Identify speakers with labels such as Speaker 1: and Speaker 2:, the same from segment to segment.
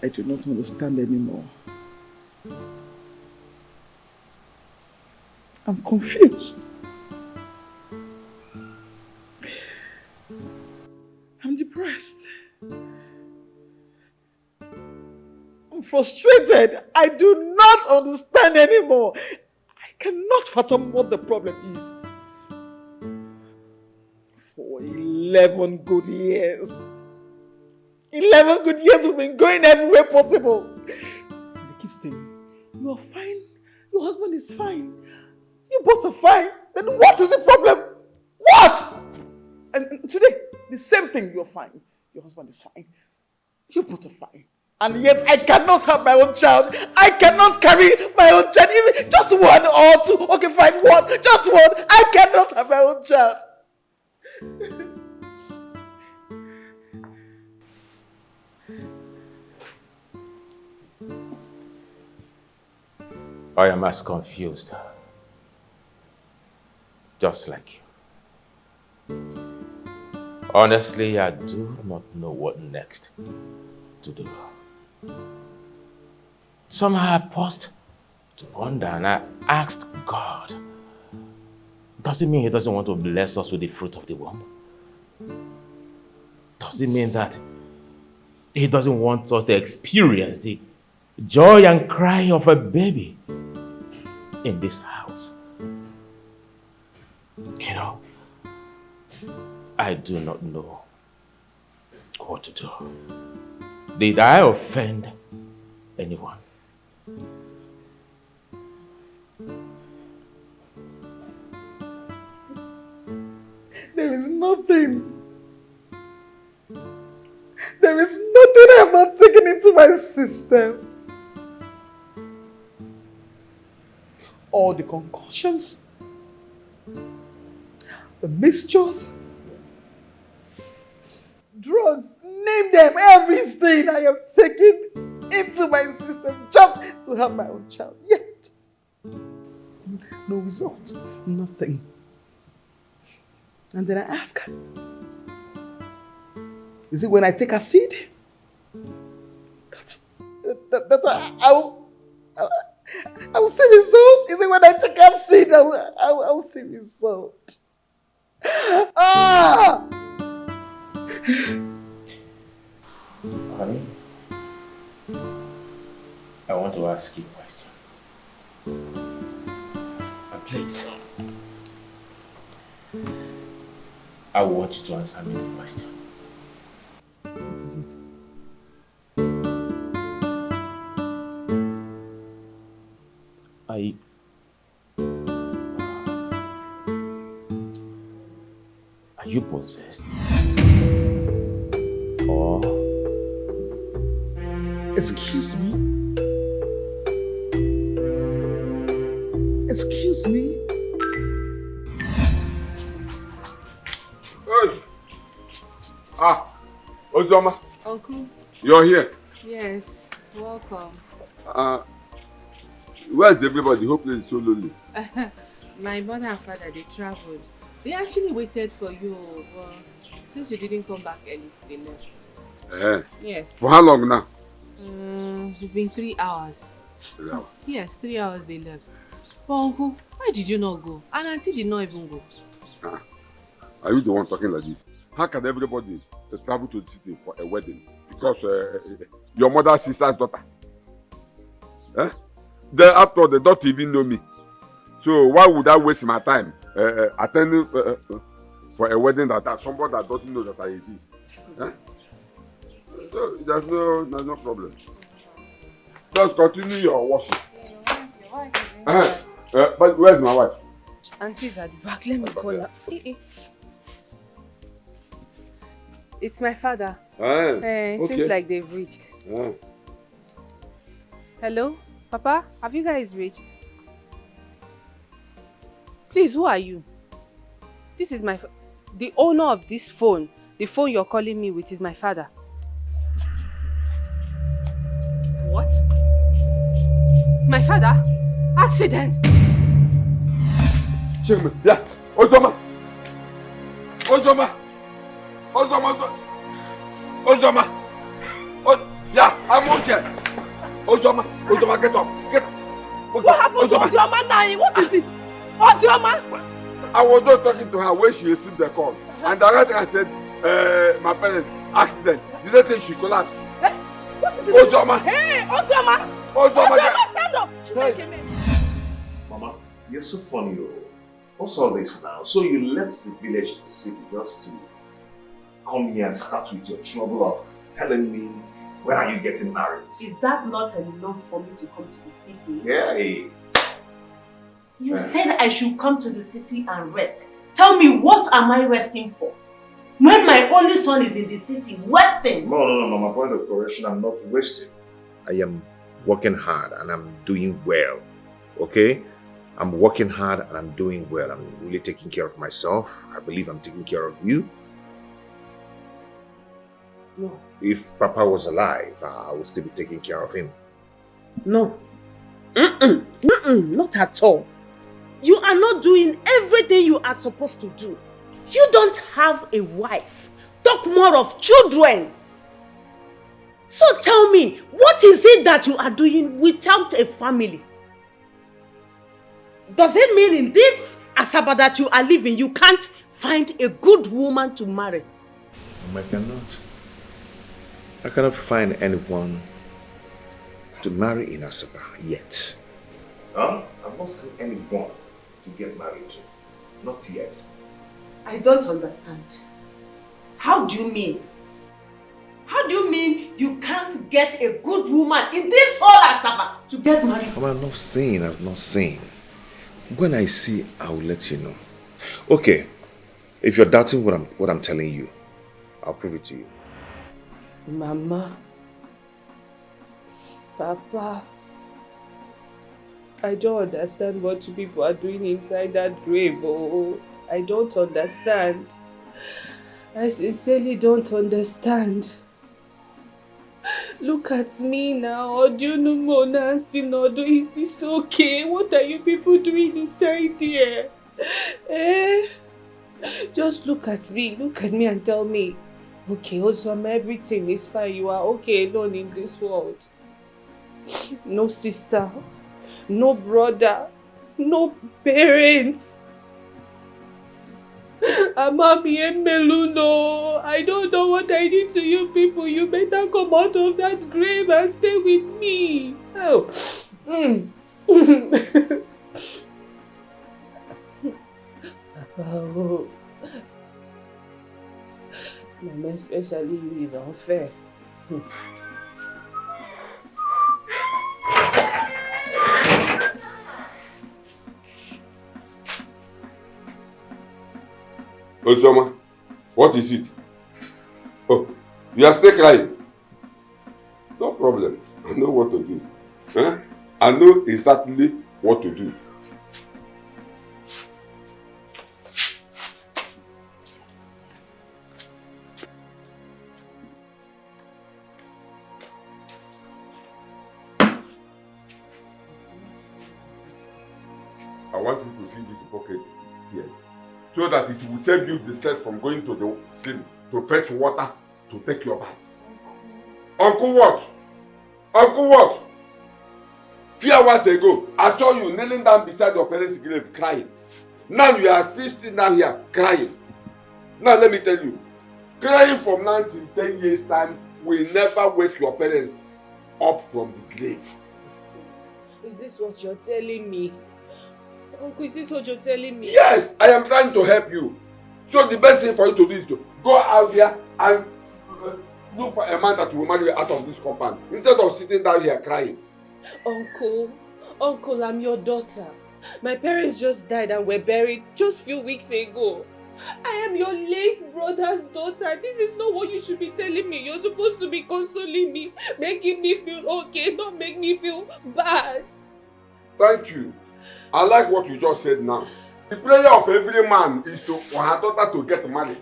Speaker 1: I do not understand anymore. I'm confused. I'm depressed. I'm frustrated. I do not understand anymore. I cannot fathom what the problem is. For 11 good years. 11 good years we've been going everywhere possible. And they keep saying, you are fine. Your husband is fine. You both are fine. Then what is the problem? What? And today, the same thing. You're fine. Your husband is fine. You both are fine. And yet I cannot have my own child. I cannot carry my own child. Even just one or two. Okay, fine, one. Just one. I cannot have my own child.
Speaker 2: I am as confused. Just like you. Honestly, I do not know what next to do. Somehow I paused to wonder and I asked God, does it mean He doesn't want to bless us with the fruit of the womb? Does it mean that He doesn't want us to experience the joy and cry of a baby in this house? You know, I do not know what to do. Did I offend anyone?
Speaker 1: There is nothing. There is nothing I have not taken into my system. All the concoctions, the mixtures, drugs, name them, everything I have taken into my system just to have my own child. Yet, no result, nothing. And then I ask her, is it when I take a seed? That I will see result? Is it when I take a seed I will see result? Ah!
Speaker 2: Honey, I want to ask you a question. Please, I want you to answer me the question.
Speaker 1: What is it?
Speaker 2: Are you possessed? Or...
Speaker 1: Excuse me? Excuse me?
Speaker 3: Hey! Ozoma.
Speaker 4: Uncle.
Speaker 3: You're here?
Speaker 4: Yes, welcome.
Speaker 3: Where's everybody? Hope it's so lonely.
Speaker 4: My mother and father, they traveled. They actually waited for you, but since you didn't come back early, they left. Yes.
Speaker 3: For how long now?
Speaker 4: It's been 3 hours.
Speaker 3: 3 hours?
Speaker 4: Yes, 3 hours they left. But Uncle, why did you not go? And Auntie did not even go.
Speaker 3: Are you the one talking like this? How can everybody travel to the city for a wedding? Because your mother's sister's daughter. Then after all, they don't even know me. So why would I waste my time attending for a wedding that somebody that doesn't know that I exist? So there's no problem. Just continue your worship. But where's my wife?
Speaker 4: Auntie's at the back. Let me call her. It's my father.
Speaker 3: Okay.
Speaker 4: Seems like they've reached. Hello? Papa, have you guys reached? Please, who are you? This is the owner of this phone. The phone you're calling me with is my father. What? My father? Accident?
Speaker 3: Yeah. Ozoma! Ozoma! Ozoma! Ozoma! Yeah, I'm okay. Ozoma, get up. Get up.
Speaker 1: What happened to Ozoma now? What is it? Ozoma?
Speaker 3: I was just talking to her when she received the call. And the right I said, my parents, accident. Did they say she collapsed?
Speaker 1: Hey, what is it?
Speaker 3: Ozoma!
Speaker 1: Hey, Ozoma!
Speaker 3: Ozoma,
Speaker 1: stand up!
Speaker 3: Hey.
Speaker 5: Mama, you're so funny. What's all this now? So you left the village to the city just to come here and start with your trouble of telling me when are you getting married?
Speaker 6: Is that not enough for me to come to the city?
Speaker 5: Yeah.
Speaker 6: You said I should come to the city and rest. Tell me, what am I resting for? When my only son is in the city, resting?
Speaker 5: No, my point of correction, I'm not wasting. I am working hard and I'm doing well. Okay? I'm working hard and I'm doing well. I'm really taking care of myself. I believe I'm taking care of you.
Speaker 6: No.
Speaker 5: If Papa was alive, I would still be taking care of him.
Speaker 6: No. Not at all. You are not doing everything you are supposed to do. You don't have a wife. Talk more of children. So tell me, what is it that you are doing without a family? Does it mean in this Asaba that you are living, you can't find a good woman to marry?
Speaker 5: I cannot find anyone to marry in Asaba yet. I've not seen anyone to get married to. Not yet.
Speaker 6: I don't understand. How do you mean? How do you mean you can't get a good woman in this whole Asaba to get married?
Speaker 5: I've not seen. When I see, I will let you know. Okay, if you're doubting what I'm telling you, I'll prove it to you.
Speaker 1: Mama, Papa, I don't understand what you people are doing inside that grave. Oh, I don't understand. I sincerely don't understand. Look at me now. Do you know Nancy? Is this okay? What are you people doing inside here? Just look at me and tell me. Okay, Ozoma, everything is fine. You are okay alone in this world. No sister, no brother, no parents. Amami and Meluno, I don't know what I did to you people. You better come out of that grave and stay with me. Oh. Oh. Mama, especially you, is unfair.
Speaker 3: Ozoma, what is it? Oh, you are still crying? No problem. I know what to do. Huh? I know exactly what to do. I want you to see this bucket here, so that it will save you the stress from going to the stream to fetch water to take your bath. Uncle what? Uncle what? Few hours ago, I saw you kneeling down beside your parents' grave crying. Now you are still sitting down here crying. Now let me tell you, crying from now till 10 years time will never wake your parents up from the grave.
Speaker 1: Is this what you're telling me? Uncle, is this what you're telling me?
Speaker 3: Yes, I am trying to help you. So the best thing for you to do is to go out there and look for a man that will marry you out of this compound instead of sitting down here crying.
Speaker 1: Uncle, I'm your daughter. My parents just died and were buried just a few weeks ago. I am your late brother's daughter. This is not what you should be telling me. You're supposed to be consoling me, making me feel okay, not make me feel bad.
Speaker 3: Thank you. I like what you just said now. The prayer of every man is for her daughter to get married.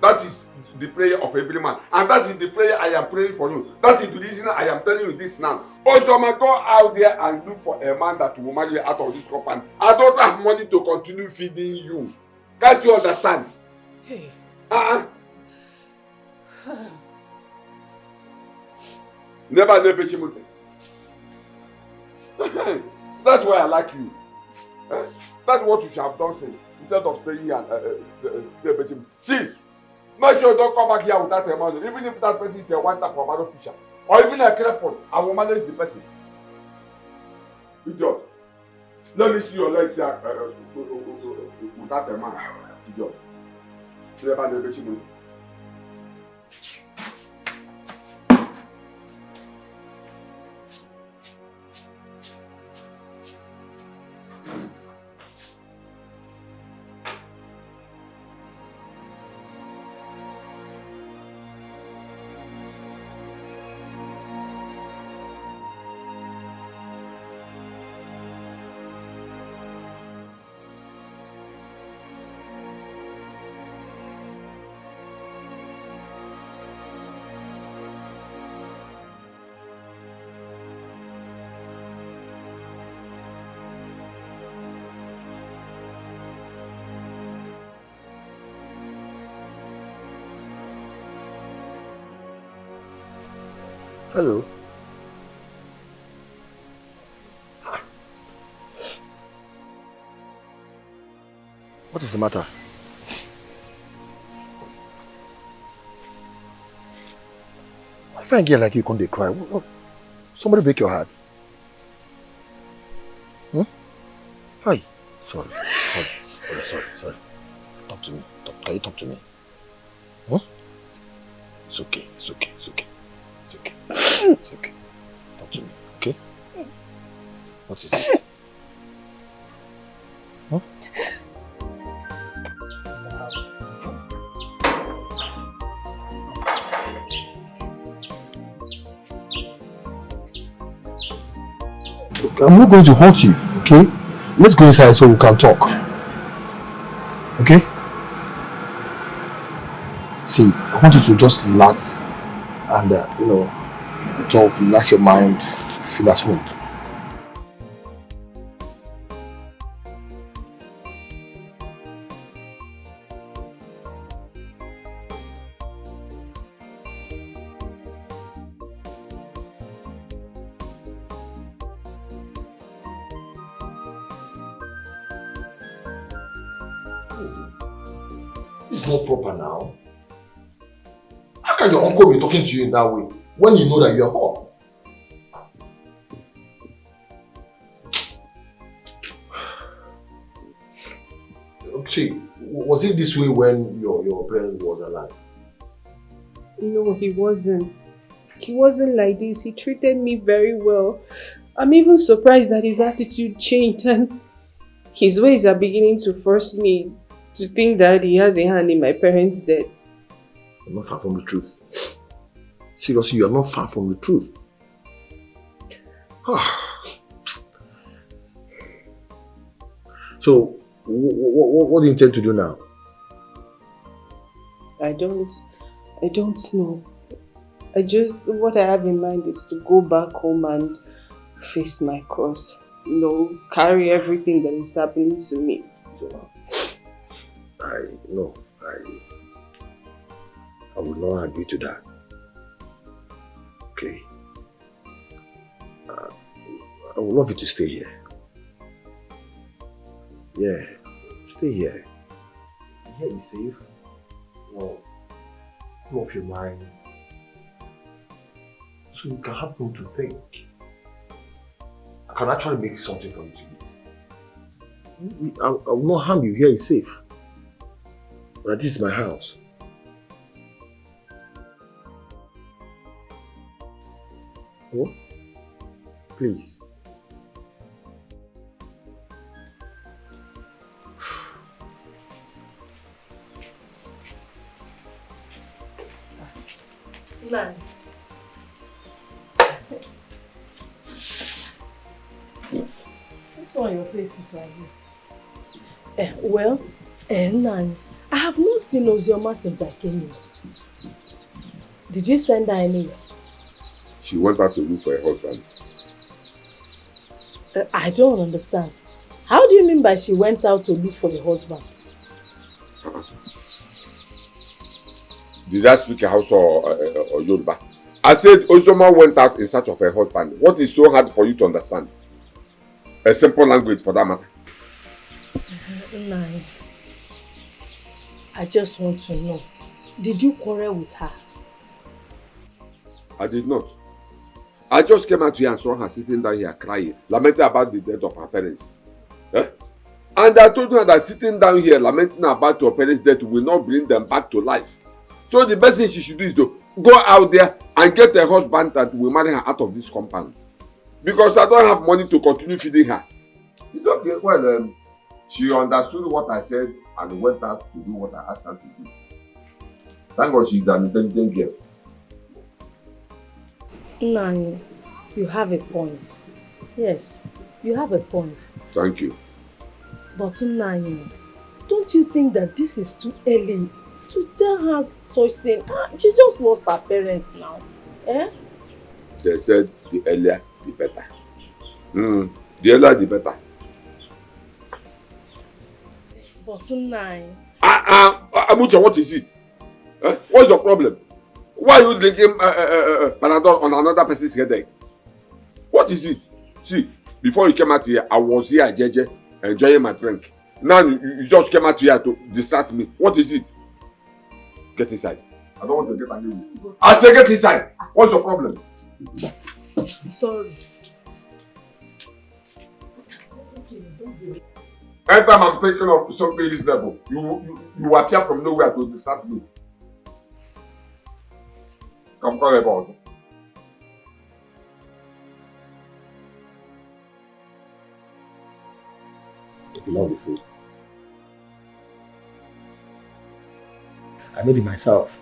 Speaker 3: That is the prayer of every man. And that is the prayer I am praying for you. That is the reason I am telling you this now. Also, I go out there and look for a man that will marry you out of this compound. I don't have money to continue feeding you. Can't you understand?
Speaker 1: Hey.
Speaker 3: Never chimulte. That's why I like you. Eh? That's what you should have done since. Instead of staying here and see, make sure you don't come back here without a money. Even if that person is a one type of other fisher, or even a cripple, I will manage the person. Idiot. Let me see your legs here without a man. Idiot. See about the bitch.
Speaker 7: Hello. What is the matter? Why fine girl like you can't they cry? What? Somebody break your heart? Hmm? Hi. Sorry. Sorry. Talk to me. Can you talk to me? Huh? It's okay. It's okay. Talk to me, okay? What is it? Huh? I'm not going to hurt you, okay? Let's go inside so we can talk. Okay? See, I want you to just relax and, talk, relax your mind, feel at home. It's not proper now. How can your uncle be talking to you in that way when you know that you are home? See, was it this way when your parent was alive?
Speaker 4: No, he wasn't. He wasn't like this. He treated me very well. I'm even surprised that his attitude changed and his ways are beginning to force me to think that he has a hand in my parents' death.
Speaker 7: You're not far from the truth. Seriously, you are not far from the truth. So, what do you intend to do now?
Speaker 4: I don't know. What I have in mind is to go back home and face my cross. Carry everything that is happening to me.
Speaker 7: I will not agree to that. Okay. I would love you to stay here. Yeah, stay here. Here is safe. Full of your mind. So you can have room to think. I can actually make something for you to eat. I will not harm you. Here is safe. But this is my house. Oh? Please.
Speaker 6: Man. What's on your face is like this? Nan, I have not seen Ozioma since I came here. Did you send her anywhere?
Speaker 3: She went out to look for a husband.
Speaker 6: I don't understand. How do you mean by she went out to look for a husband?
Speaker 3: Did I speak a Hausa or Yoruba? I said Ozioma went out in search of a husband. What is so hard for you to understand? A simple language for that matter.
Speaker 6: Nai, I just want to know, did you quarrel with her?
Speaker 3: I did not. I just came out here and saw her sitting down here crying, lamenting about the death of her parents. Eh? And I told her that sitting down here lamenting about your parents' death will not bring them back to life. So the best thing she should do is to go out there and get a husband that will marry her out of this compound. Because I don't have money to continue feeding her. It's okay. Well, she understood what I said and went out to do what I asked her to do. Thank God she's an intelligent girl.
Speaker 6: Nai, you have a point. Yes, you have a point.
Speaker 3: Thank you.
Speaker 6: But Nai, don't you think that this is too early to tell her such thing? She just lost her parents now. Eh?
Speaker 3: They said the earlier the better. The earlier the better.
Speaker 6: But Nai.
Speaker 3: Amucha, what is it? What's your problem? Why are you drinking Panadol on another person's headache? What is it? See, before you came out here, I was here at JJ enjoying my drink. Now you just came out here to distract me. What is it? Get inside. I don't want to get angry with you. I say get inside. What's your problem?
Speaker 6: Sorry.
Speaker 3: Anytime I'm thinking of something reasonable, you appear from nowhere to distract me. Come call about it.
Speaker 7: You love the food. I made it myself.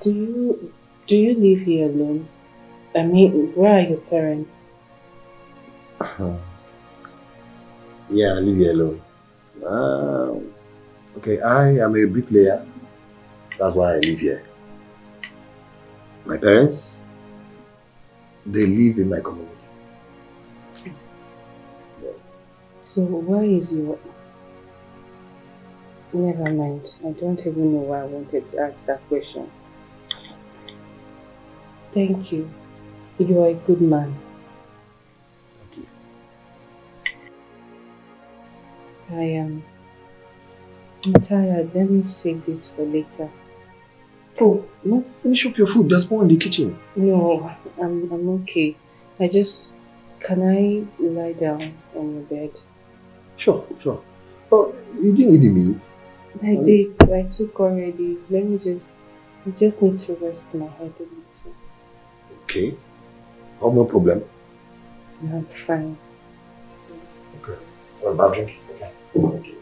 Speaker 4: Do you live here alone? I mean, where are your parents?
Speaker 7: Yeah, I live here alone. Okay, I am a bricklayer. That's why I live here. My parents, they live in my community.
Speaker 4: So why is your... Never mind. I don't even know why I wanted to ask that question. Thank you. You are a good man.
Speaker 7: Thank you.
Speaker 4: I'm tired. Let me save this for later.
Speaker 7: Oh, no, finish up your food. There's more in the kitchen.
Speaker 4: No, I'm okay. Can I lie down on your bed?
Speaker 7: Sure. Oh, you didn't eat the meat?
Speaker 4: I did. I took already. I just need to rest my head a little.
Speaker 7: Okay. Oh, no problem.
Speaker 4: I'm fine.
Speaker 7: Okay. What about drinking? Okay. Thank you.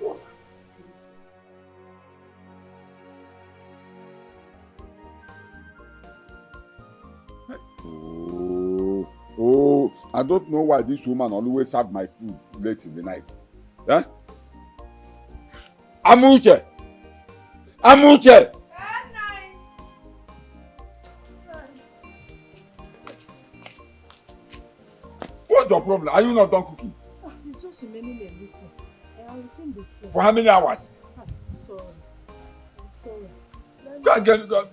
Speaker 3: Oh, I don't know why this woman always serve my food late in the night. Yeah? Amuche! What's your problem? Are you not done cooking?
Speaker 6: It's just remaining a little. I will soon be through.
Speaker 3: For how many hours?
Speaker 6: Sorry. I'm sorry.
Speaker 3: Go get enough.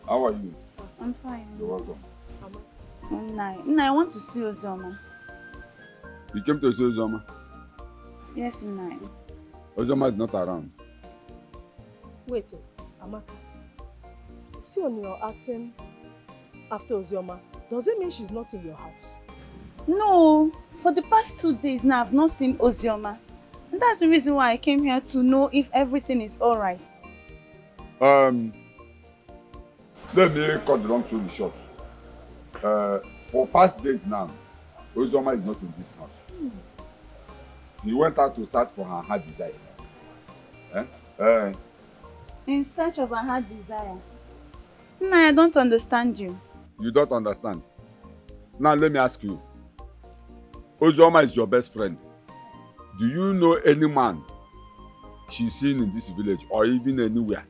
Speaker 3: How are you?
Speaker 8: I'm fine.
Speaker 3: You're welcome.
Speaker 8: Nai, I want to see Ozoma.
Speaker 3: You came to see Ozoma?
Speaker 8: Yes, Nai.
Speaker 3: Ozoma is not around.
Speaker 6: Wait, Amaka. See when you're asking after Ozioma, does it mean she's not in your house?
Speaker 8: No, for the past 2 days now I've not seen Ozioma. And that's the reason why I came here to know if everything is alright.
Speaker 3: Let me cut the long story short. For past days now, Ozioma is not in this house. He went out to search for her heart desire.
Speaker 8: In search of her heart desire. Nai, I don't understand you.
Speaker 3: You don't understand. Now let me ask you. Ozioma is your best friend. Do you know any man she's seen in this village or even anywhere?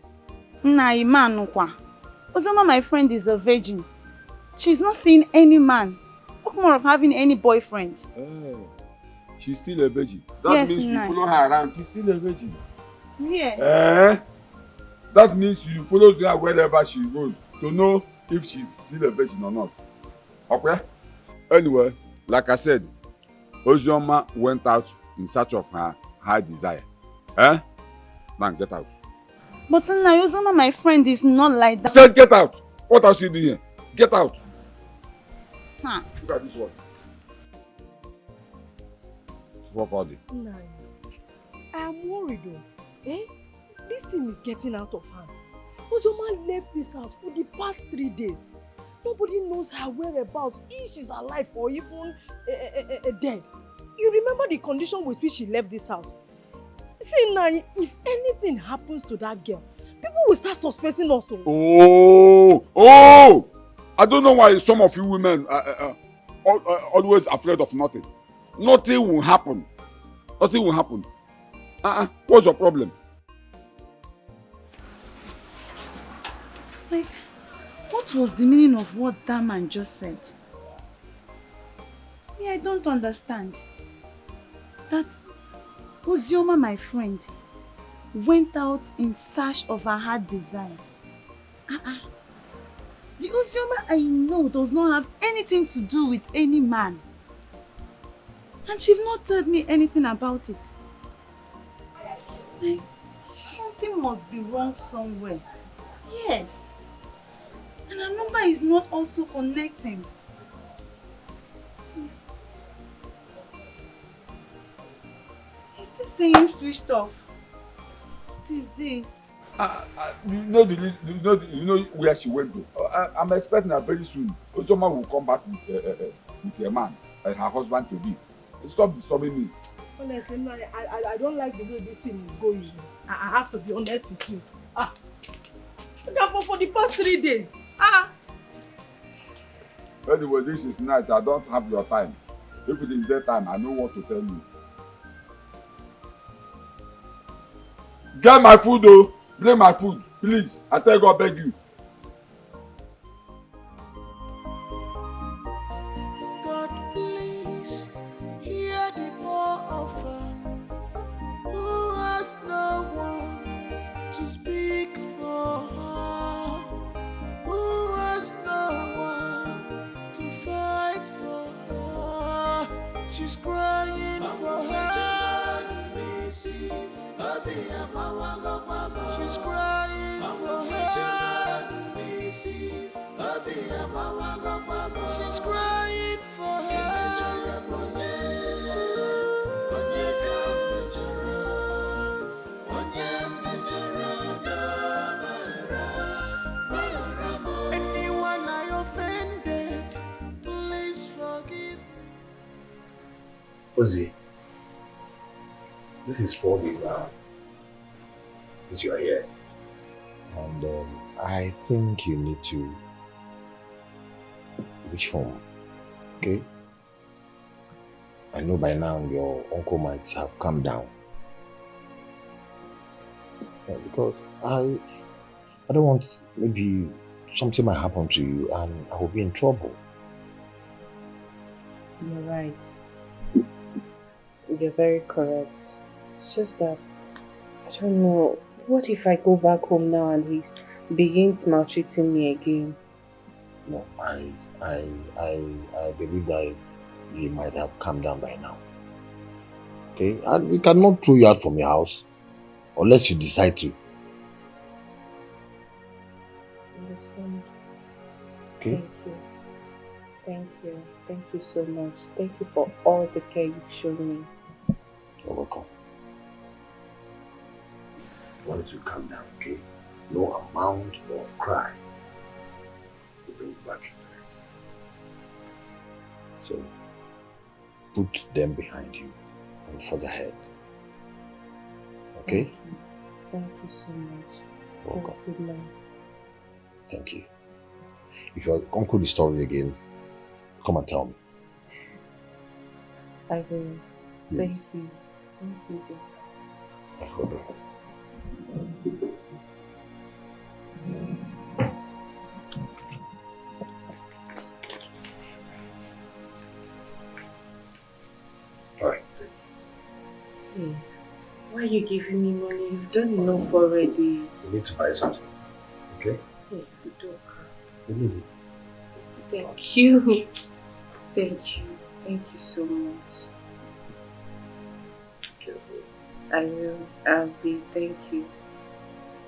Speaker 8: Nai, man, Ozioma, my friend, is a virgin. She's not seen any man. Talk more of having any boyfriend.
Speaker 3: She's still a virgin. That
Speaker 8: yes,
Speaker 3: means
Speaker 8: Nai.
Speaker 3: you follow her around. She's still a virgin.
Speaker 8: Yes.
Speaker 3: That means you follow her wherever she goes to know if she's still a virgin or not. Okay? Anyway, like I said, Ozioma went out in search of her high desire. Man, get out.
Speaker 8: But Nna, Ozoma, my friend, is not like that.
Speaker 3: I said get out. What else you doing here? Get out.
Speaker 8: Huh.
Speaker 3: Look at this one. What about it?
Speaker 1: Nine. I am worried though. This thing is getting out of hand. Ozoma left this house for the past 3 days. Nobody knows her whereabouts, if she's alive or even dead. You remember the condition with which she left this house? See now, if anything happens to that girl, people will start suspecting us.
Speaker 3: Oh! I don't know why some of you women are always afraid of nothing. Nothing will happen. Nothing will happen. What's your problem?
Speaker 8: Like, what was the meaning of what that man just said? Me, I don't understand. That Ozioma, my friend, went out in search of her heart desire. The Ozioma I know does not have anything to do with any man. And she's not told me anything about it. Like, something must be wrong somewhere. Yes. And her number is not also connecting. It's still saying switched off. What is this?
Speaker 3: You know where she went to. I'm expecting her very soon. Someone will come back with a man, like her husband to be. Stop disturbing me.
Speaker 1: Honestly, no, I don't like the way this thing is going. I have to be honest with you. For the past 3 days.
Speaker 3: Anyway, this is night. I don't have your time. If it is daytime, I know what to tell you. Get my food though. Bring my food, please. I tell God, beg you.
Speaker 9: God, please hear the poor orphan who has no one to speak for her, who has no one to fight for her. She's crying for her. She's crying for her. She's crying for her. Anyone I offended, please forgive me.
Speaker 7: Ozzy, this is 4 days now since you are here. And I think you need to reach home, okay? I know by now your uncle might have calmed down. Yeah, because I don't want maybe something might happen to you and I will be in trouble.
Speaker 4: You're right. You're very correct. It's just that, I don't know, what if I go back home now and he begins maltreating me again?
Speaker 7: No, I believe that he might have calmed down by now. Okay? And we cannot throw you out from your house unless you decide to.
Speaker 4: Understand?
Speaker 7: Okay?
Speaker 4: Thank you. Thank you. Thank you so much. Thank you for all the care you've shown me.
Speaker 7: You're welcome. I want you to calm down, okay? No amount of cry will bring you back into it. So, put them behind you and further ahead. Okay?
Speaker 4: Thank you so much.
Speaker 7: You're welcome.
Speaker 4: Good night.
Speaker 7: Thank you. If your uncle is story again, come and tell me.
Speaker 4: I will.
Speaker 7: Please.
Speaker 4: Thank you. Thank you.
Speaker 7: I hope it. All right.
Speaker 4: Hey, Why are you giving me money? You've done enough already.
Speaker 7: You need to buy something, okay?
Speaker 4: Yeah, you do.
Speaker 7: You need it.
Speaker 4: Thank you. Thank you. Thank you so much.
Speaker 7: Careful.
Speaker 4: I will. I'll be. Thank you.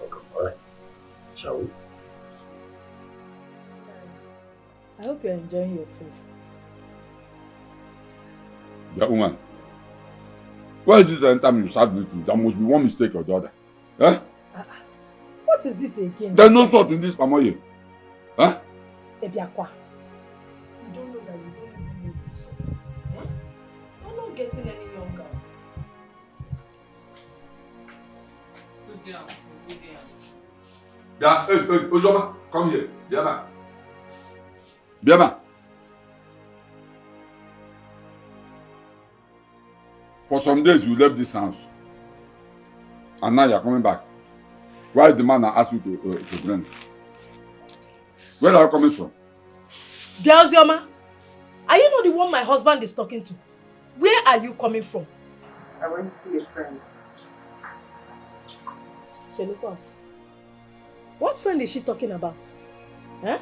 Speaker 7: Okay, alright. Shall we?
Speaker 4: Yes.
Speaker 1: I hope you're enjoying your food.
Speaker 3: That woman. Why is it that anytime you start with food, there must be one mistake or the other? Eh?
Speaker 1: What is it again?
Speaker 3: There's no salt in this pamoye. Huh?
Speaker 1: Ebiakwa. You don't know that you don't even know this. Huh? You're not getting any younger.
Speaker 6: Good girl. Good girl.
Speaker 3: Yeah, hey, Ozoma, come here. Biama. Biama. For some days you left this house. And now you're coming back. Why is the man that asked you to bring? Where are you coming from?
Speaker 1: Girls, Yoma, are you not the one my husband is talking to? Where are you coming from?
Speaker 4: I went to see a friend.
Speaker 1: Chelukwa, what friend is she talking about? Huh?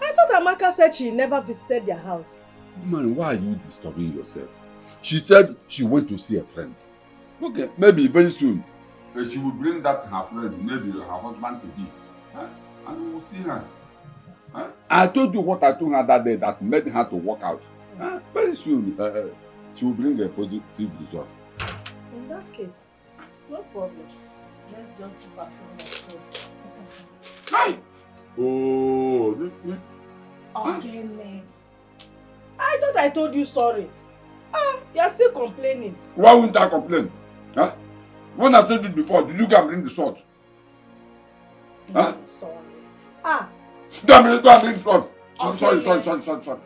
Speaker 1: I thought Amaka said she never visited their house.
Speaker 3: Man, why are you disturbing yourself? She said she went to see a friend. Okay, maybe very soon she will bring that her friend, maybe her husband to be. Huh? And we will see her. Huh? I told you what I told her that day that made her to walk out. Huh? Very soon she will bring a positive result.
Speaker 1: In that case, no problem. Let's just keep our phone closed.
Speaker 3: Hi! Oh, this.
Speaker 1: Okay, man. I thought I told you sorry. You're still complaining.
Speaker 3: Why wouldn't I complain? Huh? When I said it before, did you go and bring the sword? Huh?
Speaker 1: Sorry.
Speaker 3: Go and bring the sword. I'm
Speaker 1: Okay,
Speaker 3: sorry.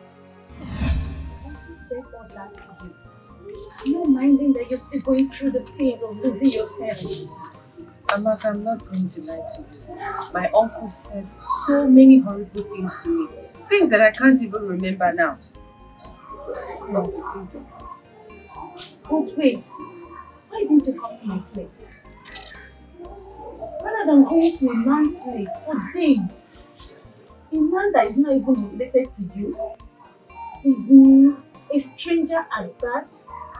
Speaker 8: said all that to you. No minding that you're still going through the pain of losing your parents.
Speaker 4: Amaka, I'm not going to lie to you. My uncle said so many horrible things to me. Things that I can't even remember now.
Speaker 8: No. But wait, why didn't you come to my place? Rather than going to a man's place for days, a man that is not even related to you, is a stranger at that.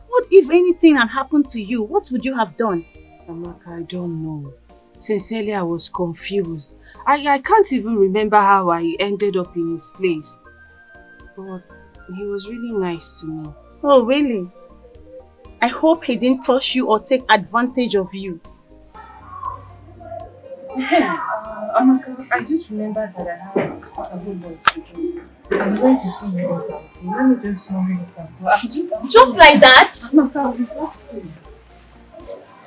Speaker 8: What if anything had happened to you? What would you have done?
Speaker 4: Amaka, I don't know. Sincerely, I was confused. I can't even remember how I ended up in his place. But he was really nice to me.
Speaker 8: Oh, really? I hope he didn't touch you or take advantage of you.
Speaker 4: Amaka, I just remembered that I have a whole lot to do. I'm going to see you later. Let me just hurry up.
Speaker 8: Just like that?
Speaker 4: Amaka, it's not true.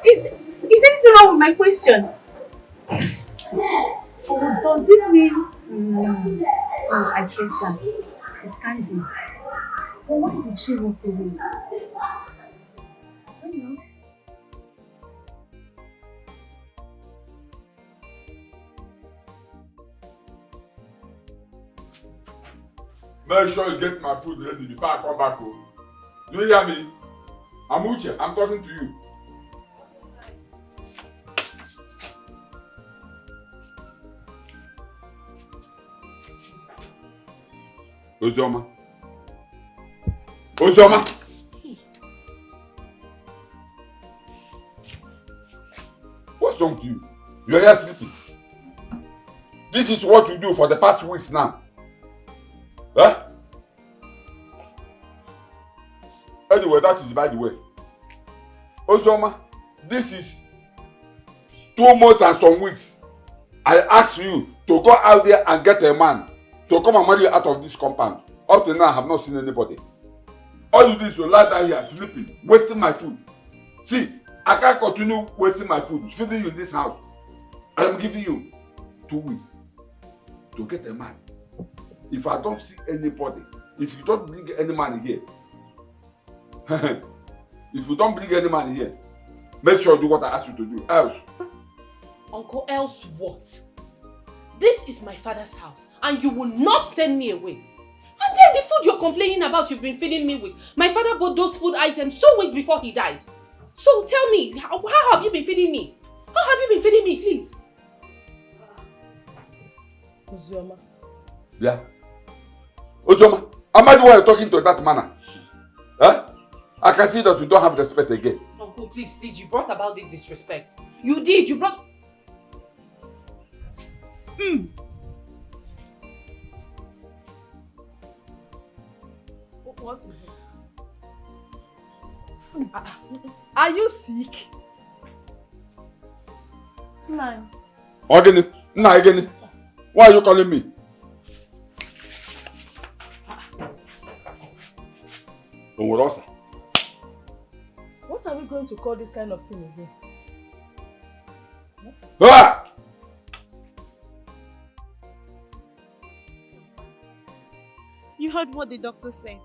Speaker 8: Is anything wrong with my question? Or does it mean... Oh, I guess that. It can't be. But why did she walk away? I don't know.
Speaker 3: Make sure you get my food ready before I come back home. Do you hear me? I'm Uche. I'm talking to you. Ozioma. Ozioma. What's wrong with you? You're here sleeping. This is what you do for the past weeks now. Huh? Anyway, that is by the way. Ozioma, this is 2 months and some weeks. I asked you to go out there and get a man to come and marry you out of this compound. Up till now, I have not seen anybody. All you do is to lie down here sleeping, wasting my food. See, I can't continue wasting my food, feeding you in this house. I am giving you 2 weeks to get a man. If I don't see anybody, if you don't bring any man here, if you don't bring any man here, make sure you do what I ask you to do. Else.
Speaker 6: Uncle, else what? This is my father's house and you will not send me away. And then the food you're complaining about you've been feeding me with. My father bought those food items 2 weeks before he died. So tell me, how have you been feeding me? How have you been feeding me, please? Uzoma.
Speaker 3: Yeah. Uzoma, imagine why you're talking to that manner. Huh? I can see that you don't have respect again.
Speaker 6: Uncle, please, you brought about this disrespect. You did, you brought...
Speaker 1: What is it? Are you sick?
Speaker 8: Man.
Speaker 3: Again, why are you calling me?
Speaker 1: What are we going to call this kind of thing again?
Speaker 3: Ah!
Speaker 8: You heard what the doctor said.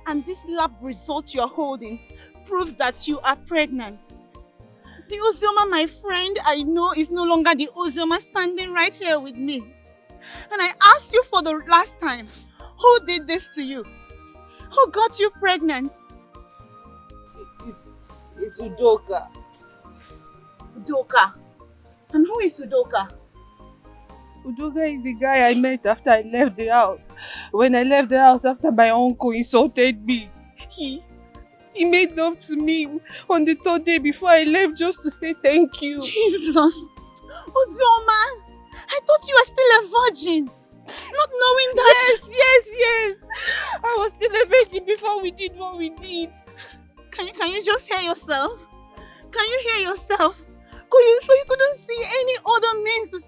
Speaker 8: And this lab result you are holding proves that you are pregnant. The Ozioma, my friend, I know is no longer the Ozioma standing right here with me. And I asked you for the last time, who did this to you? Who got you pregnant?
Speaker 4: It's Udoka.
Speaker 8: Udoka. And who is Udoka?
Speaker 4: Udoka is the guy I met after I left the house. When I left the house after my uncle insulted me, he made love to me on the third day before I left just to say thank you.
Speaker 8: Jesus! Ozioma! I thought you were still a virgin. Not knowing that...
Speaker 4: Yes! I was still a virgin before we did what we did.
Speaker 8: Can you just hear yourself? Can you hear yourself? So you couldn't see any other means to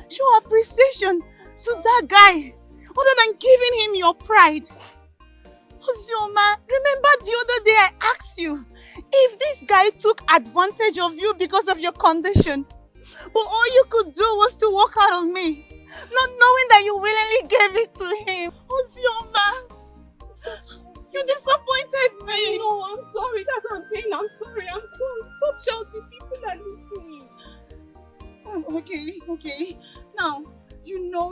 Speaker 8: show appreciation to that guy other than giving him your pride? Ozioma, remember the other day I asked you if this guy took advantage of you because of your condition, but all you could do was to walk out on me, not knowing that you willingly gave it to him. Ozioma, you disappointed me.
Speaker 4: No, I'm sorry. That's what I'm saying. I'm sorry. Stop shouting. People are listening.
Speaker 8: Oh, okay. Now, you know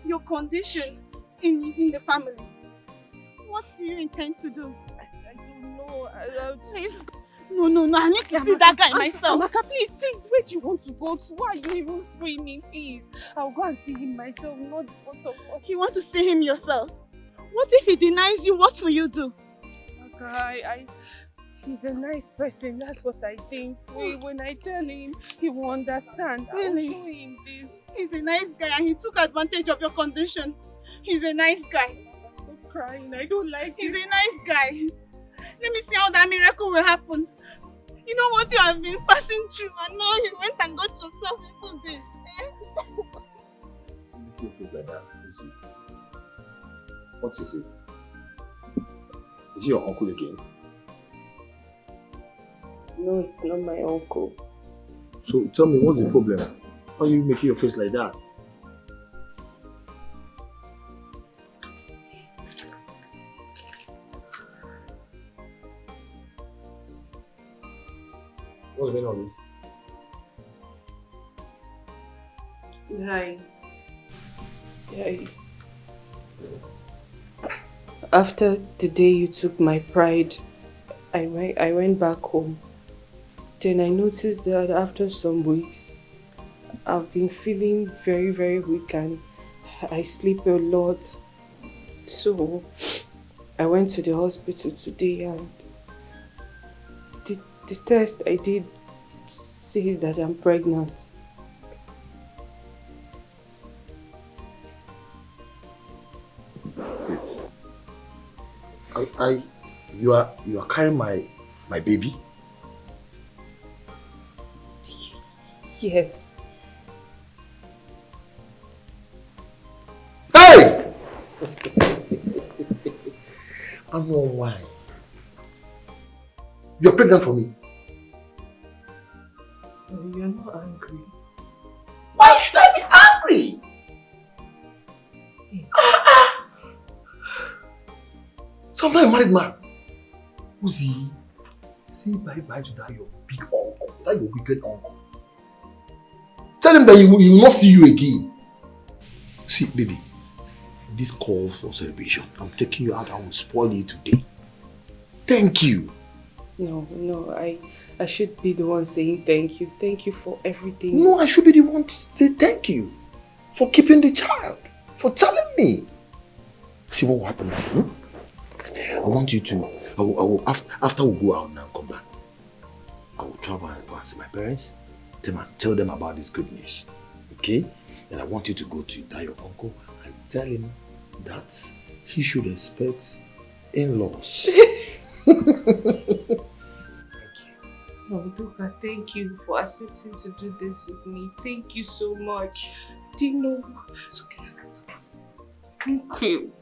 Speaker 8: your condition in the family. What do you intend to do?
Speaker 4: I don't know.
Speaker 8: Please. No. I need to see that guy myself.
Speaker 4: Amaka, please. Where do you want to go to? Why are you even screaming? Please. I'll go and see him myself, not both of us.
Speaker 8: You want to see him yourself? What if he denies you? What will you do?
Speaker 4: Amaka, he's a nice person. That's what I think. When I tell him, he will understand.
Speaker 8: Really?
Speaker 4: I'll show him this.
Speaker 8: He's a nice guy and he took advantage of your condition. He's a nice guy.
Speaker 4: Stop crying. I don't like
Speaker 8: He's a nice guy. Let me see how that miracle will happen. You know what you have been passing through, and now you went and got yourself into this.
Speaker 7: You feel like that, is it? What is it? Is he your uncle again?
Speaker 4: No, it's not my uncle.
Speaker 7: So tell me, what's the problem? Why are you making your face like that? What's going on?
Speaker 4: Hi. After the day you took my pride, I went back home. Then I noticed that after some weeks, I've been feeling very, very weak and I sleep a lot. So I went to the hospital today and the test I did says that I'm pregnant.
Speaker 7: You are carrying my baby?
Speaker 4: Yes.
Speaker 7: Hey! I know why. You're pregnant for me.
Speaker 4: You're not angry.
Speaker 7: Why should I be angry? So I'm not a married man. Uzi, say bye-bye to that your big uncle, that your wicked uncle. Tell him that he will not see you again. See, baby, this calls for celebration. I'm taking you out. I will spoil you today. Thank you.
Speaker 4: No, I should be the one saying thank you. Thank you for everything.
Speaker 7: No, I should be the one to say thank you for keeping the child, for telling me. See what will happen now? I want you to, after we go out now and come back, I will travel and go and see my parents, tell them about this good news. Okay? And I want you to go to your uncle and tell him that he should expect in-laws.
Speaker 4: Oh, Duka, thank you for accepting to do this with me. Thank you so much. Do you know? It's okay. Thank you.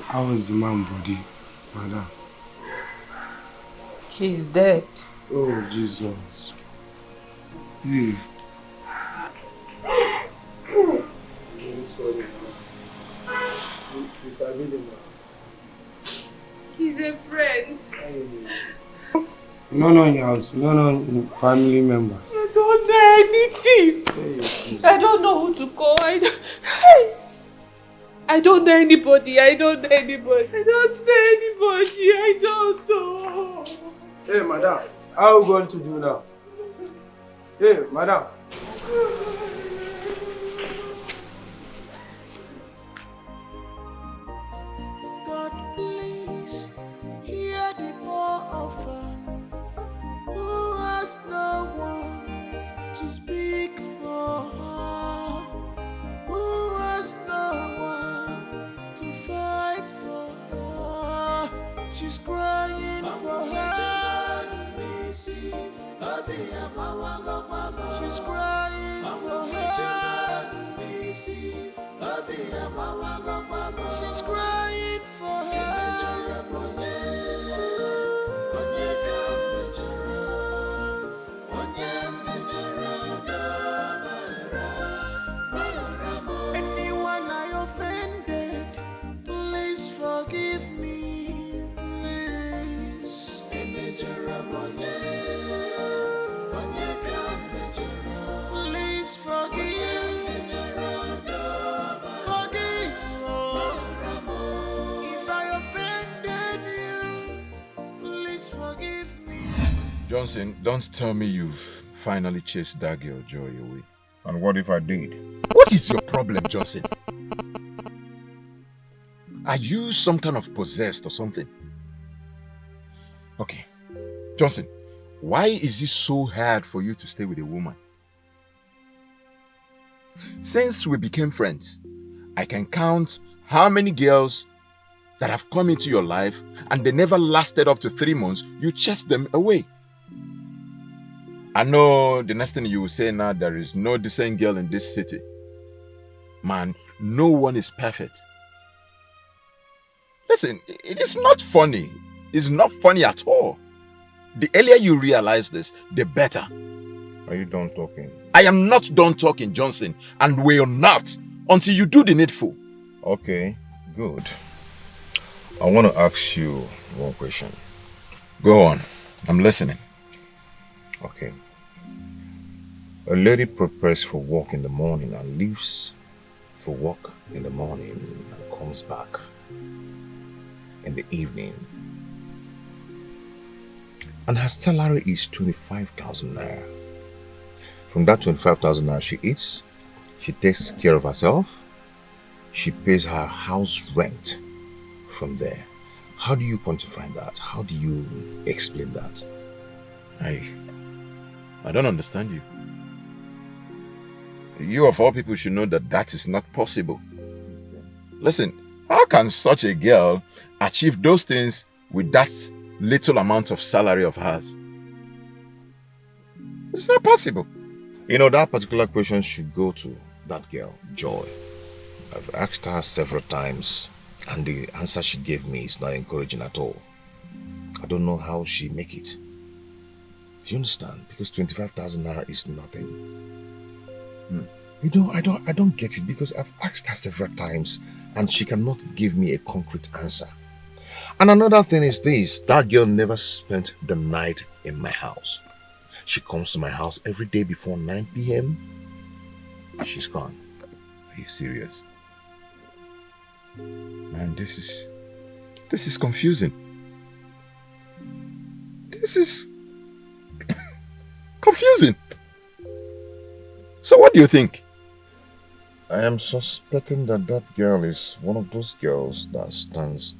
Speaker 10: How is the man body, madam?
Speaker 4: He's dead.
Speaker 10: Oh, Jesus. I'm sorry,
Speaker 4: He's a friend.
Speaker 10: No, in your house. No, family members.
Speaker 1: I don't know anything. I don't know who to call. I don't know anybody. I don't know.
Speaker 10: Hey, madam. How are we going to do now? Hey, madam.
Speaker 9: God, please hear the poor orphan who has no one to speak for her, who has no one to fight for her. She's crying for her. She's crying for her. She's crying for anyone I offended, please forgive me, please. Please forgive. Forgive. If I offended you, please forgive me.
Speaker 5: Johnson, don't tell me you've finally chased that girl Joy away.
Speaker 11: And what if I did?
Speaker 5: What is your problem, Johnson? Are you some kind of possessed or something? Okay. Johnson, why is it so hard for you to stay with a woman? Since we became friends, I can count how many girls that have come into your life and they never lasted up to 3 months, you chased them away. I know the next thing you will say now, there is no decent girl in this city. Man, no one is perfect. Listen, it is not funny. It's not funny at all. The earlier you realize this, the better.
Speaker 11: Are you done talking?
Speaker 5: I am not done talking, Johnson, and will not until you do the needful.
Speaker 11: Okay, good. I want to ask you one question.
Speaker 5: Go on. I'm listening.
Speaker 11: Okay. A lady prepares for work in the morning and leaves for work in the morning and comes back in the evening. And her salary is 25,000 naira. From that 25,000 naira she eats, she takes care of herself, she pays her house rent from there. How do you quantify that? How do you explain that?
Speaker 5: I don't understand you. You of all people should know that that is not possible. Listen, how can such a girl achieve those things with that little amount of salary of hers? It's not possible.
Speaker 11: You know, that particular question should go to that girl, Joy. I've asked her several times, and the answer she gave me is not encouraging at all. I don't know how she make it. Do you understand? Because 25,000 naira is nothing. You know, I don't get it because I've asked her several times and she cannot give me a concrete answer. And another thing is this, that girl never spent the night in my house. She comes to my house every day before 9 p.m. She's gone.
Speaker 12: Are you serious? Man, this is confusing. This is confusing. So what do you think?
Speaker 11: I am suspecting that that girl is one of those girls that stands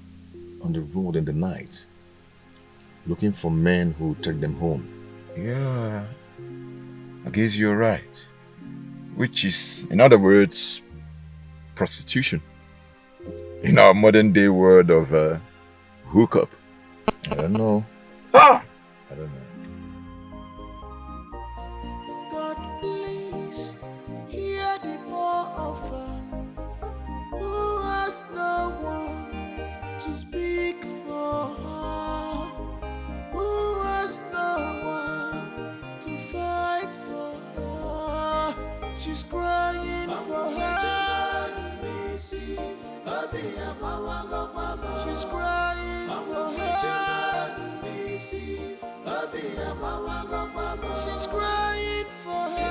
Speaker 11: on the road in the night, looking for men who take them home.
Speaker 12: Yeah, I guess you're right. Which is, in other words, prostitution. In our modern day word of hookup.
Speaker 11: I don't know.
Speaker 12: Ah!
Speaker 11: I don't know.
Speaker 9: God, please hear the poor orphan who has no one to speak for her, who has no one to fight for her. She's crying for her. She's crying for her. She's crying for her.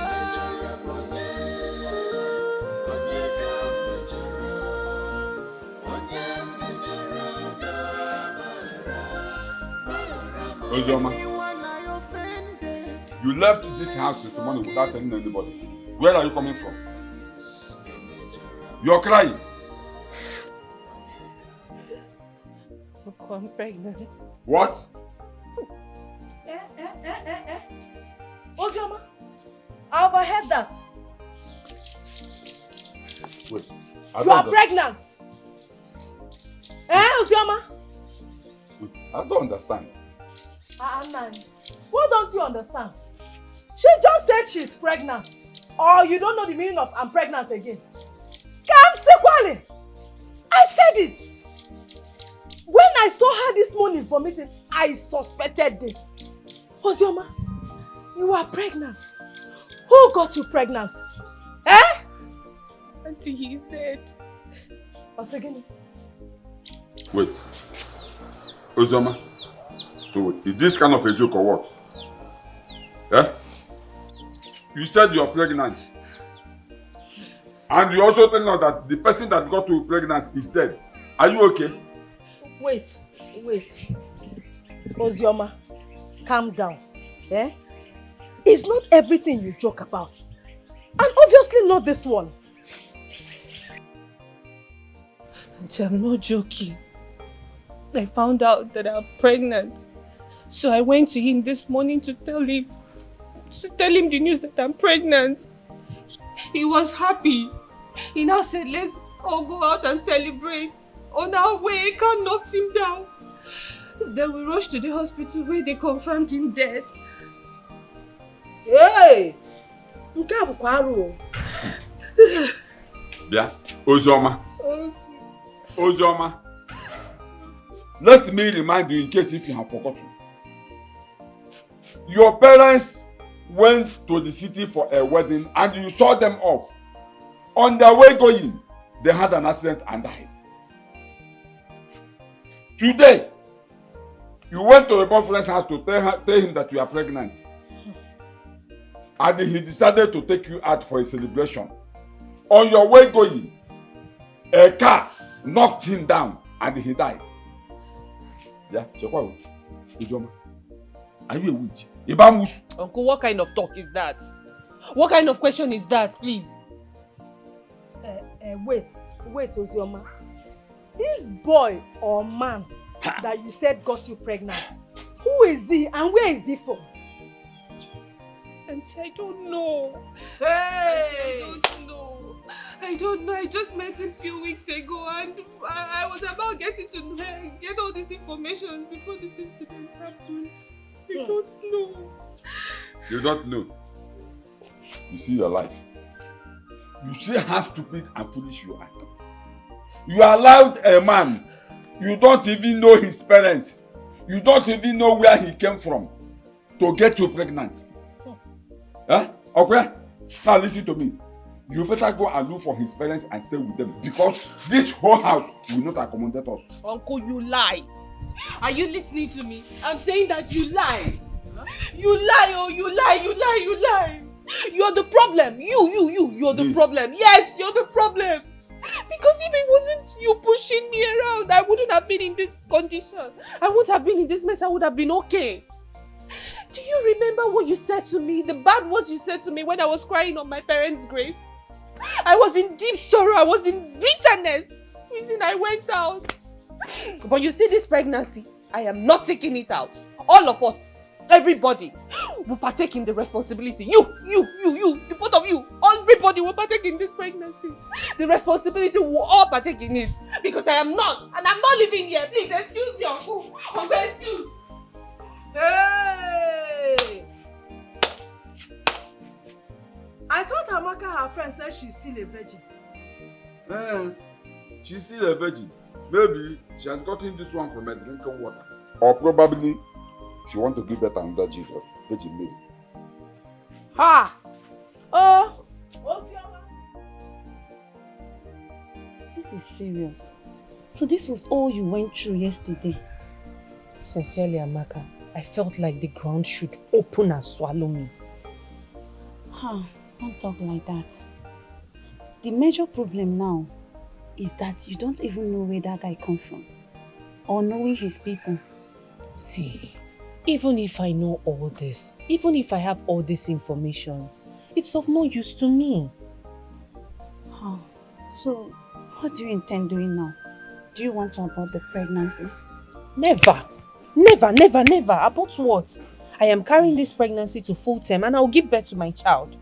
Speaker 3: Ozoma, you left this house this morning without telling anybody. Where are you coming from? You're crying.
Speaker 6: I'm pregnant.
Speaker 3: What?
Speaker 6: Ozioma, I overheard that.
Speaker 3: Wait.
Speaker 6: You are pregnant. Ozioma?
Speaker 3: I don't understand.
Speaker 6: Man, what don't you understand? She just said she's pregnant. Or you don't know the meaning of I'm pregnant again. Come sequally. I said it. When I saw her this morning vomiting, I suspected this. Ozioma, you are pregnant. Who got you pregnant?
Speaker 4: Auntie, he's dead.
Speaker 6: Once again.
Speaker 3: Wait. Ozoma, so is this kind of a joke or what? You said you're pregnant. And you also tell us that the person that got you pregnant is dead. Are you okay?
Speaker 6: Wait. Ozioma, calm down. It's not everything you joke about. And obviously not this one.
Speaker 4: Auntie, I'm not joking. I found out that I'm pregnant. So I went to him this morning to tell him the news that I'm pregnant. He was happy. He now said, let's all go out and celebrate. On our way, car knocked him down. Then we rushed to the hospital where they confirmed him dead.
Speaker 6: Hey!
Speaker 3: Yeah, Ozioma. Ozioma. Let me remind you in case if you have forgotten. Your parents went to the city for a wedding and you saw them off. On their way going, they had an accident and died. Today, you went to your boyfriend's house to tell him that you are pregnant. And he decided to take you out for a celebration. On your way going, a car knocked him down and he died. Yeah, Chekwa, are you a witch?
Speaker 4: Uncle, what kind of talk is that? What kind of question is that, please?
Speaker 6: Wait, Ozioma. This boy or man that you said got you pregnant, who is he and where is he from?
Speaker 4: Auntie, I don't know.
Speaker 6: Hey!
Speaker 4: I don't know. I just met him a few weeks ago and I was about getting to get all this information before this incident happened. I don't know.
Speaker 3: You don't know? You see your life. You see how stupid and foolish you are. You allowed a man, you don't even know his parents, you don't even know where he came from, to get you pregnant. Huh? Okay? Now listen to me. You better go and look for his parents and stay with them, because this whole house will not accommodate us.
Speaker 6: Uncle, you lie. Are you listening to me? I'm saying that you lie. You lie, oh, you lie. You're the problem. You're the problem. Yes, you're the problem. Because if it wasn't you pushing me around, I wouldn't have been in this condition. I wouldn't have been in this mess. I would have been okay. Do you remember what you said to me? The bad words you said to me when I was crying on my parents' grave? I was in deep sorrow. I was in bitterness. Reason I went out. But you see this pregnancy, I am not taking it out. All of us, everybody, will partake in the responsibility. You, the both of you, everybody will partake in this pregnancy. The responsibility will all partake in it. Because I am not, and I'm not living here. Please, excuse me, Uncle. Uncle, excuse.
Speaker 13: Hey! I thought Amaka, her friend, said she's still a virgin.
Speaker 3: She's still a virgin. Maybe she has gotten this one from a drinking water. Or probably she wants to give birth to another Jesus, Virgin Mary.
Speaker 6: Ha! Oh!
Speaker 14: This is serious. So this was all you went through yesterday?
Speaker 4: Sincerely, Amaka, I felt like the ground should open and swallow me.
Speaker 14: Don't talk like that. The major problem now is that you don't even know where that guy come from. Or knowing his people.
Speaker 4: See, even if I know all this, even if I have all these informations, it's of no use to me.
Speaker 14: So, what do you intend doing now? Do you want to abort the pregnancy?
Speaker 4: Never! About what? I am carrying this pregnancy to full term and I'll give birth to my child.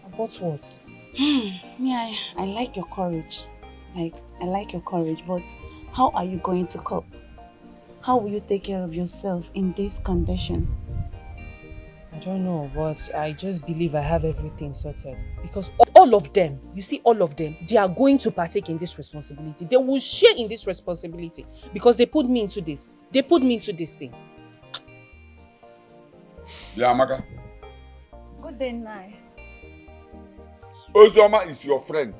Speaker 4: About what?
Speaker 14: Yeah, I like your courage. I like your courage, but how are you going to cope? How will you take care of yourself in this condition?
Speaker 4: I don't know, but I just believe I have everything sorted. Because all of them, you see all of them, they are going to partake in this responsibility. They will share in this responsibility because they put me into this. They put me into this thing.
Speaker 3: Yeah, Amaka.
Speaker 8: Good day, Nai.
Speaker 3: Ozoma is your friend.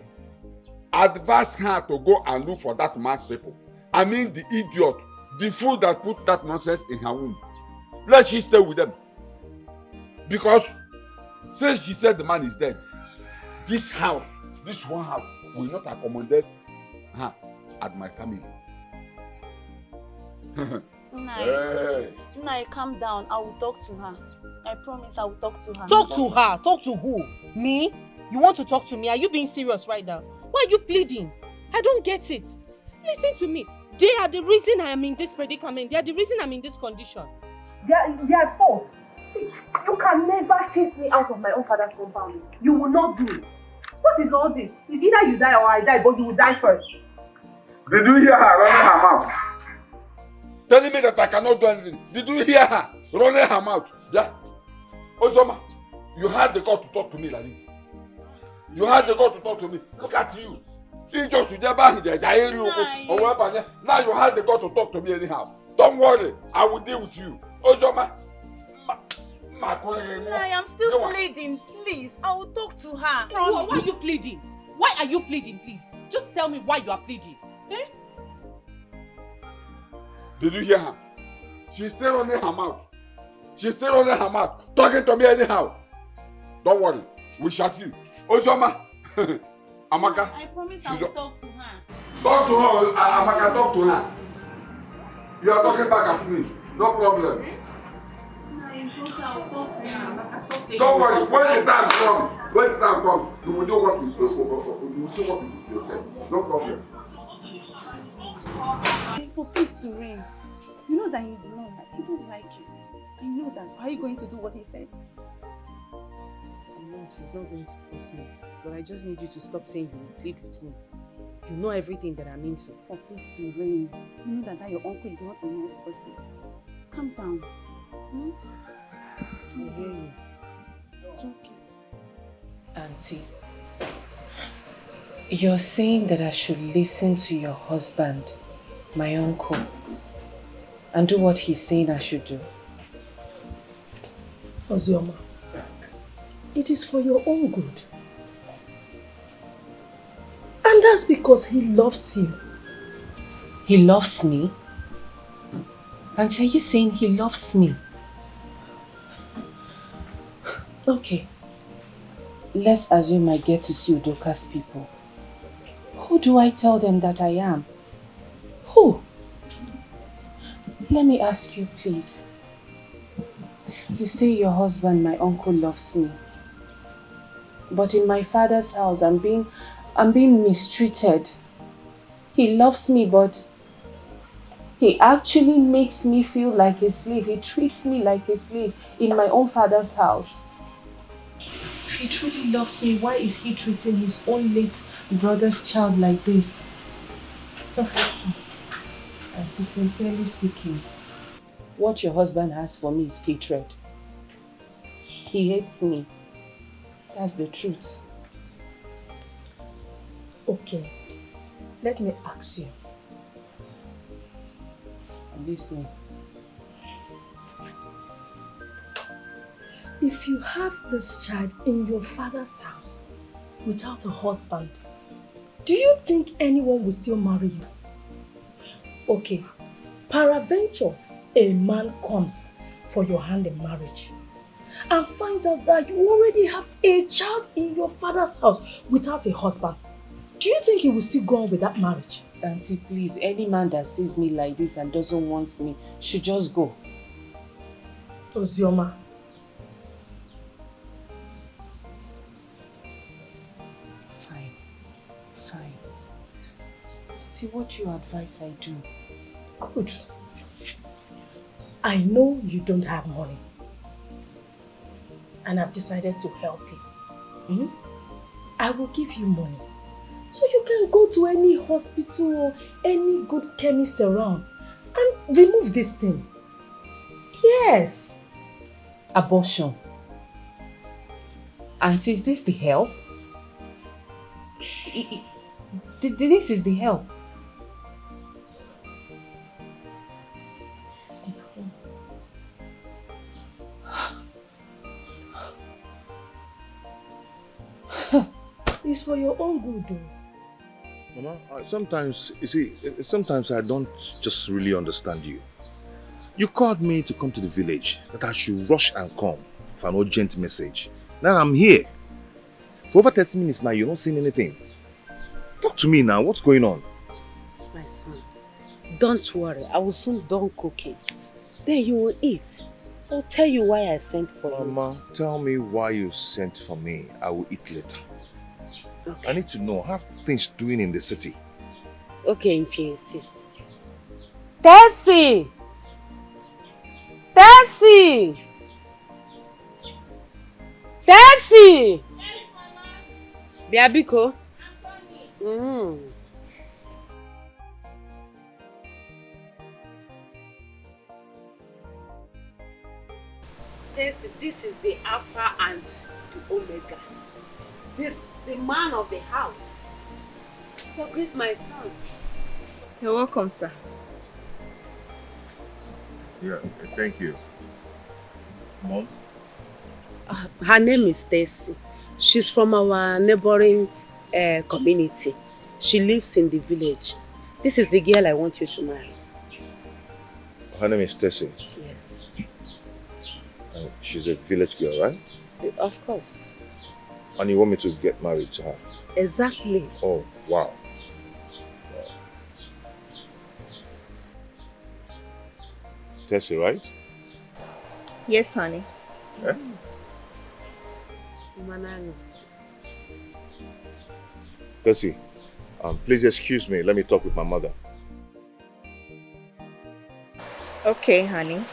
Speaker 3: Advise her to go and look for that man's people. I mean the idiot, the fool that put that nonsense in her womb. Let she stay with them. Because since she said the man is dead, this house, this one house, will not accommodate her at my family.
Speaker 14: Nai, calm down. I will talk to her. I promise I will talk to her.
Speaker 4: Talk to her? Talk to who? Me? You want to talk to me? Are you being serious right now? Why are you pleading? I don't get it. Listen to me. They are the reason I am in this predicament. They are the reason I'm in this condition.
Speaker 15: They are fault. See, you can never chase me out of my own father's compound. You will not do it. What is all this? It's either you die or I die, but you will die first.
Speaker 3: Did you hear her running her mouth? Telling me that I cannot do anything. Did you hear her running her mouth? Yeah. Ozoma, you had the God to talk to me like this. You had the God to talk to me. Look at you. Now you had the God to talk to me anyhow. Don't worry, I will deal with you. Ozoma.
Speaker 8: I am still pleading, please. I will talk to her.
Speaker 6: Why are you pleading? Why are you pleading, please? Just tell me why you are pleading. Eh?
Speaker 3: Did you hear her? She's still running her mouth. She's still running her mouth. Talking to me anyhow. Don't worry, we shall see. Ozoma. Amaka.
Speaker 8: I promise I will talk to her.
Speaker 3: Talk to her, Amaka, talk to her. You are talking back at me. No problem. Don't worry, when the time comes, you will do what you will see what you say. No problem.
Speaker 14: For peace to reign, you know that he don't like you. You know that. How are you going to do what he said?
Speaker 4: I know he's not going to force me, but I just need you to stop saying you will plead with me. You know everything that I'm into.
Speaker 14: For peace to reign, you know that your uncle is not a nice person. Calm down.
Speaker 4: I hear you.
Speaker 14: It's okay.
Speaker 4: Auntie, you're saying that I should listen to your husband, my uncle, and do what he's saying I should do?
Speaker 13: Ozioma, it is for your own good. And that's because he loves you.
Speaker 4: He loves me? Auntie, are you saying he loves me? Okay. Let's assume I get to see Udoka's people. Who do I tell them that I am? Who? Let me ask you, please. You say your husband, my uncle, loves me. But in my father's house, I'm being mistreated. He loves me, but he actually makes me feel like a slave. He treats me like a slave in my own father's house. If he truly loves me, why is he treating his own late brother's child like this? And sincerely speaking, what your husband has for me is hatred. He hates me. That's the truth.
Speaker 13: Okay, let me ask you.
Speaker 4: I'm listening.
Speaker 13: If you have this child in your father's house without a husband, do you think anyone will still marry you? Okay, peradventure, a man comes for your hand in marriage and finds out that you already have a child in your father's house without a husband. Do you think he will still go on with that marriage?
Speaker 4: Auntie, please, any man that sees me like this and doesn't want me should just go.
Speaker 13: Ozioma.
Speaker 4: Fine. See, what you advise I do.
Speaker 13: Good. I know you don't have money. And I've decided to help you. I will give you money. So you can go to any hospital or any good chemist around and remove this thing. Yes.
Speaker 4: Abortion. Auntie, is this the help? This is the help.
Speaker 13: Yes, it's for your own good, though.
Speaker 5: Mama, sometimes, you see, sometimes I don't just really understand you. You called me to come to the village, that I should rush and come for an urgent message. Now I'm here. For over 30 minutes now, you're not saying anything. Talk to me now, what's going on?
Speaker 6: My son, don't worry, I will soon done cooking. Then you will eat. I'll tell you why I sent for you.
Speaker 5: Mama, tell me why you sent for me. I will eat later.
Speaker 6: Okay.
Speaker 5: I need to know how things doing in the city.
Speaker 6: Okay, if you insist. Tessie! Tessie! Tessie! Biabiko? This is the Alpha and the Omega. This the man of the house. So greet my son.
Speaker 16: You're welcome, sir.
Speaker 5: Yeah, thank you. Mom?
Speaker 6: Her name is Stacy. She's from our neighboring community. She lives in the village. This is the girl I want you to marry.
Speaker 5: Her name is Tessie.
Speaker 6: Yes.
Speaker 5: She's a village girl, right?
Speaker 6: Of course.
Speaker 5: And you want me to get married to her?
Speaker 6: Exactly.
Speaker 5: Oh, wow. Tessie, right?
Speaker 16: Yes, honey.
Speaker 5: Yeah? Tessie, please excuse me. Let me talk with my mother.
Speaker 16: Okay, honey.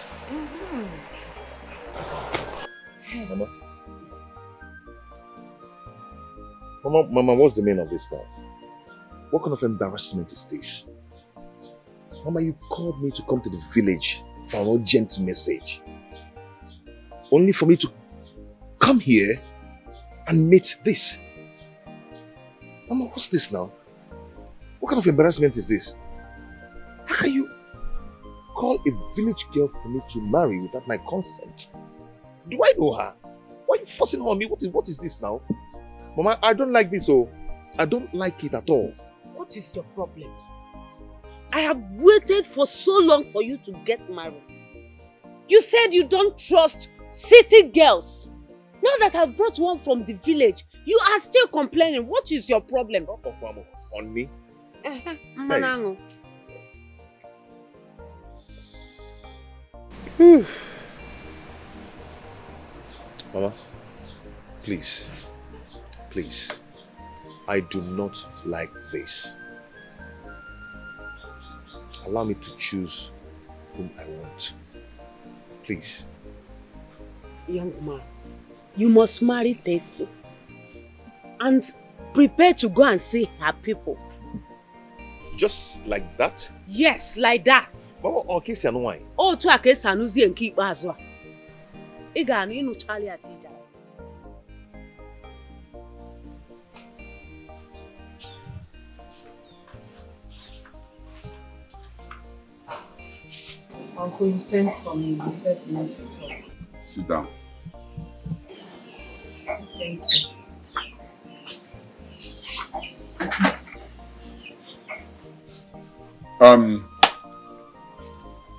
Speaker 5: Mama? Mama, what's the meaning of this now? What kind of embarrassment is this? Mama, you called me to come to the village for an urgent message. Only for me to come here and meet this. Mama, what's this now? What kind of embarrassment is this? How can you call a village girl for me to marry without my consent? Do I know her? Why are you forcing her on me? What is this now? Mama, I don't like this, oh. I don't like it at all.
Speaker 6: What is your problem? I have waited for so long for you to get married. You said you don't trust city girls. Now that I've brought one from the village, you are still complaining. What is your problem?
Speaker 5: On me?
Speaker 6: Hey.
Speaker 5: Mama, please, please, I do not like this. Allow me to choose whom I want. Please.
Speaker 6: Young man, you must marry Tessy and prepare to go and see her people.
Speaker 5: Just like that?
Speaker 6: Yes, like that.
Speaker 5: Mama, okay, say no why.
Speaker 6: Oh, to a case and uzi and keep as well. Iga no Charlie at ija.
Speaker 4: Uncle, you sent for me. You said you need to talk.
Speaker 3: Sit down.
Speaker 4: Thank you.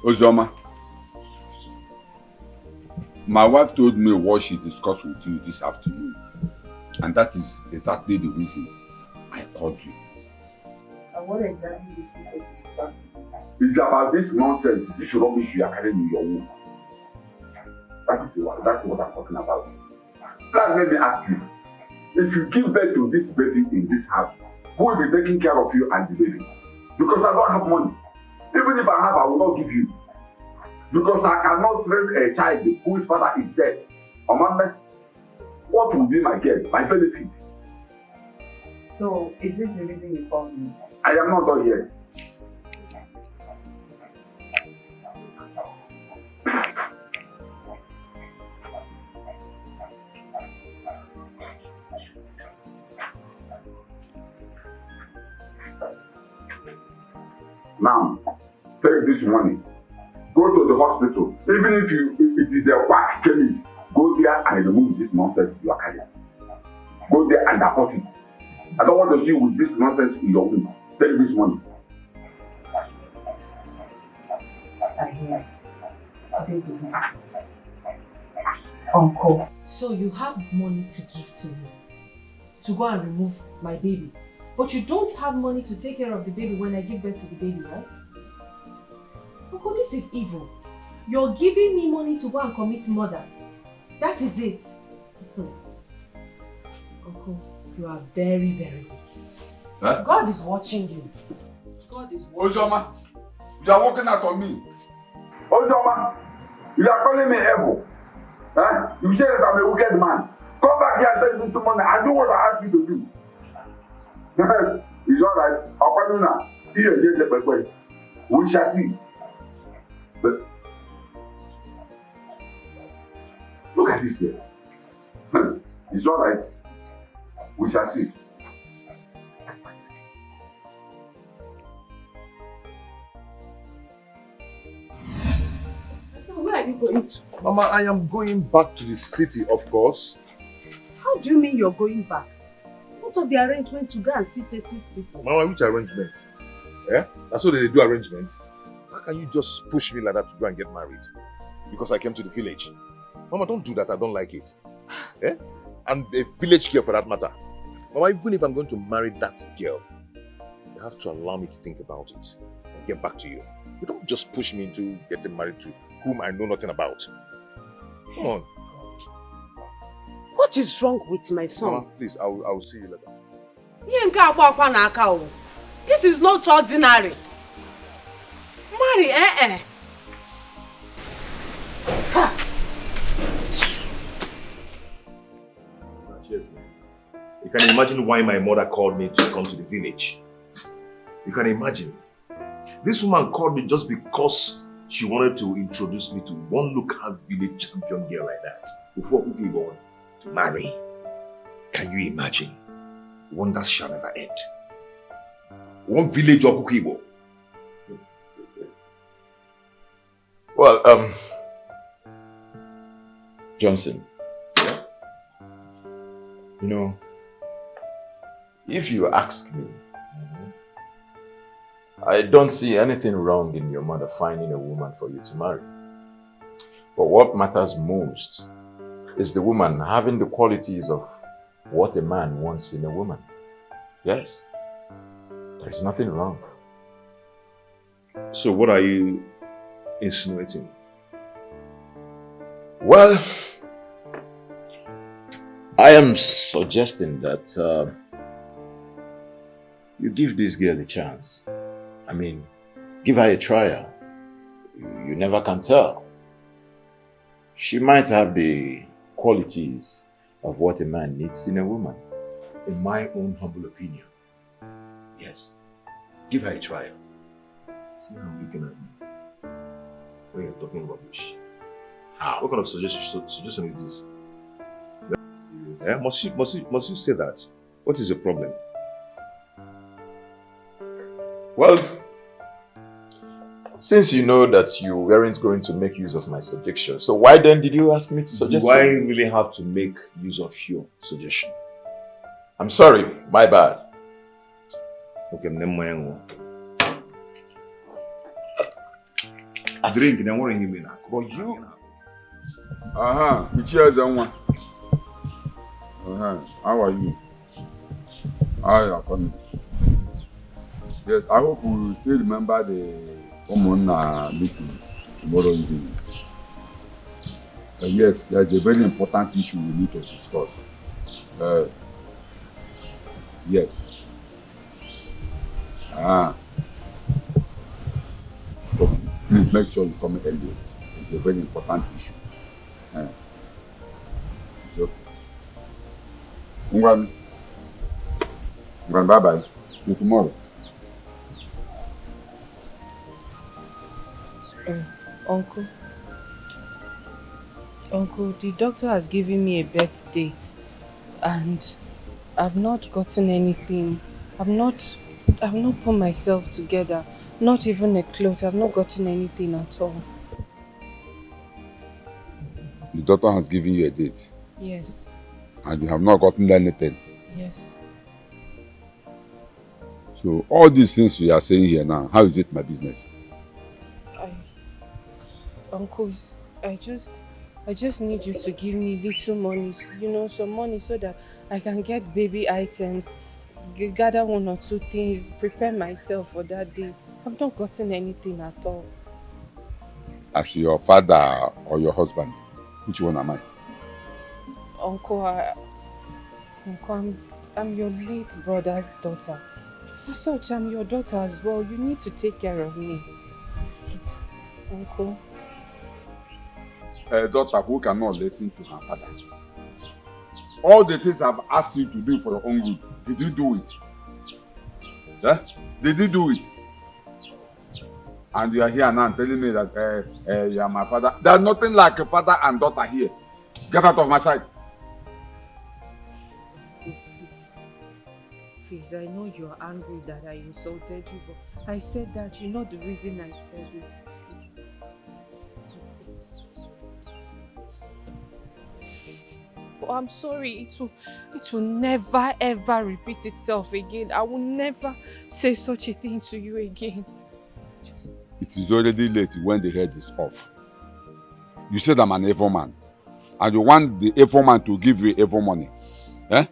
Speaker 3: Ozoma, my wife told me what she discussed with you this afternoon, and that is exactly the reason I called you.
Speaker 4: And what exactly did she say to discuss?
Speaker 3: It's about this nonsense, this rubbish you are carrying in your womb. That's what I'm talking about. Now let me ask you, if you give birth to this baby in this house, who will be taking care of you and the baby? Because I don't have money. Even if I have, I will not give you. Because I cannot raise a child whose father is dead. Amanda, what will be my gain, my benefit?
Speaker 4: So, is this the reason you called me?
Speaker 3: I am not done yet. Now, take this money. Go to the hospital. Even if it is a whack chemist, go there and remove this nonsense you are carrying. Go there and abort it. I don't want to see you with this nonsense in your womb. Take this money.
Speaker 4: I hear. Take this money. Uncle. So you have money to give to me to go and remove my baby. But you don't have money to take care of the baby when I give birth to the baby, right? Uncle, this is evil. You're giving me money to go and commit murder. That is it. Uncle, you are very, very wicked.
Speaker 3: Huh?
Speaker 4: God is watching you. God is watching
Speaker 3: Ozoma, you are working out on me. Ozoma, you are calling me evil. Huh? You say that I'm a wicked man. Come back here and tell me some money and do what I ask you to do. It's alright. Akwanuna, here just a we shall see. But look at this girl. It's alright. We shall see.
Speaker 4: Where are you going to?
Speaker 5: Mama, I am going back to the city, of course.
Speaker 6: How do you mean you're going back? What of the arrangement to go and see Tessy's people?
Speaker 5: Mama, which arrangement? Yeah? That's what they do arrangement. How can you just push me like that to go and get married? Because I came to the village. Mama, don't do that. I don't like it. Yeah? And a village girl for that matter. Mama, even if I'm going to marry that girl, you have to allow me to think about it and get back to you. You don't just push me into getting married to whom I know nothing about. Come on.
Speaker 6: What is wrong with my son?
Speaker 5: Mama, please, I will see you later.
Speaker 6: This is not ordinary. Marry,
Speaker 5: Cheers, man. You can imagine why my mother called me to come to the village. You can imagine. This woman called me just because she wanted to introduce me to one local village champion girl like that. Before we go on to marry. Can you imagine? Wonders shall never end. One village of Kukibo.
Speaker 12: Well, Johnson, you know, if you ask me, I don't see anything wrong in your mother finding a woman for you to marry. But what matters most is the woman having the qualities of what a man wants in a woman. Yes, there is nothing wrong.
Speaker 5: So what are you insinuating?
Speaker 12: Well, I am suggesting that you give this girl a chance. I mean, give her a trial. You never can tell. She might have the qualities of what a man needs in a woman.
Speaker 5: In my own humble opinion, yes. Give her a trial. See how I'm looking at me when you're talking rubbish.
Speaker 12: How?
Speaker 5: What kind of suggestion is this? Yeah, must you say that? What is the problem?
Speaker 12: Well, since you know that you weren't going to make use of my suggestion, so why then did you ask me to suggest?
Speaker 5: Do I really have to make use of your suggestion?
Speaker 12: I'm sorry, my bad.
Speaker 5: Okay, drink, then what are you mean?
Speaker 12: But you...
Speaker 3: Cheers, everyone. How are you? How are you? Yes, I hope you still remember the common meeting tomorrow evening. Yes, there's a very important issue we need to discuss. Yes. Okay. Please make sure you come early. It's a very important issue. It's okay. Bye-bye. See you tomorrow.
Speaker 4: Uncle, the doctor has given me a birth date and I've not gotten anything. I've not put myself together. Not even a cloth. I've not gotten anything at all.
Speaker 3: The doctor has given you a date?
Speaker 4: Yes.
Speaker 3: And you have not gotten anything?
Speaker 4: Yes.
Speaker 3: So all these things you are saying here now, how is it my business?
Speaker 4: Uncles, I just need you to give me little money, some money so that I can get baby items, gather one or two things, prepare myself for that day. I've not gotten anything at all.
Speaker 3: As your father or your husband, which one am I?
Speaker 4: Uncle, I'm your late brother's daughter. As such, I'm your daughter as well. You need to take care of me. Please, Uncle.
Speaker 3: A daughter who cannot listen to her father. All the things I've asked you to do for your own good, did you do it? Yeah? Did you do it? And you are here now telling me that you are my father. There's nothing like a father and daughter here. Get out of my sight.
Speaker 4: Please, I know you are angry that I insulted you, but I said that you know the reason I said it. Please. Oh, I'm sorry. It will never ever repeat itself again. I will never say such a thing to you again.
Speaker 3: It is already late when the head is off. You said I'm an evil man. And you want the evil man to give you evil money. Eh?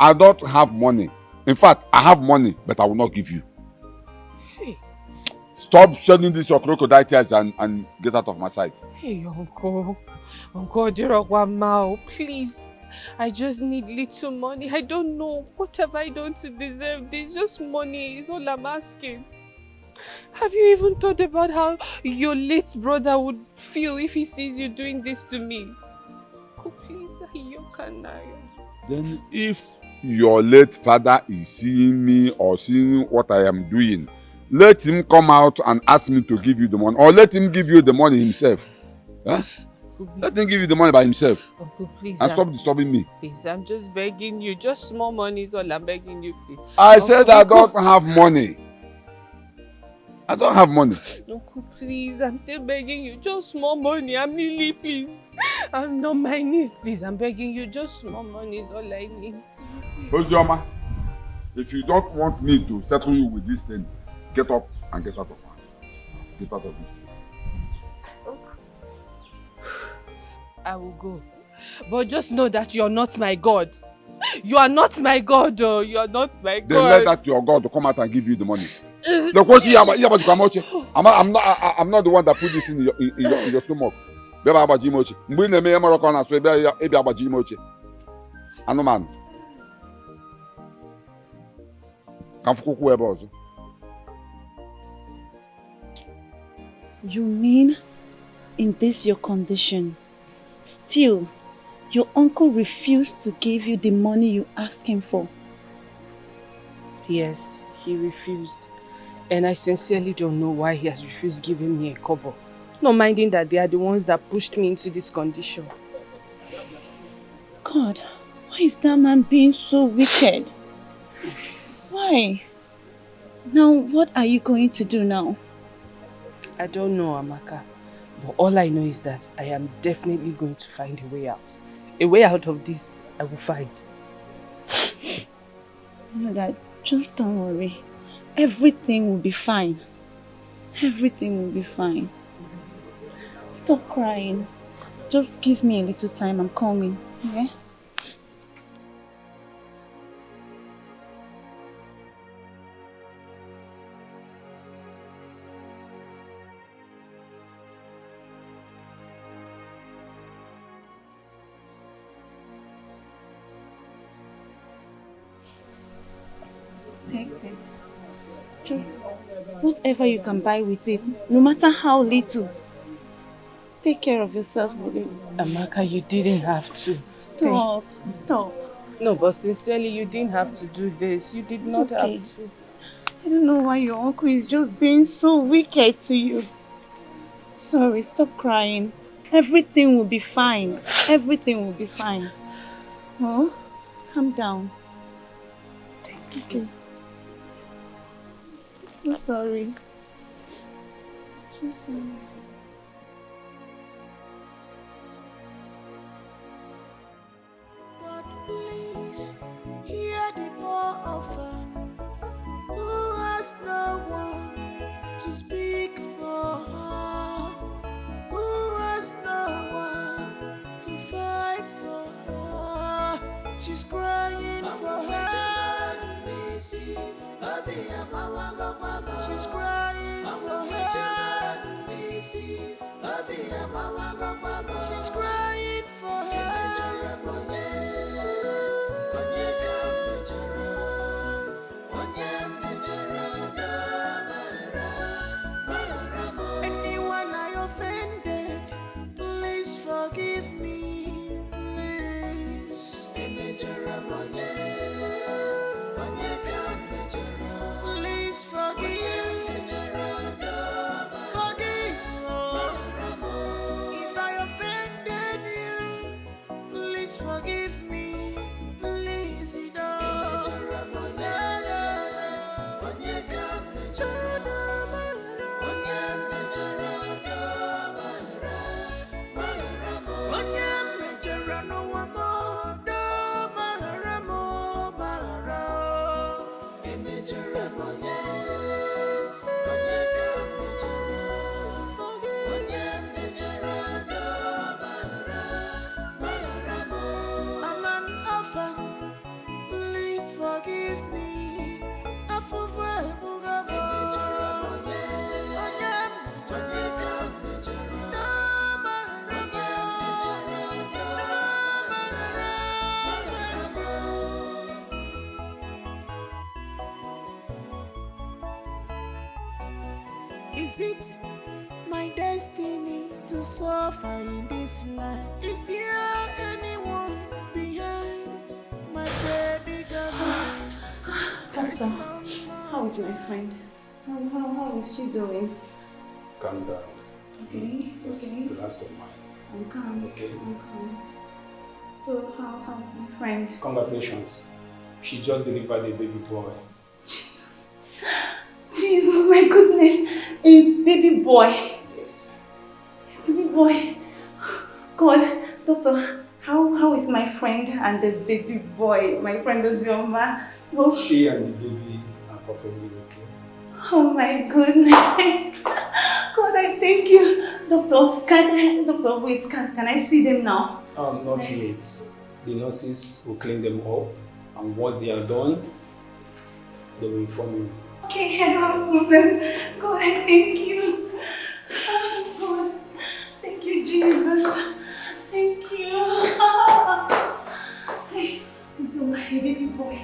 Speaker 3: I don't have money. In fact, I have money, but I will not give you.
Speaker 4: Hey.
Speaker 3: Stop shedding this your crocodile tears and get out of my sight.
Speaker 4: Hey, Uncle. Uncle Dirogwamao, please. I just need little money. I don't know. What have I done to deserve this? Just money is all I'm asking. Have you even thought about how your late brother would feel if he sees you doing this to me? Oh, please,
Speaker 3: then if your late father is seeing me or seeing what I am doing, let him come out and ask me to give you the money, or let him give you the money himself. Huh? Let him give you the money by himself.
Speaker 4: Uncle, please.
Speaker 3: And stop disturbing me.
Speaker 4: Please, I'm just begging you. Just small money is all I'm begging you, please.
Speaker 3: I said I don't have money. I don't have money.
Speaker 4: Uncle, please. I'm still begging you. Just small money. I'm nearly, please. I'm on my knees, please. I'm begging you. Just small money is all I need.
Speaker 3: Ozioma, if you don't want me to settle you with this thing, get up and get out of my. Get out of this.
Speaker 4: I will go. But just know that you're not my God. You are not my God, oh. You are not my God.
Speaker 3: Then let that your God to come out and give you the money. I'm not the one that put this in your stomach.
Speaker 14: You mean in this your condition, still your uncle refused to give you the money you asked him for?
Speaker 4: Yes, he refused. And I sincerely don't know why he has refused giving me a kobo. Not minding that they are the ones that pushed me into this condition.
Speaker 14: God, why is that man being so wicked? Why? Now, what are you going to do now?
Speaker 4: I don't know, Amaka. But all I know is that I am definitely going to find a way out. A way out of this, I will find.
Speaker 14: You know that, just don't worry. Everything will be fine. Everything will be fine. Stop crying. Just give me a little time. I'm coming. Yeah? Take this. Just whatever you can buy with it, no matter how little. Take care of yourself, baby.
Speaker 4: Amaka, you didn't have to.
Speaker 14: Stop. Stop.
Speaker 4: No, but sincerely, you didn't have to do this. You did not have to.
Speaker 14: I don't know why your uncle is just being so wicked to you. Sorry, stop crying. Everything will be fine. Everything will be fine. Oh, calm down.
Speaker 4: Thank you.
Speaker 14: Okay. I'm so sorry. I'm so sorry.
Speaker 9: Please hear the poor orphan who has no one to speak for her, who has no one to fight for her. She's crying for her. She's crying for her. She's crying for her. Anyone I offended, please forgive me, please. Please forgive. Forgive. If I offended you, please forgive me, please. I'm an orphan, please forgive me. Is it my destiny to suffer in this life? Is there anyone behind my predicament?
Speaker 14: Doctor, how is my friend? How is she doing?
Speaker 17: Calm down.
Speaker 14: Okay,
Speaker 17: Just
Speaker 14: okay.
Speaker 17: relax your mind.
Speaker 14: I'm calm.
Speaker 10: Okay.
Speaker 14: I'm calm. So how's my friend?
Speaker 10: Congratulations. She just delivered a baby boy.
Speaker 14: Jesus, my goodness. A baby boy.
Speaker 10: Yes.
Speaker 14: Baby boy. God, doctor, how is my friend and the baby boy? My friend Ozioma. Oh.
Speaker 10: She and the baby are perfectly okay.
Speaker 14: Oh my goodness. God, I thank you. Doctor, wait, can I see them now?
Speaker 10: Not yet. The nurses will clean them up, and once they are done, they will inform you.
Speaker 14: Okay, I don't have a problem. God, I thank you. Oh, God. Thank you, Jesus. Thank you. Hey, this is my baby boy.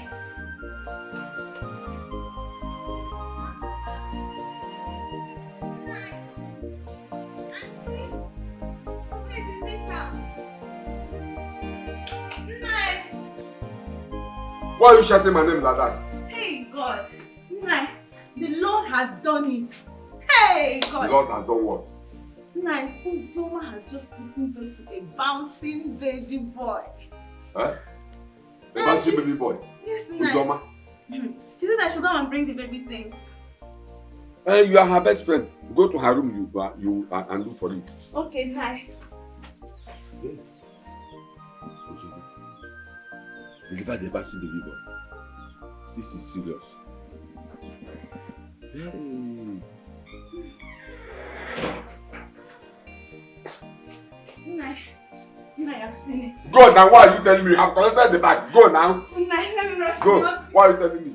Speaker 3: Why are you shouting my name like that?
Speaker 14: Hey, God. Nai, the Lord has done it. Hey, God.
Speaker 3: The Lord has done what?
Speaker 14: Nai, Uzoma has just given birth to a bouncing baby boy.
Speaker 3: Huh? A bouncing baby boy?
Speaker 14: Yes, Nai.
Speaker 3: Uzoma?
Speaker 14: She said I should go and bring the baby things.
Speaker 3: You are her best friend. Go to her room and look for it.
Speaker 14: Okay, Nai.
Speaker 3: Hey. Uzoma. Deliver the bouncing baby boy. This is serious. Hey.
Speaker 14: Nai, I've seen it.
Speaker 3: Go now, why are you telling me? You have collected the bag. Go now.
Speaker 14: Nai, let me rush.
Speaker 3: Go. Why are you telling me?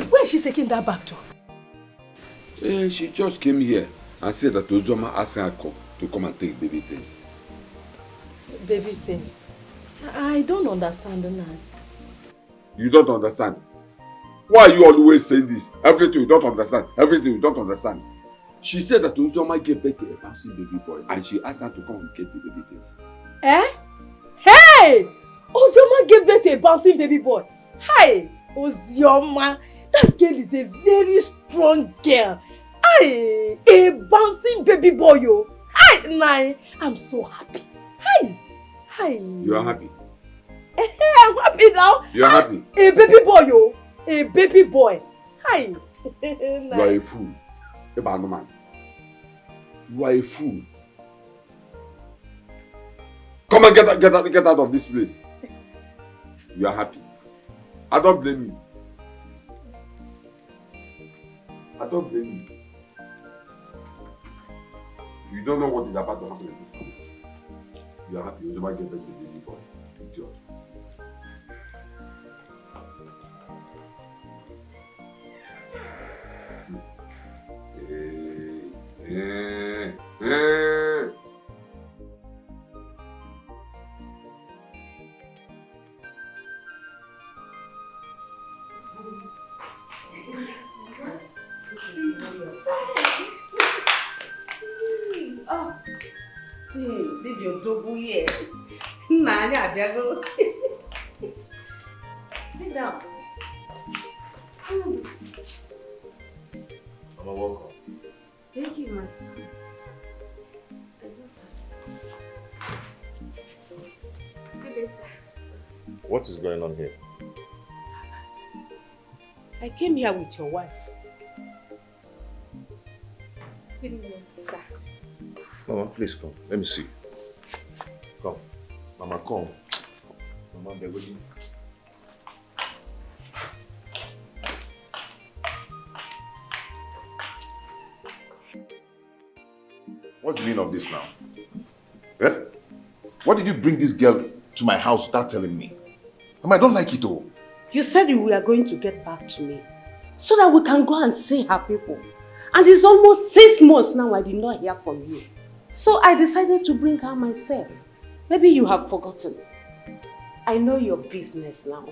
Speaker 13: Where is she taking that bag to?
Speaker 3: She just came here and said that Uzoma asked her to come and take baby things.
Speaker 13: Baby things? I don't understand now.
Speaker 3: You don't understand? Why are you always saying this? Everything you don't understand. Everything you don't understand. She said that Uzoma gave birth to a bouncing baby boy and she asked her to come and get the baby things.
Speaker 13: Eh? Hey! Uzoma gave birth to a bouncing baby boy. Hey! Uzoma! That girl is a very strong girl. Hey! A bouncing baby boy, yo. Hey! Nai! I'm so happy. Hey! Hey!
Speaker 3: You are happy?
Speaker 13: Hey, I'm happy now.
Speaker 3: You are happy?
Speaker 13: A baby boy, yo. A baby boy. Hi.
Speaker 3: You are a fool. A bad man. You are a fool. Come and get out of this place. You are happy. I don't blame you. I don't blame you. You don't know what is about to happen in this family. You are happy. You never get back to the baby boy. Idiot.
Speaker 6: Oh, see your double here. Nani abiago. Sit down.
Speaker 5: Mama, welcome.
Speaker 6: Thank you, my son. Good day, sir.
Speaker 5: What is going on here?
Speaker 6: I came here with your wife. Good evening, sir.
Speaker 5: Mama, please come. Let me see. Come. Mama, come. Mama, they're waiting. What's the meaning of this now? Eh? Why did you bring this girl to my house without telling me? Mama, I don't like it all.
Speaker 6: You said you were going to get back to me so that we can go and see her people. And it's almost 6 months now I did not hear from you. So I decided to bring her myself. Maybe you have forgotten. I know your business now.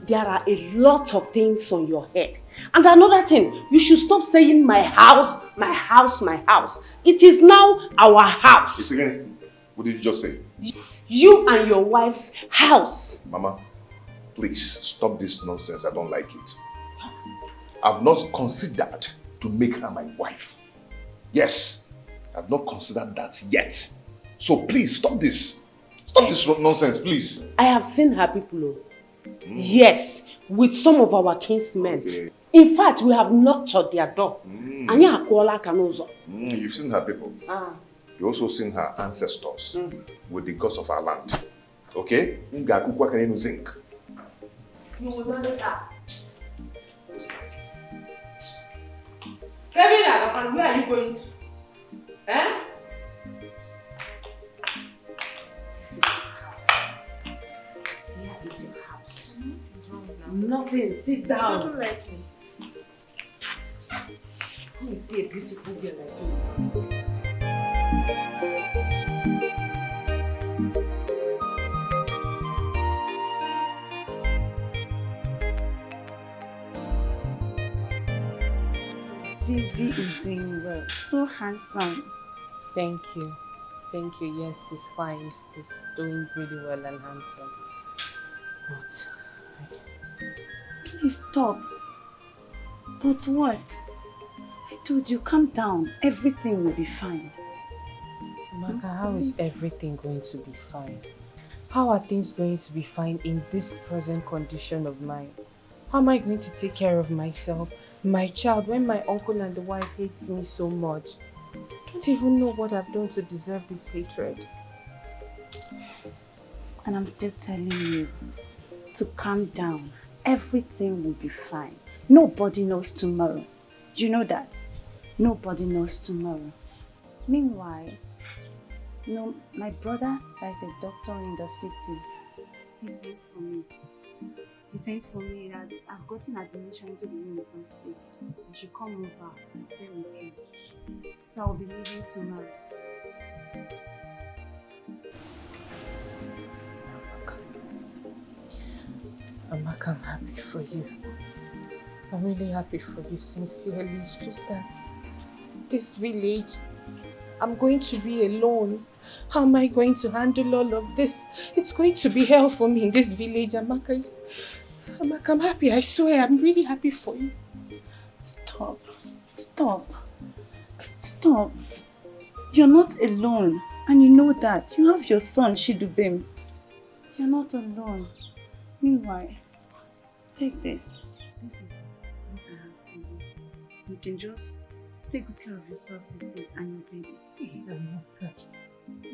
Speaker 6: There are a lot of things on your head. And another thing, you should stop saying my house, my house, my house. It is now our house.
Speaker 5: It's again. What did you just say?
Speaker 6: You and your wife's house.
Speaker 5: Mama, please stop this nonsense. I don't like it. I've not considered to make her my wife. Yes, I've not considered that yet. So please stop this. Stop this nonsense, please.
Speaker 6: I have seen her people. Yes, with some of our kinsmen.
Speaker 5: Okay.
Speaker 6: In fact, we have knocked at their door.
Speaker 5: You've seen her people. You've also seen her ancestors with the gods of our land. Okay? Zinc.
Speaker 6: You will marry her. Kevin, where are you going to? Eh? This is your house. Here is your house. What is wrong now? Nothing. Sit down. I don't like it. Come and see a beautiful girl like you.
Speaker 16: Baby is doing well. So handsome.
Speaker 4: Thank you. Thank you. Yes, he's fine. He's doing really well and handsome. But
Speaker 14: Please stop. But what? I told you, calm down. Everything will be fine.
Speaker 4: Maka, how is everything going to be fine? How are things going to be fine in this present condition of mine? How am I going to take care of myself, my child, when my uncle and the wife hates me so much? I don't even know what I've done to deserve this hatred.
Speaker 14: And I'm still telling you to calm down. Everything will be fine. Nobody knows tomorrow. You know that? Nobody knows tomorrow. Meanwhile, my brother that is a doctor in the city, he sent for me. He sent for me that I've gotten admission to the university. I should come over and stay with him. So I'll be leaving tomorrow.
Speaker 4: Amaka, I'm happy for you. I'm really happy for you, sincerely. It's just that this village, I'm going to be alone. How am I going to handle all of this? It's going to be hell for me in this village, Amaka. Amaka, I'm happy, I swear. I'm really happy for you.
Speaker 14: Stop. Stop. Stop. You're not alone. And you know that. You have your son, Shidubem. You're not alone. Meanwhile, take this. This is what I have for you. You can just take good care of yourself with it and your baby.
Speaker 4: Hey, Amaka.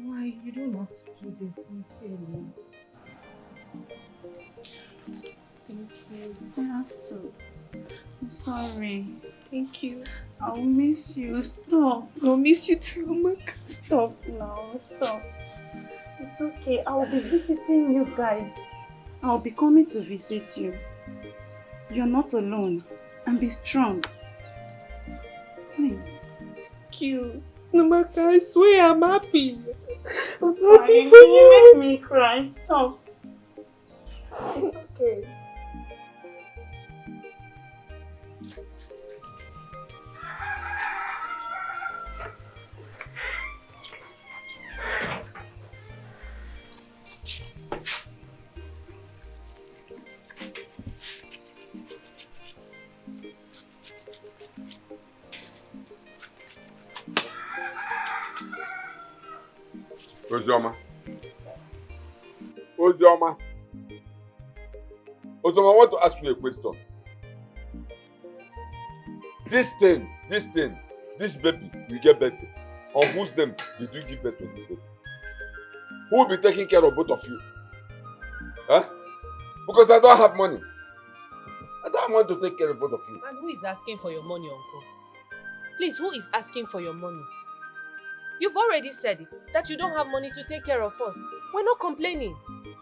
Speaker 4: Why? You don't have to do this sincerely. Thank you.
Speaker 14: I have to. I'm sorry.
Speaker 4: Thank you.
Speaker 14: I'll miss you. Stop.
Speaker 4: I'll miss you too, Amaka.
Speaker 14: Stop now. Stop. It's okay. I'll be visiting you guys. I'll be coming to visit you. You're not alone. And be strong. Please.
Speaker 4: Thank you. Amaka, I swear I'm happy.
Speaker 14: I'm crying. You make me cry. Stop. It's okay.
Speaker 3: Ozioma. Ozioma. Ozioma, I want to ask you a question. This baby you get birth to, on whose name did you give birth to this baby? Who will be taking care of both of you? Huh? Because I don't have money. I don't want to take care of both of you.
Speaker 6: And who is asking for your money, uncle? Please, who is asking for your money? You've already said it, that you don't have money to take care of us. We're not complaining.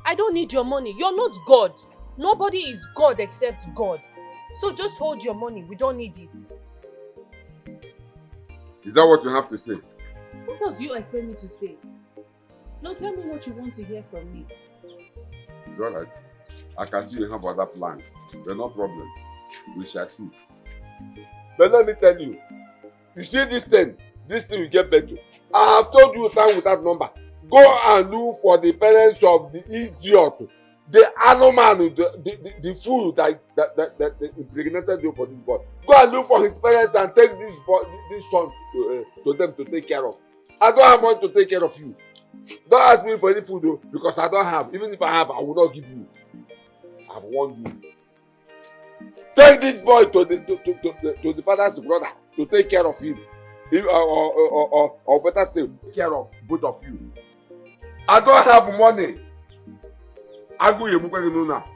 Speaker 6: I don't need your money. You're not God. Nobody is God except God. So just hold your money. We don't need it.
Speaker 3: Is that what you have to say?
Speaker 6: What else do you expect me to say? No, tell me what you want to hear from me.
Speaker 3: It's alright. I can see you have other plans. But no problem. We shall see. But let me tell you, you see this thing you get back to. I have told you time without number Go and look for the parents of the idiot, the animal, the fool that impregnated you for this boy. Go and look for his parents and take this boy, this son to them to take care of. I don't have money to take care of you. Don't ask me for any food though, because I don't have. Even if I have, I will not give you. I've warned you. Take this boy to the father's brother to take care of him. Or better say, take care of both of you. I don't have money.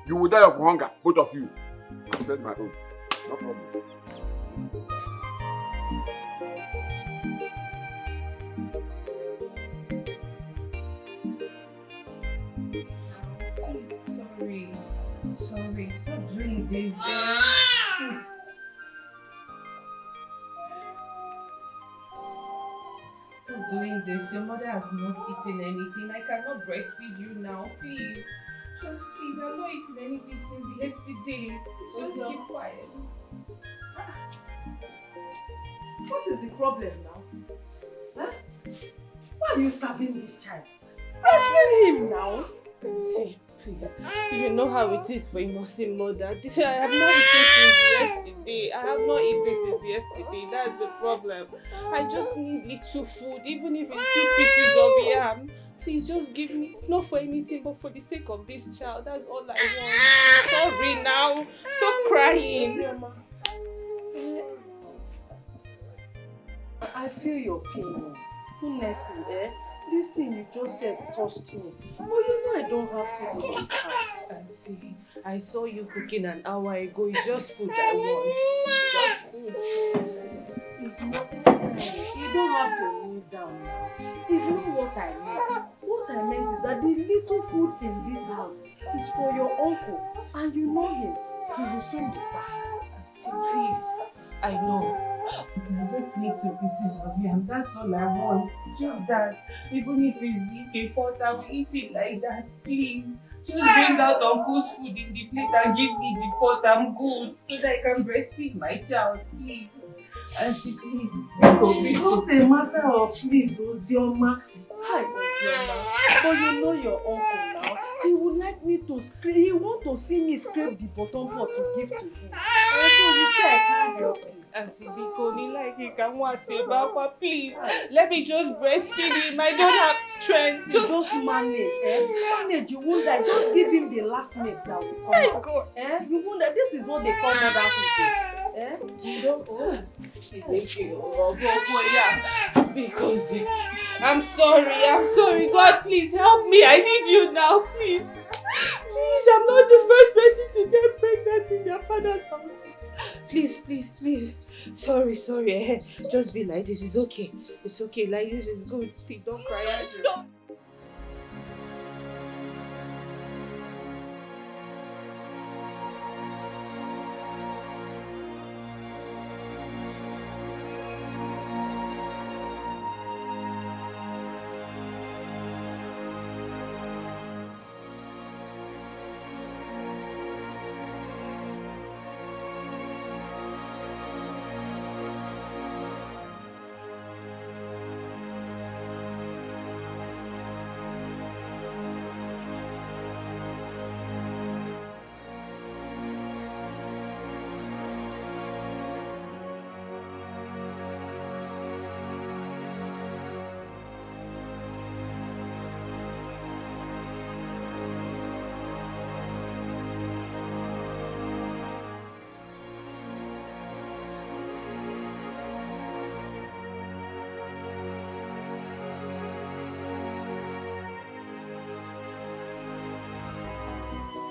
Speaker 3: You will die of hunger, both of you. I've said my own. No problem.
Speaker 4: Sorry, stop doing this. Stop doing this. Your mother has not eaten anything. I cannot breastfeed you now. Please. Just please. I've not eaten anything since yesterday. Just keep quiet.
Speaker 13: What is the problem now? Huh? Why are you starving this child? Breastfeed him now.
Speaker 4: See, please. You know how it is for innocent mother. I have not eaten since yesterday. That's the problem. I just need little food, even if it's 2 pieces of yam. Please just give me, not for anything, but for the sake of this child. That's all I want. Sorry now. Stop crying.
Speaker 13: I feel your pain. Honestly, this thing you just said touched me. But you know I don't have food in this house.
Speaker 4: Auntie, I saw you cooking an hour ago. It's just food I want. Just food.
Speaker 13: It's not. You don't have to kneel down now. It's not what I meant. What I meant is that the little food in this house is for your uncle. And you know him. He will soon be back.
Speaker 4: Auntie, please. I know. I just need 2 pieces of yam. That's all I want. Just that. Even if it's big pot, I will eat it like that. Please. Just bring out uncle's food in the plate and give me the pot. I'm good. So that I can breastfeed my child. Please. Auntie, please.
Speaker 13: It's not a matter of please, Ozioma. Hi, Ozioma. But you know your uncle now. He would like me to scrape. He want to see me scrape the bottom pot to give to him. And so you say I can't help you.
Speaker 4: Auntie Bikoni, like you can want to say, Papa, please. Let me just breastfeed him. I don't have strength.
Speaker 13: Just manage. Manage. You won't die. Just give him the last milk that will come out. You won't die. This is what they call motherhood. You don't. Oh.
Speaker 4: Because I'm sorry. God, please help me. I need you now, please. Please, I'm not the first person to get pregnant in their father's house. Please. Sorry. Just be like this. It's okay. It's okay. Like this is good. Please don't cry. Stop.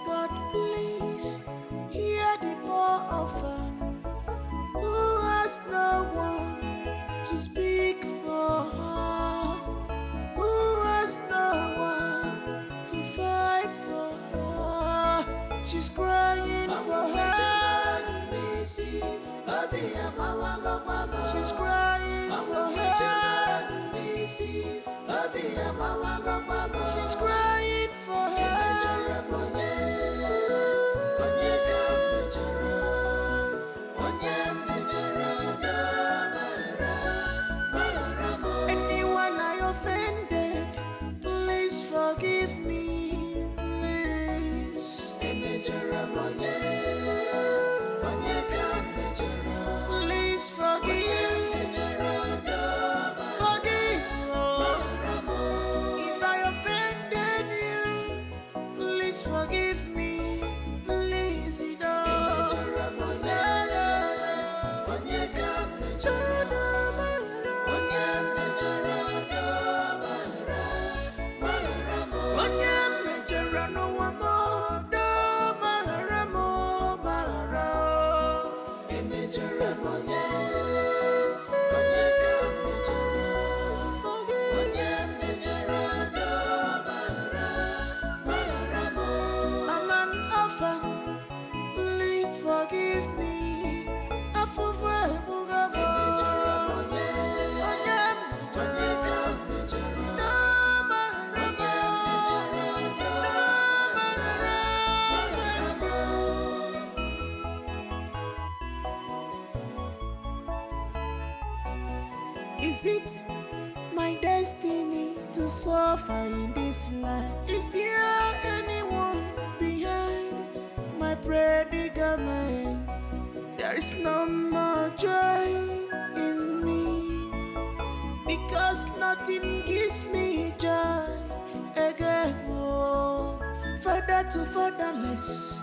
Speaker 9: God, please hear the poor orphan who has no one to speak for her, who has no one to fight for her. She's crying for her. She's crying for her. She's crying for her. Anyone I offended, Is it my destiny to suffer in this life? Is there anyone behind my predicament? There is no more joy in me, because nothing gives me joy again. Oh, father to fatherless,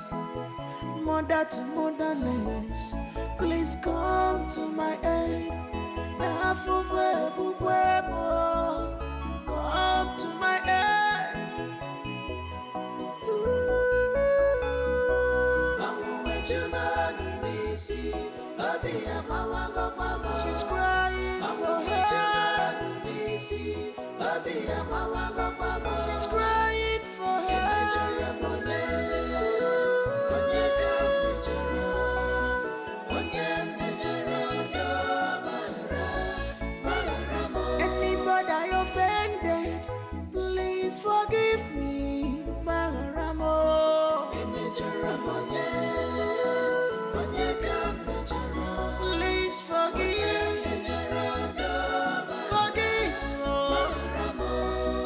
Speaker 9: mother to motherless, please come to my aid. Come to my aid. She's crying for help. She's crying for anybody I offended, please forgive me, Maharamo. Please forgive. Forgive.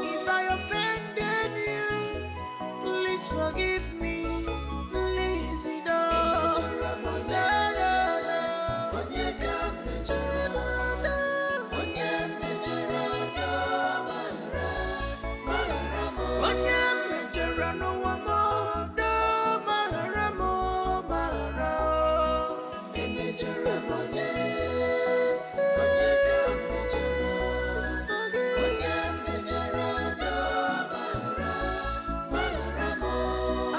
Speaker 9: If I offended you, please forgive me. Please,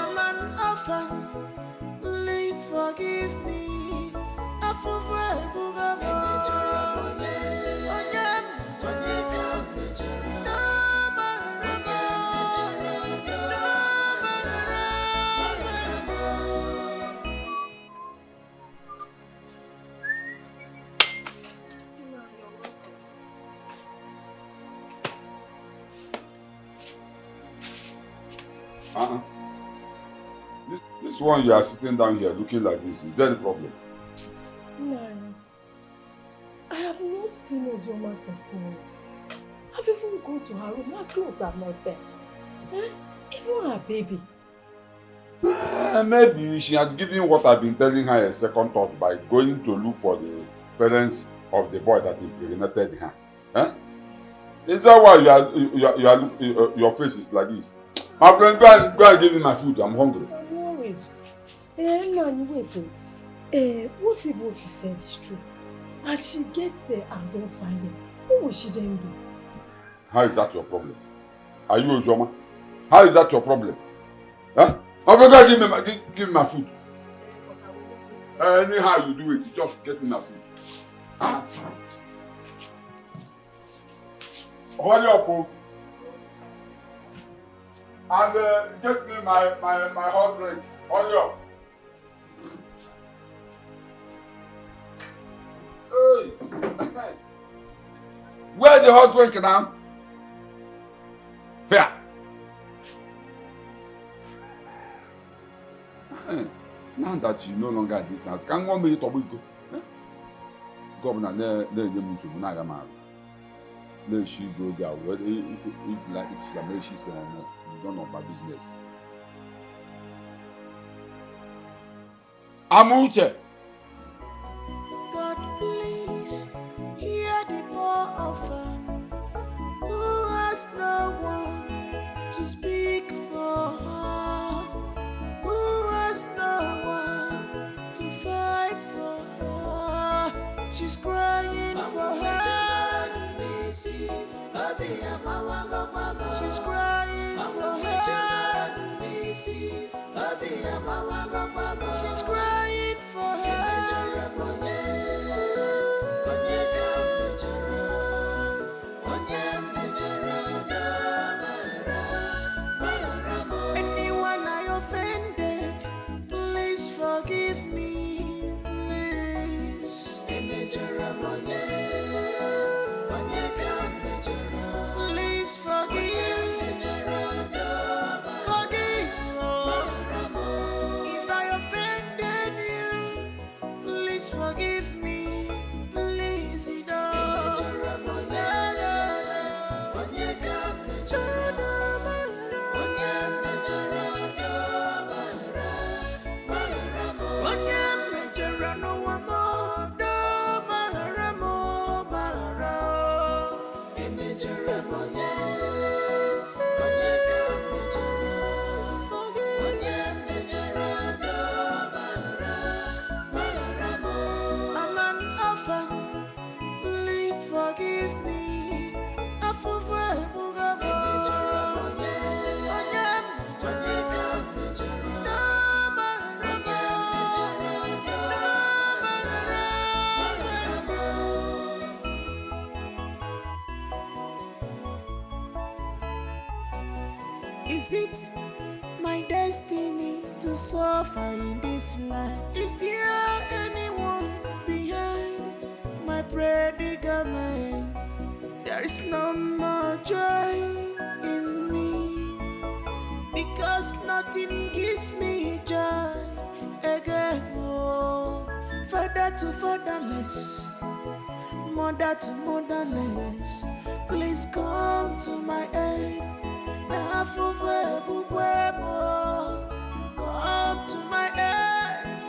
Speaker 9: I'm an orphan. Please forgive me.
Speaker 3: This one you are sitting down here looking like this, is there a problem?
Speaker 13: No. I have not seen Uzoma since morning. I've even gone to her room. Her clothes are not there. Even her baby.
Speaker 3: Maybe she has given what I've been telling her a second thought by going to look for the parents of the boy that impregnated her. Is that why your face is like this? My friend, go and give me my food. I'm hungry.
Speaker 13: I'm worried. Man, wait. What if what you said is true? And she gets there and don't find him? What will she then do?
Speaker 3: How is that your problem? Are you Uzoma? How is that your problem? My friend, go and give me my food. Anyhow you do it, you just get me my food. Hold your up. And get me my hot drink. Hurry up. Hey. Where's the hot drink now? Here. Now that you no longer at this house, can one minute or we go? Governor, let she go there. If like she may she say no, you don't know my business. Amuche.
Speaker 9: God, please hear the poor orphan who has no one to speak for her, who has no one to fight for her. She's crying for her. She's crying for her. She's crying for her. Anyone I offended, please forgive me, please. Please forgive. Forgive. If I offended you, please forgive me. Please, orphan, please forgive me. Is it my destiny to suffer in this life? Is there anyone behind my predicament? There is no more joy in me, because nothing gives me joy again. Oh, father to fatherless, mother to motherless, please come to my aid. Come to my aid.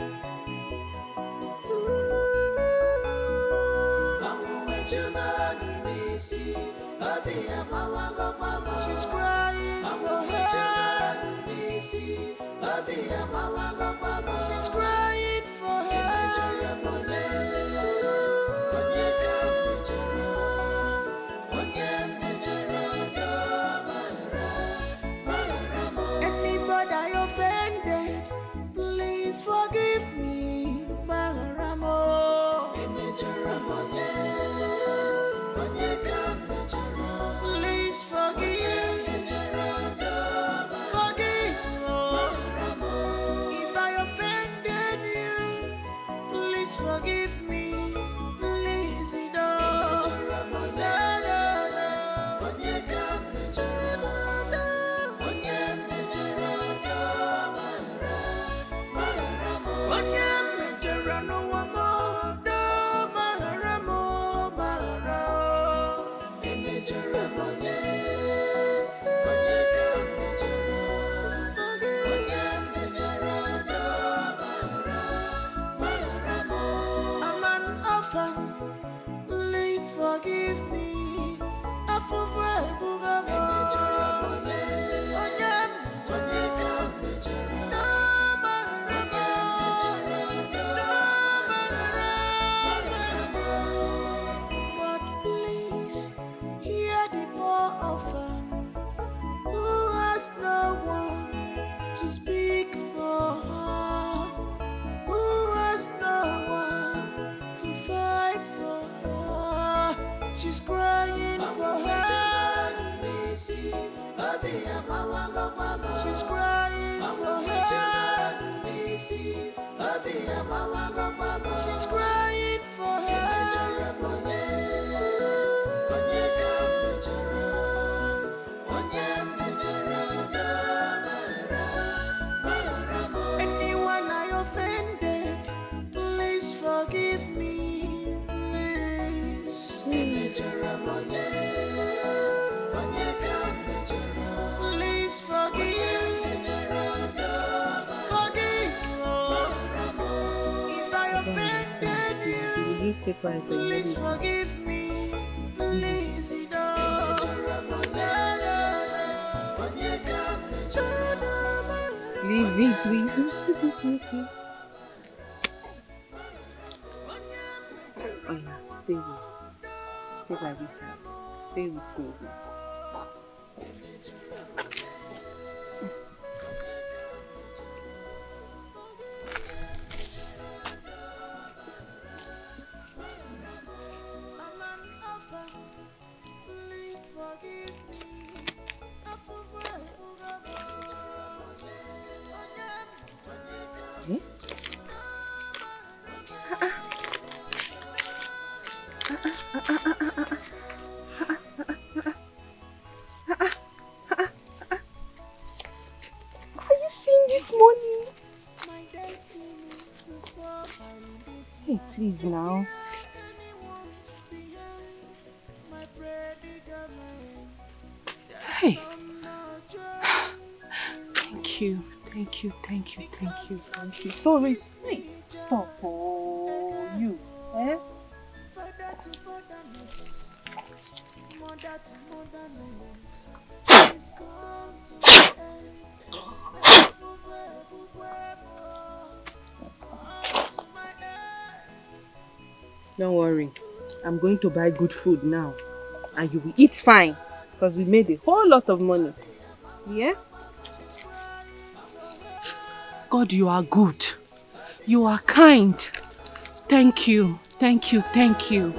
Speaker 9: She's crying for help. She's crying for Anybody I offended, please forgive me, Maharamo. Please forgive. Forgive. If I offended you, please forgive me. Please, I'm an orphan, please forgive me. God, please hear the poor orphan who has no one to speak for her, who has no one to fight for her. She's crying for her. She's crying for her. She's crying for her. Anyone I offended, please forgive me, please. Please forgive. Forgive. If I offended you, please forgive me. Please,
Speaker 4: Leave it, sweetie. Oh yeah, stay with me. Stay by this side. Stay with me.
Speaker 9: please forgive me.
Speaker 4: Are you seeing this morning? Hey, please now. Hey. Thank you. Thank you. Thank you. Thank you. Thank you. Sorry. Hey, stop. Oh, you. Eh?
Speaker 6: Don't worry. I'm going to buy good food now. And you will eat fine. Because we made a whole lot of money. Yeah? God, you are good. You are kind. Thank you. Thank you. Thank you.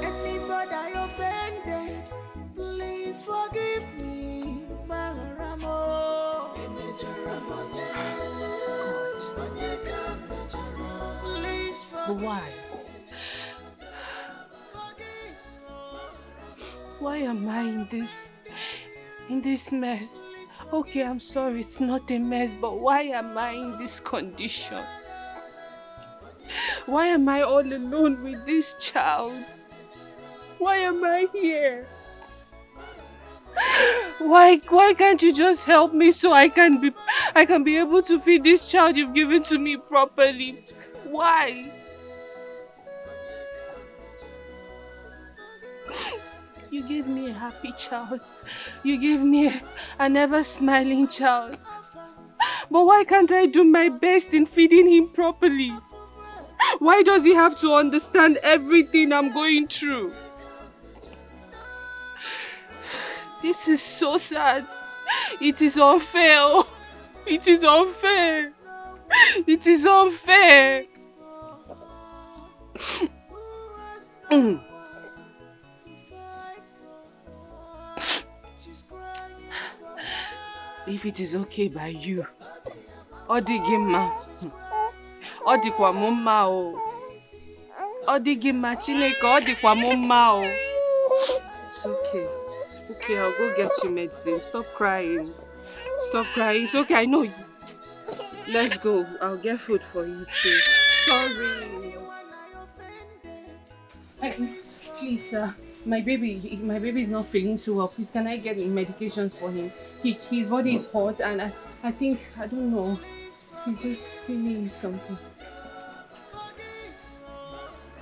Speaker 9: Anybody I offended, please forgive me. Maharamo. Please forgive.
Speaker 6: Why? Why am I in this mess? Okay, I'm sorry, it's not a mess, but why am I in this condition? Why am I all alone with this child? Why am I here? Why can't you just help me so I can be able to feed this child you've given to me properly? Why? You gave me a happy child. You gave me an ever-smiling child. But why can't I do my best in feeding him properly? Why does he have to understand everything I'm going through? This is so sad. It is unfair. It is unfair. It is unfair. If it is okay by you, Odigima, Odikwa mumma o, Odigima Chineke, Odikwa mumma o. It's okay. It's okay. I'll go get you medicine. Stop crying. Stop crying. It's okay. I know you. Let's go. I'll get food for you too. Sorry.
Speaker 4: Please, sir. My baby is not feeling too well. Please, can I get medications for him? His body is hot and I think, I don't know, he's just feeling something.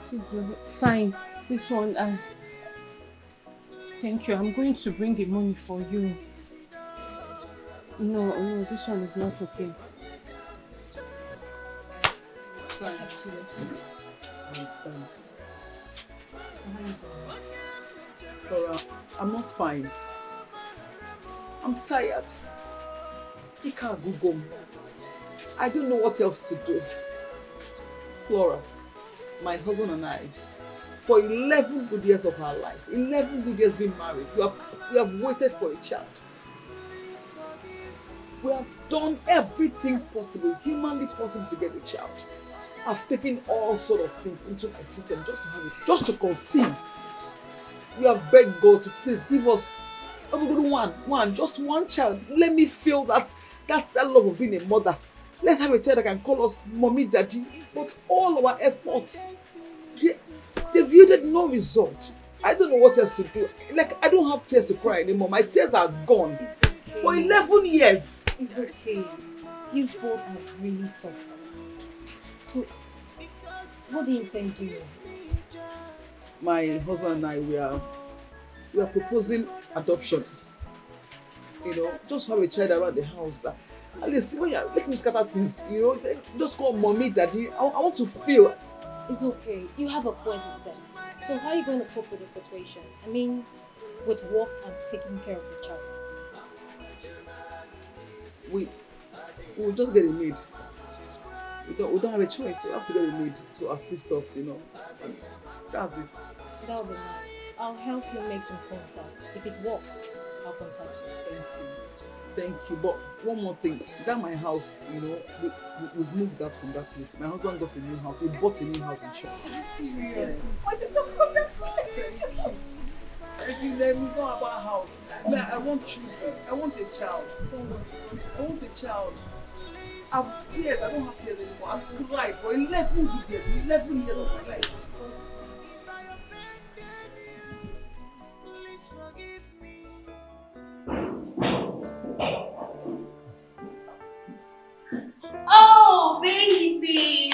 Speaker 4: Please, fine. This one, thank you. I'm going to bring the money for you. No, this one is not okay. Fine.
Speaker 1: I understand. Laura, I'm not fine. I'm tired. I can't go home. I don't know what else to do. Flora, my husband and I, for 11 good years of our lives, 11 good years being married, we have waited for a child. We have done everything possible, humanly possible to get a child. I've taken all sort of things into my system just to have it, just to conceive. We have begged God to please give us just one child. Let me feel that's the love of being a mother. Let's have a child that can call us mommy, daddy. But all our efforts, they've yielded no result. I don't know what else to do. Like, I don't have tears to cry anymore. My tears are gone. Okay. For 11 years.
Speaker 8: It's okay. You both have really suffered. So, what do you intend to do?
Speaker 1: My husband and I, we are proposing adoption. Just have a child around the house that at least when let him scatter things, just call mommy, daddy. I want to feel.
Speaker 8: It's okay. You have a point with them. So how are you going to cope with the situation? I mean, with work and taking care of the child.
Speaker 1: We'll just get a maid. We don't have a choice. We have to get a maid to assist us, And that's it.
Speaker 8: That'll be nice. I'll help you make some contact. If it works, I'll contact you.
Speaker 1: Thank you. But one more thing. That my house, we've moved out from that place. My husband got a new house. He bought a new house in shop.
Speaker 8: Are you serious?
Speaker 1: What is the If you let me go about house, I want children. I want a child. I want a child. I have tears. I don't have tears anymore. I've cried for 11 years. 11 years of my life.
Speaker 14: Oh, baby!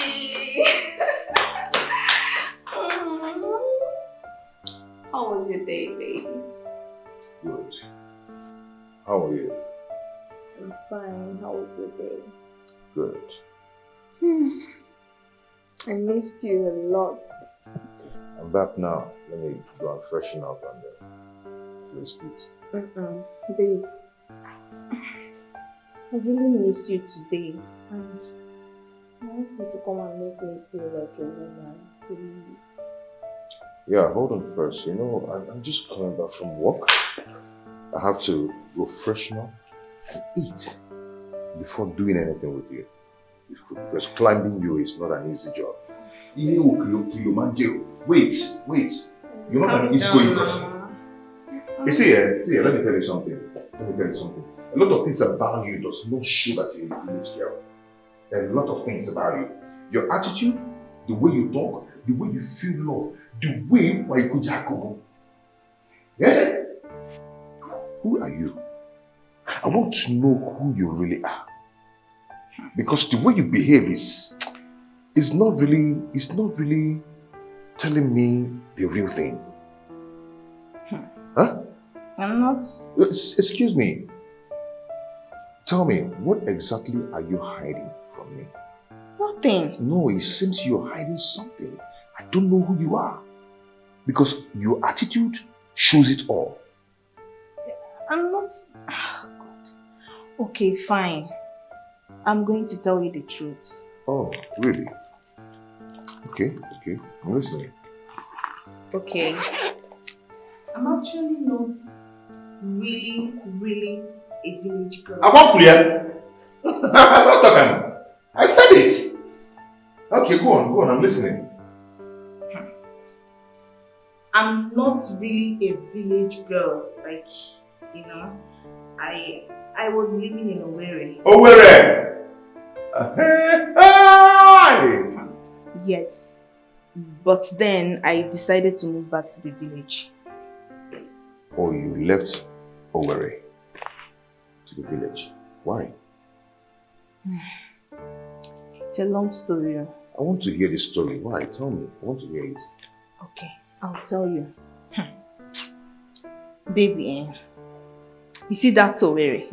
Speaker 14: How was your day, baby?
Speaker 3: Good.
Speaker 5: How are you?
Speaker 16: I'm fine. How was your day?
Speaker 5: Good.
Speaker 16: I missed you a lot.
Speaker 5: I'm back now. Let me go and freshen up and let's eat.
Speaker 16: Babe, I really missed you today. And I want you to come and make me feel like a woman, please.
Speaker 5: Yeah, hold on first. You know, I'm just coming back from work. I have to go freshen up and eat before doing anything with you. Because climbing you is not an easy job. Wait. You're not an easygoing person. You see, let me tell you something. A lot of things about you does not show that you're a village girl. There are a lot of things about you. Your attitude, the way you talk, the way you feel love, the way you could go. Yeah? Who are you? I want to know who you really are. Because the way you behave is not really telling me the real thing. Huh?
Speaker 16: I'm not...
Speaker 5: Excuse me. Tell me, what exactly are you hiding from me?
Speaker 16: Nothing.
Speaker 5: No, it seems you're hiding something. I don't know who you are. Because your attitude shows it all.
Speaker 16: I'm not... Oh, God. Okay, fine. I'm going to tell you the truth.
Speaker 5: Oh, really? Okay. I'm listening.
Speaker 16: Okay. I'm actually not really a village girl.
Speaker 5: I won't clear. Not talking. I said it. Okay, go on. I'm listening.
Speaker 16: I'm not really a village girl. Like, I was living in Owerri.
Speaker 5: Owerri!
Speaker 16: Yes. But then I decided to move back to the village.
Speaker 5: Oh, you left Owerri to the village. Why?
Speaker 16: It's a long story.
Speaker 5: I want to hear the story. Why? Tell me. I want to hear it.
Speaker 16: Okay, I'll tell you. Baby, you see that Owerri?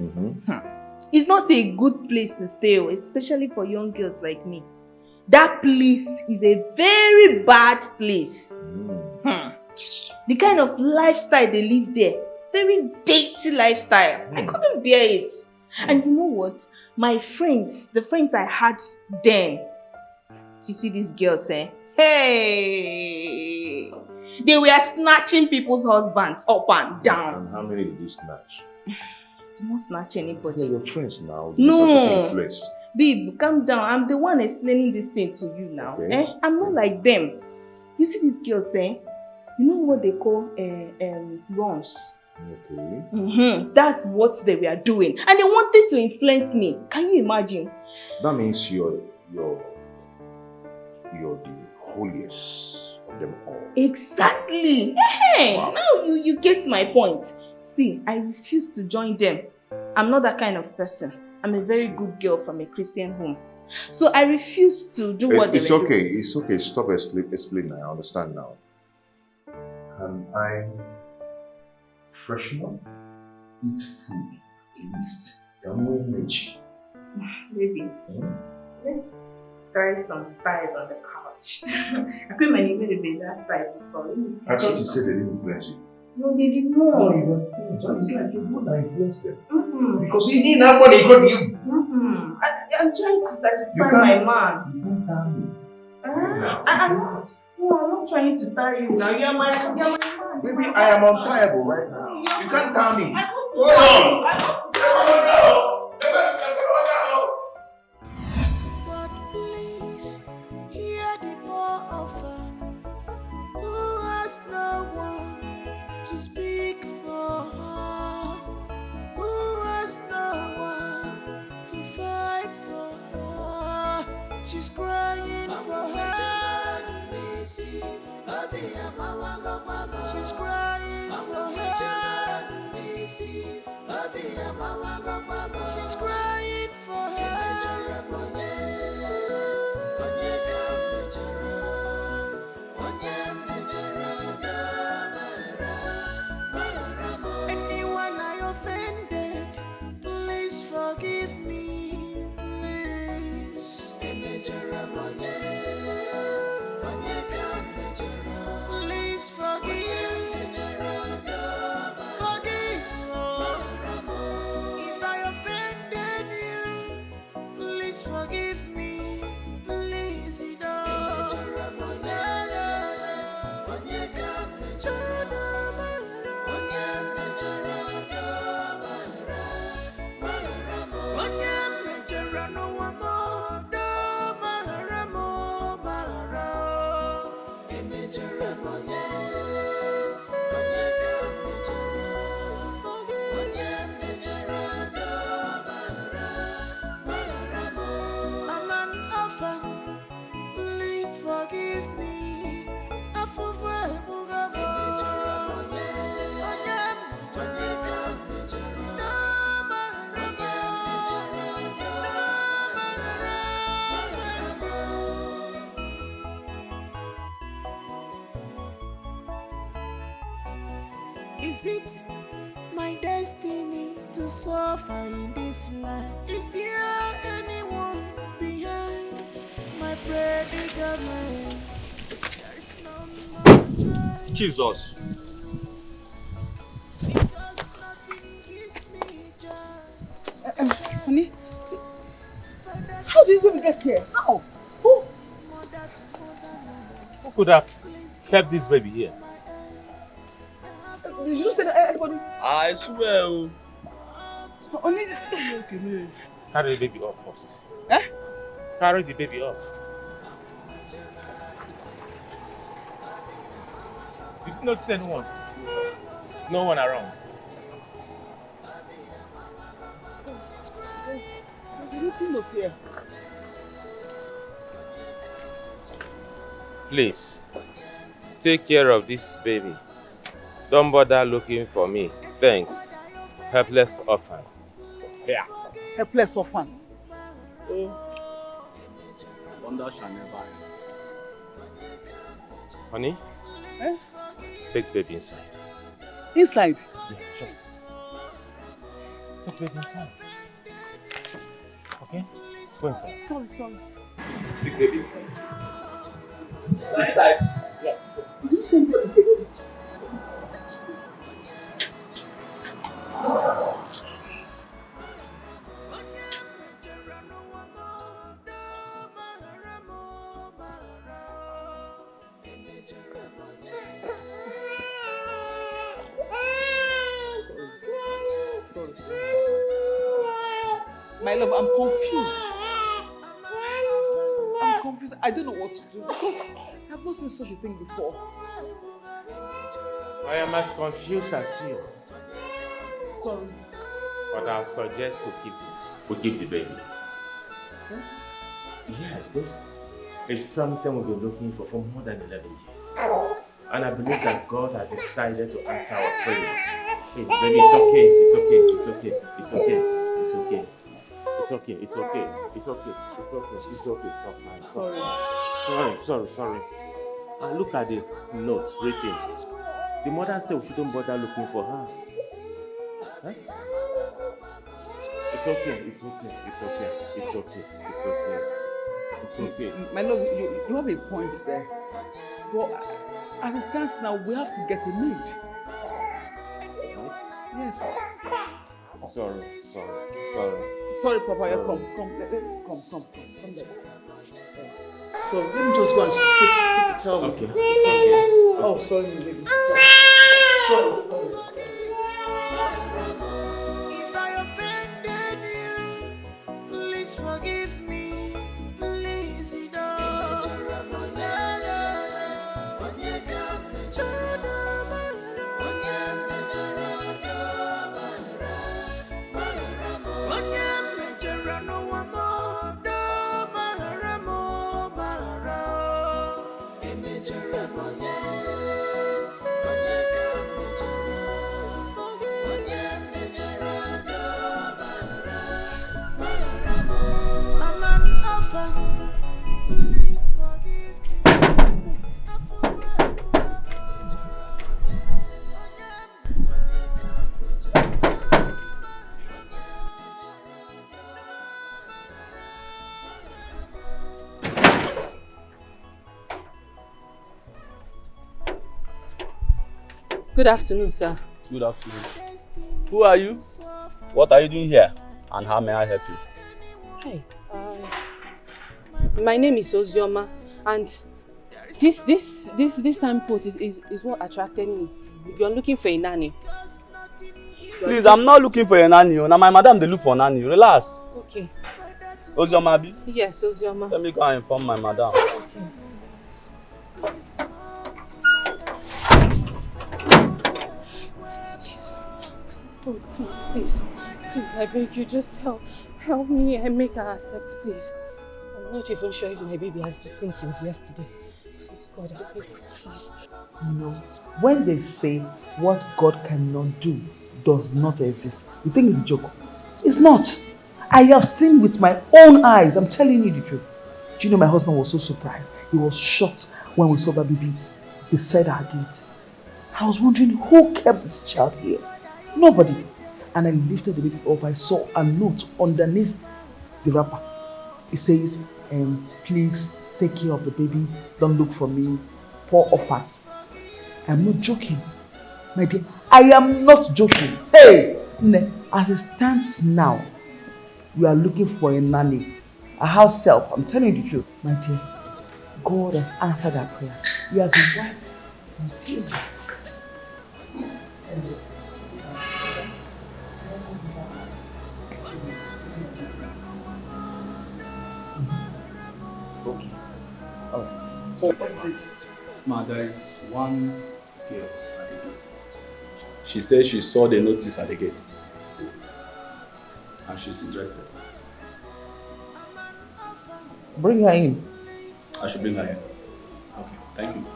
Speaker 16: It's not a good place to stay, especially for young girls like me. That place is a very bad place. The kind of lifestyle they live there, very dirty lifestyle. I couldn't bear it. And you know what? My friends, the friends I had then, you see these girls, hey, they were snatching people's husbands up and down.
Speaker 5: And how many did you snatch?
Speaker 16: I did not snatch anybody.
Speaker 5: Yeah, your friends now.
Speaker 16: No. Babe, calm down. I'm the one explaining this thing to you now.
Speaker 5: Okay.
Speaker 16: I'm not like them. You see these girls, you know what they call runs?
Speaker 5: Okay.
Speaker 16: That's what they were doing. And they wanted to influence me. Can you imagine?
Speaker 5: That means you're the holiest of them all.
Speaker 16: Exactly. Hey, wow. Now you get my point. See, I refuse to join them. I'm not that kind of person. I'm a very good girl from a Christian home. So I refuse to do what they were doing.
Speaker 5: It's okay. Stop explaining. I understand now. Can I freshen up? Eat food, at least.
Speaker 16: Maybe. Let's try some styles on the couch. I couldn't imagine that style before.
Speaker 5: Actually, you said they didn't influence you.
Speaker 16: No, they did not.
Speaker 5: No, it's like you would not influence them. Because you didn't have money, got you.
Speaker 16: I'm trying to satisfy my man.
Speaker 5: You can't tell me.
Speaker 16: I'm not trying to tie you now. You're my man.
Speaker 5: Maybe I am untiable right now. You can't tell me.
Speaker 16: Go on.
Speaker 9: God, please hear the poor orphan who has no one to speak for her, who has no one to fight for her. She's crying for her. She's crying for her. She's crying for her. Anyone I offended, Is it my destiny to suffer in this life? Is there anyone behind my predicament? There is no more joy.
Speaker 2: Jesus.
Speaker 9: Because nothing gives me joy.
Speaker 1: Honey, how did this baby get here? How? Who?
Speaker 2: Who could have kept this baby here?
Speaker 1: Did you say that anybody?
Speaker 2: I swear.
Speaker 1: Honey,
Speaker 2: Carry the baby up first.
Speaker 1: Eh?
Speaker 2: Carry the baby up. Did you notice anyone? No one around.
Speaker 1: There's anything up here.
Speaker 2: Please, take care of this baby. Don't bother looking for me. Thanks. Helpless orphan.
Speaker 1: Yeah. Helpless orphan.
Speaker 10: Wonder shall never end.
Speaker 2: Honey,
Speaker 1: Yes?
Speaker 2: take baby inside.
Speaker 1: Inside?
Speaker 2: Yeah, sure. Take baby inside. Okay? Go inside.
Speaker 1: Sorry.
Speaker 2: Take baby inside. Inside. Yeah.
Speaker 1: Did you send your baby? My love, I'm confused. I'm confused. I don't know what to do because I've not seen such a thing before.
Speaker 2: I am as confused as you.
Speaker 1: Sorry.
Speaker 2: But I'll suggest we keep the baby.
Speaker 1: Huh?
Speaker 2: Yeah, this is something we've been looking for more than 11 years. And I believe that God has decided to answer our prayer. Hey, baby, it's okay. It's okay. It's okay. It's okay. It's okay. It's okay. It's okay. It's okay. It's okay. It's okay. It's okay. Sorry. Look at the note written. The mother said we shouldn't bother looking for her. Huh? It's okay. It's okay. It's okay. It's okay. It's okay. It's okay.
Speaker 1: My love, you have a point there. But as it stands now, we have to get a maid.
Speaker 2: What?
Speaker 1: Yes.
Speaker 2: Sorry.
Speaker 1: Sorry, Papa. Yeah, come there. So let me just go and take the child.
Speaker 2: Okay.
Speaker 1: Oh, sorry, baby. Sorry.
Speaker 9: If I offended you, please forgive me. Please, you know. I'm an orphan. Please forgive me.
Speaker 6: Good afternoon, sir.
Speaker 10: Good afternoon. Who are you? What are you doing here? And how may I help you?
Speaker 6: Hi. My name is Ozioma, and this signpost is what attracted me. You're looking for a nanny.
Speaker 10: Please, I'm not looking for a nanny. Now my madam they look for a nanny. Relax.
Speaker 6: Okay.
Speaker 10: Ozioma Abi?
Speaker 6: Yes, Ozioma.
Speaker 10: Let me go and inform my madam.
Speaker 6: Okay. Oh, please, I beg you, just help me and make her accept, please. I'm not even sure if my baby has eaten since yesterday. Please, God, I beg you, please.
Speaker 1: You know, when they say what God cannot do does not exist, you think it's a joke. It's not. I have seen with my own eyes. I'm telling you the truth. Do you know my husband was so surprised? He was shocked when we saw that baby beside our gate. I was wondering who kept this child here. Nobody. And I lifted the baby up. I saw a note underneath the wrapper. It says, please take care of the baby. Don't look for me. Poor orphans. I'm not joking. My dear, I am not joking. Hey! As it stands now, we are looking for a nanny. A house help. I'm telling you the truth. My dear, God has answered our prayer. He has wiped my tears.
Speaker 10: Okay. Alright. So what is it? Ma, there is one girl at the gate. She says she saw the notice at the gate. And she's interested.
Speaker 1: Bring her in.
Speaker 10: I should bring her in. Okay, thank you.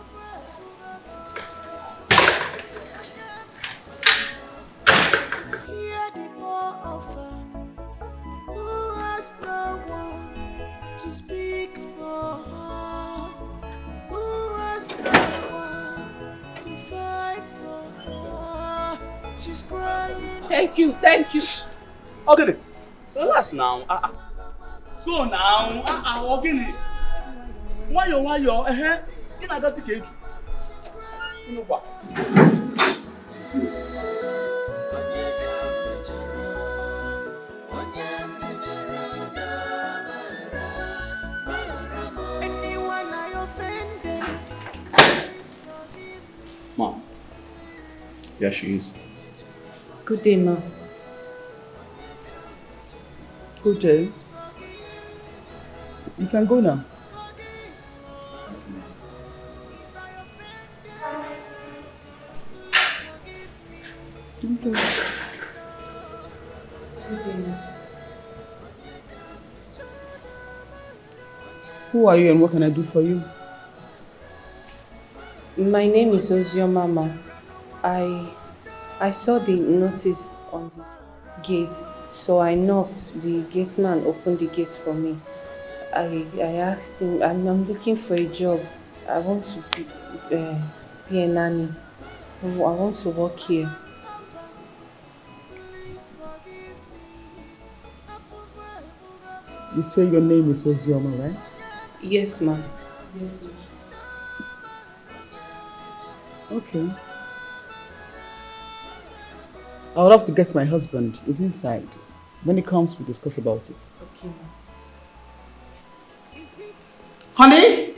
Speaker 9: Hear the poor orphan who has no one to speak for her, who has no one to fight for her. She's crying.
Speaker 6: Thank you.
Speaker 10: Okay, relax now. So now, okay. Why you? In a gas cage. You know what?
Speaker 9: Anyone I offended.
Speaker 10: Mom. Yeah, she is.
Speaker 4: Good day, ma.
Speaker 1: Good day. You can go now. Okay. Who are you and what can I do for you?
Speaker 4: My name is Ozioma, ma. I saw the notice on the gate, so I knocked. The gate man opened the gate for me. I asked him, I'm looking for a job. I want to be a nanny. I want to work here.
Speaker 1: You say your name is Ozioma, right?
Speaker 4: Yes, ma'am. Yes, ma'am.
Speaker 1: Okay. I would have to get my husband. He's inside. When he comes, we'll discuss about it.
Speaker 4: Okay, ma'am.
Speaker 1: Honey?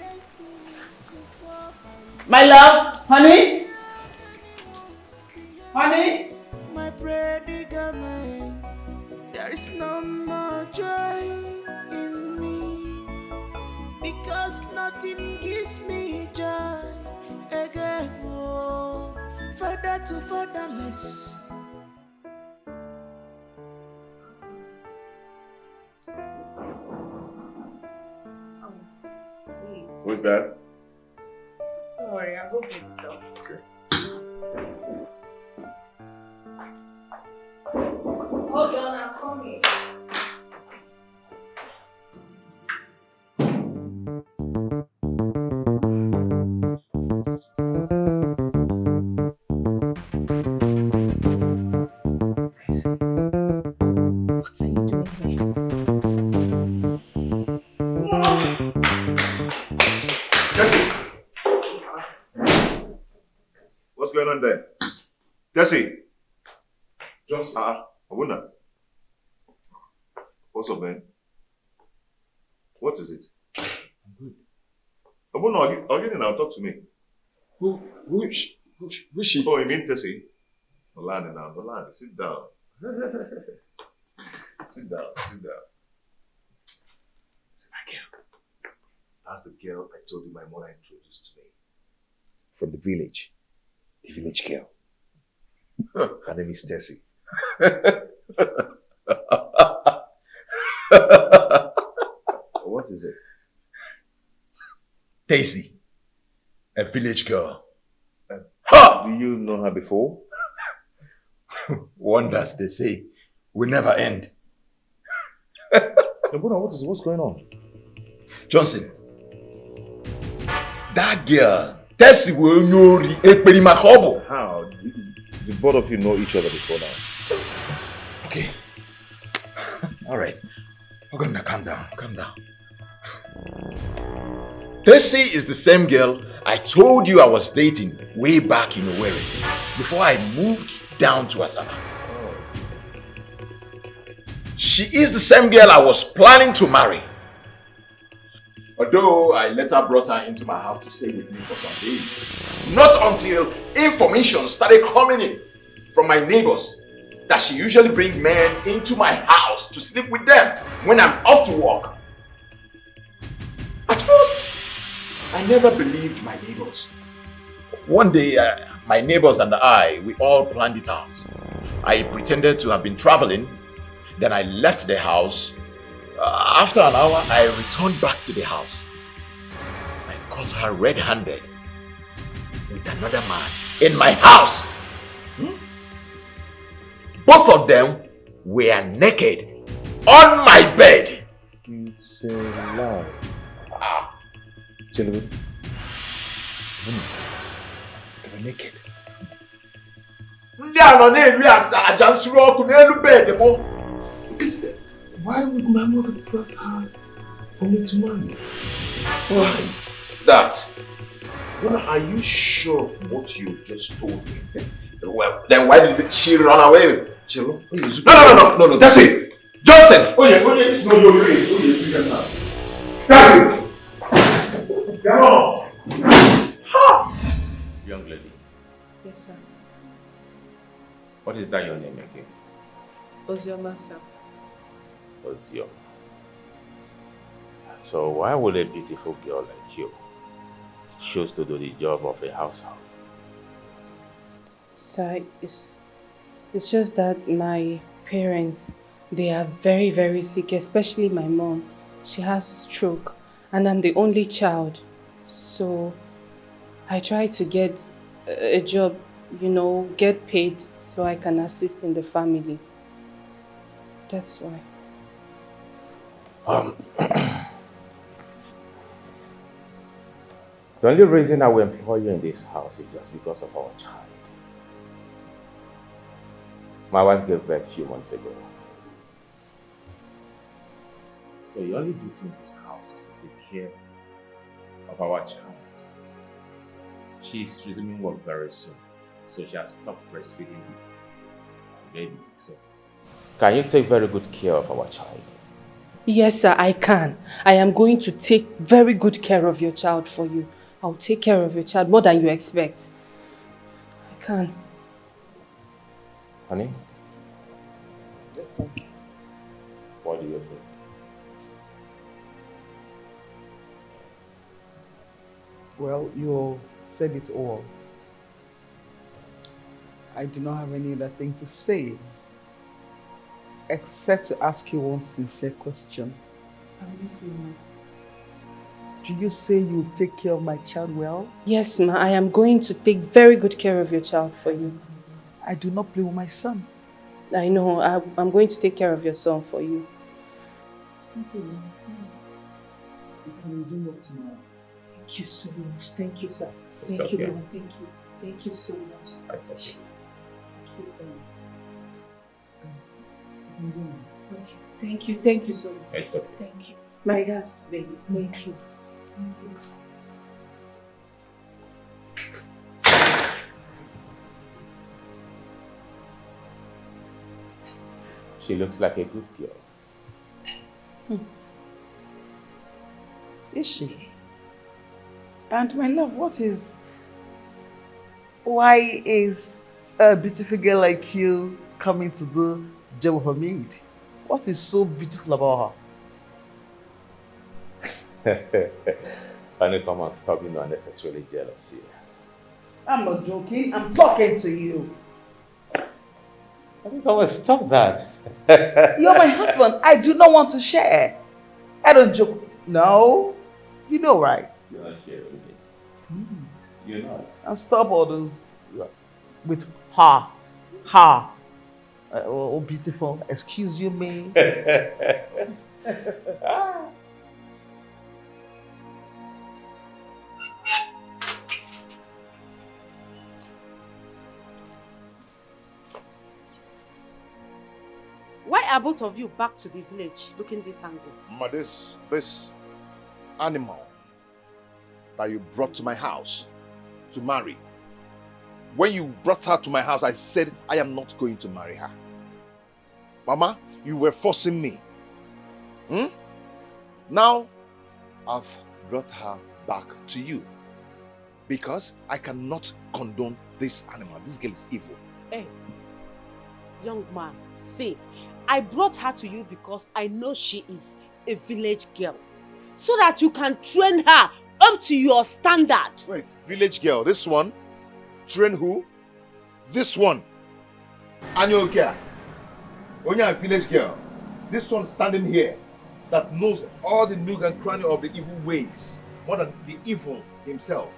Speaker 1: My love? Honey? Honey?
Speaker 9: My predicament, there is no more joy in me, because nothing gives me joy again. Oh, father to fatherless.
Speaker 11: Who's that?
Speaker 16: Don't worry, I'll go get the dog.
Speaker 11: Okay.
Speaker 16: Hold on, I'm coming.
Speaker 6: What are you doing here?
Speaker 11: Jesse! What's going on there? Jesse!
Speaker 3: Johnson.
Speaker 11: Abuna. What's up, man? What is it?
Speaker 3: I'm good.
Speaker 11: Abuna, I'll get in now. Talk to me.
Speaker 3: Who is she?
Speaker 11: Oh, you mean Tessie? Olani now. Olani, sit down. Sit down. See that girl? That's the girl I told you my mother introduced to me. From the village. The village girl. Her name is Tessie. What is it?
Speaker 7: Daisy, a village girl.
Speaker 11: Do you know her before?
Speaker 7: Wonders, they say, will never end.
Speaker 11: What's going on?
Speaker 7: Johnson, that girl
Speaker 5: Tesi will know Ekperimakobo. How? The both of you know each other before now. Okay. Alright. We're gonna calm down. Calm down. Tesi is the same girl I told you I was dating way back in Owerri before I moved down to Asaba. She is the same girl I was planning to marry. Although I later brought her into my house to stay with me for some days. Not until information started coming in from my neighbors that she usually brings men into my house to sleep with them when I'm off to work. At first, I never believed my neighbors. One day, my neighbors and I, we all planned it out. I pretended to have been traveling. Then I left the house. After an hour, I returned back to the house. I caught her red-handed with another man in my house. Both of them were naked on my bed.
Speaker 11: It's a lie. Children. They were naked. Why would my mother brought her only to marry?
Speaker 5: Why? That. Well, are you sure of what you just told me? Well, then why did she run away? Chilo? No, that's it. Johnson! Oh yeah, it's not your way. Oh yeah, you can now. That's it. Come on. Ha!
Speaker 2: Young lady,
Speaker 4: Yes, sir.
Speaker 2: what is that your name again?
Speaker 4: Ozioma, sir.
Speaker 2: Ozioma. So why would a beautiful girl like you choose to do the job of a household?
Speaker 4: Sir, it's just that my parents, they are very, very sick, especially my mom. She has stroke and I'm the only child. So I try to get a job, get paid so I can assist in the family. That's why.
Speaker 2: The only reason I will employ you in this house is just because of our child. My wife gave birth a few months ago. So your only duty in this house is to take care of our child. She's resuming work very soon, so she has stopped breastfeeding the baby. So, can you take very good care of our child?
Speaker 4: Yes, sir, I can. I am going to take very good care of your child for you. I'll take care of your child more than you expect. I can.
Speaker 2: Honey? What do you think?
Speaker 1: Well, you said it all. I do not have any other thing to say except to ask you one sincere question. Do you say you'll take care of my child well?
Speaker 4: Yes, ma. I am going to take very good care of your child for you.
Speaker 1: I do not play with my son.
Speaker 4: I know. I'm going to take care of your son for you.
Speaker 1: Thank you, my son. You can resume work tomorrow.
Speaker 4: Thank you so much. Thank you, sir.
Speaker 2: It's
Speaker 4: Thank you,
Speaker 2: okay.
Speaker 4: Mama. Thank you. Thank you so much.
Speaker 2: That's okay.
Speaker 4: Thank you so much. Thank you. Thank you so much.
Speaker 2: It's okay.
Speaker 4: Thank you. My regards, baby. Thank you. Thank you.
Speaker 2: She looks like a good girl.
Speaker 1: Is she? And my love, why is a beautiful girl like you coming to do the job of a maid? What is so beautiful about her?
Speaker 2: Honey, come on, stop being unnecessarily jealous here.
Speaker 1: I'm not joking, I'm talking to you.
Speaker 2: Honey, come on, stop that.
Speaker 1: You're my husband, I do not want to share. I don't joke. No, you know right.
Speaker 2: You're not sharing with me. You're not.
Speaker 1: And stop all those
Speaker 2: What?
Speaker 1: with her. Oh, beautiful. Excuse you, me.
Speaker 6: Why are both of you back to the village looking this angle?
Speaker 5: Mama, this animal that you brought to my house to marry. When you brought her to my house, I said I am not going to marry her. Mama, you were forcing me. Now, I've brought her back to you because I cannot condone this animal. This girl is evil.
Speaker 6: Hey, young man, see, I brought her to you because I know she is a village girl, so that you can train her up to your standard.
Speaker 5: Wait, village girl, this one? Train who? This one. Anyoka. When you're a village girl, this one standing here that knows all the nook and cranny of the evil ways, more than the evil himself.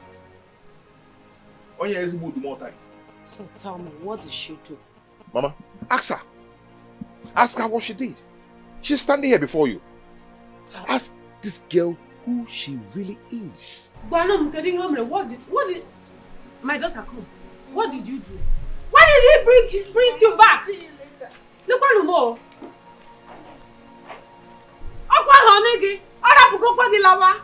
Speaker 5: When you're able to do more time.
Speaker 6: So tell me, what did she do?
Speaker 5: Mama, ask her. Ask her what she did. She's standing here before you. Ask this girl who she really is.
Speaker 6: What did my daughter come? What did you do? Why did he bring you back? Look at more. Okwa honegi, ora bugo kwa di lawa.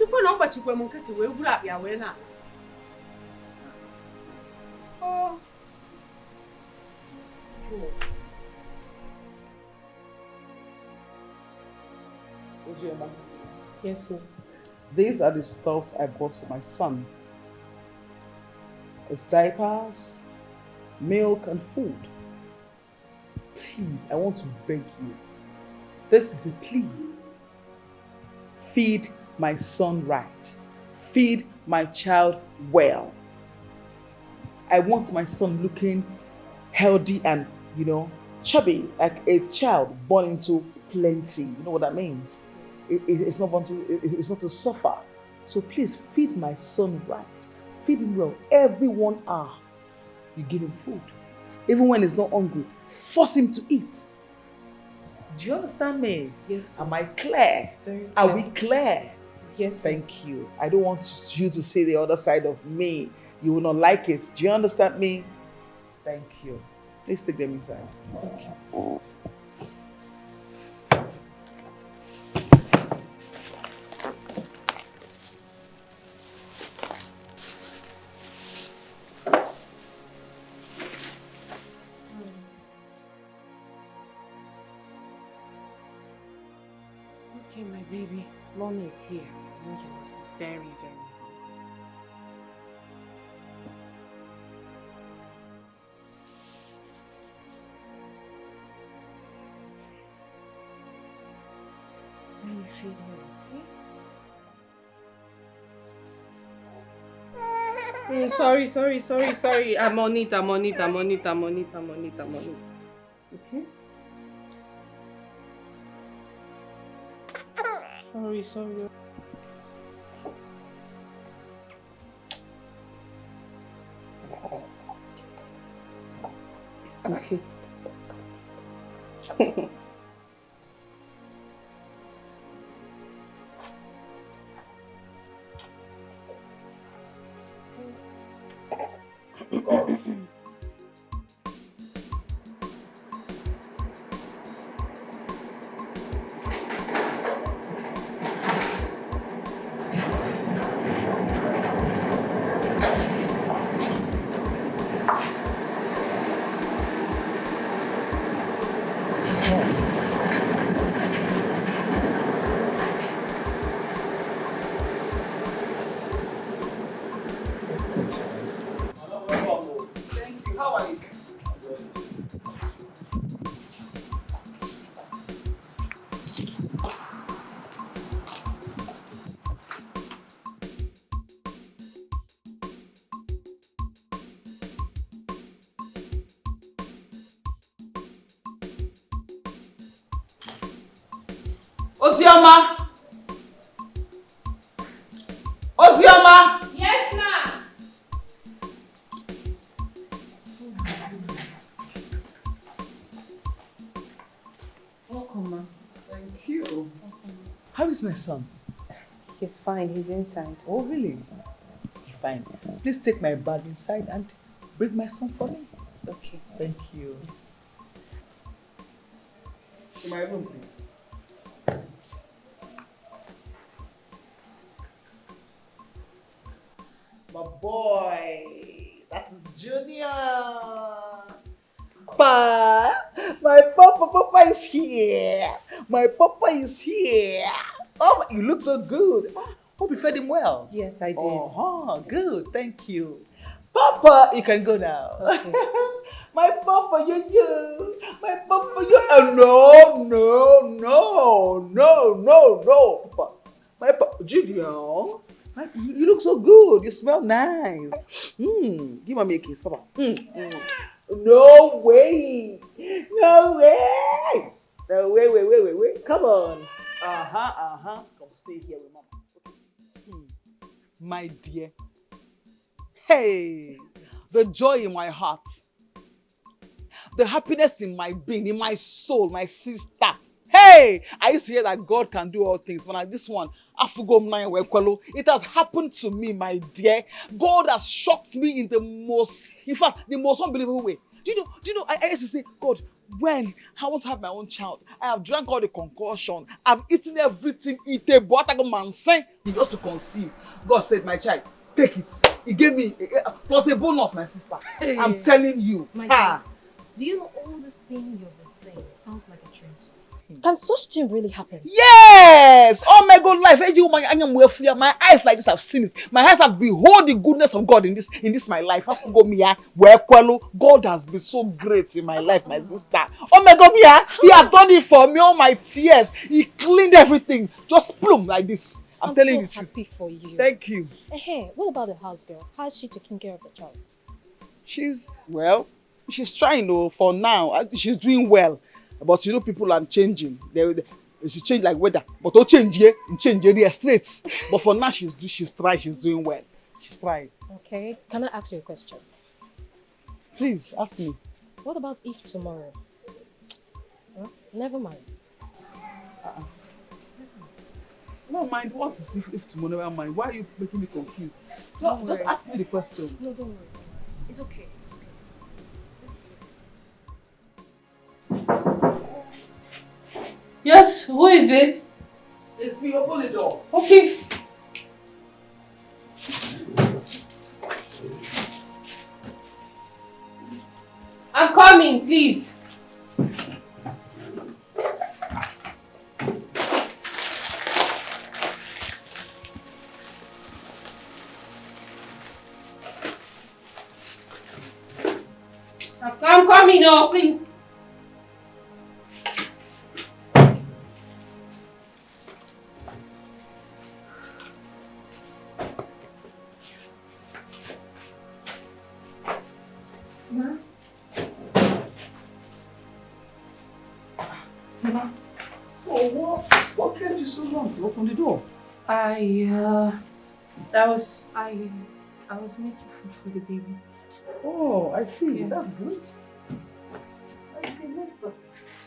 Speaker 6: Look at number chikwe munkati we gura bia we na. Oh.
Speaker 1: Ojiema.
Speaker 4: Yes, ma'am.
Speaker 1: These are the stuffs I bought for my son. It's diapers, milk, and food. Please, I want to beg you. This is a plea. Feed my son right. Feed my child well. I want my son looking healthy and, chubby, like a child born into plenty. You know what that means? It's not to suffer. So please feed my son right. Feed him well. Every 1 hour, you give him food. Even when he's not hungry, force him to eat. Do you understand me?
Speaker 4: Yes.
Speaker 1: Am I clear?
Speaker 4: Very clear.
Speaker 1: Are we clear?
Speaker 4: Yes.
Speaker 1: Thank you. I don't want you to see the other side of me. You will not like it. Do you understand me? Thank you. Please take them inside.
Speaker 4: Thank you.
Speaker 6: Okay, my baby. Mommy is here. I know you must be very, very hungry. Let me feed you, okay? Sorry. I'm on it. Okay? Sorry.
Speaker 1: Okay. Ozioma!
Speaker 15: Yes, ma'am.
Speaker 1: Welcome, ma. Thank you. How is my son?
Speaker 4: He's fine. He's inside.
Speaker 1: Oh, really? Fine. Please take my bag inside and bring my son for me.
Speaker 4: Okay.
Speaker 1: Thank you. In my room, please. My boy, that is Junior. Papa, my Papa is here. My Papa is here. Oh, you look so good. Hope you fed him well.
Speaker 6: Yes, I did.
Speaker 1: Oh, good. Thank you. Papa, you can go now.
Speaker 6: Okay.
Speaker 1: My Papa, you. My Papa, you. Oh, no. Papa. My Papa, Junior. You look so good. You smell nice. Give me a kiss, Papa. No way. No way. No way. Wait. Come on. Come stay here with Mama. Okay. My dear. Hey, the joy in my heart. The happiness in my being, in my soul, my sister. Hey, I used to hear that God can do all things, but like this one, it has happened to me, my dear. God has shocked me in the most unbelievable way. Do you know, I used to say, God, when I want to have my own child, I have drank all the concoction, I've eaten everything, he just to conceive. God said, my child, take it. He gave me, plus a bonus, my sister.
Speaker 17: Hey.
Speaker 1: I'm telling you.
Speaker 17: My dear, do you know all this thing you've been saying sounds like a dream to me? Can such thing really happen?
Speaker 1: Yes! Oh my God, life. My eyes like this have seen it. My eyes have behold the goodness of God in this my life. God has been so great in my life, my sister. Oh my God, He has done it for me, all my tears. He cleaned everything. Just plumb like this. I'm telling you the truth.
Speaker 17: Happy for you.
Speaker 1: Thank you.
Speaker 17: Hey, what about the house girl? How is she taking care of the child?
Speaker 1: She's trying though, for now. She's doing well. But you know, people are changing. She change like weather. But don't change area straight. But for now, she's trying. She's doing well. She's trying.
Speaker 17: Okay. Can I ask you a question?
Speaker 1: Please ask me.
Speaker 17: What about if tomorrow? Huh? Never mind.
Speaker 1: Never mind. What is if tomorrow? Never mind. Why are you making me confused? Just ask me the question.
Speaker 17: No, don't worry. It's okay.
Speaker 6: Yes, who is it?
Speaker 1: It's me, open the door.
Speaker 6: Okay. I'm coming, please. I'm coming now, please.
Speaker 1: What kept you so long to open the door?
Speaker 4: I was making food for the baby.
Speaker 1: Oh, I see.
Speaker 4: Yes.
Speaker 1: That's good.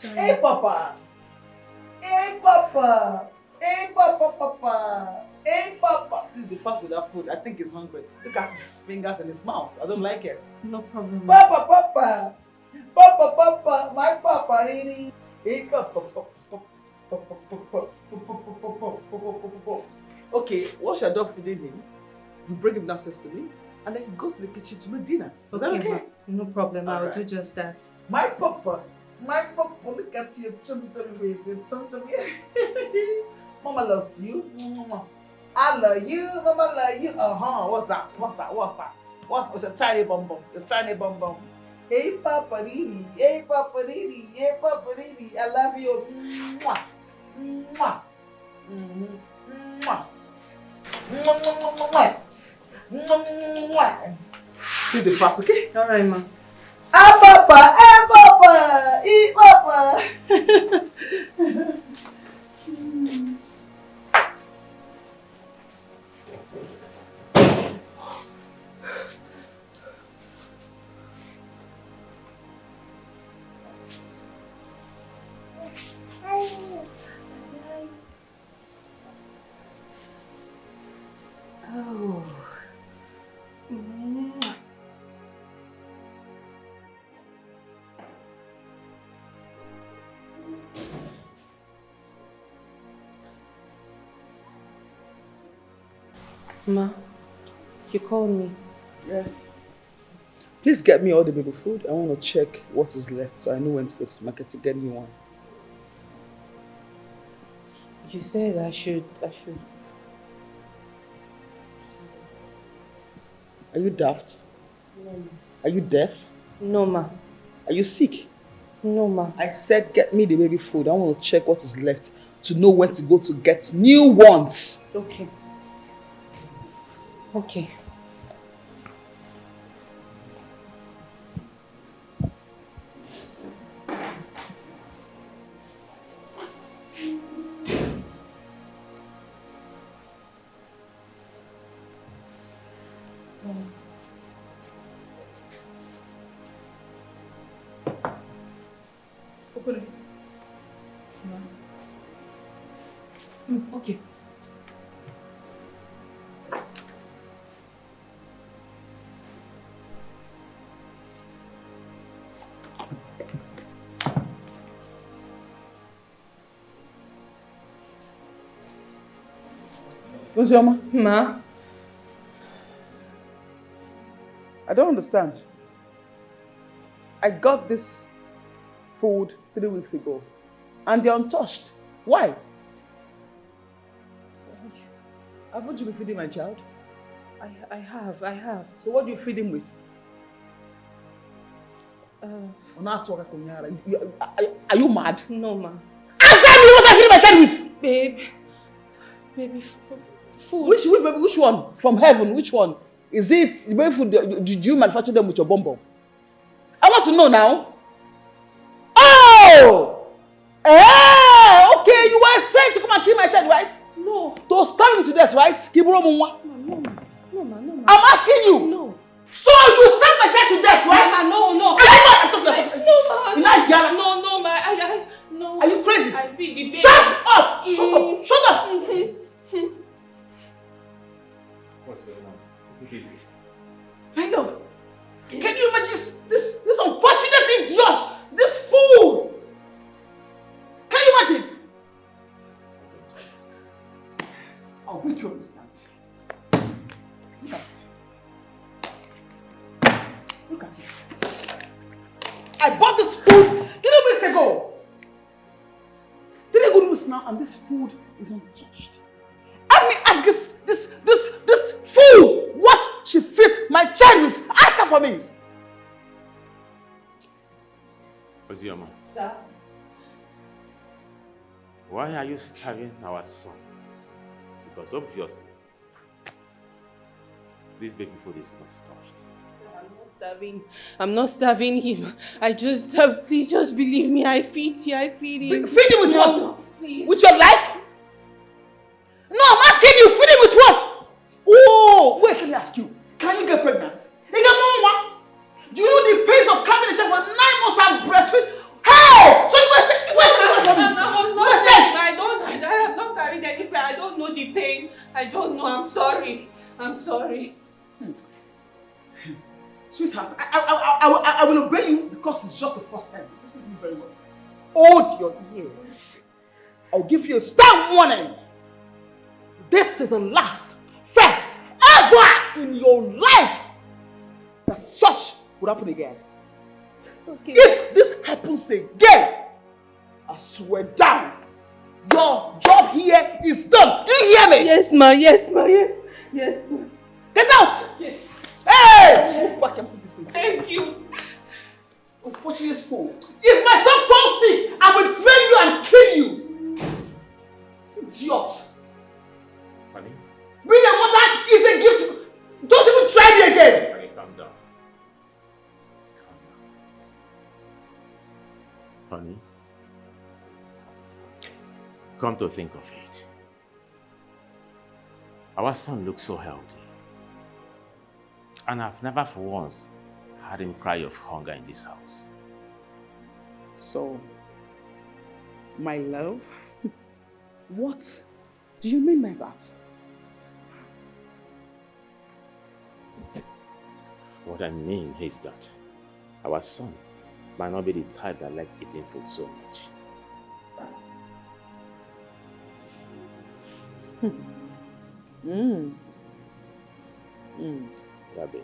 Speaker 4: Sorry.
Speaker 1: Hey, Papa. Hey, Papa. Hey, Papa. Hey, Papa. This is the part with that food. I think he's hungry. Look at his fingers and his mouth. I don't like it.
Speaker 4: No problem.
Speaker 1: Papa. My Papa, really. Hey, Papa. Okay, once you're done feeding him, you bring him downstairs to me, and then you go to the kitchen to make dinner. Is that okay?
Speaker 4: No problem. I'll
Speaker 1: Alright.
Speaker 4: do just that.
Speaker 1: My Papa, look at you, chubby baby. Mama loves you. I love you, Mama love you. What's that? What's a tiny bum bum? The tiny bum bum. Hey Papa Didi, I love you. Mwah. Mwah. Mwah. Mwah. Do the fast, okay?
Speaker 4: Alright, ma.
Speaker 1: Papa, eat Papa.
Speaker 4: Oh. Ma, you called me.
Speaker 1: Yes. Please get me all the baby food. I want to check what is left so I know when to go to the market to get new one.
Speaker 4: You said I should.
Speaker 1: Are you daft?
Speaker 4: No, ma.
Speaker 1: Are you deaf?
Speaker 4: No, ma.
Speaker 1: Are you sick?
Speaker 4: No, ma.
Speaker 1: I said get me the baby food. I want to check what is left to know when to go to get new ones.
Speaker 4: Okay. Okay.
Speaker 1: Open it.
Speaker 4: Okay.
Speaker 1: Uzioma?
Speaker 4: Ma?
Speaker 1: I don't understand. I got this food 3 weeks ago and they're untouched. Why? Haven't you been feeding my child?
Speaker 4: I have.
Speaker 1: So what do you feed him with? Are you mad?
Speaker 4: No, ma.
Speaker 1: Answer me what I feed my child with!
Speaker 4: Baby food.
Speaker 1: Which one? From heaven? Which one? Is it the baby food? Did you manufacture them with your bomb? I want to know now. Oh! Okay, you were sent to come and kill my child, right?
Speaker 4: No.
Speaker 1: To starve him to death, right? Kiburo Mumwa.
Speaker 4: No, ma.
Speaker 1: I'm asking you.
Speaker 4: No.
Speaker 1: So you starve my child to death, right?
Speaker 4: No.
Speaker 1: No,
Speaker 4: ma. No.
Speaker 1: Are you crazy?
Speaker 4: I feed the baby.
Speaker 1: Shut up! Shut up!
Speaker 2: What's going on? Take it easy.
Speaker 1: I know. Can you imagine this unfortunate idiot? This fool! Can you imagine? I'll make you understand. Look at it. Look at it. I bought this food 3 weeks ago. 3 good weeks now, and this food is untouched. Let me ask this fool what she feeds my child with. Ask her for me.
Speaker 2: Ozioma,
Speaker 4: Sir?
Speaker 2: why are you starving our son? Because obviously, this baby food is not touched.
Speaker 4: Sir, I'm not starving him. I just, please just believe me. I feed him.
Speaker 1: Feed him with what? Please. With your life? No, I'm asking you, feed him with what? Oh, wait, let me ask you. Can you get pregnant? Do you know the pains of carrying a child for 9 months and breastfeed? Hey! So you were saying,
Speaker 4: I have not carried any pain. I don't know the pain. I don't know. I'm sorry.
Speaker 1: Sweetheart, I will obey you because it's just the first time. Listen to me very well. Hold your ears. I'll give you a stern warning. This is the last, first, ever in your life that such would happen again. Okay. If this happens again, I swear down, your job here is done. Do you hear me?
Speaker 4: Yes, ma. Yes, ma.
Speaker 1: Get out!
Speaker 4: Yes.
Speaker 1: Hey! Move back and put this thing.
Speaker 4: Thank you.
Speaker 1: Unfortunate fool. If my son falls sick, I will drain you and kill you. Idiot.
Speaker 2: Honey?
Speaker 1: Being a mother is a gift. Don't even try me again.
Speaker 2: Honey, calm down. Honey? Come to think of it, our son looks so healthy. And I've never for once had him cry of hunger in this house.
Speaker 1: So, my love, what do you mean by that?
Speaker 2: What I mean is that our son might not be the type that like eating food so much. Yeah, baby.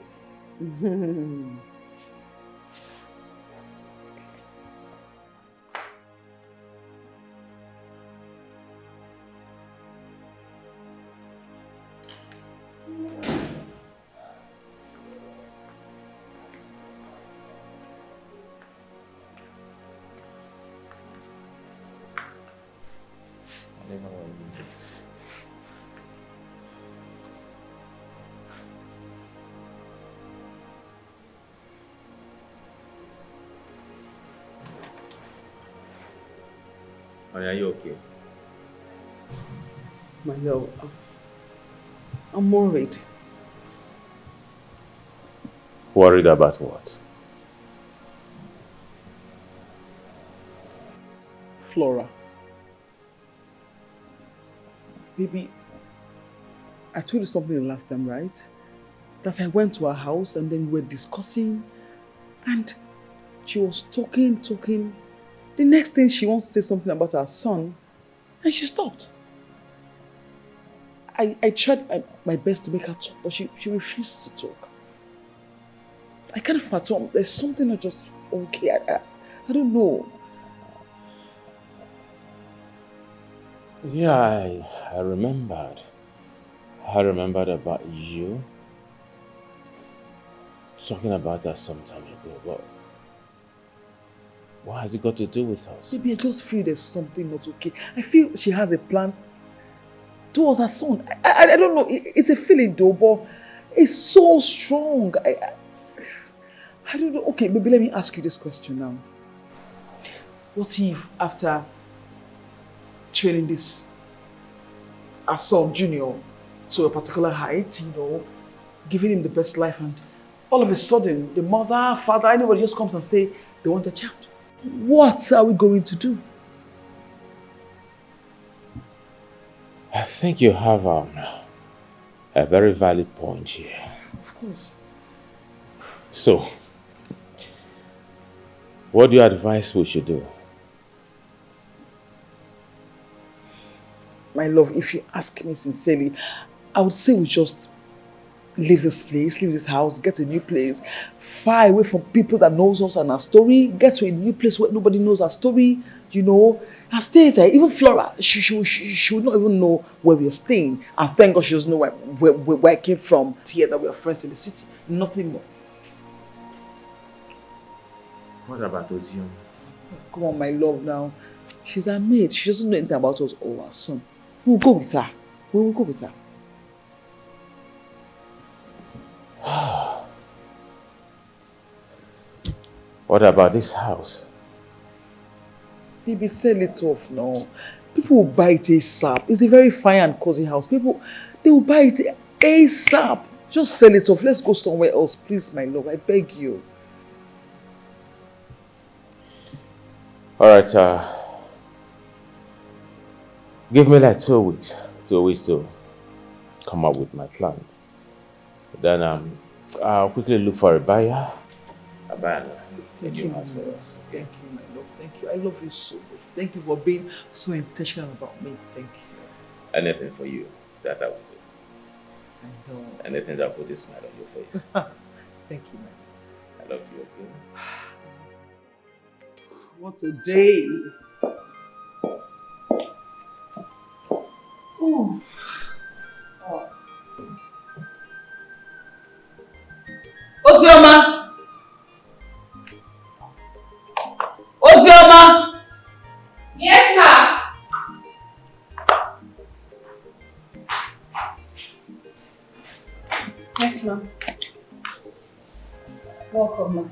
Speaker 2: Honey, are you okay?
Speaker 1: My love, I'm worried.
Speaker 2: Worried about what?
Speaker 1: Flora. Baby, I told you something the last time, right? That I went to her house and then we were discussing and she was talking. The next thing she wants to say something about her son and she stopped. I tried my best to make her talk, but she refused to talk. I can't fathom. There's something not just okay. I don't know.
Speaker 2: Yeah, I remembered. I remembered about you talking about that some time ago, but what has it got to do with us?
Speaker 1: Maybe I just feel there's something not okay. I feel she has a plan towards her son. I don't know. It's a feeling though, but it's so strong. I don't know. Okay, maybe let me ask you this question now. What if after training this our son Junior to a particular height, giving him the best life, and all of a sudden the mother, father, anybody just comes and say they want a child? What are we going to do?
Speaker 2: I think you have a very valid point here.
Speaker 1: Of course.
Speaker 2: So, what do you advise we should do?
Speaker 1: My love, if you ask me sincerely, I would say we just leave this place, leave this house, get a new place, far away from people that knows us and our story, get to a new place where nobody knows our story, and stay there. Even Flora, she would not even know where we are staying. And thank God she doesn't know where I came from. Here that we are friends in the city. Nothing more.
Speaker 2: What about Ozium?
Speaker 1: Come on, my love now. She's our maid. She doesn't know anything about us or our son. We'll go with her. We will go with her.
Speaker 2: What about this house?
Speaker 1: Baby, sell it off now. People will buy it ASAP. It's a very fine and cozy house. They will buy it ASAP. Just sell it off. Let's go somewhere else, please, my love. I beg you.
Speaker 2: Alright, give me like 2 weeks. 2 weeks to come up with my plans. Then I'll quickly look for a buyer. A buyer.
Speaker 1: Thank you, house for us. Thank you, my love. Thank you. I love you so much. Thank you for being so intentional about me. Thank you.
Speaker 2: Anything for you that I will do.
Speaker 1: I know.
Speaker 2: Anything that will put a smile on your face.
Speaker 1: Thank you, man.
Speaker 2: I love you, okay?
Speaker 1: What a day. Ooh. Oh. Ozioma! Ozioma!
Speaker 15: Yes, ma'am.
Speaker 13: Yes, ma'am. Welcome, ma'am.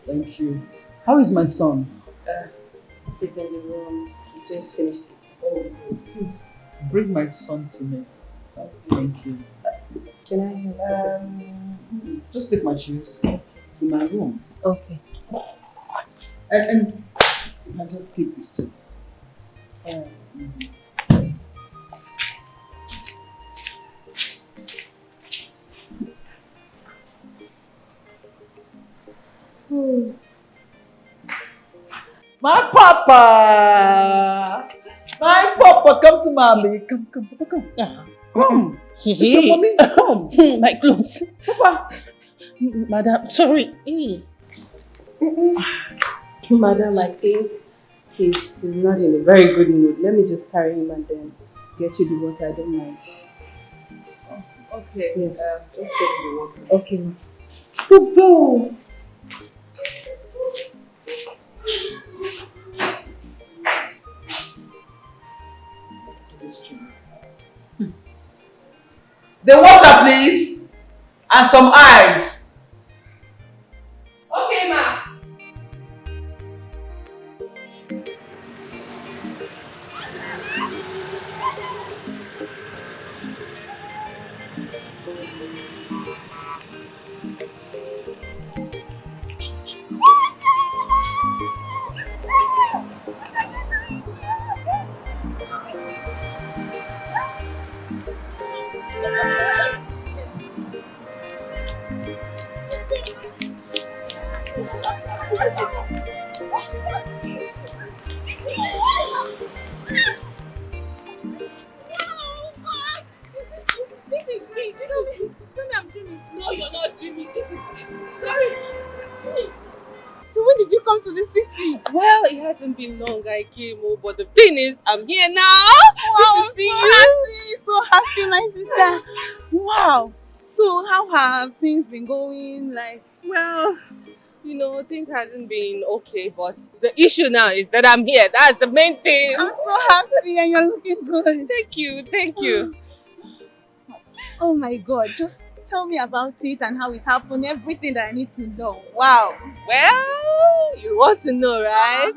Speaker 1: Thank you. How is my son?
Speaker 13: He's in the room. He just finished it.
Speaker 1: Oh, please bring my son to me. Thank you.
Speaker 13: Can I help?
Speaker 1: Just take my shoes. It's in my room.
Speaker 13: Okay.
Speaker 1: And I just keep this too. My papa! My papa, come to mommy. Come, Papa, come. Come. It's your mommy. Come.
Speaker 4: My clothes.
Speaker 1: Papa.
Speaker 4: Madam, sorry. Madam, I think he's not in a very good mood. Let me just carry him and then get you the water. I don't mind.
Speaker 1: Okay.
Speaker 4: Yes.
Speaker 1: Just get the water.
Speaker 4: Okay. Go.
Speaker 1: The water, please. And some eyes.
Speaker 15: Okay, ma.
Speaker 16: No, you're not dreaming. This is me. Sorry. So when did you come to the city?
Speaker 4: Well, it hasn't been long I came, but the thing is, I'm here now.
Speaker 16: Wow,
Speaker 4: Good to see you.
Speaker 16: So happy, my sister. Wow. So how have things been going?
Speaker 4: Well, things hasn't been okay, but the issue now is that I'm here. That's the main thing.
Speaker 16: I'm so happy and you're looking good.
Speaker 4: Thank you.
Speaker 16: Oh my God, just tell me about it and how it happened, everything that I need to know. Wow.
Speaker 4: Well, you want to know, right?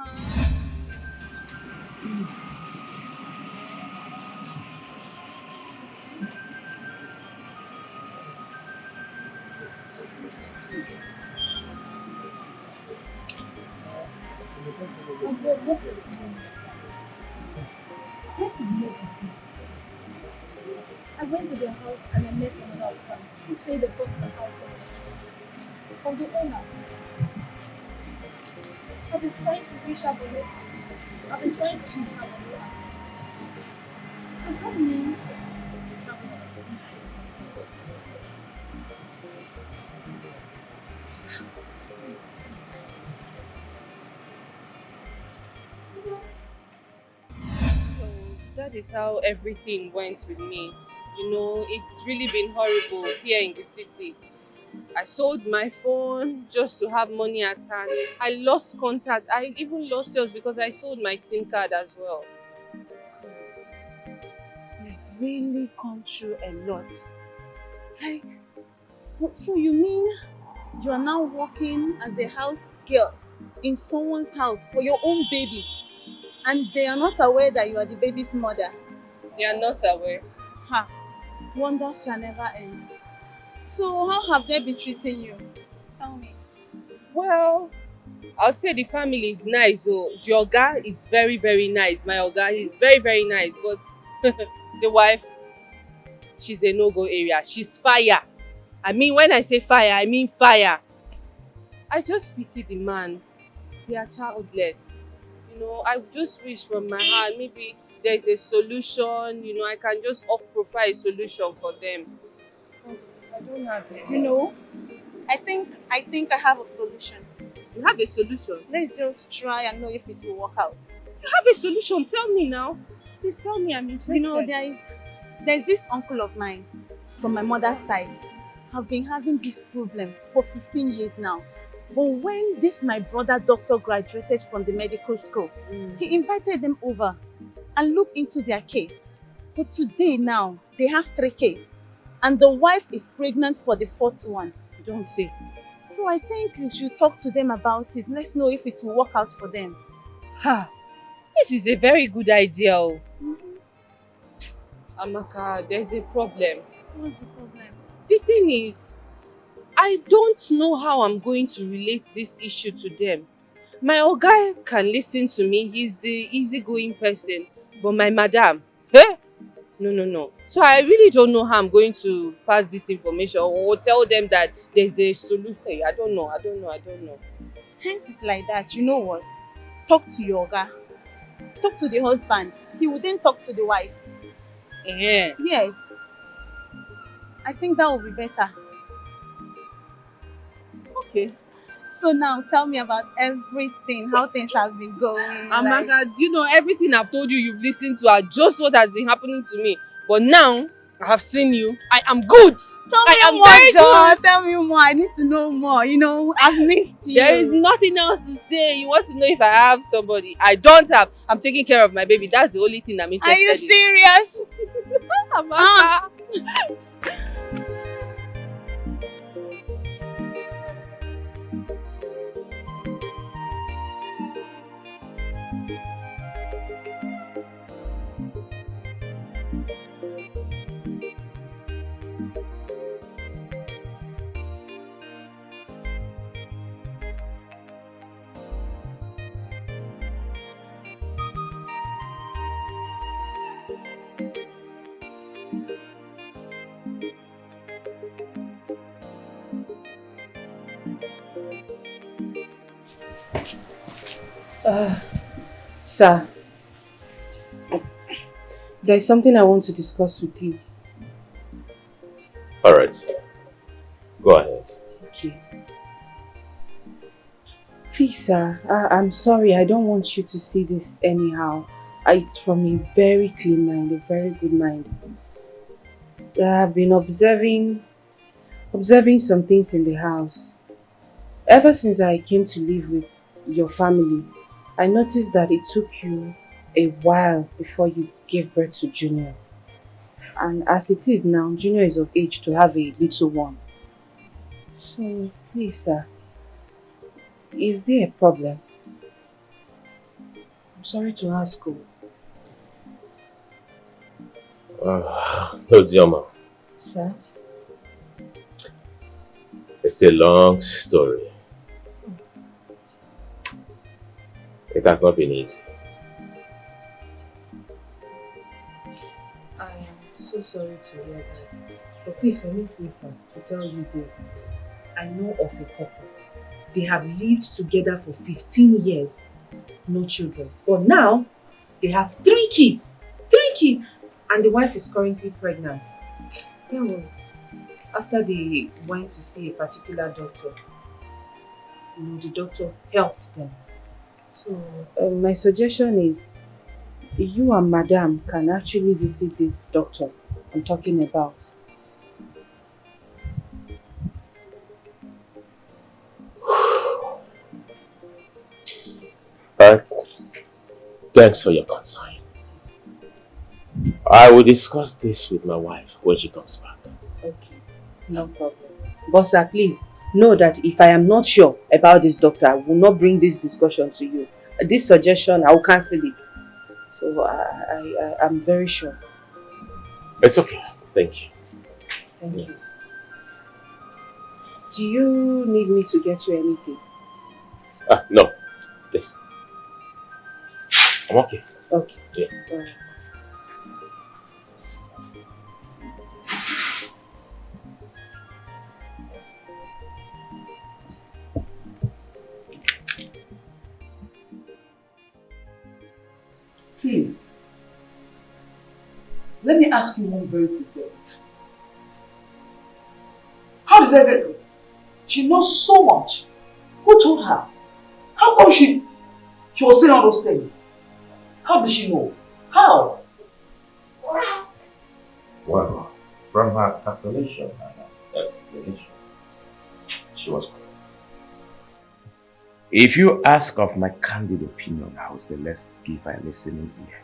Speaker 17: What is going on? Where could you be? I went to their house and I met another woman who said they bought the house from the owner. I've been trying to reach her for her. Does that mean she's traveling on a sea island?
Speaker 4: That is how everything went with me. It's really been horrible here in the city. I sold my phone just to have money at hand. I lost contact. I even lost yours because I sold my SIM card as well.
Speaker 16: You've really gone through a lot. So you mean you are now working as a house girl in someone's house for your own baby, and they are not aware that you are the baby's mother?
Speaker 4: They are not aware.
Speaker 16: Wonders shall never end. So how have they been treating you? Tell me.
Speaker 4: Well, I would say the family is nice. The oga is very, very nice. My oga is very, very nice. But the wife, she's a no-go area. She's fire. I mean, when I say fire, I mean fire. I just pity the man. They are childless. I just wish from my heart maybe there's a solution. I can just off-profile a solution for them. But I don't have it.
Speaker 16: I think I have a solution.
Speaker 4: You have a solution?
Speaker 16: Let's just try and know if it will work out.
Speaker 4: You have a solution? Tell me now. Please tell me, I'm interested.
Speaker 16: There's this uncle of mine from my mother's side. I've been having this problem for 15 years now. But when my brother doctor graduated from the medical school, he invited them over and looked into their case. But today now, they have 3 cases. And the wife is pregnant for the 4th one.
Speaker 4: You don't say.
Speaker 16: So I think we should talk to them about it. Let's know if it will work out for them.
Speaker 4: This is a very good idea. Amaka, there's a problem.
Speaker 16: What's the problem?
Speaker 4: The thing is, I don't know how I'm going to relate this issue to them. My oga can listen to me. He's the easygoing person. But my madam, no. So I really don't know how I'm going to pass this information or tell them that there's a solution. I don't know.
Speaker 16: Hence it's like that. You know what? Talk to your oga. Talk to the husband. He will then talk to the wife.
Speaker 4: Yeah.
Speaker 16: Yes.
Speaker 14: I think that would be better.
Speaker 6: Okay.
Speaker 14: So now tell me about everything, how things have been going.
Speaker 6: Amaka, you know everything I've told you, you've listened to are just what has been happening to me. But now, I have seen you. I am good.
Speaker 14: Tell
Speaker 6: I am
Speaker 14: me more,
Speaker 6: very
Speaker 14: John.
Speaker 6: good.
Speaker 14: Tell me more. I need to know more. You know, I've missed you.
Speaker 6: There is nothing else to say. You want to know if I have somebody. I don't have. I'm taking care of my baby. That's the only thing I'm interested in.
Speaker 14: Are you serious?
Speaker 6: Amaka.
Speaker 4: Sir, there is something I want to discuss with you.
Speaker 2: Alright. Go ahead.
Speaker 4: Okay. Please, sir, I'm sorry. I don't want you to see this anyhow. It's from a very clean mind, a very good mind. I have been observing some things in the house. Ever since I came to live with your family, I noticed that it took you a while before you gave birth to Junior. And as it is now, Junior is of age to have a little one. So, please, sir, is there a problem? I'm sorry to ask you.
Speaker 2: No, Dioma.
Speaker 4: Sir?
Speaker 2: It's a long story. It has not been easy.
Speaker 4: I am so sorry to hear that. But please permit me, sir, to tell you this. I know of a couple. They have lived together for 15 years. No children. But now, they have 3 kids. 3 kids! And the wife is currently pregnant. That was after they went to see a particular doctor. You know, the doctor helped them. So, my suggestion is, you and Madam can actually visit this doctor I'm talking about.
Speaker 2: Thanks for your concern. I will discuss this with my wife when she comes back.
Speaker 4: Okay, no problem. But sir, please know that if I am not sure about this doctor, I will not bring this discussion to you. This suggestion, I will cancel it. So I'm very sure.
Speaker 2: It's okay. Thank you.
Speaker 4: Thank you. Do you need me to get you anything?
Speaker 2: No. Yes. I'm okay.
Speaker 4: Okay.
Speaker 2: Yeah.
Speaker 4: All right.
Speaker 1: Please, let me ask you one very sincere question. How did I get her? She knows so much. Who told her? How come she was saying all those things? How did she know? How?
Speaker 2: Well, from her calculation and explanation, she was correct. If you ask of my candid opinion, I would say let's give her a listening ear.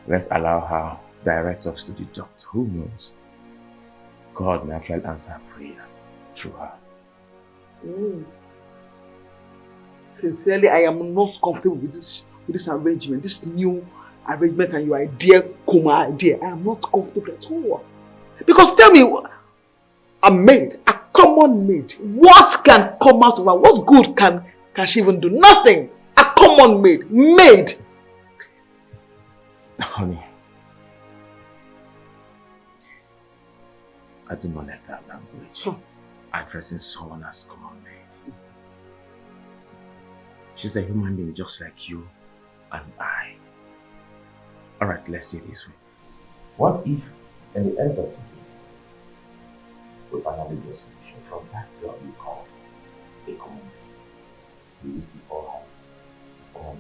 Speaker 2: Let's allow her direct us to the doctor. Who knows? God may actually answer her prayers through her.
Speaker 1: Sincerely, I am not comfortable with this arrangement, this new arrangement and your idea, Kuma idea. I am not comfortable at all. Because tell me, a maid, a common maid, what can come out of her? What good can she even do? Nothing. A common maid.
Speaker 2: Honey, I do not like that language. Addressing someone as common maid. She's a human being just like you and I. Alright, let's say it this way. What if, at the end of the day, we finally get solution from that girl you called a common. We used to all have on.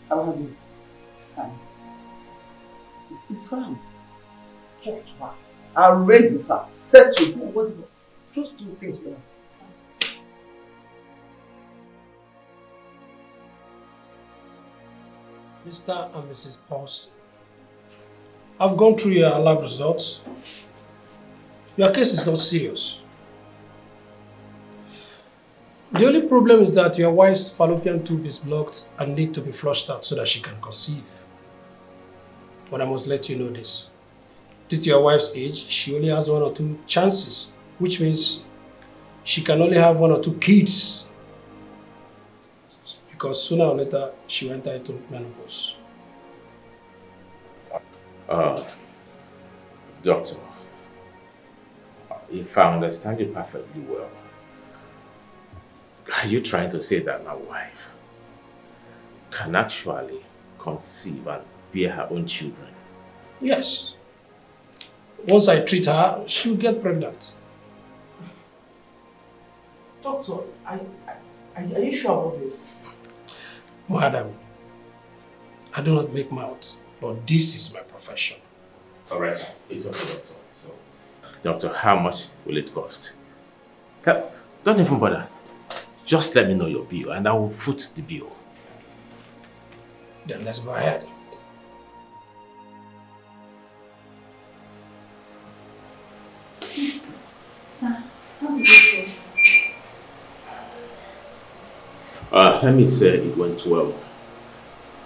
Speaker 1: How have you? Fine. It's fine. Talk to her. I'll read with her. Set to do whatever. Just do things well.
Speaker 18: Mr. and Mrs. Paulson, I've gone through your lab results. Your case is not serious. The only problem is that your wife's fallopian tube is blocked and need to be flushed out so that she can conceive. But I must let you know this. Due to your wife's age, she only has 1 or 2 chances, which means she can only have 1 or 2 kids. Because sooner or later, she will enter into menopause.
Speaker 2: Doctor, if I understand you perfectly well, are you trying to say that my wife can actually conceive and bear her own children?
Speaker 18: Yes. Once I treat her, she will get pregnant.
Speaker 1: Doctor, are you sure about this?
Speaker 18: Madam, I do not make mouths, but this is my profession.
Speaker 2: Alright, it's okay, doctor. So, doctor, how much will it cost? Don't even bother. Just let me know your bill and I will foot the bill.
Speaker 18: Then let's go ahead.
Speaker 8: Sir, how did it go?
Speaker 2: Let me say it went well.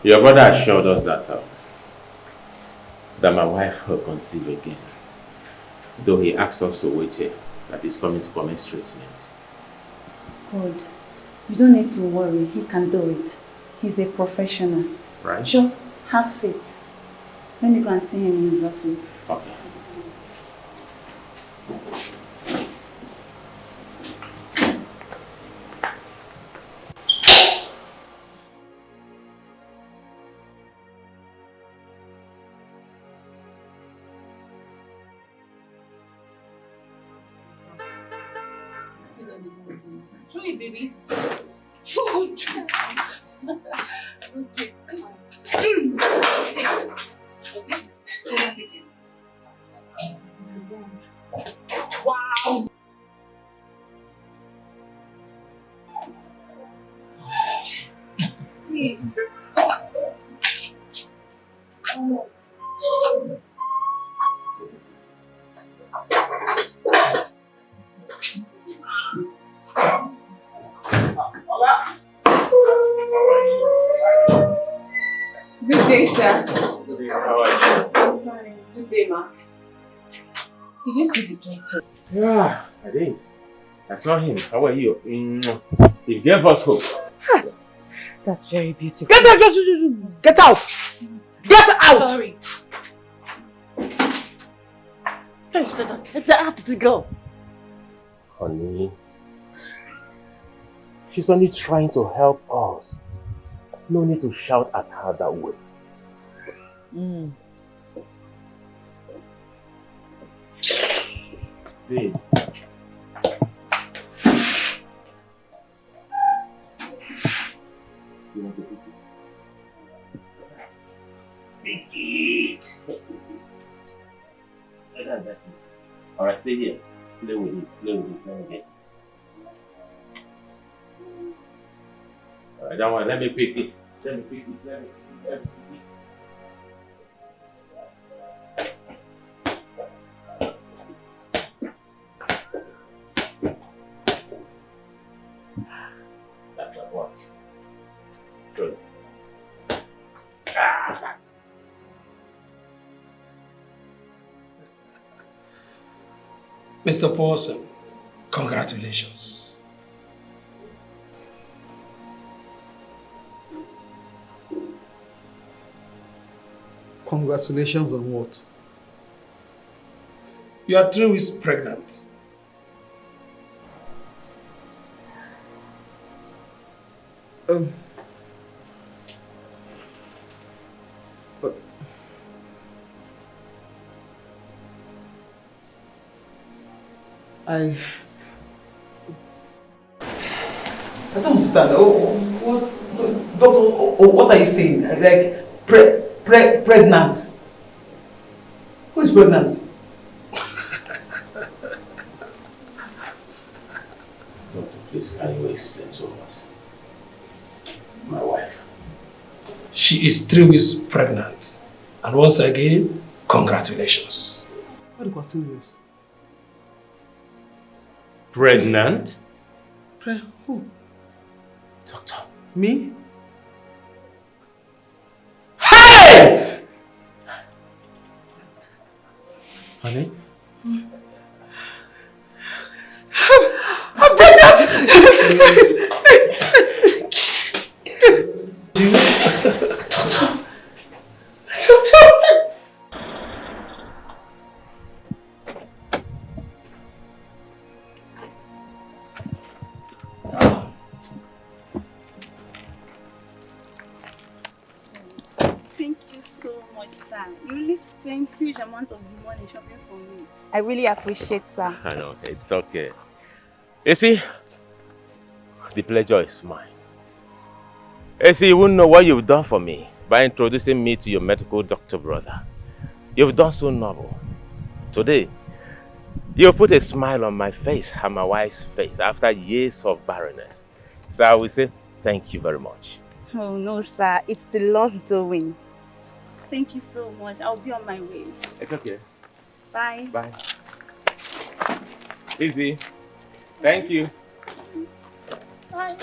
Speaker 2: Your brother assured us that my wife will conceive again. Though he asked us to wait here, that he's coming to commence treatment.
Speaker 16: Good. You don't need to worry. He can do it. He's a professional.
Speaker 2: Right?
Speaker 16: Just have faith. Let me go and see him in his office.
Speaker 2: Okay.
Speaker 8: Throw it, baby. Okay, come on. Take. Okay? Take it. Wow. Oh. Good day, sir.
Speaker 2: Good day, how are you?
Speaker 8: I'm fine. Good day, ma. Did you see the doctor?
Speaker 2: Yeah, I did. I saw him. How are you? He gave us hope.
Speaker 6: That's very beautiful.
Speaker 1: Get out! Get out! Get out!
Speaker 8: Sorry.
Speaker 1: Get out of the girl.
Speaker 2: Honey, she's only trying to help us. No need to shout at her that way. Babe. You want to pick it? Pick it! Alright, stay here. Play with it. Let me get it. Alright, don't worry. Let me pick it. Let me pick it. Let me pick it. That's not one. Good.
Speaker 18: Mr. Paulson, congratulations.
Speaker 1: Congratulations on what?
Speaker 18: You are 3 weeks pregnant.
Speaker 1: I don't understand. What, doctor? What are you saying? Like pregnant? Who is pregnant?
Speaker 2: Doctor, please, can you explain to us? My wife.
Speaker 18: She is 3 weeks pregnant. And once again, congratulations.
Speaker 1: What the question is?
Speaker 2: Pregnant?
Speaker 1: Who?
Speaker 2: Doctor.
Speaker 1: Me?
Speaker 2: Hey! Honey?
Speaker 1: I'm pregnant!
Speaker 14: Thank you so much, sir. You really spent huge amount of money shopping for me. I really appreciate, sir.
Speaker 2: I know, it's okay. You see, the pleasure is mine. You see, you wouldn't know what you've done for me by introducing me to your medical doctor brother. You've done so noble. Today, you've put a smile on my face and my wife's face after years of barrenness. So I will say thank you very much.
Speaker 14: Oh, no, sir. It's the Lord's doing. Thank you so much. I'll be on my way.
Speaker 2: It's okay.
Speaker 14: Bye.
Speaker 2: Bye. Easy. Thank you.
Speaker 14: Bye.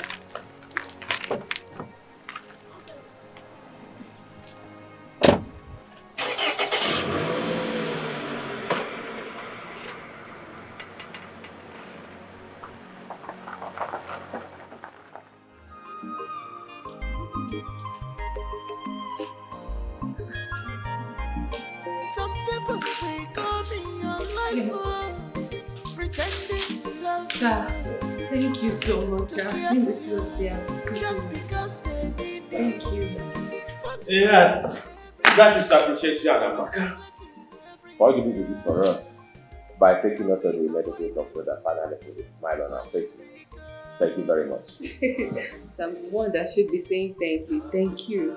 Speaker 9: Some people will come in your life pretending to love
Speaker 4: Sir, thank you so much. I've seen the clothes there.
Speaker 9: just because they need
Speaker 4: Thank you.
Speaker 2: Yeah, that is to appreciate you and Amaka. What you do for us by taking us to the medical doctor that finally put a smile on our faces. Thank you very much.
Speaker 4: So I'm the one that should be saying thank you. Thank you.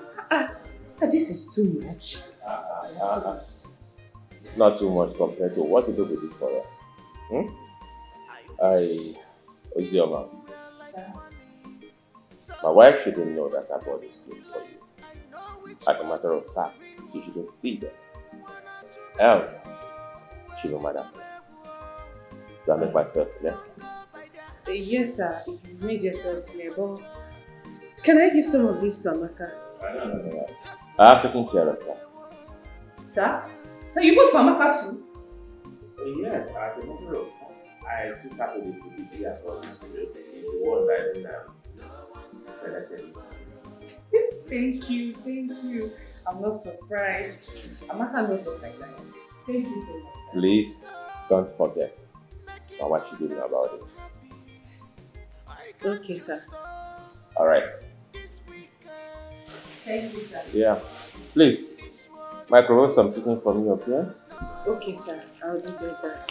Speaker 4: This is too much.
Speaker 2: Not too much compared to what you do with it for us. Ozioma, my wife shouldn't know that I bought this clothes for you. As a matter of fact, you shouldn't see them. Else, she no matter. Do I make myself clear?
Speaker 4: Yes, sir. If you made yourself clear, but can I give some of this to Amaka?
Speaker 2: No. I have taken care of that.
Speaker 4: Sir? So you bought for Amaka too?
Speaker 2: Yes, as a matter of fact, I took her to the PPT as well. The one that I selected.
Speaker 4: Thank you. I'm not surprised. Amaka knows what I like. Thank you so much.
Speaker 2: Please don't forget my wife should know about it.
Speaker 4: Okay, sir.
Speaker 2: Alright.
Speaker 4: Thank you, sir.
Speaker 2: Yeah. Please, microwave some chicken for me, okay?
Speaker 4: Okay, sir. I'll do just that.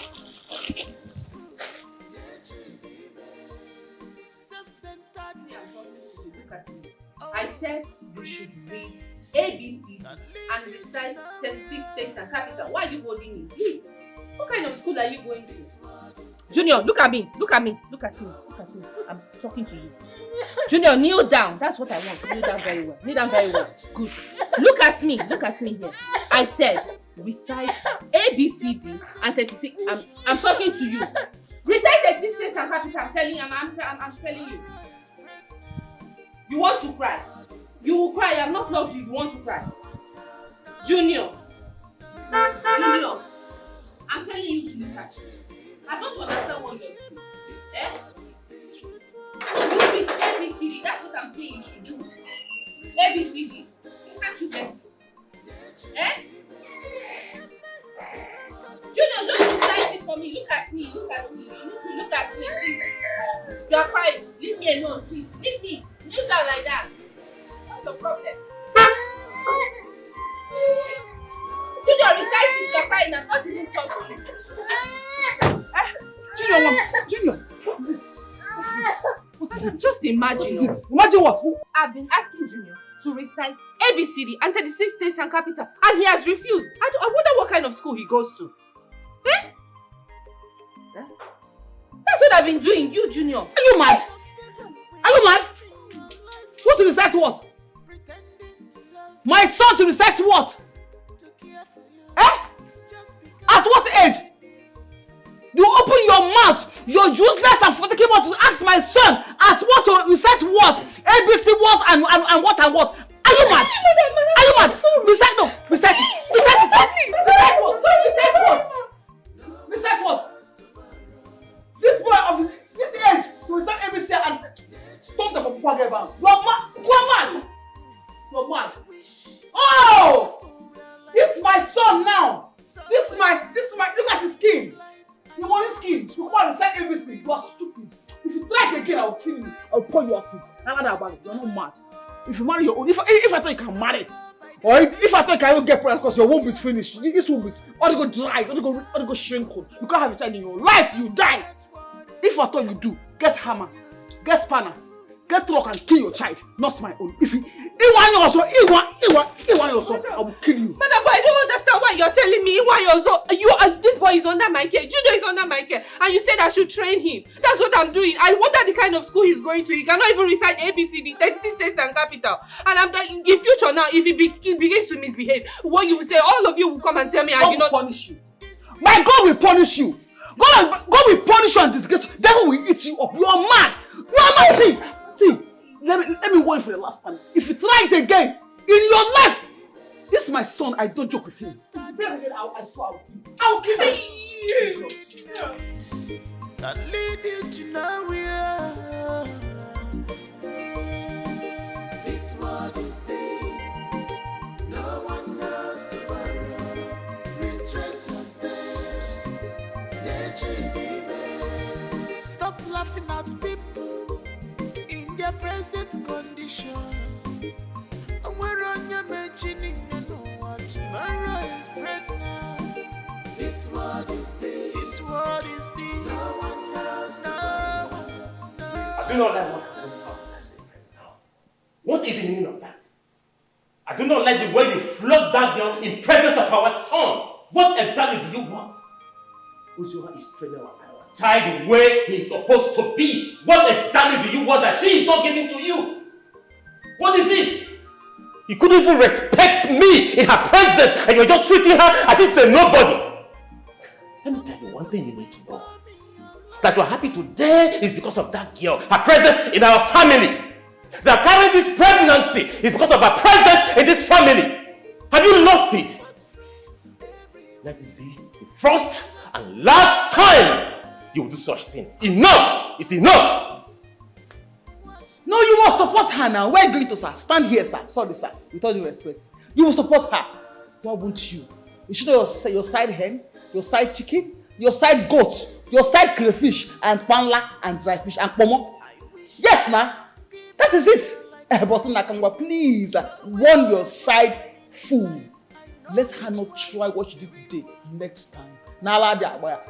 Speaker 6: Look at me. I said you should read ABC and recite 36 states and capital. Why are you holding me? What kind of school are you going to? Junior, look at me. Look at me. I'm talking to you. Junior, kneel down. That's what I want. Kneel down very well. Good. Look at me here. I said recite ABCD and 36. I'm talking to you. Recite 36 states and capital. I'm telling you. You want to cry? You will cry. I have not loved you. You want to cry? Junior, I'm telling you to look at me. I don't understand what you're doing. You read ABCD. That's what I'm saying you should do. ABCD. Can't you get it? Junior, just recite it for me. Look at me. You need to look at me, please. You are crying. Leave me alone, please. Leave me. Kneel down like that. What's the problem? Junior, recite it. You are crying. I'm not even talking. Junior,
Speaker 15: Just imagine.
Speaker 1: Imagine what?
Speaker 15: I've been asking Junior to recite ABCD and 36 states and capital, and he has refused. I wonder what kind of school he goes to. Eh? That's what I've been doing, you Junior.
Speaker 1: Are you mad? Are you mad? What to recite what? My son to recite what? Eh? At what age? You open your mouth, you're useless and forgetting what to ask my son at what to recite what? ABC what and what and what? Are you mad? Are you mad? Recite no, recite it. Recite it. Recite what? Recite what? Recite what? This boy of this age, you recite ABC and stop the Papa about. You're mad. You're mad. You're mad. Oh! This is my son now. This is my look at his skin. You want his skin? You come and recite everything. You are stupid. If you try it again, I will kill you. I will pour you acid. You're not mad. If you marry your own, if I thought you can marry, or if I thought you can even get pregnant because your womb is finished, this womb is all go dry, all go shrink. You can't have a child in your life till you die. If I thought you do, get hammer, get spanner, get rock and kill your child, not my own. If you want your son, I will kill you.
Speaker 15: Madam, but I don't understand why you're telling me why you're so. This boy is under my care. Junior is under my care, and you said I should train him. That's what I'm doing. I wonder the kind of school he's going to. He cannot even recite ABCD, 36 states and capital. And I'm in future now. If he begins to misbehave, what you will say, all of you will come and tell me,
Speaker 1: God will punish you. My God will punish you. God will punish you and disgrace you. Devil will eat you up. You are mad. You are mad. See. Let me warn you for the last time. If you try it again in your life, this is my son. I don't joke with him. I'll kill him.
Speaker 9: That lead you to nowhere. This world is deep. No one knows tomorrow. Retrace your steps. Nature baby. Stop laughing at people in their present condition. And we're on your imagining you know what tomorrow is pregnant. This world is deep. This world is deep. No one knows. No one knows.
Speaker 2: I do not like what's happening outside now. What is the meaning of that? I do not like the way you flog that girl in presence of our son. What exactly do you want? Uzura is training our child the way he is supposed to be. What exactly do you want that she is not giving to you? What is it? You couldn't even respect me in her presence and you're just treating her as if she's a nobody. Let me tell you one thing you need to know. That you're happy today is because of that girl, her presence in our family. That carrying this pregnancy is because of her presence in this family. Have you lost it? Let it be the first and last time you will do such thing. Enough is enough.
Speaker 1: No, you must support her now. Where are you going to, sir? Stand here, sir. Sorry, sir. With all due respect. You will support her. Why won't you? You should know your side hen, your side chicken, your side goat, your side crayfish, and panla, and dry fish, and pomo. Yes, ma. That is it. But Nakangwa, please warn your side food. Let her not try what she did today next time. Nala,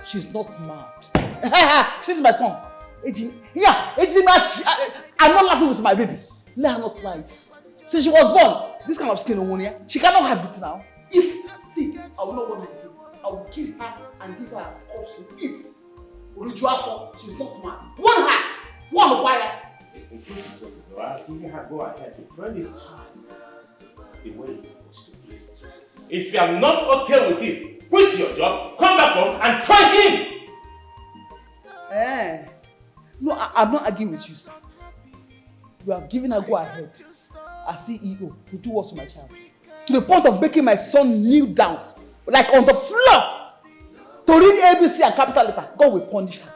Speaker 1: she's not mad. She's my son. Yeah, I'm not laughing with my baby. Let her not try it. Since she was born, this kind of skin on she cannot have it now. See, I will not want to do. I will kill her and give her a corpse to eat. She's not mad. One hand, one wire.
Speaker 2: Giving her go ahead to train this child the way it's supposed to be. If you are not okay with it, quit your job, come back home and train him.
Speaker 1: No, I'm not arguing with you, sir. You have given her go ahead as CEO to do what to my child. To the point of making my son kneel down, like on the floor, to read ABC and capital letter. God will punish her.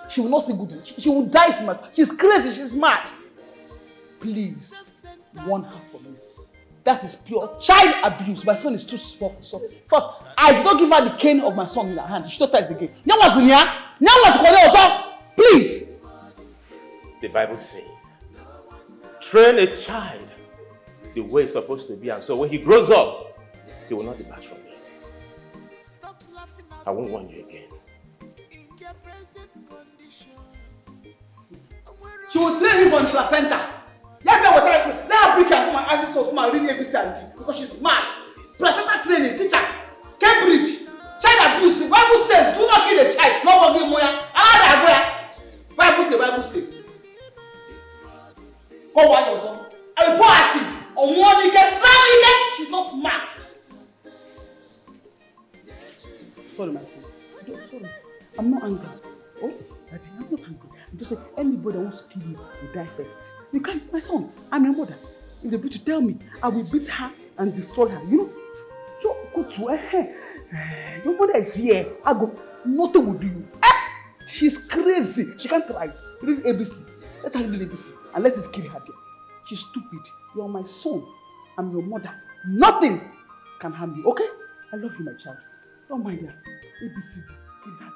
Speaker 1: She will not see good. She will die from her. She's crazy. She's mad. Please, warn her for me. That is pure child abuse. My son is too small for something. First, I did not give her the cane of my son in her hand. She should not take the cane. Please.
Speaker 2: The Bible says, train a child the way it's supposed to be, and so when he grows up, he will not depart from it. I won't warn you again.
Speaker 1: She will train him the placenta. Let her bring her come and ask this come and read ABC because she's mad. Placenta training, teacher, Cambridge, child abuse. The Bible says, do not kill a child. No more moya. Bible says. Come watch your son. I will pour acid on one weekend. She's not mad. Sorry, my son. Sorry. I'm not angry. Oh, Daddy, I'm not angry. I'm just saying, anybody that wants to kill you will die first. You can't, my son. I'm your mother. If they beat to tell me, I will beat her and destroy her. You know? Just go to her. Your mother is here. I go. Nothing will do you. She's crazy. She can't write. Read ABC. Let her read ABC and let it kill her there. She's stupid. You are my son. I'm your mother. Nothing can harm you. Okay? I love you, my child. Don't mind her. ABCD. Read that.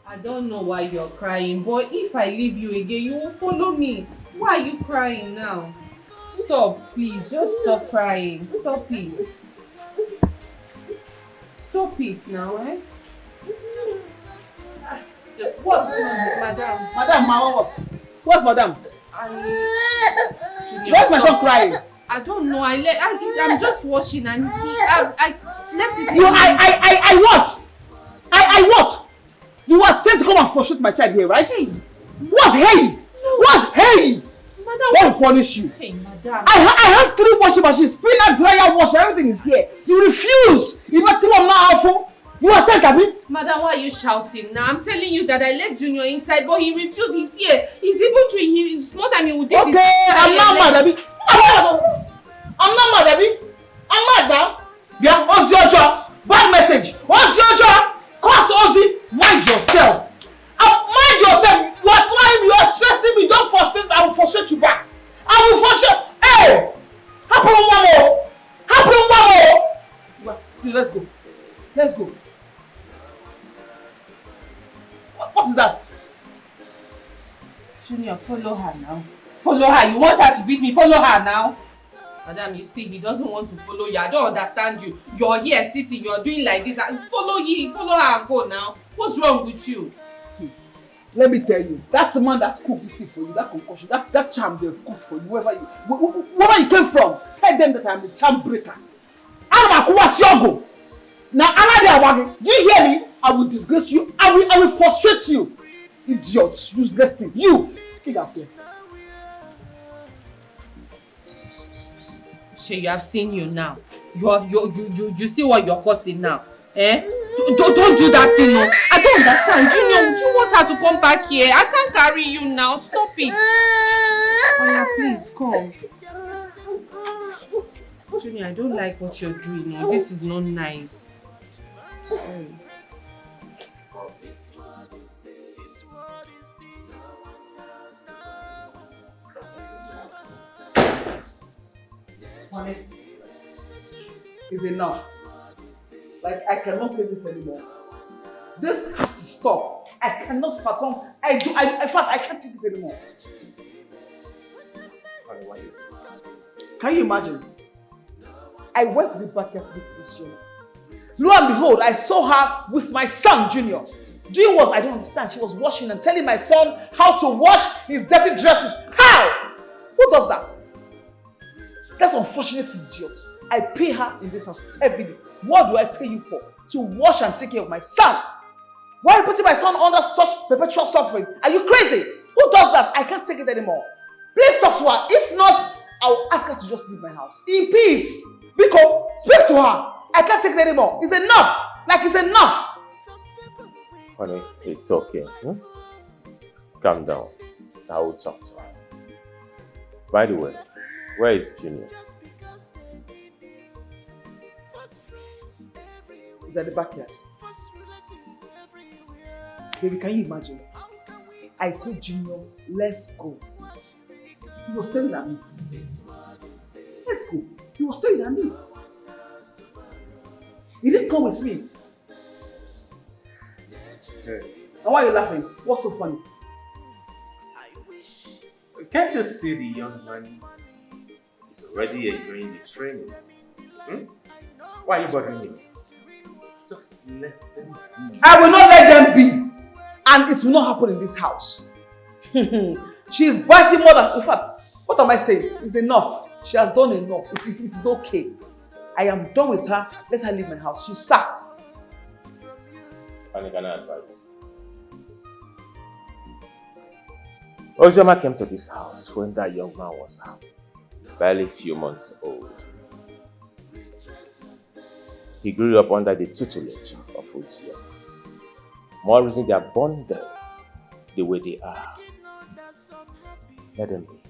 Speaker 15: I don't know why you're crying, but if I leave you again, you will follow me. Why are you crying now? Stop, please. Just stop crying. Stop it. Stop it now, eh? What? Madam.
Speaker 1: Madam, what? What's madam?
Speaker 15: Where's
Speaker 1: my son crying?
Speaker 15: I don't know. I'm just washing and I left it.
Speaker 1: I what? I what? You were sent to come and frustrate my child here, right? Hey. What's hey? What's hey?
Speaker 15: Madam,
Speaker 1: what will punish you?
Speaker 15: Hey, madam.
Speaker 1: I have 3 washing machines, spinner, dryer, washer, everything is here. You refuse. You not tell me now, awful. You are sent, Abi.
Speaker 15: Madam, why are you shouting now? I'm telling you that I left Junior inside, but he refused. He's here. He's able to. It's more than he would do.
Speaker 1: Okay, I'm not mad, Abi. I'm not mad, Abi. I'm mad now. Yeah, what's your job? Bad message. What's your job? Cost Ozzy. Mind yourself. Mind yourself. You are crying. You are stressing me. Don't frustrate me. I will frustrate you back. I will frustrate. Hey! Happen one more. Happen one more. Let's go. Let's go. What is that?
Speaker 15: Junior, follow her now. Follow her. You want her to beat me? Follow her now. Madam, you see, he doesn't want to follow you. I don't understand you. You're here sitting, you're doing like this. Follow her and go now. What's wrong with you?
Speaker 1: Let me tell you, that's the man that cooked this thing for you, that concoction, that charm they've cooked for you, wherever you came from. Tell them that I'm a charm breaker. Now, do you hear me? I will disgrace you. I will frustrate you. Idiots, useless thing. You, get out there.
Speaker 15: Shay, you have seen you now. You see what you're causing now. Eh? Don't do that thing, no. I don't understand. Junior, you want her to come back here? I can't carry you now. Stop it. Oya, please come. Junior, I don't like what you're doing. No. This is not nice. Sorry.
Speaker 1: Honey, it's enough. Like, I cannot take this anymore. This has to stop. I cannot fathom. In fact, I can't take it anymore. Can you imagine? I went to this backyard to meet this Junior. Lo and behold, I saw her with my son, Junior. Junior was, I don't understand, she was washing and telling my son how to wash his dirty dresses. How? Who does that? That's unfortunate idiot. I pay her in this house every day. What do I pay you for? To wash and take care of my son. Why are you putting my son under such perpetual suffering? Are you crazy? Who does that? I can't take it anymore. Please talk to her. If not, I will ask her to just leave my house. In peace. Biko, speak to her. I can't take it anymore. It's enough. Like it's enough.
Speaker 2: Honey, it's okay. Hmm? Calm down. I will talk to her. By the way, where is Junior?
Speaker 1: He's at the backyard. Baby, can you imagine? I told Junior, let's go. He was staring at me. Let's go. He was staring at me. He didn't come with me.
Speaker 2: Hey.
Speaker 1: And why are you laughing? What's so funny?
Speaker 2: Can't you see the young man is already enjoying the training? Hmm? Why are you bothering him? Just let them be.
Speaker 1: I will not let them be. And it will not happen in this house. She is biting more than... In fact, what am I saying? It's enough. She has done enough. It is okay. I am done with her. Let her leave my house. She's sacked.
Speaker 2: And can I advise? Ozioma came to this house when that young man was barely a few months old. He grew up under the tutelage of Ozioma. More reason they are born there the way they are. Let them be.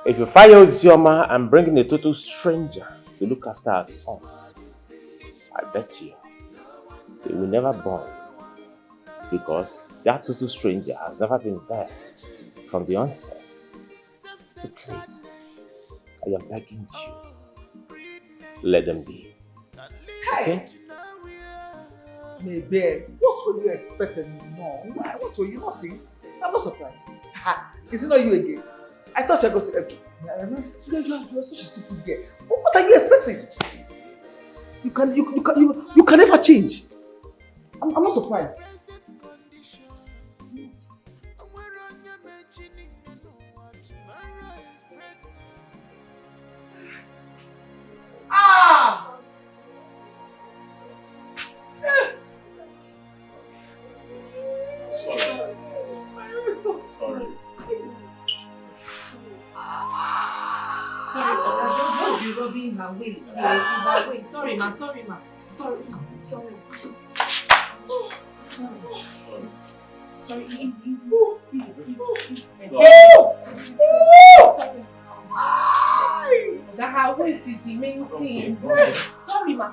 Speaker 2: If you fire Ozioma and bring in a total stranger to look after her son, I bet you they will never born, because that total stranger has never been there from the onset. So please, I am begging you, let them be. Okay?
Speaker 1: Maybe. What were you expecting? No. What were you not doing? I'm not surprised. Is it not you again? I thought you were going to... You are such a stupid girl. What are you expecting? You can never change. I'm not surprised. Ah!
Speaker 2: Sorry.
Speaker 15: Don't be rubbing her waist. Her waist. Sorry, ma. Sorry. Sorry, easy. That her waist is the main thing. Sorry, ma.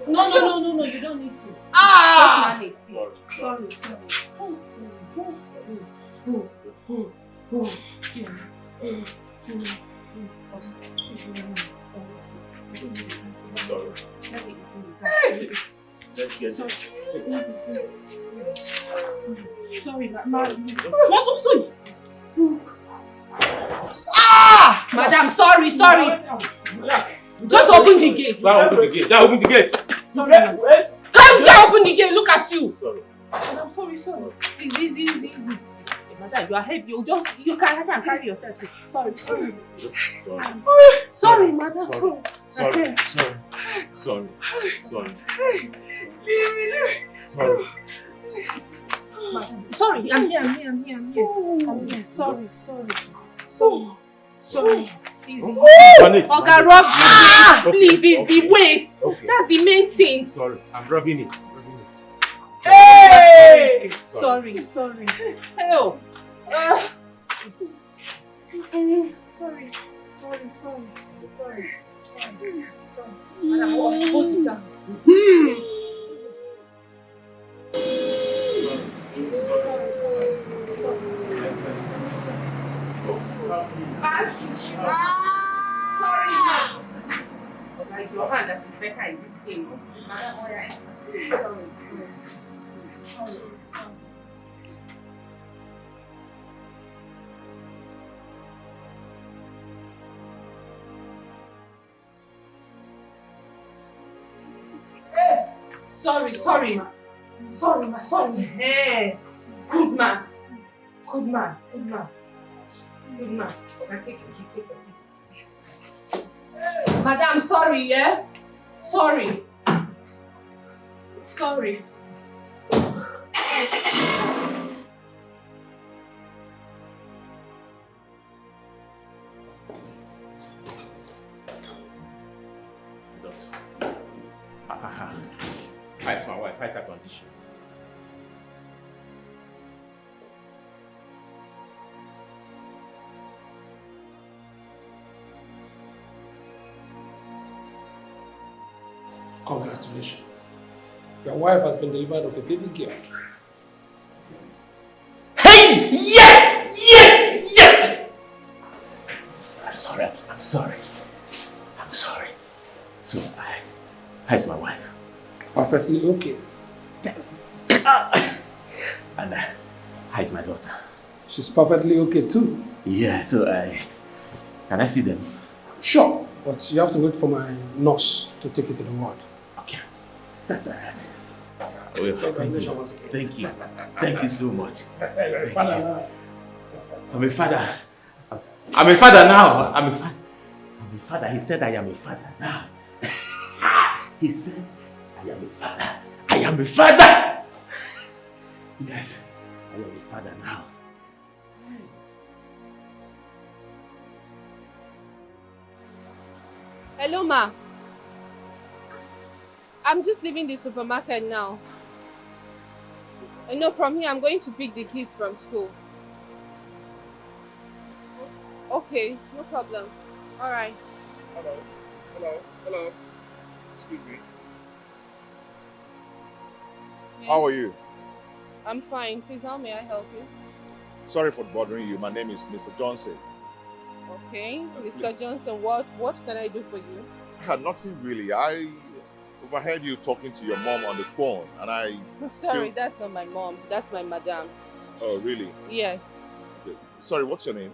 Speaker 15: No, you don't need to. Just manage, please. Sorry. Sorry, Madam, sorry. Just open the gate.
Speaker 2: Open the gate.
Speaker 15: Sorry, madam. Can't you open the gate? Look at you. Sorry. Madam, sorry. Easy. Madam, you are heavy. You can carry yourself. Sorry. Sorry, madam.
Speaker 2: Sorry.
Speaker 15: Madam, sorry, I'm here. Sorry. Easy. Oga, rub the waist, please. It's the waist. Okay. That's the main thing.
Speaker 2: Sorry, I'm rubbing it.
Speaker 1: Hey!
Speaker 15: Sorry. Help. Sorry. Madam, hold it down. Sorry, ma'am. Okay, it's your hand that is better in this thing. Sorry. Sorry, ma. Sorry. Hey, good man. Okay, take it. Madam, sorry, yeah? Sorry.
Speaker 2: How's my wife? How's her condition?
Speaker 18: Congratulations. Your wife has been delivered of a baby girl.
Speaker 2: Hey! Yes! I'm sorry. So, how's my wife?
Speaker 18: Perfectly okay.
Speaker 2: And how's my daughter?
Speaker 18: She's perfectly okay too.
Speaker 2: Yeah, so can I see them?
Speaker 18: Sure, but you have to wait for my nurse to take you to the ward.
Speaker 2: Okay. All right. Oh, thank you. Thank you so much. Thank you. I'm a father. I'm a father now. I'm a father. He said I am a father now. He said I am a father. I am a father. Yes, I am a father now.
Speaker 15: Hello, ma. I'm just leaving the supermarket now. No, from here, I'm going to pick the kids from school. Okay, no problem. All right.
Speaker 11: Hello. Excuse me.
Speaker 15: Yes.
Speaker 11: How are you?
Speaker 15: I'm fine. Please, how may I help you?
Speaker 11: Sorry for bothering you. My name is Mr. Johnson.
Speaker 15: Okay, Mr. Johnson, what can I do for you?
Speaker 11: Nothing really. I overheard you talking to your mom on the phone, and I...
Speaker 15: Oh, sorry, that's not my mom. That's my madam.
Speaker 11: Oh, really?
Speaker 15: Yes.
Speaker 11: Okay. Sorry, what's your name?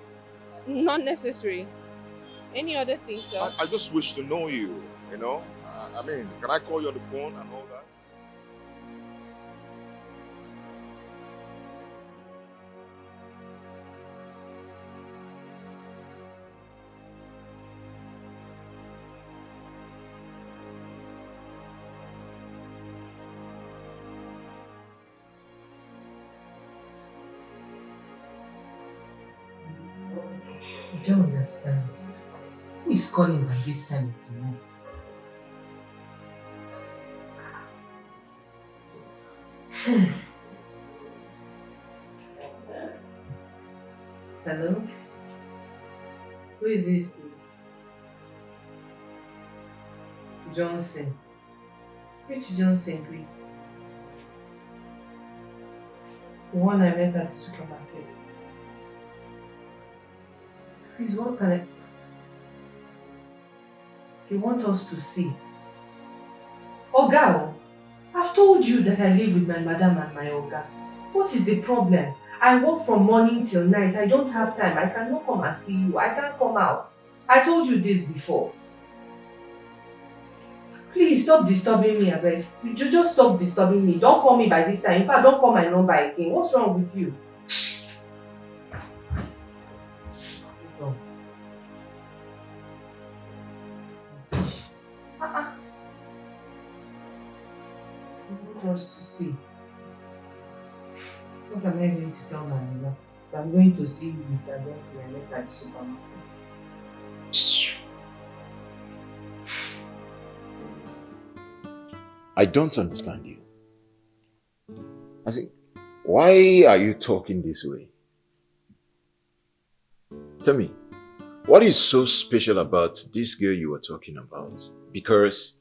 Speaker 15: Not necessary. Any other thing, sir?
Speaker 11: I just wish to know you, you know? I mean, can I call you on the phone and all that?
Speaker 19: I don't understand. Who is calling by this time of the night? Hello? Who is this, please? Johnson. Which Johnson, please? The one I met at the supermarket. Please, what can I... You want us to see? Oga, I've told you that I live with my madam and my Oga. What is the problem? I work from morning till night. I don't have time. I cannot come and see you. I can't come out. I told you this before. Please stop disturbing me, Abel. Just stop disturbing me. Don't call me by this time. In fact, don't call my number again. What's wrong with you? Us to see. What am I going to tell my mother? I'm going to see Mr. Johnson and later at the supermarket.
Speaker 5: I don't understand you. I say, why are you talking this way? Tell me, what is so special about this girl you were talking about? Because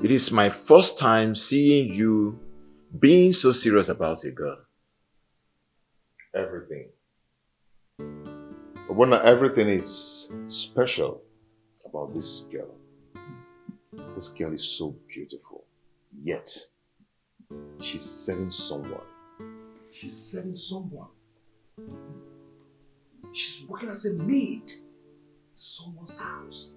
Speaker 5: it is my first time seeing you being so serious about a girl.
Speaker 11: Everything. But when everything is special about this girl. This girl is so beautiful. Yet, she's serving someone. She's serving someone. She's working as a maid in someone's house.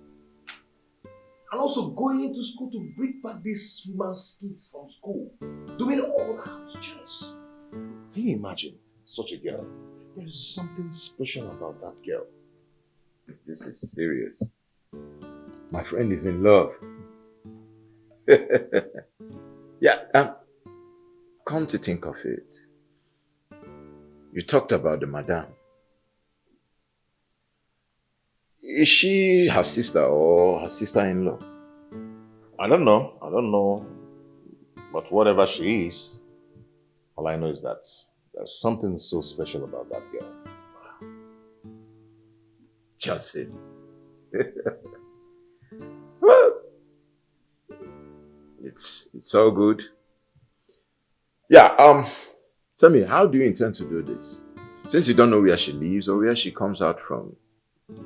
Speaker 11: And also going into school to bring back these women's kids from school. Doing all the house chores. Can you imagine such a girl? There is something special about that girl.
Speaker 5: This is serious. My friend is in love. Yeah, come to think of it. You talked about the madam. Is she her sister or her sister-in-law?
Speaker 11: I don't know. But whatever she is, all I know is that there's something so special about that girl.
Speaker 5: Johnson. Well, it's all good. Yeah, tell me, how do you intend to do this? Since you don't know where she lives or where she comes out from,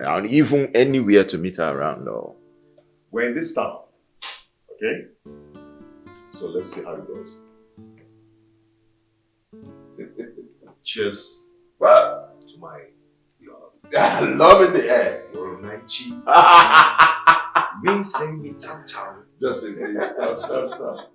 Speaker 5: and even anywhere to meet her around, or...
Speaker 11: We're in this town, okay? So let's see how it goes. Cheers.
Speaker 5: Well,
Speaker 11: to my
Speaker 5: love in the air.
Speaker 11: You're my cheek.
Speaker 5: Me sing me chow chow.
Speaker 11: Just say please. Stop.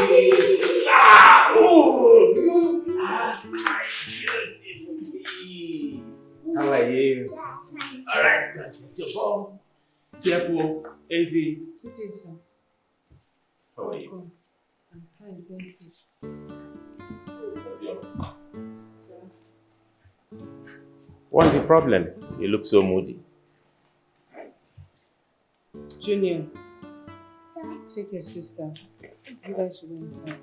Speaker 2: How are you? Alright, let's put your ball. Careful, easy.
Speaker 19: Good day, sir.
Speaker 2: How are you?
Speaker 19: I'm fine, thank you. Sir.
Speaker 2: What's the problem? You look so moody.
Speaker 19: Junior, take your sister. You guys should go inside.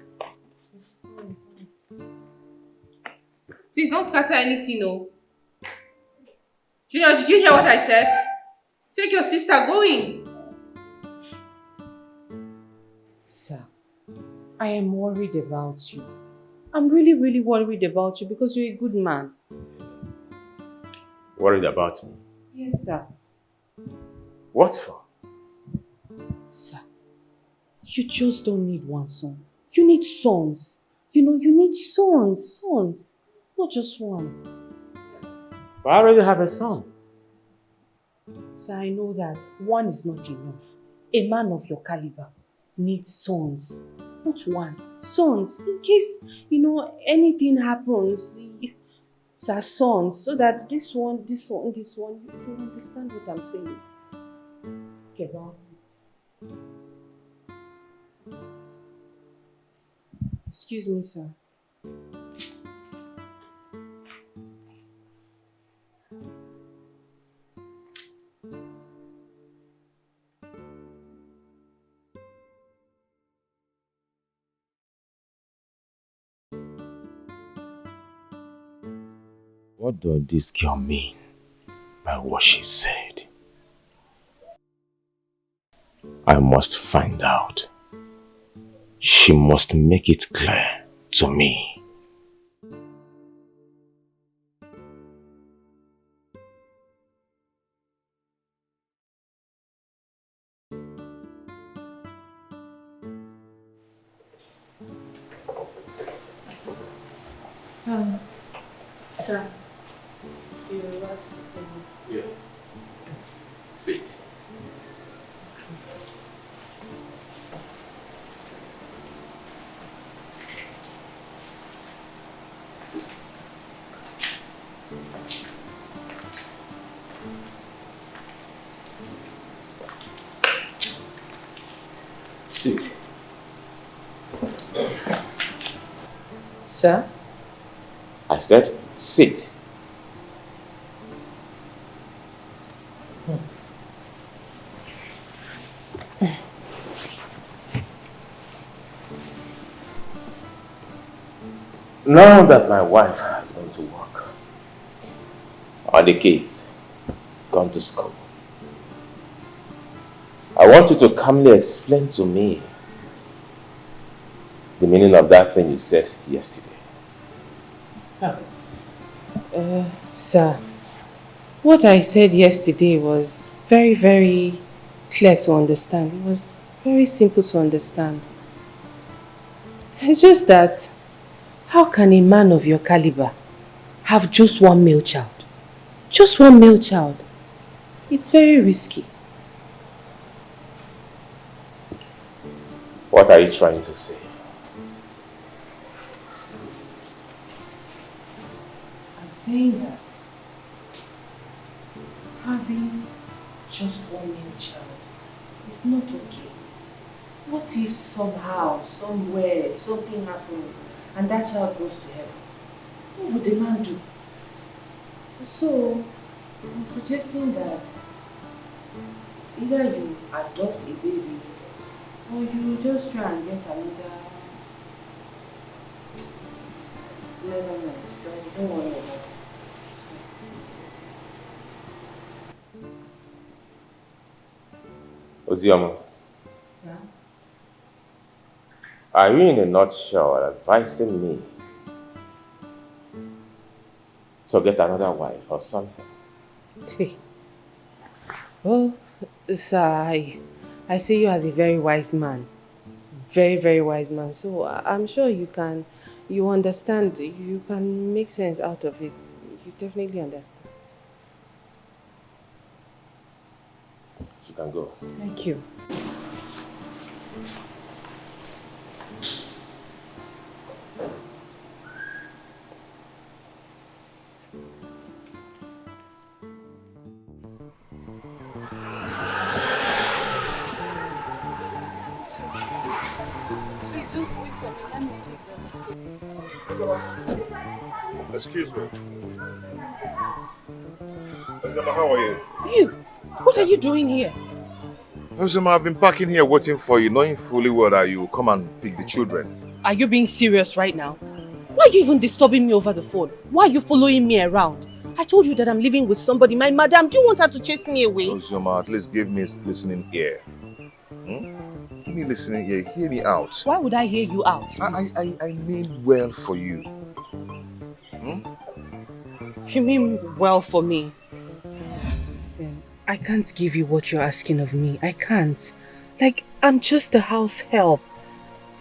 Speaker 15: Please don't scatter anything, no. Junior, did you hear what I said? Take your sister, go in.
Speaker 19: Sir, I am worried about you. I'm really worried about you because you're a good man.
Speaker 2: Worried about me?
Speaker 19: Yes, sir.
Speaker 2: What for?
Speaker 19: Sir, you just don't need one son. You need sons. You know, you need sons. Sons. Not just one.
Speaker 2: But I already have a son.
Speaker 19: Sir, I know that one is not enough. A man of your caliber needs sons. Not one. Sons. In case, you know, anything happens. Sir, sons. So that this one, you understand what I'm saying. Get about it. Excuse me, sir.
Speaker 2: What does this girl mean by what she said? I must find out. She must make it clear to me.
Speaker 19: Sir, your wife's the same.
Speaker 2: Yeah. Sit. Sit.
Speaker 19: Sir?
Speaker 2: I said, sit. Now that my wife has gone to work, and the kids gone to school, I want you to calmly explain to me the meaning of that thing you said yesterday.
Speaker 19: Sir, what I said yesterday was very clear to understand. It was very simple to understand. It's just that, how can a man of your caliber have just one male child? Just one male child. It's very risky.
Speaker 2: What are you trying to say?
Speaker 19: I'm saying that having just one male child is not okay. What if somehow, somewhere, something happens and that child goes to heaven? What would the man do? So, I'm suggesting that it's either you adopt a baby or you just try and get another. Never mind. Don't worry about it.
Speaker 2: Ozioma,
Speaker 19: Sir?
Speaker 2: are you in a nutshell advising me to get another wife or something?
Speaker 19: Well, sir, I see you as a very wise man. Very wise man. So I'm sure you understand, you can make sense out of it. You definitely understand.
Speaker 2: You can go.
Speaker 19: Thank you.
Speaker 15: things wait for me. Let me take them.
Speaker 11: Excuse me. Ozema, how are you?
Speaker 13: You! What are you doing here?
Speaker 11: Ozema, I've been parking here waiting for you, knowing fully well that you will come and pick the children.
Speaker 13: Are you being serious right now? Why are you even disturbing me over the phone? Why are you following me around? I told you that I'm living with somebody. My madam, do you want her to chase me away?
Speaker 11: Ozema, at least give me a listening ear. Give me a listening ear. Hear me out.
Speaker 13: Why would I hear you out, please?
Speaker 11: I mean well for you.
Speaker 13: You mean well for me? Listen, I can't give you what you're asking of me. I can't. Like, I'm just a house help.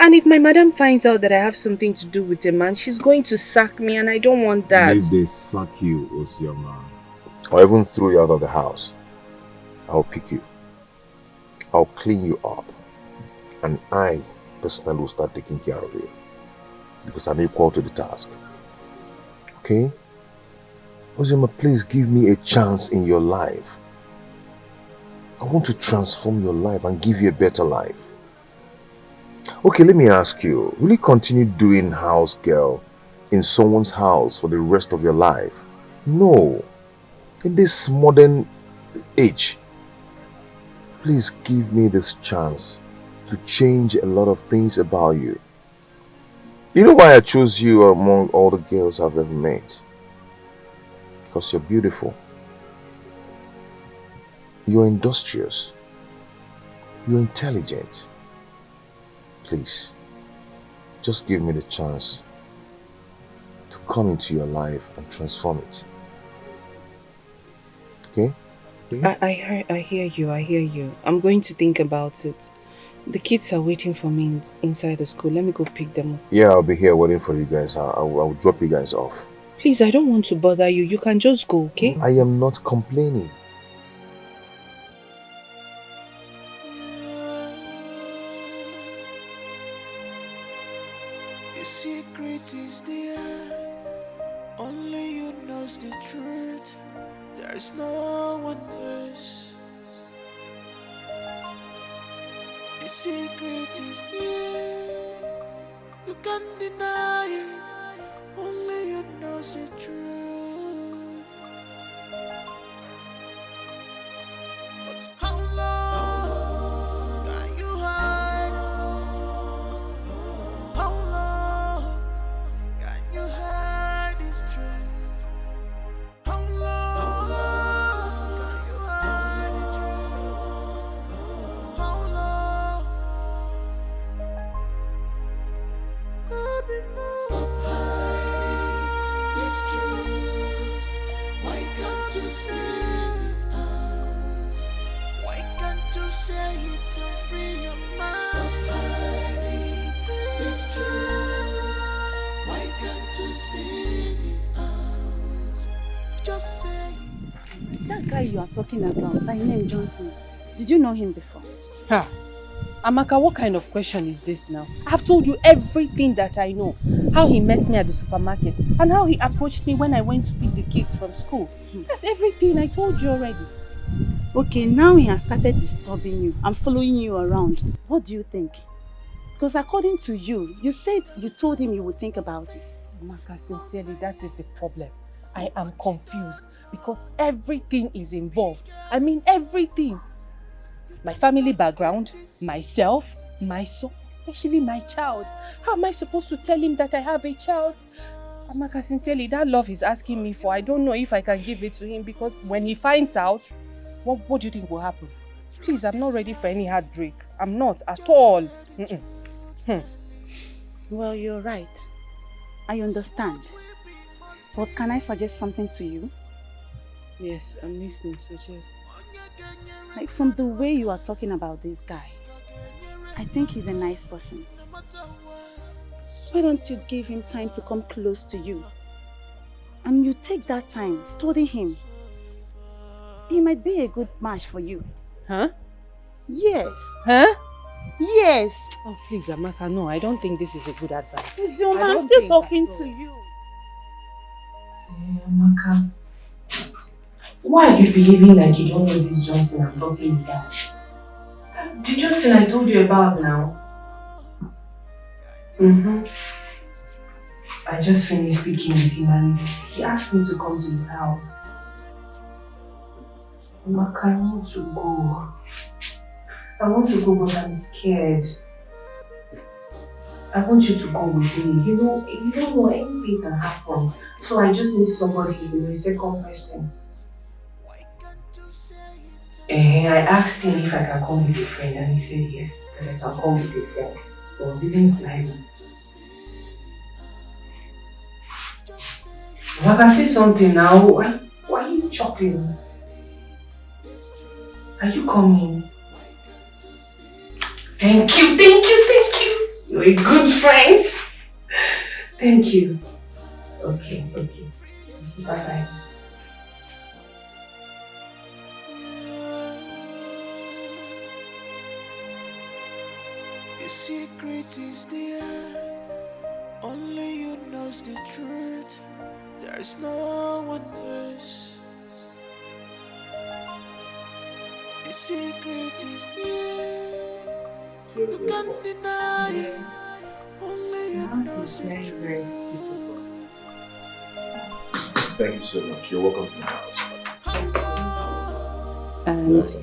Speaker 13: And if my madam finds out that I have something to do with a man, she's going to sack me and I don't want that.
Speaker 11: If they sack you, Ozema, or even throw you out of the house, I'll pick you. I'll clean you up. And I personally will start taking care of you. Because I'm equal to the task. Okay? Ozema, please give me a chance in your life. I want to transform your life and give you a better life. Okay, let me ask you, will you continue doing house girl in someone's house for the rest of your life? No. In this modern age, please give me this chance to change a lot of things about you. You know why I chose you among all the girls I've ever met? Because you're beautiful. You're industrious. You're intelligent. Please, just give me the chance to come into your life and transform it. Okay?
Speaker 13: I hear you. I'm going to think about it. The kids are waiting for me inside the school. Let me go pick them up.
Speaker 11: Yeah, I'll be here waiting for you guys. I'll drop you guys off.
Speaker 13: Please, I don't want to bother you. You can just go, okay?
Speaker 11: I am not complaining.
Speaker 9: The secret is there. Only you knows the truth. There's no one else. The secret is there. You can't deny it. Only you knows the truth. But how long can you hide? How long can you hide this truth? How long can you hide the truth? How long? Stop hiding this truth. Why can't you speak it out? Why can't you say it and free your mind? Stop hiding this truth. Why can't you speak it out? Just say it.
Speaker 16: That guy you are talking about, by name Johnson, did you know him before?
Speaker 13: Huh. Amaka, what kind of question is this now? I've told you everything that I know. How he met me at the supermarket and how he approached me when I went to pick the kids from school. That's everything I told you already.
Speaker 16: Okay, now he has started disturbing you and following you around. What do you think? Because according to you, you said you told him you would think about it.
Speaker 13: Amaka, sincerely, that is the problem. I am confused because everything is involved. I mean everything. My family background, myself, my son, especially my child. How am I supposed to tell him that I have a child? Amaka, sincerely, that love he's asking me for, I don't know if I can give it to him because when he finds out, what do you think will happen? Please, I'm not ready for any heartbreak. I'm not at all.
Speaker 16: Well, you're right. I understand. But can I suggest something to you?
Speaker 13: Yes, I'm listening. Suggest.
Speaker 16: Like from the way you are talking about this guy, I think he's a nice person. Why don't you give him time to come close to you? And you take that time, study him. He might be a good match for you.
Speaker 13: Huh?
Speaker 16: Yes.
Speaker 13: Huh?
Speaker 16: Yes.
Speaker 13: Oh, please, Amaka, no, I don't think this is a good advice.
Speaker 16: It's your man still talking to you.
Speaker 19: Amaka, why are you behaving like you don't know this Johnson I'm talking about? The Johnson I told you about now. I just finished speaking with him and he asked me to come to his house. Amaka, I want to go. I want to go, but I'm scared. I want you to go with me. You don't know anything can happen. So I just need somebody, a second person. I asked him if I can come with a friend and he said yes, that I can come with a friend. So I was even smiling. If I can say something now, why are you chopping? Are you coming? Thank you. You're a good friend. Thank you. Okay. Bye-bye.
Speaker 9: The secret is there. Only you knows the truth. There's no one else. The secret is there. You can't deny it. Only you knows the truth.
Speaker 11: Thank you so much. You're welcome to my house.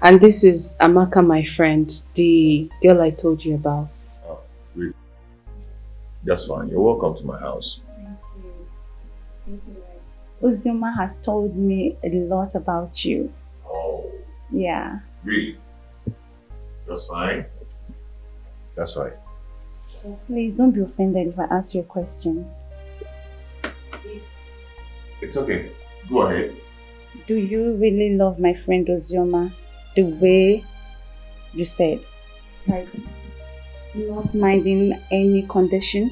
Speaker 6: And this is Amaka, my friend, the girl I told you about.
Speaker 11: Oh, really? That's fine. You're welcome to my house.
Speaker 14: Thank you. Uzoma has told me a lot about you.
Speaker 11: Oh.
Speaker 14: Yeah.
Speaker 11: Really? That's fine. That's fine.
Speaker 14: Please don't be offended if I ask you a question.
Speaker 11: It's okay. Go ahead.
Speaker 14: Do you really love my friend Ozioma the way you said? Like, not minding any condition?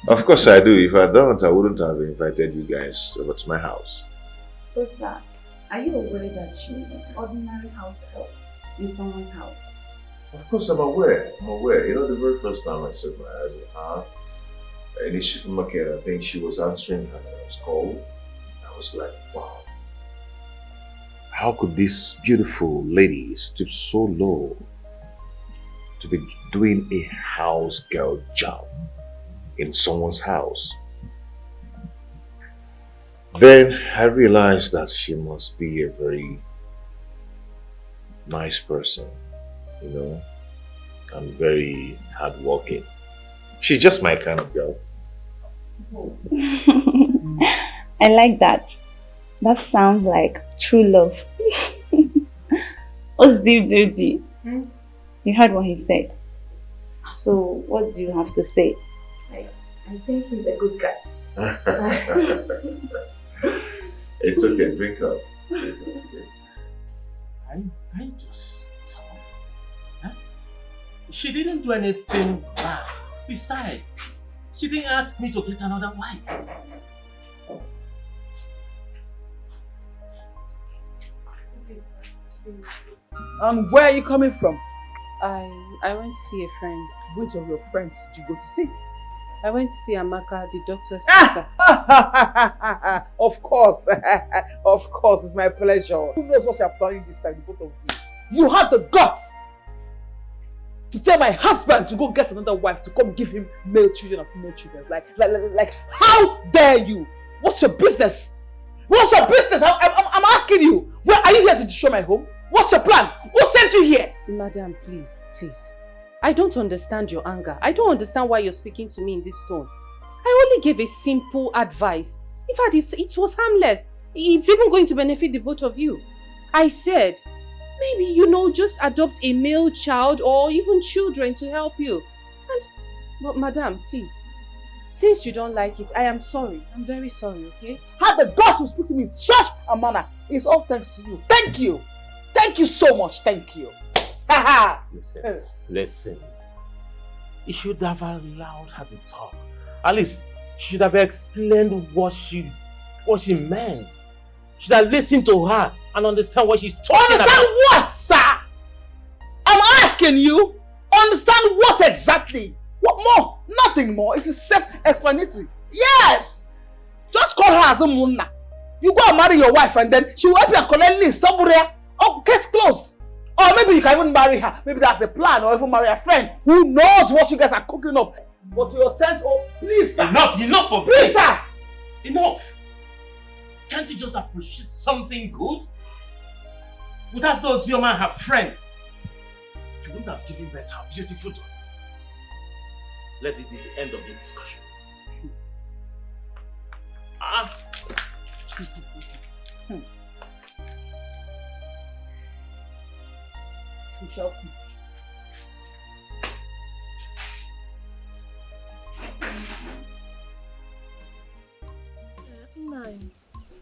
Speaker 11: Of course I do. If I don't, I wouldn't have invited you guys over to my house.
Speaker 14: What's that? Are you aware that she's an ordinary house help in someone's house?
Speaker 11: Of course I'm aware. You know, the very first time I set my eyes on her, in the supermarket, I think she was answering her call. I was like, wow. How could this beautiful lady stoop so low to be doing a house girl job in someone's house? Then I realized that she must be a very nice person, you know, and very hardworking. She's just my kind of girl.
Speaker 14: I like that. That sounds like true love. Ozzy baby. You heard what he said. So what do you have to say? I think he's a good guy.
Speaker 11: It's okay, drink up.
Speaker 2: Can you just stop? Huh? She didn't do anything bad. Besides, she didn't ask me to get another wife.
Speaker 1: Where are you coming from?
Speaker 6: I went to see a friend.
Speaker 1: Which of your friends did you go to see?
Speaker 6: I went to see Amaka, the doctor's sister.
Speaker 1: Of course. Of course, it's my pleasure. Who knows what you're planning this time, the both of you? You have the guts to tell my husband to go get another wife to come give him male children or female children. Like, how dare you? What's your business? What's your business? I'm asking you. Where are you here to destroy my home? What's your plan? Who sent you here?
Speaker 6: Madam, please. I don't understand your anger. I don't understand why you're speaking to me in this tone. I only gave a simple advice. In fact, it was harmless. It's even going to benefit the both of you. I said, maybe, just adopt a male child or even children to help you. But madam, please, since you don't like it, I am sorry. I'm very sorry, okay?
Speaker 1: Have the guts to speak to me in such a manner. It's all thanks to you. Thank you. Thank you so much. Thank you.
Speaker 2: Listen. You should have allowed her to talk. At least, she should have explained what she meant. You should have listened to her and understand what she's talking about.
Speaker 1: Understand what, sir? I'm asking you. Understand what exactly? What more? Nothing more. It is self-explanatory. Yes! Just call her as a munna. You go and marry your wife and then she will help you and collect leave somewhere. Oh, case closed. Or maybe you can even marry her. Maybe that's the plan. Or even marry a friend who knows what you guys are cooking up. But your sense, oh, please, sir.
Speaker 2: Enough of
Speaker 1: Please, sir.
Speaker 2: Enough. Can't you just appreciate something good? Without those your man her friend, you wouldn't have given birth to her beautiful daughter. Let it be the end of the discussion.
Speaker 1: We shall see.
Speaker 13: Nine.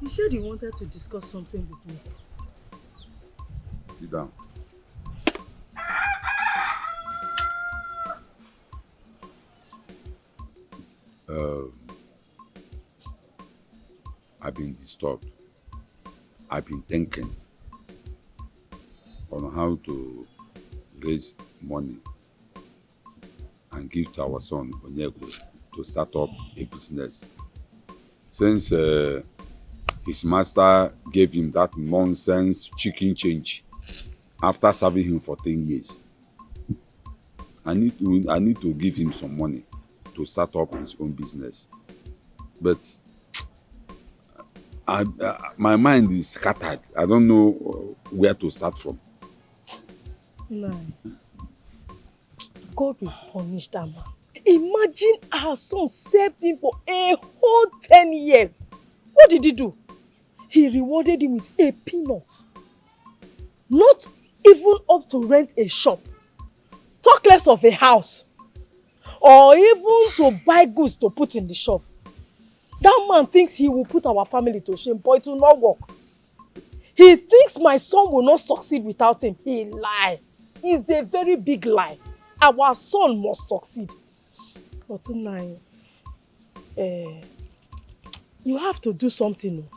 Speaker 13: You said you wanted to discuss something with me.
Speaker 3: Sit down. I've been disturbed. I've been thinking on how to raise money and give to our son Onyegwe to start up a business. Since his master gave him that nonsense chicken change after serving him for 10 years, I need to give him some money to start up his own business. But my mind is scattered. I don't know where to start from.
Speaker 13: Nine. God will punish that man. Imagine our son served him for a whole 10 years. What did he do? He rewarded him with a peanut. Not even up to rent a shop. Talk less of a house. Or even to buy goods to put in the shop. That man thinks he will put our family to shame, but it will not work. He thinks my son will not succeed without him. He lies. It's a very big lie. Our son must succeed. But tonight, you have to do something.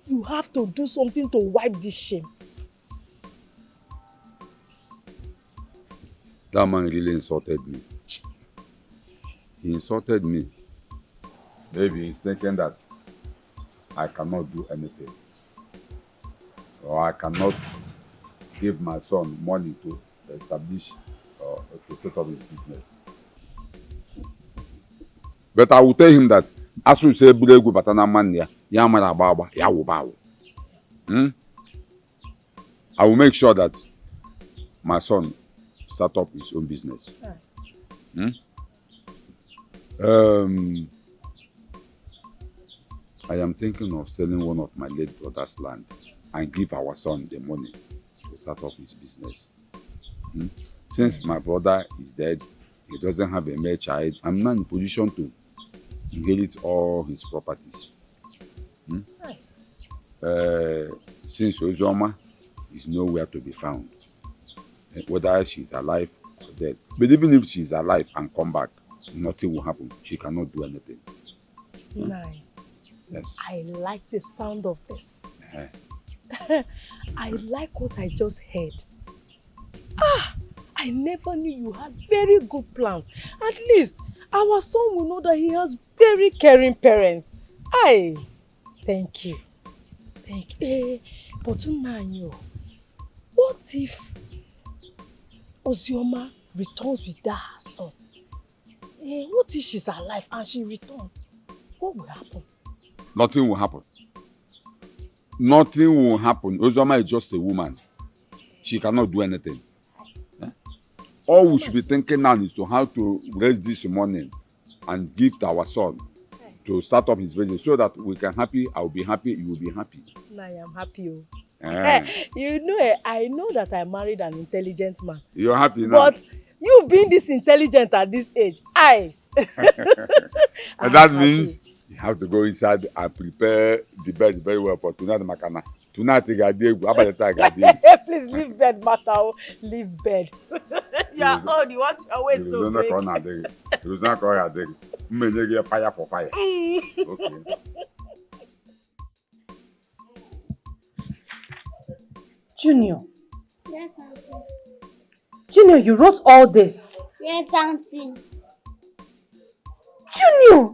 Speaker 13: You have to do something to wipe this shame.
Speaker 3: That man really insulted me. He insulted me. Maybe he's thinking that I cannot do anything. Or I cannot give my son money to establish or to set up his business. But I will tell him that as we say, I will make sure that my son start up his own business. I am thinking of selling one of my late brother's land and give our son the money to start up his business. Since my brother is dead, he doesn't have a male child, I'm not in a position to inherit all his properties. Since Ozoma is nowhere to be found, whether she's alive or dead. But even if she's alive and come back, nothing will happen. She cannot do anything.
Speaker 13: Nine.
Speaker 3: Yes.
Speaker 13: I like the sound of this. I like what I just heard. I never knew you had very good plans. At least our son will know that he has very caring parents. Thank you. Thank you. But Unanyo, what if Ozioma returns with that son? What if she's alive and she returns? What will happen?
Speaker 3: Nothing will happen. Nothing will happen. Ozioma is just a woman. She cannot do anything. All we should be thinking now is to how to raise this money and give to our son to start up his business so that we can happy, I will be happy, you will be happy.
Speaker 13: I am happy. You know, I know that I married an intelligent man.
Speaker 3: You're happy now.
Speaker 13: But you being this intelligent at this age,
Speaker 3: and that means you have to go inside and prepare the bed very well for tonight, Makana. Tonight,
Speaker 13: please leave bed, Mata. Leave bed. You're old. You want your waist to break.
Speaker 3: It was not going to fire for fire. Okay.
Speaker 6: Junior.
Speaker 20: Yes, Auntie.
Speaker 6: Junior, you wrote all this.
Speaker 20: Yes, Auntie.
Speaker 6: Junior!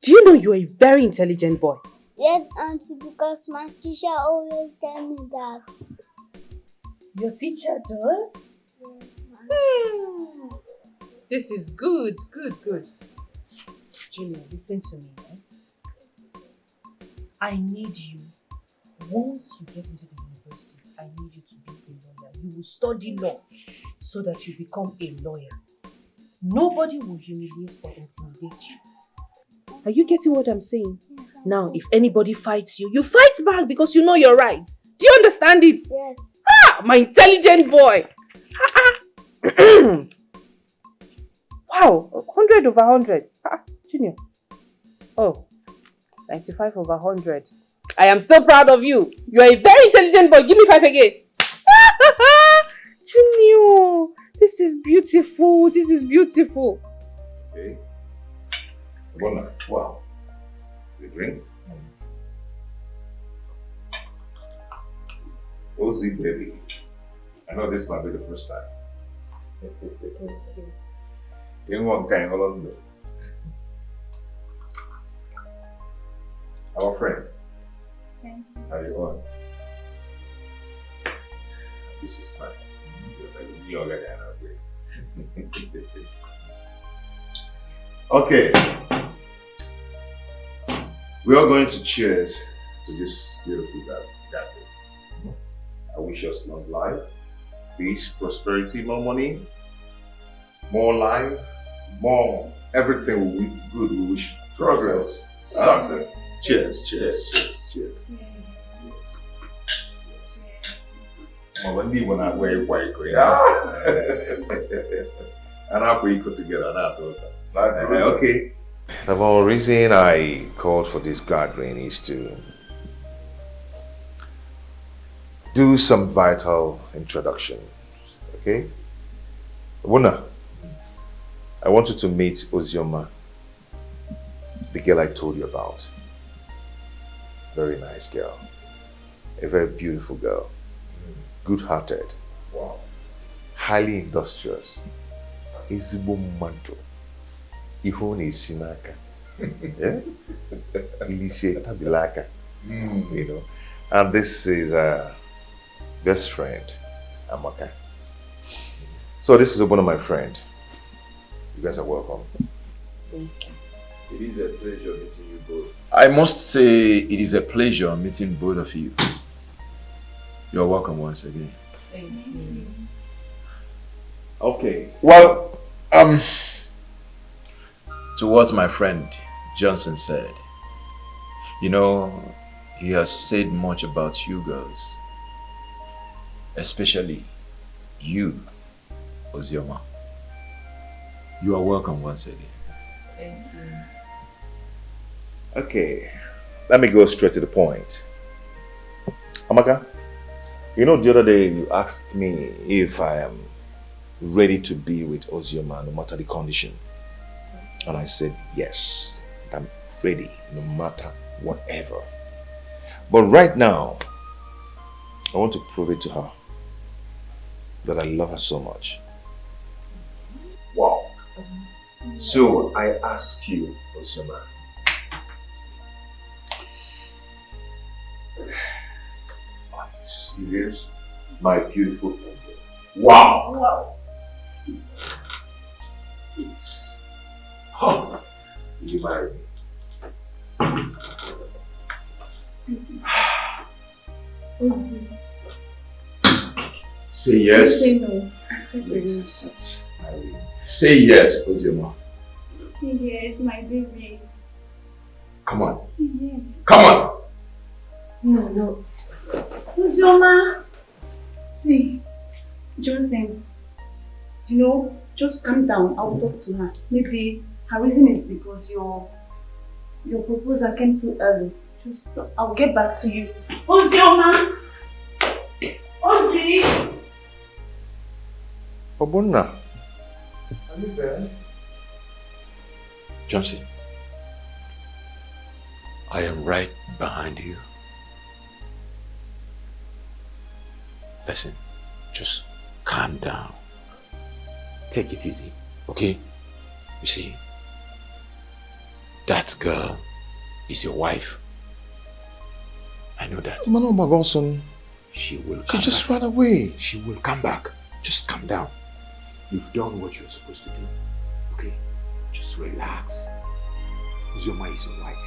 Speaker 6: Do you know you're a very intelligent boy?
Speaker 20: Yes, Auntie, because my teacher always tell me that.
Speaker 13: Your teacher does? This is good. Junior, listen to me, right? I need you. Once you get into the university, I need you to be a lawyer. You will study law so that you become a lawyer. Nobody will humiliate or intimidate you. Are you getting what I'm saying? Now, if anybody fights you, you fight back because you know you're right. Do you understand it?
Speaker 20: Yes.
Speaker 13: Ah, my intelligent boy. Wow, 100 over 100. Junior. Oh, 95 over 100. I am still proud of you. You are a very intelligent boy. Give me 5 again. Junior, this is beautiful.
Speaker 11: Okay. Wow. You drink? Ozzy, baby. I know this might be the first time. You want kind of London. Our friend. How you on? This is fine. You're like okay. We are going to cheers to this beautiful gathering. I wish us long life, peace, prosperity, more money, more life, more everything we good. We wish progress, success. Cheers. When I wear white, and after we put together okay. The whole reason I called for this gathering is to do some vital introduction. Okay? Wuna, I want you to meet Ozioma, the girl I told you about. Very nice girl. A very beautiful girl. Good-hearted. Wow. Highly industrious. Ezigbo mmadụ. Ihu na-esi n'aka. Yeah? Ilise tabilaka. You know. And this is best friend, Amaka. So this is one of my friend. You guys are welcome.
Speaker 13: Thank you.
Speaker 2: It is a pleasure meeting you both.
Speaker 10: I must say it is a pleasure meeting both of you. You're welcome once again.
Speaker 13: Thank you.
Speaker 10: Okay. Well, to what my friend Johnson said, you know, he has said much about you girls. Especially you, Ozioma. You are welcome once again.
Speaker 13: Thank you.
Speaker 11: Okay, let me go straight to the point. Amaka, you know the other day you asked me if I am ready to be with Ozioma no matter the condition. And I said yes, I'm ready no matter whatever. But right now, I want to prove it to her that I love her so much. Wow. So I ask you, Ozioma, are you serious? My beautiful angel. Wow!
Speaker 13: Wow.
Speaker 11: Oh, will you marry me? Say yes.
Speaker 14: Say no. I said yes.
Speaker 11: Say yes, Ozioma.
Speaker 14: Say yes, my baby.
Speaker 11: Come on.
Speaker 14: Say yes.
Speaker 11: Come on.
Speaker 14: No. Ozioma. See, Johnson, you know, just calm down. I will talk to her. Maybe her reason is because your proposal came too early. Just, I'll get back to you. Ozioma! Ozi!
Speaker 11: Obunna. Are you there?
Speaker 10: Johnson, I am right behind you. Listen, just calm down. Take it easy, okay? You see, that girl is your wife. I know that.
Speaker 11: Man, oh my God, son.
Speaker 5: She will come
Speaker 11: She just
Speaker 5: back.
Speaker 11: ran away.
Speaker 5: She will come back. Just calm down. You've done what you're supposed to do. Okay? Just relax. Uzoma is your wife.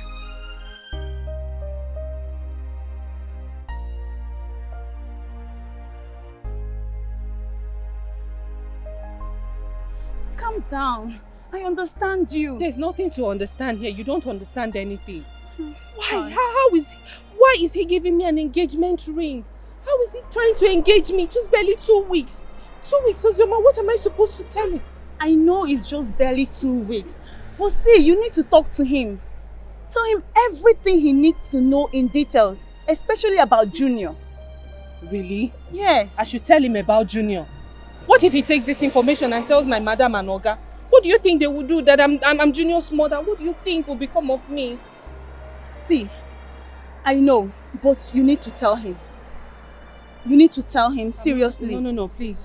Speaker 16: Calm down. I understand you.
Speaker 6: There's nothing to understand here. You don't understand anything. Why is he giving me an engagement ring? How is he trying to engage me? Just barely 2 weeks. 2 weeks, Ozioma, what am I supposed to tell him?
Speaker 16: I know it's just barely 2 weeks. But see, you need to talk to him. Tell him everything he needs to know in details, especially about Junior.
Speaker 6: Really?
Speaker 16: Yes.
Speaker 6: I should tell him about Junior. What if he takes this information and tells my madam and Oga? What do you think they will do that I'm Junior's mother? What do you think will become of me?
Speaker 16: See, I know, but you need to tell him. You need to tell him, seriously.
Speaker 6: No, please.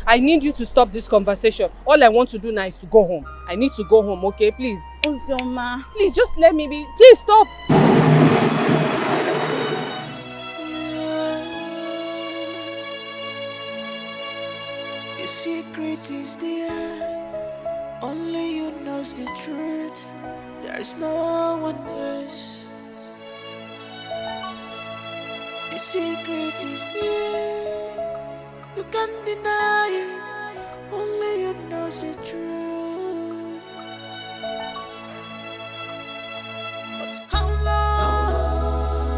Speaker 6: I need you to stop this conversation. All I want to do now is to go home. I need to go home, okay? Please.
Speaker 16: Ozioma.
Speaker 6: Please, just let me be. Please, stop.
Speaker 9: The secret is there. Only you knows the truth. There's no one else. The secret is there. You can't deny it. Only you knows the truth. But how long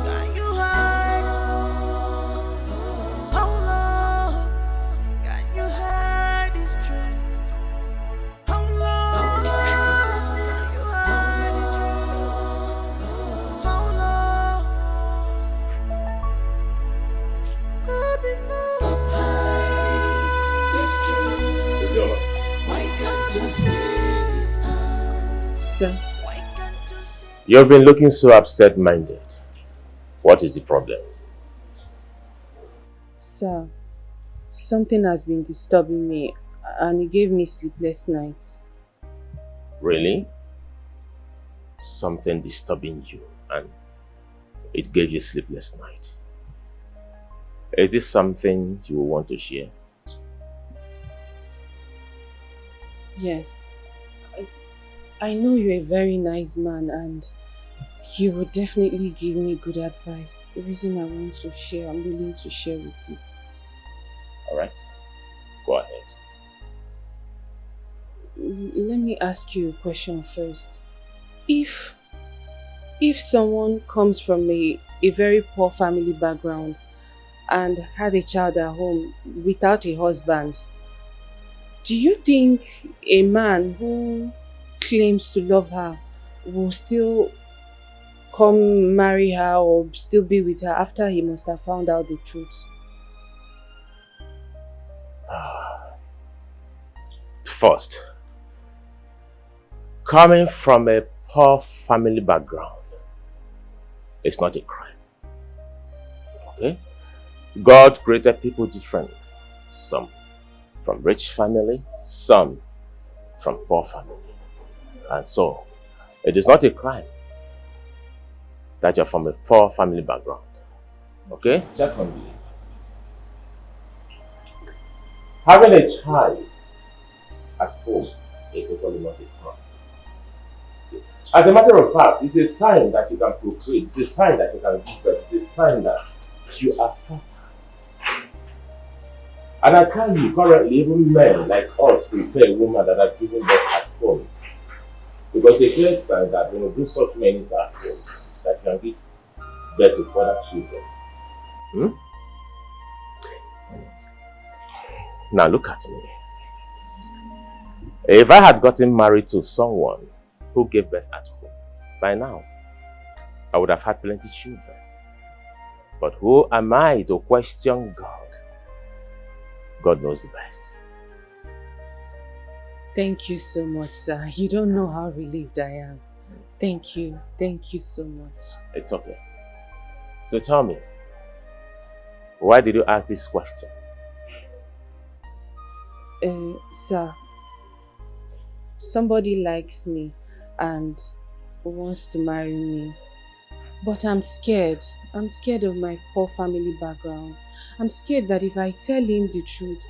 Speaker 9: can you hide? How long can you hide this truth? How long can you hide the truth? How long? Stop hiding this truth. Why can't you spit it out?
Speaker 6: Sir.
Speaker 2: You've been looking so upset-minded. What is the problem?
Speaker 4: Sir, something has been disturbing me and it gave me sleepless nights.
Speaker 2: Really? Something disturbing you and it gave you sleepless night. Is this something you will want to share?
Speaker 4: Yes. I know you're a very nice man and you would definitely give me good advice. The reason I want to share, I'm willing to share with you.
Speaker 2: Alright, go ahead.
Speaker 4: Let me ask you a question first. If someone comes from a very poor family background and had a child at home without a husband, do you think a man who claims to love her will still come marry her or still be with her after he must have found out the truth?
Speaker 2: First, coming from a poor family background is not a crime. Okay? God created people different. Some from rich family, some from poor family. And so, it is not a crime that you're from a poor family background. Okay? Secondly, having a child at home is totally not a crime. As a matter of fact, it's a sign that you can procreate, it's a sign that you can give birth, it's a sign that you are fertile. And I tell you, currently, even men like us prefer a woman that has given birth at home. Because a clear sign that when you do such many things at home, that you can give birth to further children. Now look at me. If I had gotten married to someone who gave birth at home, by now, I would have had plenty of children. But who am I to question God? God knows the best.
Speaker 4: Thank you so much, sir. You don't know how relieved I am. Thank you. Thank you so much.
Speaker 2: It's okay. So tell me, why did you ask this question?
Speaker 4: Sir, somebody likes me and wants to marry me. But I'm scared. I'm scared of my poor family background. I'm scared that if I tell him the truth,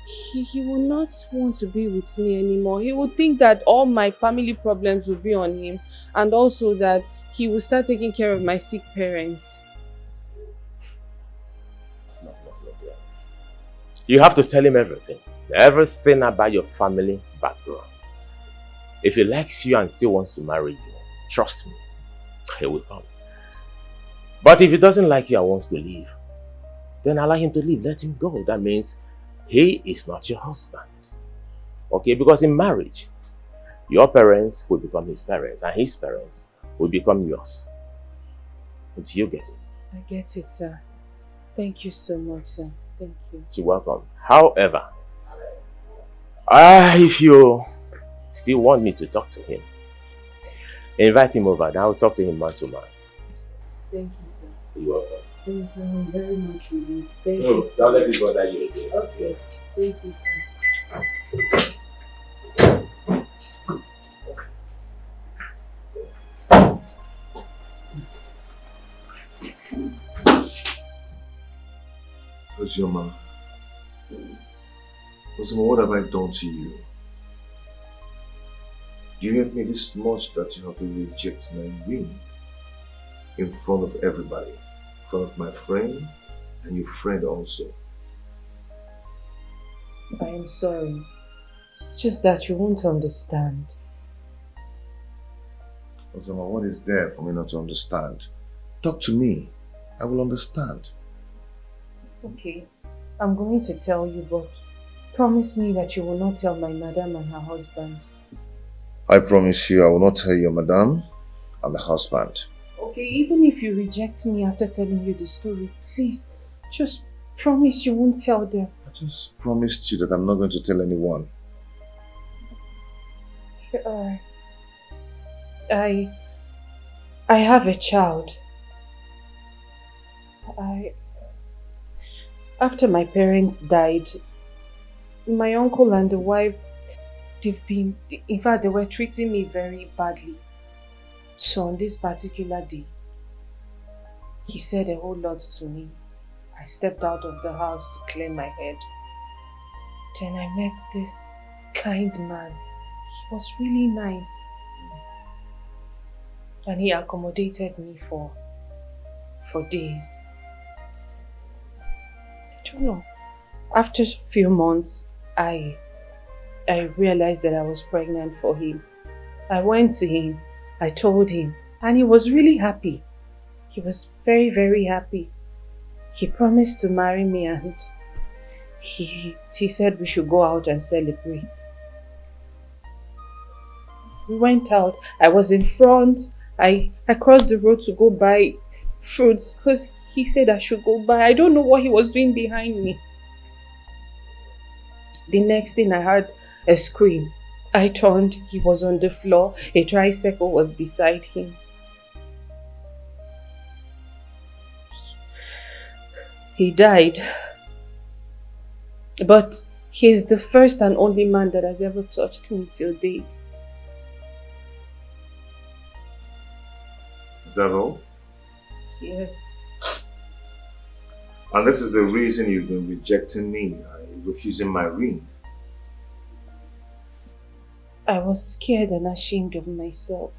Speaker 4: he will not want to be with me anymore. He will think that all my family problems will be on him, and also that he will start taking care of my sick parents.
Speaker 2: No. You have to tell him everything. Everything about your family background. If he likes you and still wants to marry you, trust me, he will come. But if he doesn't like you and wants to leave, then allow him to leave. Let him go. That means he is not your husband. Okay? Because in marriage, your parents will become his parents and his parents will become yours. Until you get it.
Speaker 4: I get it, sir. Thank you so much, sir. Thank you.
Speaker 2: You're welcome. However, if you still want me to talk to him, invite him over. Then I'll talk to him man to man.
Speaker 4: Thank you, sir.
Speaker 2: You're welcome.
Speaker 4: Thank you very much, indeed. Thank
Speaker 2: No,
Speaker 4: you.
Speaker 2: don't let it bother you again.
Speaker 4: Okay. Thank you, sir.
Speaker 11: Ozoma, what have I done to you? Do you hate me this much that you have to reject my ring in front of everybody, in front of my friend and your friend also?
Speaker 4: I am sorry. It's just that you won't understand.
Speaker 11: Ozoma, what is there for me not to understand? Talk to me. I will understand.
Speaker 4: Okay, I'm going to tell you, but promise me that you will not tell my madam and her husband.
Speaker 11: I promise you I will not tell your madam and the husband.
Speaker 4: Okay, even if you reject me after telling you the story, please, just promise you won't tell them.
Speaker 11: I just promised you that I'm not going to tell anyone.
Speaker 4: I have a child. After my parents died, my uncle and the wife, in fact, they were treating me very badly. So on this particular day, he said a whole lot to me. I stepped out of the house to clear my head. Then I met this kind man. He was really nice. And he accommodated me for days. I don't know. After a few months, I realized that I was pregnant for him. I went to him, I told him, and he was really happy. He was very, very happy. He promised to marry me and he said we should go out and celebrate. We went out. I was in front. I crossed the road to go buy fruits because he said I should go buy. I don't know what he was doing behind me. The next thing I heard a scream. I turned, he was on the floor. A tricycle was beside him. He died. But he's the first and only man that has ever touched me till date.
Speaker 11: Is that all?
Speaker 4: Yes.
Speaker 11: And this is the reason you've been rejecting me, refusing my ring.
Speaker 4: I was scared and ashamed of myself.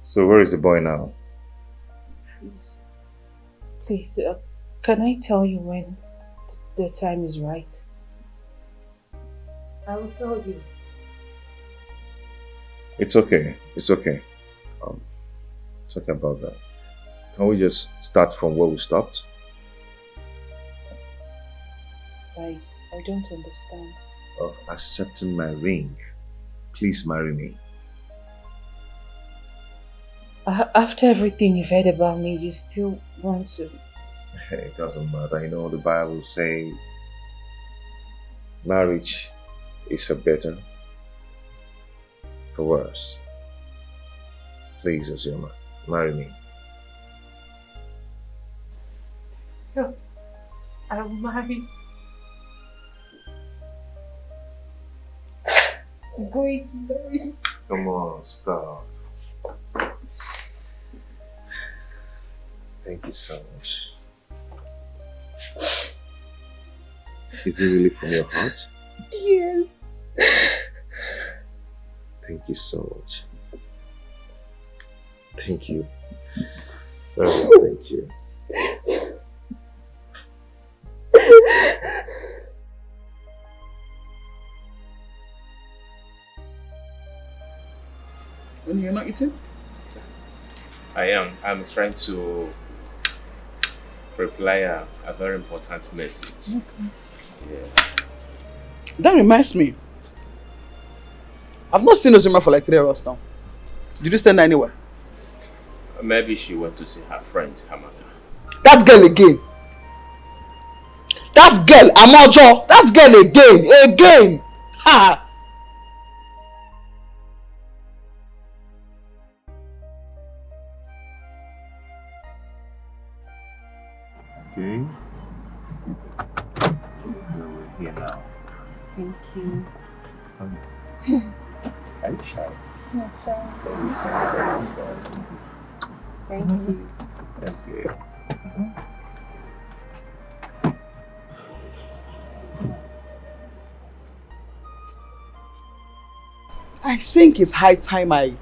Speaker 11: So where is the boy now?
Speaker 4: Please, can I tell you when the time is right? I will tell you.
Speaker 11: It's okay. It's okay. Talk about that. Can we just start from where we stopped?
Speaker 4: I don't understand.
Speaker 11: Of accepting my ring. Please marry me.
Speaker 4: After everything you've heard about me, you still want to?
Speaker 11: It doesn't matter. You know, the Bible says marriage is for better, for worse. Please, Ozoma, marry me.
Speaker 4: No, I'll marry. I'm going to marry.
Speaker 11: Come on, stop. Thank you so much. Is it really from your heart?
Speaker 4: Yes.
Speaker 11: Thank you so much. Thank you. Thank you.
Speaker 1: When you're not eating?
Speaker 2: I am. I'm trying to reply a very important message.
Speaker 1: Okay.
Speaker 2: Yeah.
Speaker 1: That reminds me. I've not seen Ozima for like 3 hours now. Did you send her anywhere?
Speaker 2: Maybe she went to see her friend, Hamaka.
Speaker 1: That girl again. That girl, Amojo. That girl again. Again. Ha!
Speaker 11: Okay. So we're here now.
Speaker 4: Thank you.
Speaker 11: Are you shy?
Speaker 4: Not shy. Thank you.
Speaker 11: Okay.
Speaker 1: I think it's high time I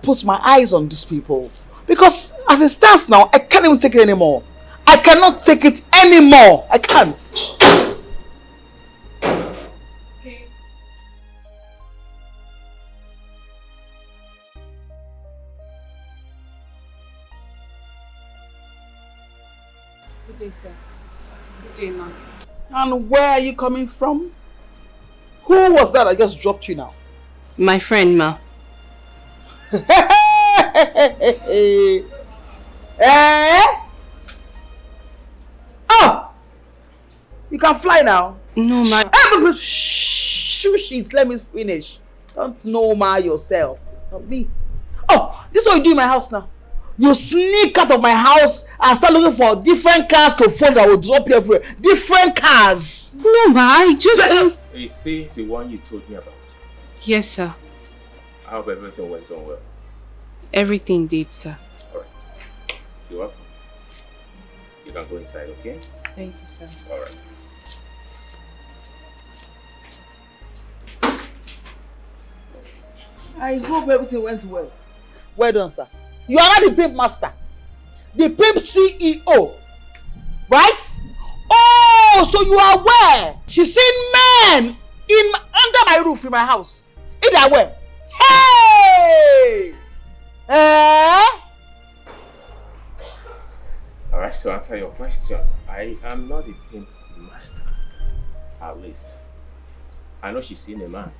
Speaker 1: put my eyes on these people. Because as it stands now, I can't even take it anymore. I cannot take it anymore. I can't.
Speaker 6: Good day, sir. Good day, ma'am.
Speaker 1: And where are you coming from? Who was that I just dropped you now?
Speaker 6: My friend, ma.
Speaker 1: Oh! You can fly now.
Speaker 6: No, ma.
Speaker 1: Shush it, let me finish. Don't know ma yourself. Not me. Oh, this is what you do in my house now. You sneak out of my house and start looking for different cars to phone that will drop you everywhere. Different cars.
Speaker 6: No, ma, I just...
Speaker 2: Is he the one you told me about?
Speaker 6: Yes, sir.
Speaker 2: I hope everything went on well.
Speaker 6: Everything did, sir.
Speaker 2: Alright. You're welcome. You can go inside, okay?
Speaker 6: Thank you, sir.
Speaker 2: Alright.
Speaker 1: I hope everything went well. Well done, sir. You are not the pimp master. The pimp CEO. Right? Oh, so you are aware. She's seen men under my roof in my house. Either way. Hey!
Speaker 2: Alright, to answer your question, I am not the pimp master. At least. I know she's seen a man.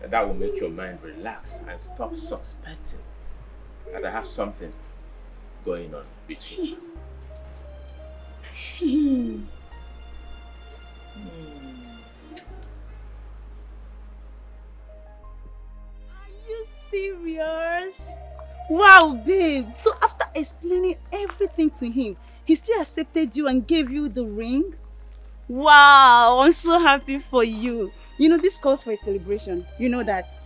Speaker 2: That will make your mind relax and stop suspecting that I have something going on between us.
Speaker 14: Are you serious? Wow, babe. So after explaining everything to him, he still accepted you and gave you the ring? Wow, I'm so happy for you. You know, this calls for a celebration. You know that.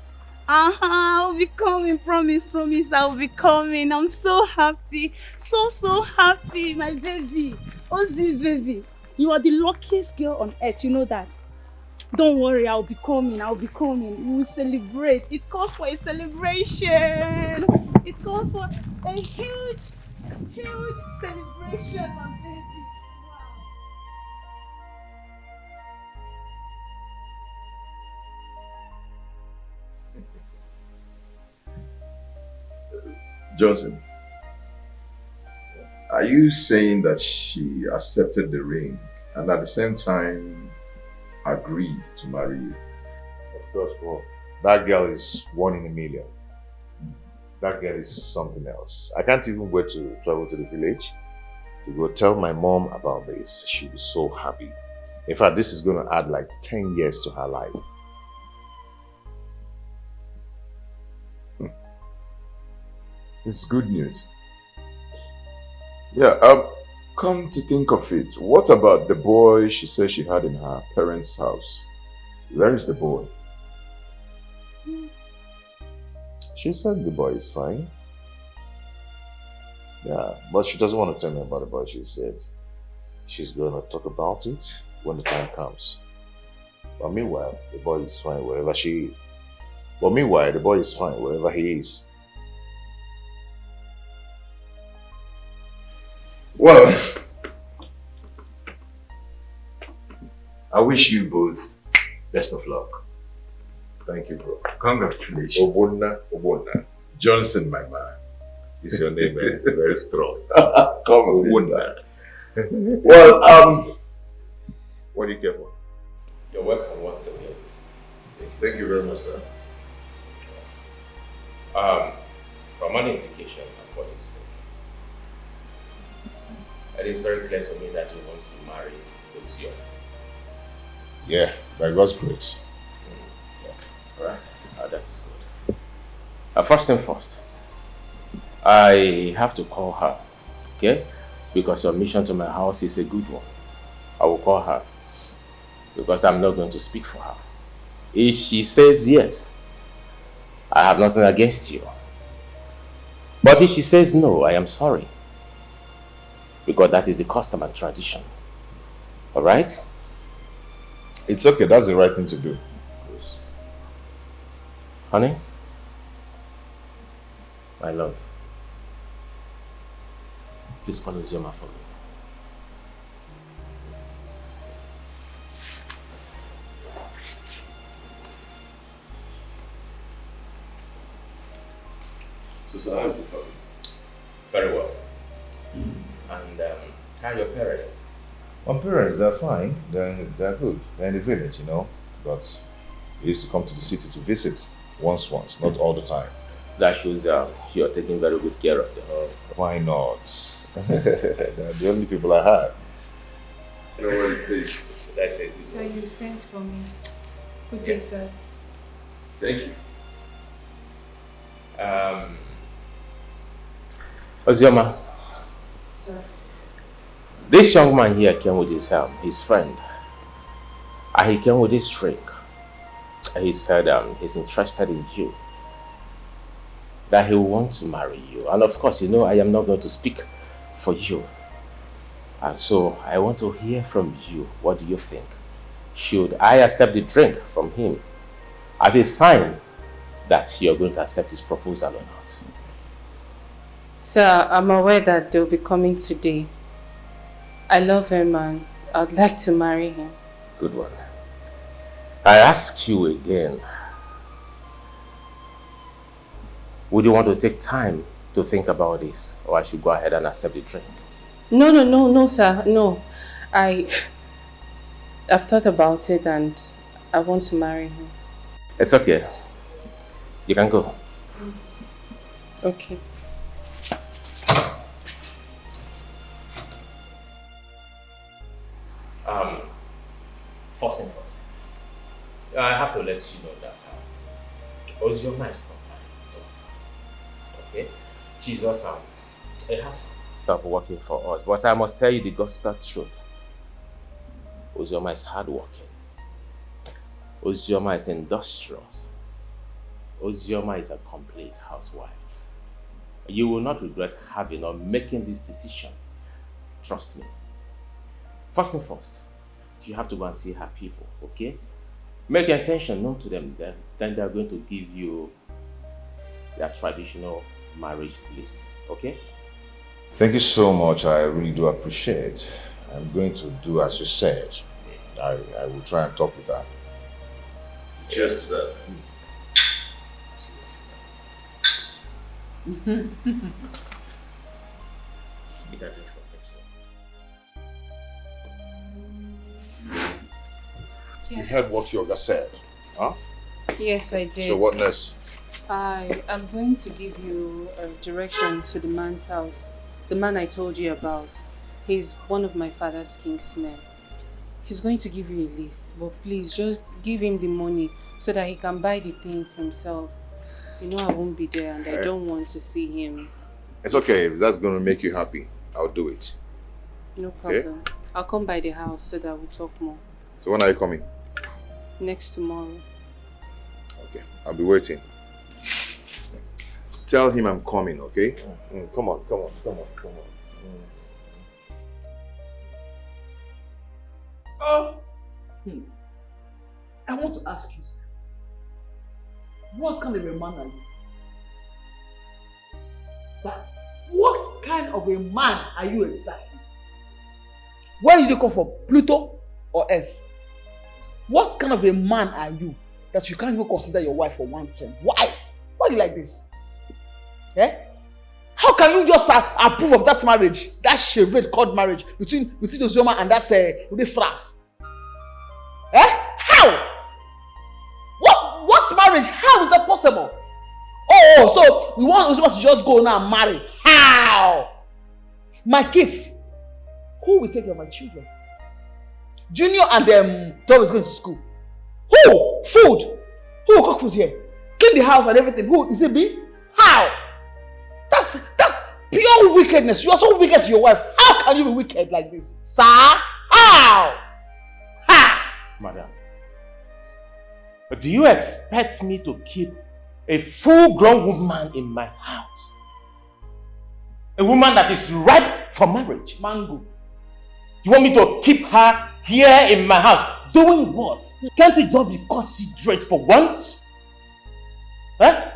Speaker 14: I'll be coming, promise, I'll be coming. I'm so happy, so happy, my baby. Ozzy, baby. You are the luckiest girl on earth, you know that. Don't worry, I'll be coming. We will celebrate. It calls for a celebration. It calls for a huge celebration, my baby.
Speaker 12: Johnson, are you saying that she accepted the ring and at the same time agreed to marry you?
Speaker 11: Of course, bro. That girl is 1 in a million. That girl is something else. I can't even wait to travel to the village to go tell my mom about this. She'll be so happy. In fact, this is going to add like 10 years to her life.
Speaker 12: It's good news. Yeah, come to think of it, what about the boy she said she had in her parents' house? Where is the boy?
Speaker 11: She said the boy is fine.
Speaker 5: Yeah, but she doesn't want to tell me about it, but she said she's going to talk about it when the time comes. But meanwhile, the boy is fine wherever she is. But meanwhile, the boy is fine wherever he is. Well,
Speaker 12: I wish you both best of luck.
Speaker 5: Thank you, bro.
Speaker 12: Congratulations.
Speaker 5: Obonna. Johnson, my man. Is your name, very strong.
Speaker 12: Come on.
Speaker 5: Well, what do you care for?
Speaker 2: You're welcome once again.
Speaker 5: Thank you very much, sir.
Speaker 2: From an indication of what you said, it is very clear to me that you want to marry Ozio.
Speaker 5: Yeah, by God's grace.
Speaker 2: Alright, that is good. First thing first, I have to call her, okay? Because your mission to my house is a good one. I will call her because I'm not going to speak for her. If she says yes, I have nothing against you. But if she says no, I am sorry. Because that is the custom and tradition. Alright?
Speaker 5: It's okay, that's the right thing to do.
Speaker 2: Honey? My love. Please call Ozioma for me.
Speaker 5: So how's it going?
Speaker 2: Very well. And how are your parents?
Speaker 5: My parents, they're fine. They're good. They're in the village, you know. But they used to come to the city to visit once, not all the time.
Speaker 2: That shows you're taking very good care of them.
Speaker 5: Why not? They're the only people I have.
Speaker 2: No worries, please. That's it.
Speaker 4: So you sent for me. Good
Speaker 2: day,
Speaker 4: sir.
Speaker 5: Thank you.
Speaker 2: Ozioma.
Speaker 4: Sir.
Speaker 2: This young man here came with his friend. And he came with his drink. He said he's interested in you. That he wants to marry you. And of course, you know, I am not going to speak for you. And so I want to hear from you. What do you think? Should I accept the drink from him as a sign that you're going to accept his proposal or not?
Speaker 4: Sir, I'm aware that they'll be coming today. I love him and I'd like to marry him.
Speaker 2: Good one. I ask you again. Would you want to take time to think about this, or I should go ahead and accept the drink?
Speaker 4: No, sir. No. I've thought about it and I want to marry him.
Speaker 2: It's okay. You can go.
Speaker 4: Okay.
Speaker 2: First thing first. I have to let you know that Ozioma is not my daughter. Okay? She's just a husband. Stop working for us. But I must tell you the gospel truth. Ozioma is hardworking. Ozioma is industrious. Ozioma is a complete housewife. You will not regret having or making this decision. Trust me. First thing first, you have to go and see her people, okay? Make your intention known to them, then they are going to give you their traditional marriage list, okay?
Speaker 5: Thank you so much. I really do appreciate. I'm going to do as you said. I will try and talk with her. Cheers to that. You heard what Yoga said, huh?
Speaker 4: Yes, I did.
Speaker 5: So what next?
Speaker 4: I am going to give you a direction to the man's house. The man I told you about. He's one of my father's kingsmen. He's going to give you a list, but please just give him the money so that he can buy the things himself. You know I won't be there and I don't want to see him.
Speaker 5: It's okay. If that's going to make you happy, I'll do it.
Speaker 4: No problem. Okay? I'll come by the house so that we'll talk more.
Speaker 5: So when are you coming?
Speaker 4: Next tomorrow.
Speaker 5: Okay, I'll be waiting.
Speaker 11: Tell him I'm coming, okay? Come on.
Speaker 1: I want to ask you, sir, what kind of a man are you? Sir, what kind of a man are you exactly? Where did you come from? Pluto or Earth? What kind of a man are you that you can't even consider your wife for one thing? Why? Why are you like this? Eh? How can you just approve of that marriage, that charade called marriage between Ozoma and that Fraff? Eh? How? What's marriage? How is that possible? Oh, so you want Ozoma to just go now and marry? How? My kids, who will take care of my children? Junior and Tom is going to school. Who? Food. Who will cook food here? Clean the house and everything. Who? Is it me? How? That's pure wickedness. You are so wicked to your wife. How can you be wicked like this? Sir? How?
Speaker 2: Madam, do you expect me to keep a full-grown woman in my house? A woman that is ripe for marriage?
Speaker 1: Mango.
Speaker 2: You want me to keep her here in my house? Doing what? Can't you just be considerate for once? Huh?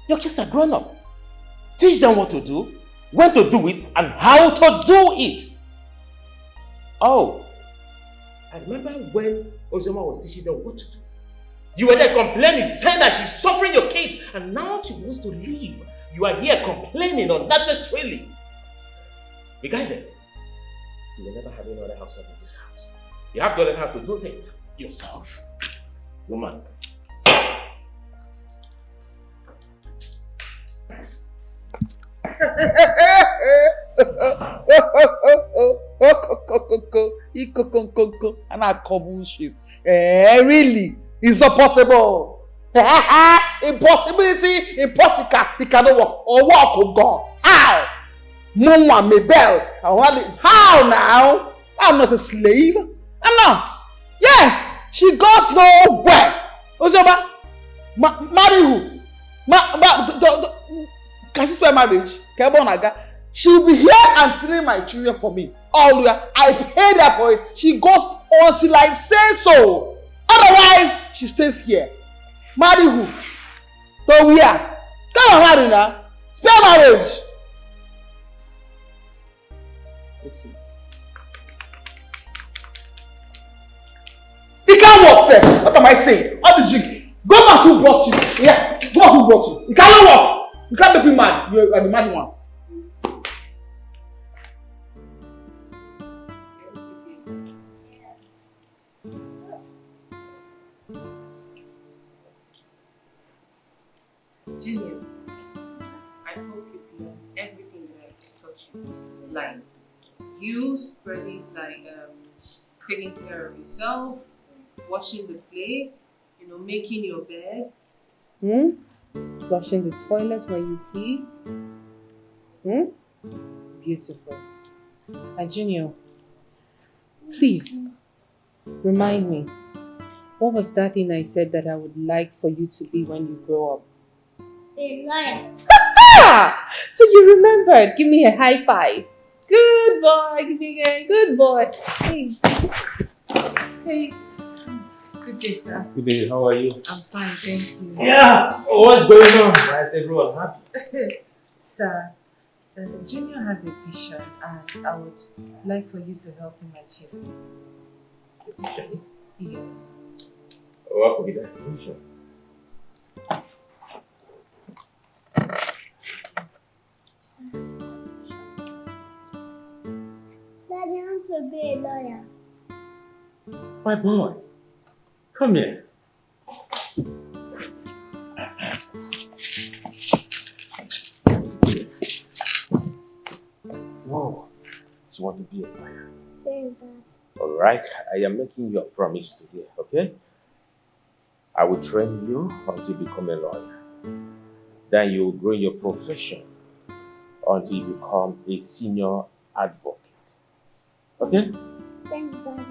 Speaker 2: Your kids are grown up. Teach them what to do, when to do it, and how to do it. Oh, I remember when Ozoma was teaching them what to do. You were there complaining, saying that she's suffering your kids, and now she wants to leave. You are here complaining unnecessarily. Be guided. You will never have any other house in this house. You have to learn how to do things yourself. Woman.
Speaker 1: And I call bullshit. Really? It's not possible. Impossibility, impossible. It cannot work. Or walk or God. How? Mama Mabel. How now? I'm not a slave. I'm not. Yes, she goes nowhere. Ozoma, marry who? Can she spell marriage? She'll be here and train my children for me. All I paid her for it. She goes until I say so. Otherwise, she stays here. Marry who? So we are. Come on, marry now. Spell marriage. Listen. It can't work, sir. What am I saying? All this drink. Go back to who brought you. Yeah, go back to who brought you. It cannot work. You can't make me mad. You are the mad one.
Speaker 19: Junior, I hope you've learned everything that I taught you. Like, you spreading, like, taking care of yourself, washing the plates, making your beds.
Speaker 4: Flushing the toilet when you pee. Beautiful. And Junior, please, remind me, what was that thing I said that I would like for you to be when you grow up?
Speaker 20: A lion.
Speaker 4: So you remembered. Give me a high five. Good boy. Give me a good boy. Hey. Hey. Good day, sir.
Speaker 2: Good day, how are you?
Speaker 4: I'm fine, thank you.
Speaker 2: Yeah, what's going on? Why is everyone happy?
Speaker 4: Sir, Junior has a vision and I would like for you to help him achieve it. Yes.
Speaker 2: What could be that vision?
Speaker 20: Daddy, I want to be a lawyer.
Speaker 2: My boy, come here. Whoa, you want to be a lawyer?
Speaker 20: Yes, Dad.
Speaker 2: Alright, I am making you a promise today, okay? I will train you until you become a lawyer. Then you will grow in your profession until you become a senior advocate. Okay?
Speaker 20: Thanks, Daddy.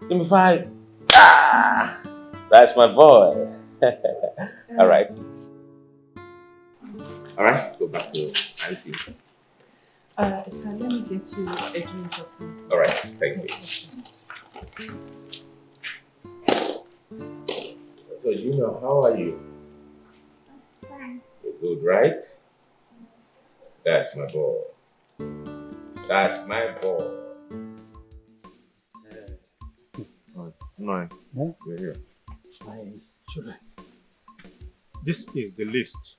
Speaker 2: Give me 5. Ah, that's my boy. Alright. Alright, go back to IT.
Speaker 16: Sir, let me get you a drink or something.
Speaker 2: Alright, thank you. So, how are you?
Speaker 20: Fine.
Speaker 2: You're good, right? That's my boy. That's my boy.
Speaker 11: No.
Speaker 18: You're here. This is the list.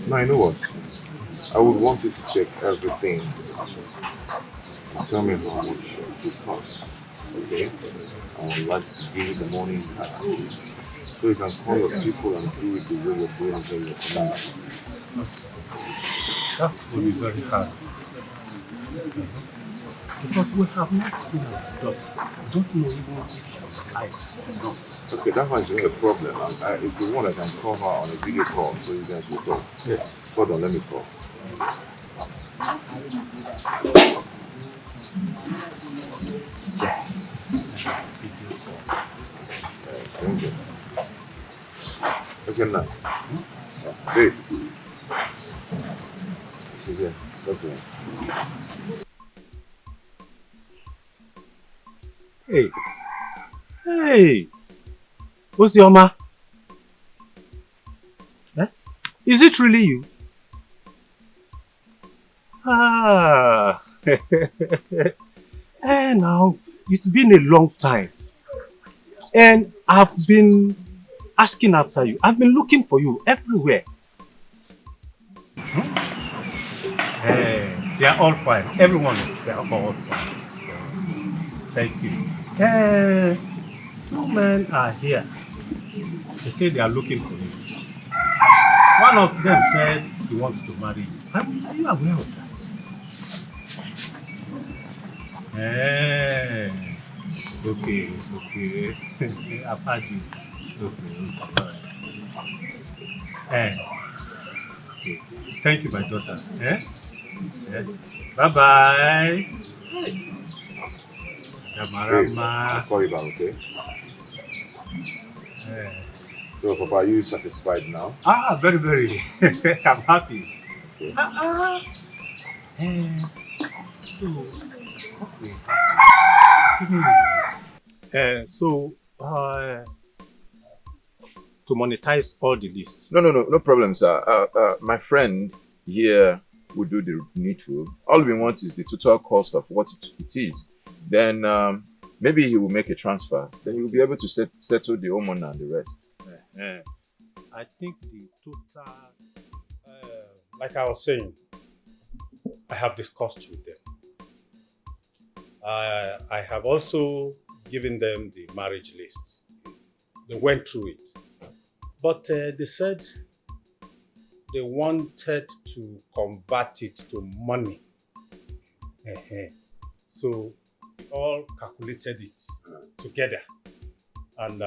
Speaker 11: No, I know what. I would want you to check everything. Tell me how much it costs. Okay? I would like to give you the money so you can call your people and do it the way you're doing it in your community.
Speaker 18: That will be very hard. Because we have not seen our daughter. We don't know even if she's alive or not.
Speaker 11: Okay, that one's not a problem. If you want, I can call her on a video call so you guys will talk.
Speaker 18: Yes.
Speaker 11: Hold on, let me call. Okay, now. Babe. She's here. Okay.
Speaker 18: Hey. Hey. What's your ma? Eh? Is it really you? Ah. Now, it's been a long time. And I've been asking after you. I've been looking for you everywhere. Hey, they are all fine. Everyone, they are all fine. Thank you. Two men are here. They say they are looking for you. One of them said he wants to marry you. Are you aware of that? Okay. I've heard you. Okay. Okay. Thank you, my daughter. Bye-bye.
Speaker 11: I'll call you back, okay? So, Papa, are you satisfied now?
Speaker 18: Very, very. I'm happy.
Speaker 11: Okay.
Speaker 18: To monetize all the lists.
Speaker 11: No problem, sir. My friend here will do the needful. All we want is the total cost of what it is. Then maybe he will make a transfer. Then you will be able to settle the homeowner and the rest.
Speaker 18: I think the total, like I was saying, I have discussed with them. I have also given them the marriage lists. They went through it. But they said they wanted to convert it to money. So we all calculated it together. And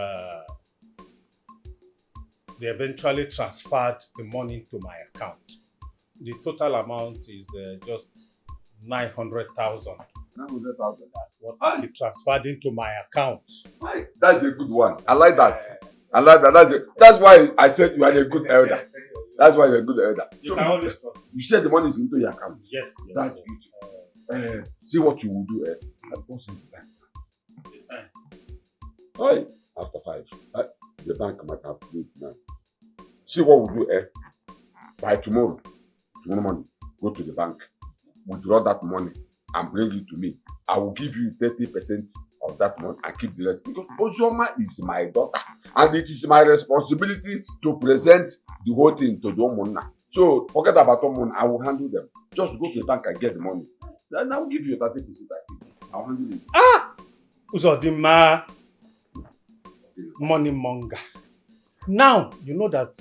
Speaker 18: they eventually transferred the money to my account. The total amount is just 900,000.
Speaker 3: 900,000.
Speaker 18: What he transferred into my account.
Speaker 3: That's a good one. I like that. That's why I said you are a good elder. That's why you're a good elder. You said the money is into your account.
Speaker 18: Yes.
Speaker 3: That's it. See what you will do. I post it back. Right. After 5. The bank might have to do it now. See what we'll do. By tomorrow morning, go to the bank, withdraw that money and bring it to me. I will give you 30% of that money and keep the rest. Because Ozoma is my daughter and it is my responsibility to present the whole thing to the homeowner. So forget about homeowner, I will handle them. Just go to the bank and get the money. Then I will give you 30%. I will handle it.
Speaker 18: Uzodima, money monger. Now you know that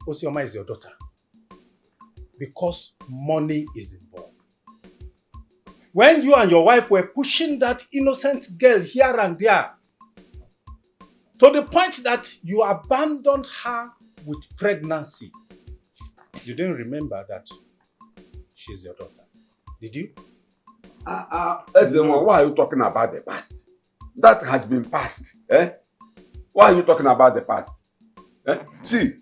Speaker 18: Osioma is your daughter. Because money is involved. When you and your wife were pushing that innocent girl here and there, to the point that you abandoned her with pregnancy, you didn't remember that she's your daughter.
Speaker 10: Did you?
Speaker 3: Ezema, why are you talking about the past? That has been past. Eh? Why are you talking about the past? Eh? See,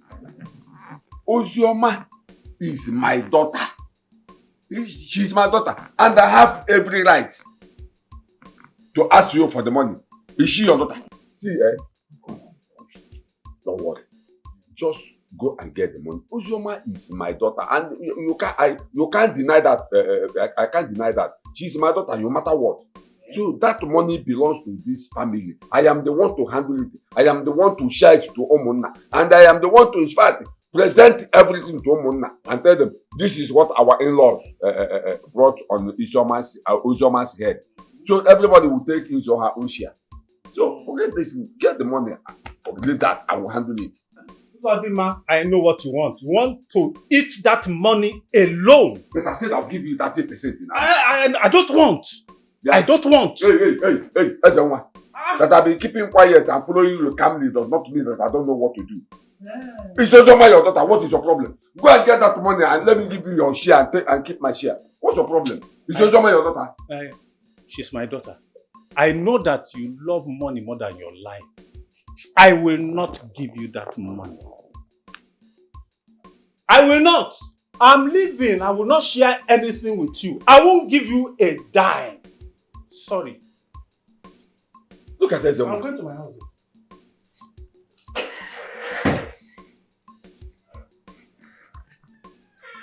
Speaker 3: Ozioma is my daughter. She's my daughter. And I have every right to ask you for the money. Is she your daughter? See, don't worry. Just go and get the money. Ozioma is my daughter. And you can't deny that. I can't deny that. She's my daughter no matter what. So that money belongs to this family. I am the one to handle it. I am the one to share it to Omonna. And I am the one to, in fact, present everything to Omonna and tell them, this is what our in-laws brought on Uzioma's head. So everybody will take his or her own share. So forget this, get the money. Forget that, I will handle it.
Speaker 10: Fatima, I know what you want. You want to eat that money alone.
Speaker 3: But I said I'll give you 30%.
Speaker 10: I don't want. Yeah. I don't want.
Speaker 3: Hey, Ezenwa. That I've been keeping quiet and following you calmly does not mean that I don't know what to do. Yeah. It's Ozoma your daughter. What is your problem? Go and get that money and let me give you your share and keep my share. What's your problem? It's Ozoma your daughter.
Speaker 10: She's my daughter. I know that you love money more than your life. I will not give you that money. I will not. I'm leaving. I will not share anything with you. I won't give you a dime. Sorry.
Speaker 3: Look at this.
Speaker 10: I'm going to my house.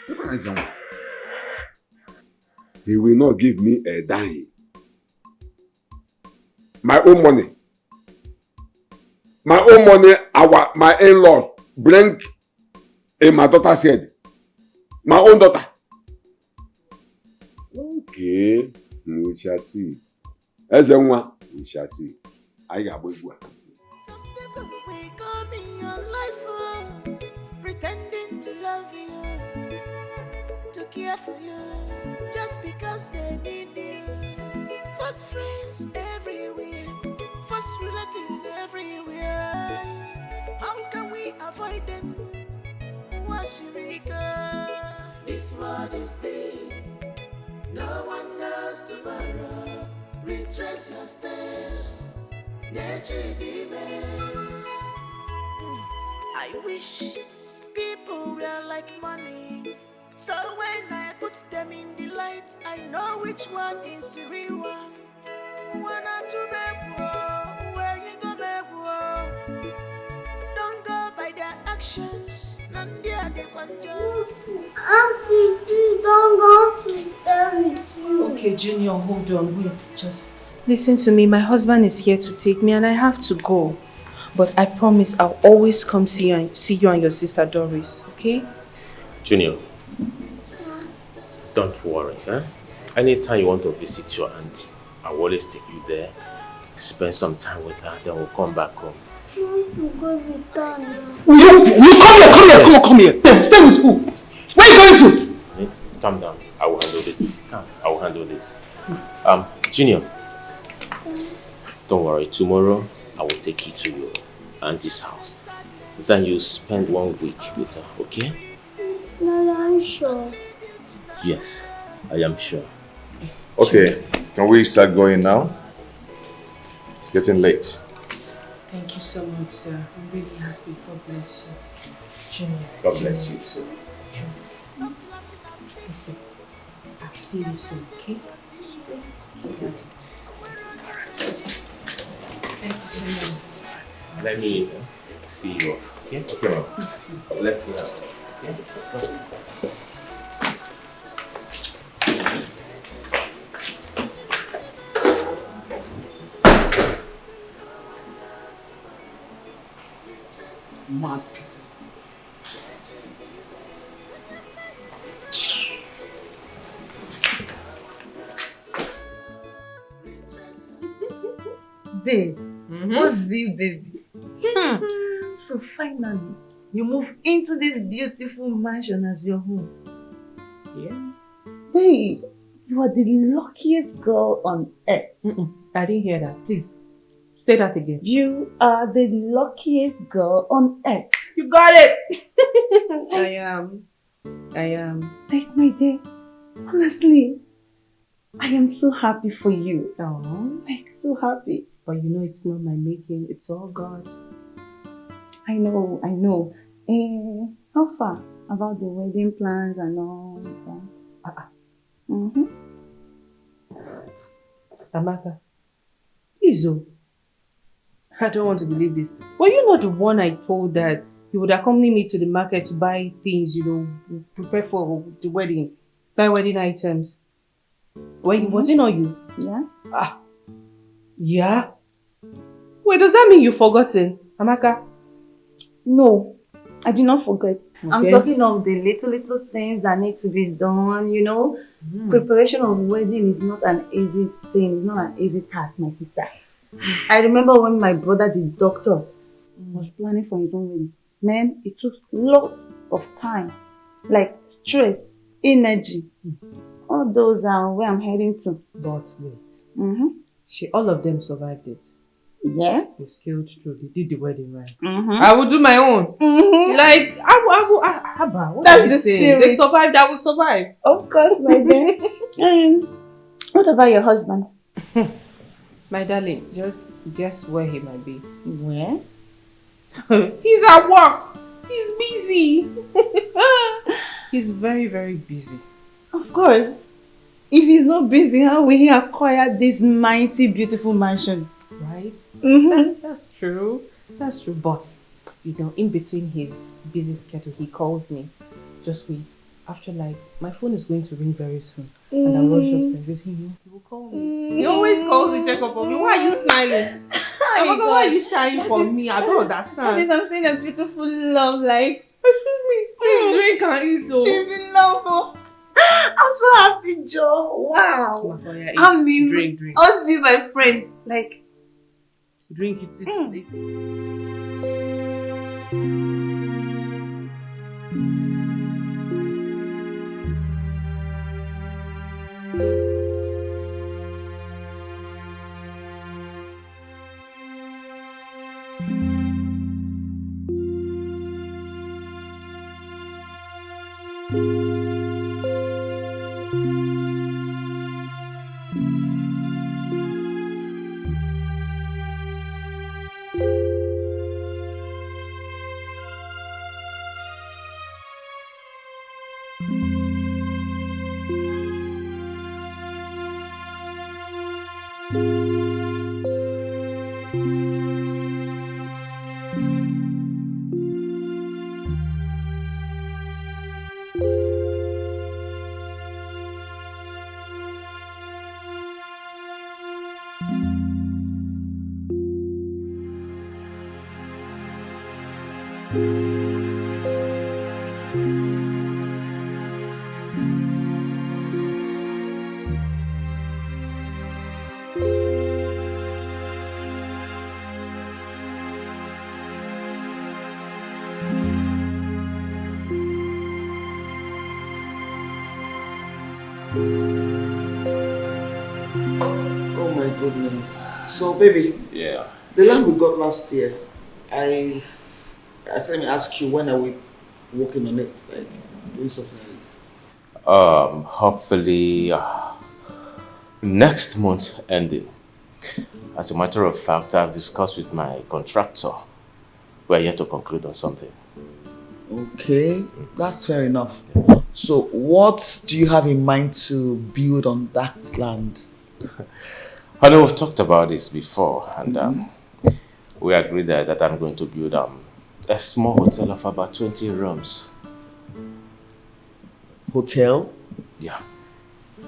Speaker 3: Look at this. He will not give me a dime. My own money. My own money, my in-laws bring in my daughter's head. My own daughter. Okay, we shall see. As a one, we shall see. I got both one.
Speaker 9: Some people will come in your life, pretending to love you, to care for you, just because they need you. First friends everywhere, first relatives everywhere. How can we avoid them? This world is big, no one knows tomorrow. Retrace your steps, nature demand. I wish people were like money, so when I put them in the light, I know which one is the real one. One or two back, where you go back, don't go by their actions.
Speaker 20: Auntie, please don't go to stay with you.
Speaker 4: Okay, Junior, hold on, wait, just listen to me. My husband is here to take me and I have to go. But I promise I'll always come see you and your sister Doris, okay?
Speaker 2: Junior, don't worry, huh? Anytime you want to visit your auntie, I'll always take you there, spend some time with her, then we'll come back home.
Speaker 18: Come here. Stay with who? Where are you going to?
Speaker 2: Calm down. I will handle this. I will handle this. Junior, don't worry. Tomorrow, I will take you to your auntie's house. Then you spend 1 week with her, okay?
Speaker 20: No, I'm sure.
Speaker 2: Yes, I am sure.
Speaker 11: Okay, can we start going now? It's getting late.
Speaker 4: Thank you so much, sir. I'm really happy. God bless you. Junior.
Speaker 2: God bless you, sir.
Speaker 4: Junior. Listen, I'll see you soon, okay? Thank you so much.
Speaker 2: Let me see you off, okay? Okay, let's see how. Okay?
Speaker 18: Mad.
Speaker 16: Babe, what's it, baby? So finally, you move into this beautiful mansion as your home.
Speaker 4: Yeah.
Speaker 16: Babe, you are the luckiest girl on earth.
Speaker 4: I didn't hear that. Please, say that again.
Speaker 16: You are the luckiest girl on earth.
Speaker 4: You got it! I am.
Speaker 16: Like my day. Honestly, I am so happy for you.
Speaker 4: Oh,
Speaker 16: Like, so happy.
Speaker 4: but you know it's not my making. It's all God.
Speaker 16: I know. How far about the wedding plans and all that? Mm-hmm.
Speaker 4: Amaka. Izo. I don't want to believe this. Were you not the one I told that you would accompany me to the market to buy things, prepare for the wedding, buy wedding items? Was it not you?
Speaker 16: Yeah.
Speaker 4: Yeah? Wait, does that mean you've forgotten, Amaka?
Speaker 16: No, I did not forget.
Speaker 4: Okay.
Speaker 16: I'm talking of the little things that need to be done, Preparation of wedding is not an easy thing. It's not an easy task, my sister. I remember when my brother, the doctor, was planning for his own wedding. Man, it took lots of time. Like stress, energy. All those are where I'm heading to.
Speaker 4: But wait. All of them survived it.
Speaker 16: Yes.
Speaker 4: They scaled through. They did the wedding right.
Speaker 16: I
Speaker 4: will do my own. Like, what
Speaker 16: That's
Speaker 4: are you
Speaker 16: the
Speaker 4: saying?
Speaker 16: spirit.
Speaker 4: They survived, I will survive.
Speaker 16: Of course, my dear. What about your husband?
Speaker 4: My darling, just guess where he might be.
Speaker 16: Where?
Speaker 4: He's at work. He's busy. He's very, very busy.
Speaker 16: Of course. If he's not busy, how will he acquire this mighty, beautiful mansion?
Speaker 4: Right?
Speaker 16: Mm-hmm.
Speaker 4: That's true. That's true. But, in between his busy schedule, he calls me. Just wait. After my phone is going to ring very soon. And I'll rush upstairs. He will call me. He always calls me, check up on me. Why are you smiling? Why are you shying from me? I don't understand.
Speaker 16: I'm saying a beautiful love, like.
Speaker 4: Excuse me. Please drink and eat, though.
Speaker 16: She's in love. Oh. I'm so happy, Joe. Wow.
Speaker 4: Drink.
Speaker 16: Ozzy, my friend. Like.
Speaker 4: Drink it.
Speaker 1: Oh my goodness. So baby,
Speaker 2: Yeah.
Speaker 1: the land we got last year, I said, let me ask you, when are we working on it? Like doing something?
Speaker 2: Hopefully next month ending. As a matter of fact, I've discussed with my contractor. We're yet to conclude on something.
Speaker 1: Okay, that's fair enough. So what do you have in mind to build on that land?
Speaker 2: I know we've talked about this before, and we agreed that I'm going to build a small hotel of about 20 rooms.
Speaker 1: Hotel?
Speaker 2: Yeah.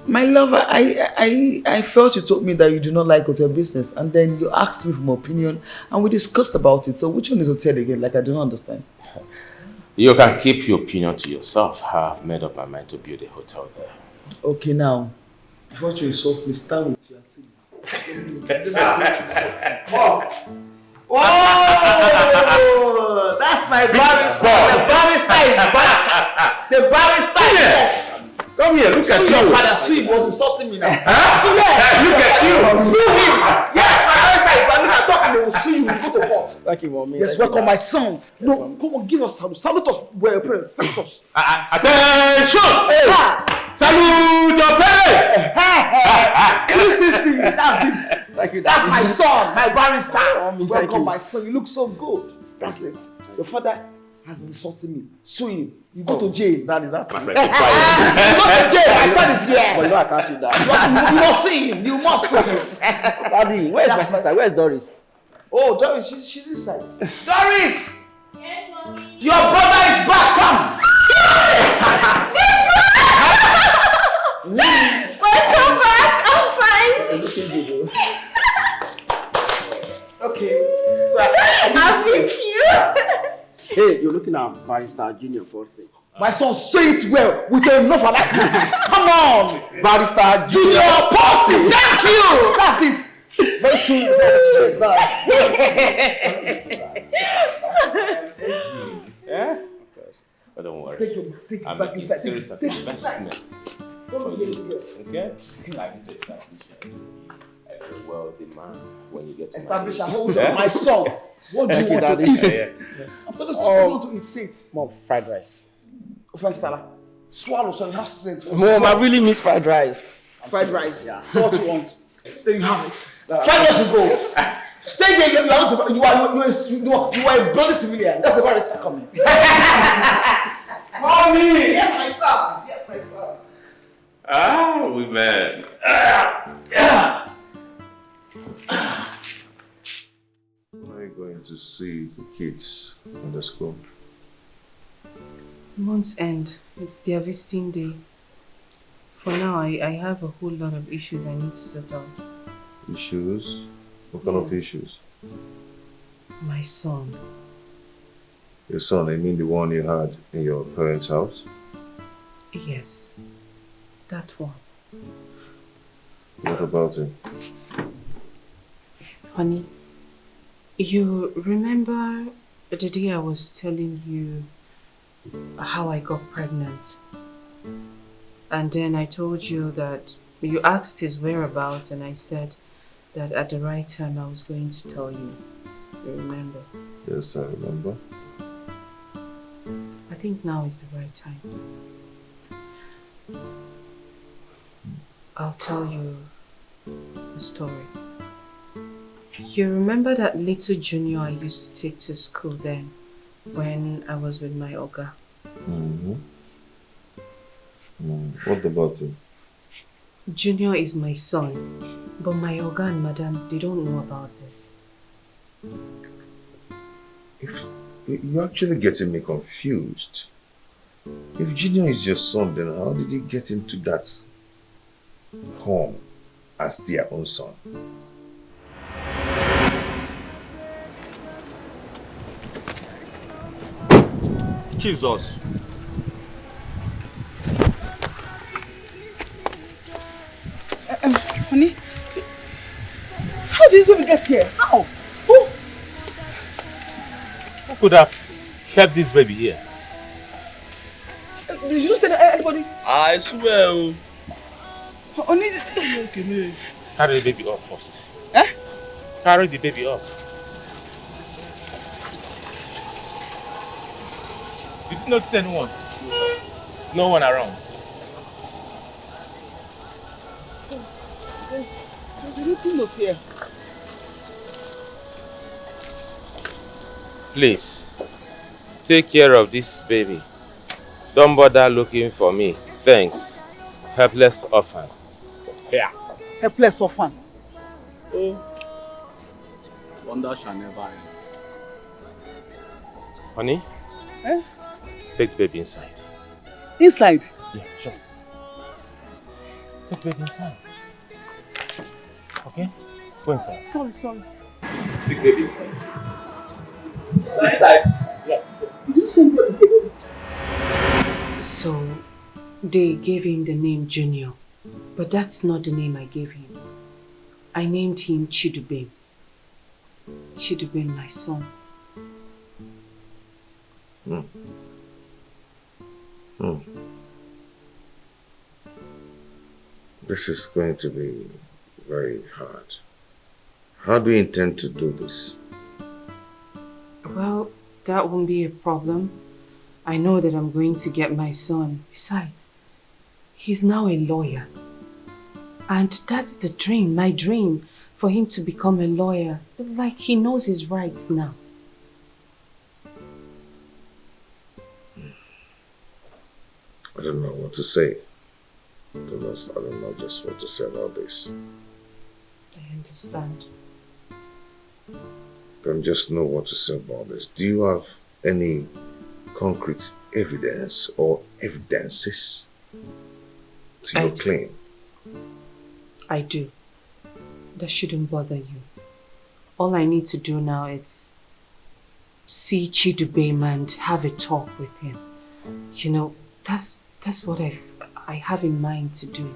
Speaker 1: My lover, I felt you told me that you do not like hotel business, and then you asked me for my opinion and we discussed about it. So which one is hotel again? Like, I do not understand.
Speaker 2: You can keep your opinion to yourself. I've made up my mind to build a hotel there.
Speaker 1: Okay, now, before you insult me, start with your city. Oh, that's my barrister. The barrister is back. The barrister is yes.
Speaker 2: Come here, look at you.
Speaker 1: Your father, sue him, was insulting me now.
Speaker 2: Huh?
Speaker 1: Yes.
Speaker 2: Look at you.
Speaker 1: Sue him. Yes, my barrister is back. Look at talking, they will sue you. We go to court.
Speaker 10: Thank you, mommy.
Speaker 1: Yes, welcome, my son. No, come on, give us salute. Salute us. We're parents. Salute us.
Speaker 2: Attention!
Speaker 1: Hey.
Speaker 2: Salute your parents!
Speaker 1: 360, that's it.
Speaker 10: Thank you,
Speaker 1: That's
Speaker 10: Daddy.
Speaker 1: my son, my barrister.
Speaker 10: Thank
Speaker 1: Welcome,
Speaker 10: you.
Speaker 1: my son. You look so good. That's it. Your father has been insulting me. Sue him. You go to jail.
Speaker 10: That is that.
Speaker 1: You go to jail. My son is here.
Speaker 10: But you know I can't see that.
Speaker 1: You must see him. You must see him.
Speaker 10: Daddy, where's my sister? Where's Doris?
Speaker 1: Oh, Doris, she's inside. Doris! Yes, mommy. Your brother is back. Come.
Speaker 16: Welcome back. I'm fine.
Speaker 1: Okay. So I
Speaker 16: missed you.
Speaker 10: Hey, you're looking at Barrister Junior Forsey.
Speaker 1: My son, say it well with enough alacrity. Come on,
Speaker 10: Barrister
Speaker 1: Junior Posty. Thank you. That's it. Very soon.
Speaker 2: Yeah? Of course. But don't worry.
Speaker 1: Take it
Speaker 2: I'm
Speaker 1: back
Speaker 2: making
Speaker 1: inside.
Speaker 2: series of
Speaker 1: Take it
Speaker 2: investment for you. Okay? Like to establish a wealthy man when you get to
Speaker 1: Establish a
Speaker 2: marriage.
Speaker 1: hold on, my son. What do you want to eat? I'm talking to you. Want to eat it.
Speaker 10: Mom, fried rice.
Speaker 1: First salad. Swallow so you have strength.
Speaker 10: Mom, I really miss fried rice.
Speaker 1: Fried rice.
Speaker 10: Yeah.
Speaker 1: What you want? Then you have it. 5 years ago. Stay there. You are a bloody civilian. That's the barrister coming. Mommy! Yes, my son. Yes, my son.
Speaker 2: Ah, women.
Speaker 11: When are you going to see the kids in the school?
Speaker 4: Month's end. It's their visiting day. For now, I have a whole lot of issues I need to sort out.
Speaker 11: Issues? What kind of issues?
Speaker 4: My son.
Speaker 11: Your son, I mean the one you had in your parents' house?
Speaker 4: Yes. That one.
Speaker 11: What about him?
Speaker 4: Honey, you remember the day I was telling you how I got pregnant? And then I told you that you asked his whereabouts and I said that at the right time I was going to tell you. You remember?
Speaker 11: Yes, I remember.
Speaker 4: I think now is the right time. I'll tell you the story. You remember that little junior I used to take to school then when I was with my Oga?
Speaker 11: Mm-hmm. What about him?
Speaker 4: Junior is my son, but my Oga and Madam, they don't know about this.
Speaker 11: You're actually getting me confused. If Junior is your son, then how did he get into that home as their own son?
Speaker 2: Jesus.
Speaker 1: Honey, see, how did this baby get here? How? Who?
Speaker 2: Who could have kept this baby here?
Speaker 1: Did you say that anybody?
Speaker 2: I swear.
Speaker 1: Honey,
Speaker 2: Carry the baby up first.
Speaker 1: Eh?
Speaker 2: Carry the baby up. Did you notice anyone? No one around.
Speaker 1: there's a little note here.
Speaker 2: Please, take care of this baby. Don't bother looking for me. Thanks. Helpless orphan.
Speaker 1: Here. Helpless orphan.
Speaker 10: Oh, wonder shall never end.
Speaker 2: Honey,
Speaker 1: Eh?
Speaker 2: take the baby inside.
Speaker 1: Inside?
Speaker 2: Yeah, sure. Take the baby inside. Okay? Go inside.
Speaker 1: Sorry.
Speaker 2: Take the baby inside.
Speaker 1: Inside? Yeah. Did you send me the baby?
Speaker 4: So, they gave him the name Junior, but that's not the name I gave him. I named him Chidubem. Chidubem, my son.
Speaker 11: This is going to be very hard. How do you intend to do this?
Speaker 4: Well, that won't be a problem. I know that I'm going to get my son. Besides,
Speaker 13: He's now a lawyer. And that's the dream, my dream, for him to become a lawyer. Like he knows his rights now.
Speaker 5: I don't know what to say. I don't know just what to say about this.
Speaker 13: I understand.
Speaker 5: I don't just know what to say about this. Do you have any concrete evidence or evidences to your claim?
Speaker 13: I do. That shouldn't bother you. All I need to do now is see Chidubem and have a talk with him. You know, that's what I have in mind to do.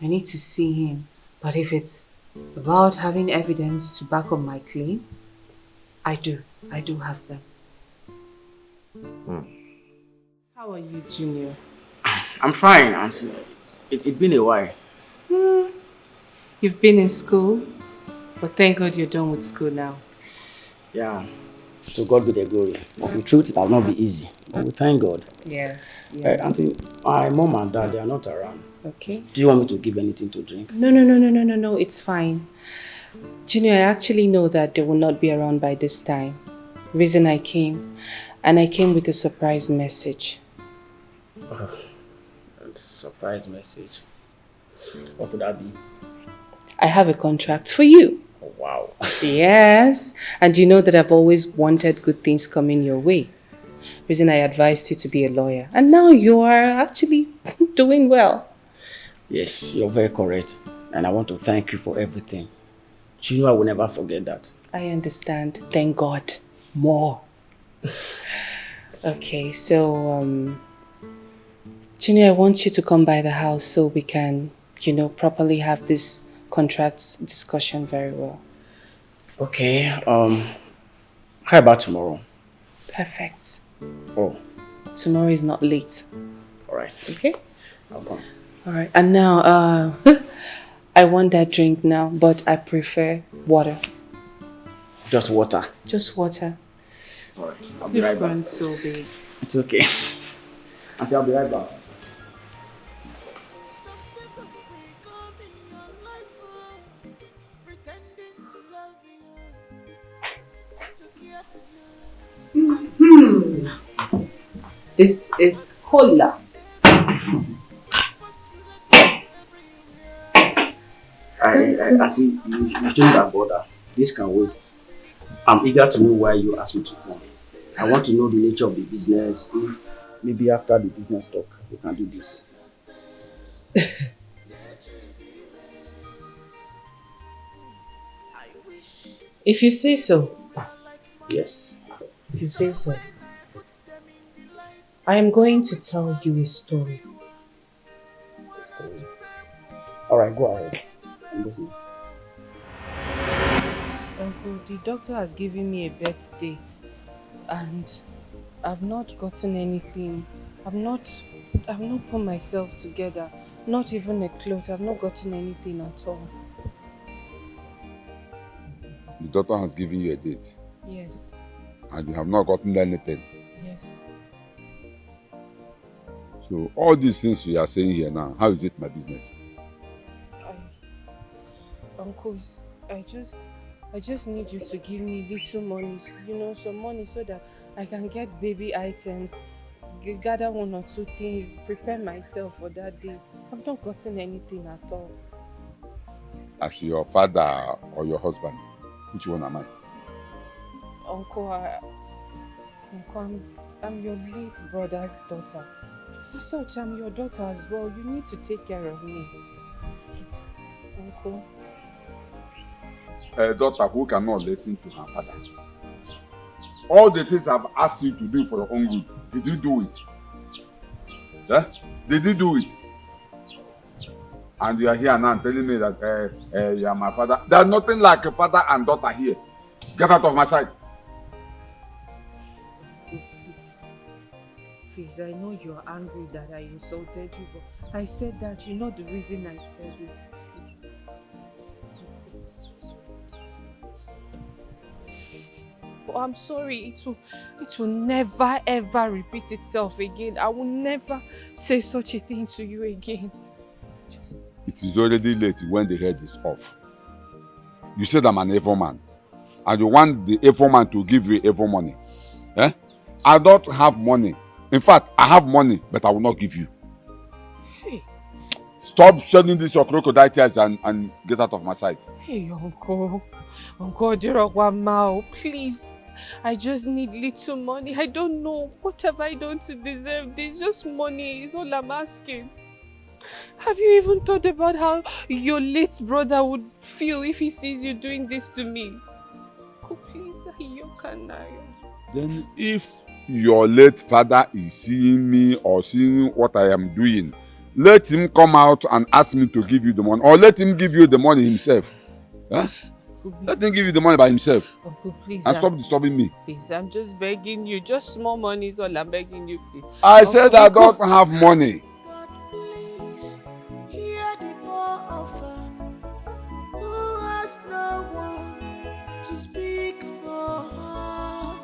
Speaker 13: I need to see him. But if it's about having evidence to back up my claim, I do have them. How are you, Junior?
Speaker 21: I'm fine, Auntie. It's been a while.
Speaker 13: You've been in school, but thank God you're done with school now.
Speaker 21: Yeah, to God be the glory. But the truth, it has not been easy. But we thank God.
Speaker 13: Yes.
Speaker 21: Auntie, my mom and dad, they are not around.
Speaker 13: Okay.
Speaker 21: Do you want me to give anything to drink?
Speaker 13: No, it's fine. Junior, I actually know that they will not be around by this time. Reason I came with a surprise message.
Speaker 21: A surprise message? What would that be?
Speaker 13: I have a contract for you.
Speaker 21: Oh, wow.
Speaker 13: Yes, and you know that I've always wanted good things coming your way. Reason I advised you to be a lawyer. And now you are actually doing well.
Speaker 21: Yes, you're very correct. And I want to thank you for everything. You know I will never forget that.
Speaker 13: I understand. Thank God. More. Okay, so, Junior, I want you to come by the house so we can, properly have this contract discussion very well.
Speaker 21: Okay, how about tomorrow?
Speaker 13: Perfect.
Speaker 21: Oh.
Speaker 13: Tomorrow is not late.
Speaker 21: Alright.
Speaker 13: Okay?
Speaker 21: I'll come.
Speaker 13: Alright, and now, I want that drink now, but I prefer water.
Speaker 21: Just water?
Speaker 13: Just water.
Speaker 21: Alright, I'll be right back.
Speaker 13: So big.
Speaker 21: It's okay. Auntie, I'll be right back.
Speaker 13: This is cola.
Speaker 21: Auntie, you don't have bother. This can wait. I'm eager to know why you asked me to come. I want to know the nature of the business. If maybe after the business talk, we can do this.
Speaker 13: If you say so.
Speaker 21: Yes.
Speaker 13: If you say so. I am going to tell you a story.
Speaker 21: Alright, go ahead. I'm listening.
Speaker 13: Uncle, the doctor has given me a birth date and I've not gotten anything. I've not put myself together. Not even a cloth. I've not gotten anything at all.
Speaker 3: The doctor has given you a date?
Speaker 13: Yes.
Speaker 3: And you have not gotten anything?
Speaker 13: Yes.
Speaker 3: So all these things you are saying here now, how is it my business?
Speaker 13: Uncles, I just need you to give me little money, some money so that I can get baby items, gather one or two things, prepare myself for that day. I've not gotten anything at all.
Speaker 3: As your father or your husband, which one am I?
Speaker 13: Uncle, I'm your late brother's daughter. As such, I'm your daughter as well. You need to take care of me. Please, Uncle.
Speaker 3: A daughter who cannot listen to her father. All the things I've asked you to do for your own good, did you do it? Yeah? Did you do it? And you are here now telling me that you are my father. There's nothing like a father and daughter here. Get out of my sight.
Speaker 13: Please, I know you are angry that I insulted you, but I said that you know the reason I said it. Please.
Speaker 4: Uncle, I'm sorry. It will never ever repeat itself again. I will never say such a thing to you again.
Speaker 3: It is already late when the head is off. You said I'm an evil man. And you want the evil man to give you evil money. Eh? I don't have money. In fact, I have money, but I will not give you.
Speaker 4: Hey.
Speaker 3: Stop shedding this your crocodile tears and get out of my sight.
Speaker 4: Hey, Uncle. Uncle Dirogwamao, please. I just need little money. I don't know. What have I done to deserve this? Just money is all I'm asking. Have you even thought about how your late brother would feel if he sees you doing this to me? Oh, please,
Speaker 3: then if your late father is seeing me or seeing what I am doing, let him come out and ask me to give you the money, or let him give you the money himself. Huh? Let him give you the money by himself.
Speaker 4: Uncle, please,
Speaker 3: and stop disturbing me.
Speaker 4: Please, I'm just begging you. Just small money is all I'm begging you, please.
Speaker 3: I said I don't have money.
Speaker 9: Hear the poor orphan who has no one to speak for her,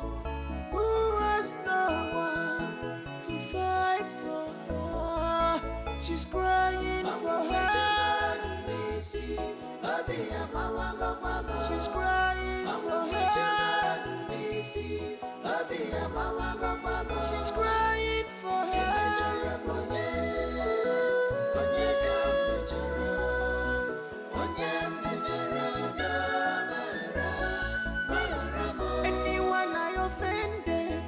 Speaker 9: who has no one to fight for her. She's crying for her. She's crying for her. She's crying for her. Anyone I offended,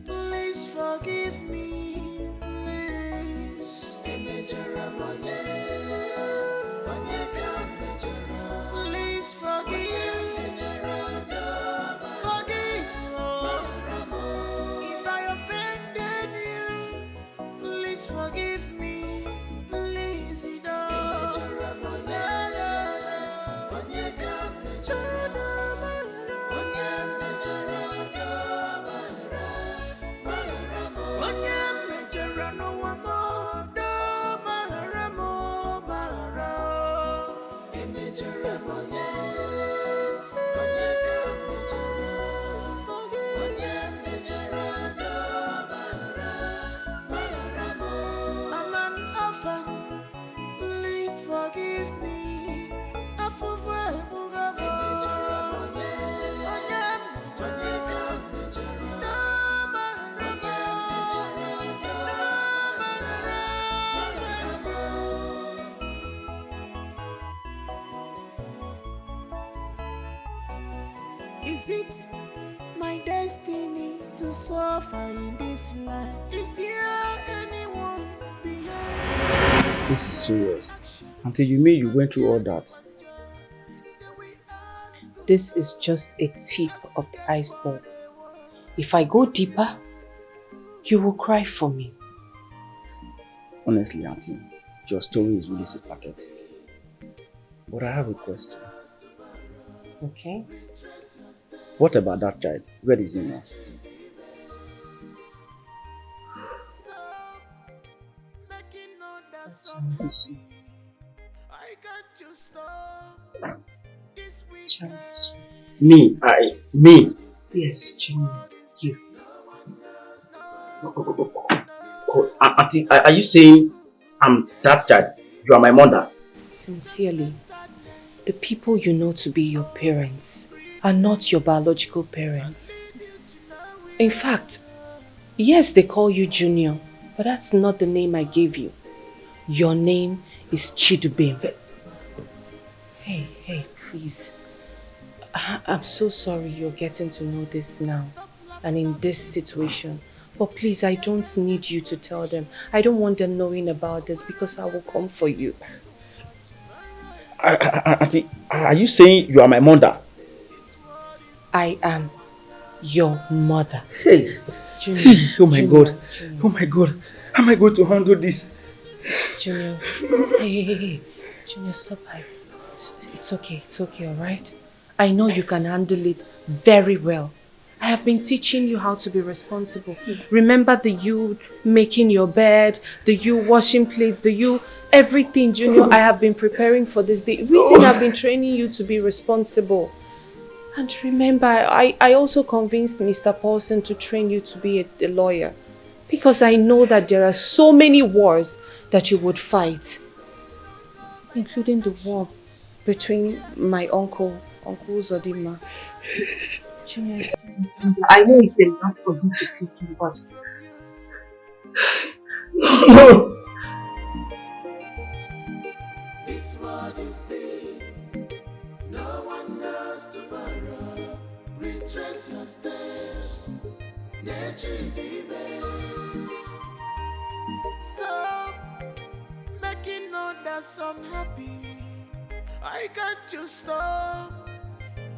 Speaker 9: please forgive me, please. Please forgive. Forgive. If I offended you, please forgive me. Please, I'm an orphan. Please forgive me. Is it my destiny to suffer in this life? Is there anyone behind?
Speaker 21: This is serious. Until you mean you went through all that.
Speaker 4: This is just a tip of the iceberg. If I go deeper, you will cry for me.
Speaker 21: Honestly, Auntie, your story is really so pathetic. But I have a question.
Speaker 4: Okay.
Speaker 21: What about that child? Where is he now? Me?
Speaker 4: Yes, Junior, you.
Speaker 21: Auntie, are you saying I'm that child? You are my mother?
Speaker 4: Sincerely, the people you know to be your parents are not your biological parents. In fact, yes, they call you Junior, but that's not the name I gave you. Your name is Chidubem. Hey, please. I'm so sorry you're getting to know this now and in this situation. But please, I don't need you to tell them. I don't want them knowing about this because I will come for you.
Speaker 21: Auntie, are you saying you are my mother?
Speaker 4: I am your mother.
Speaker 21: Hey,
Speaker 4: Junior,
Speaker 21: hey, oh my
Speaker 4: Junior,
Speaker 21: God.
Speaker 4: Junior.
Speaker 21: Oh my God. How am I going to handle this?
Speaker 4: Junior, hey. Junior, stop. It's okay, alright? I know you can handle it very well. I have been teaching you how to be responsible. Remember the you making your bed, the you washing plates, the you everything, Junior. I have been preparing for this day. Reason I've been training you to be responsible. And remember, I also convinced Mr. Paulson to train you to be a lawyer. Because I know that there are so many wars that you would fight. Including the war between my Uncle Zodima. Junior.
Speaker 8: I know it's a lot for you to take in, but
Speaker 1: No.
Speaker 9: This world is deep, no one knows tomorrow. Retrace your steps, stop making others unhappy. I can't just stop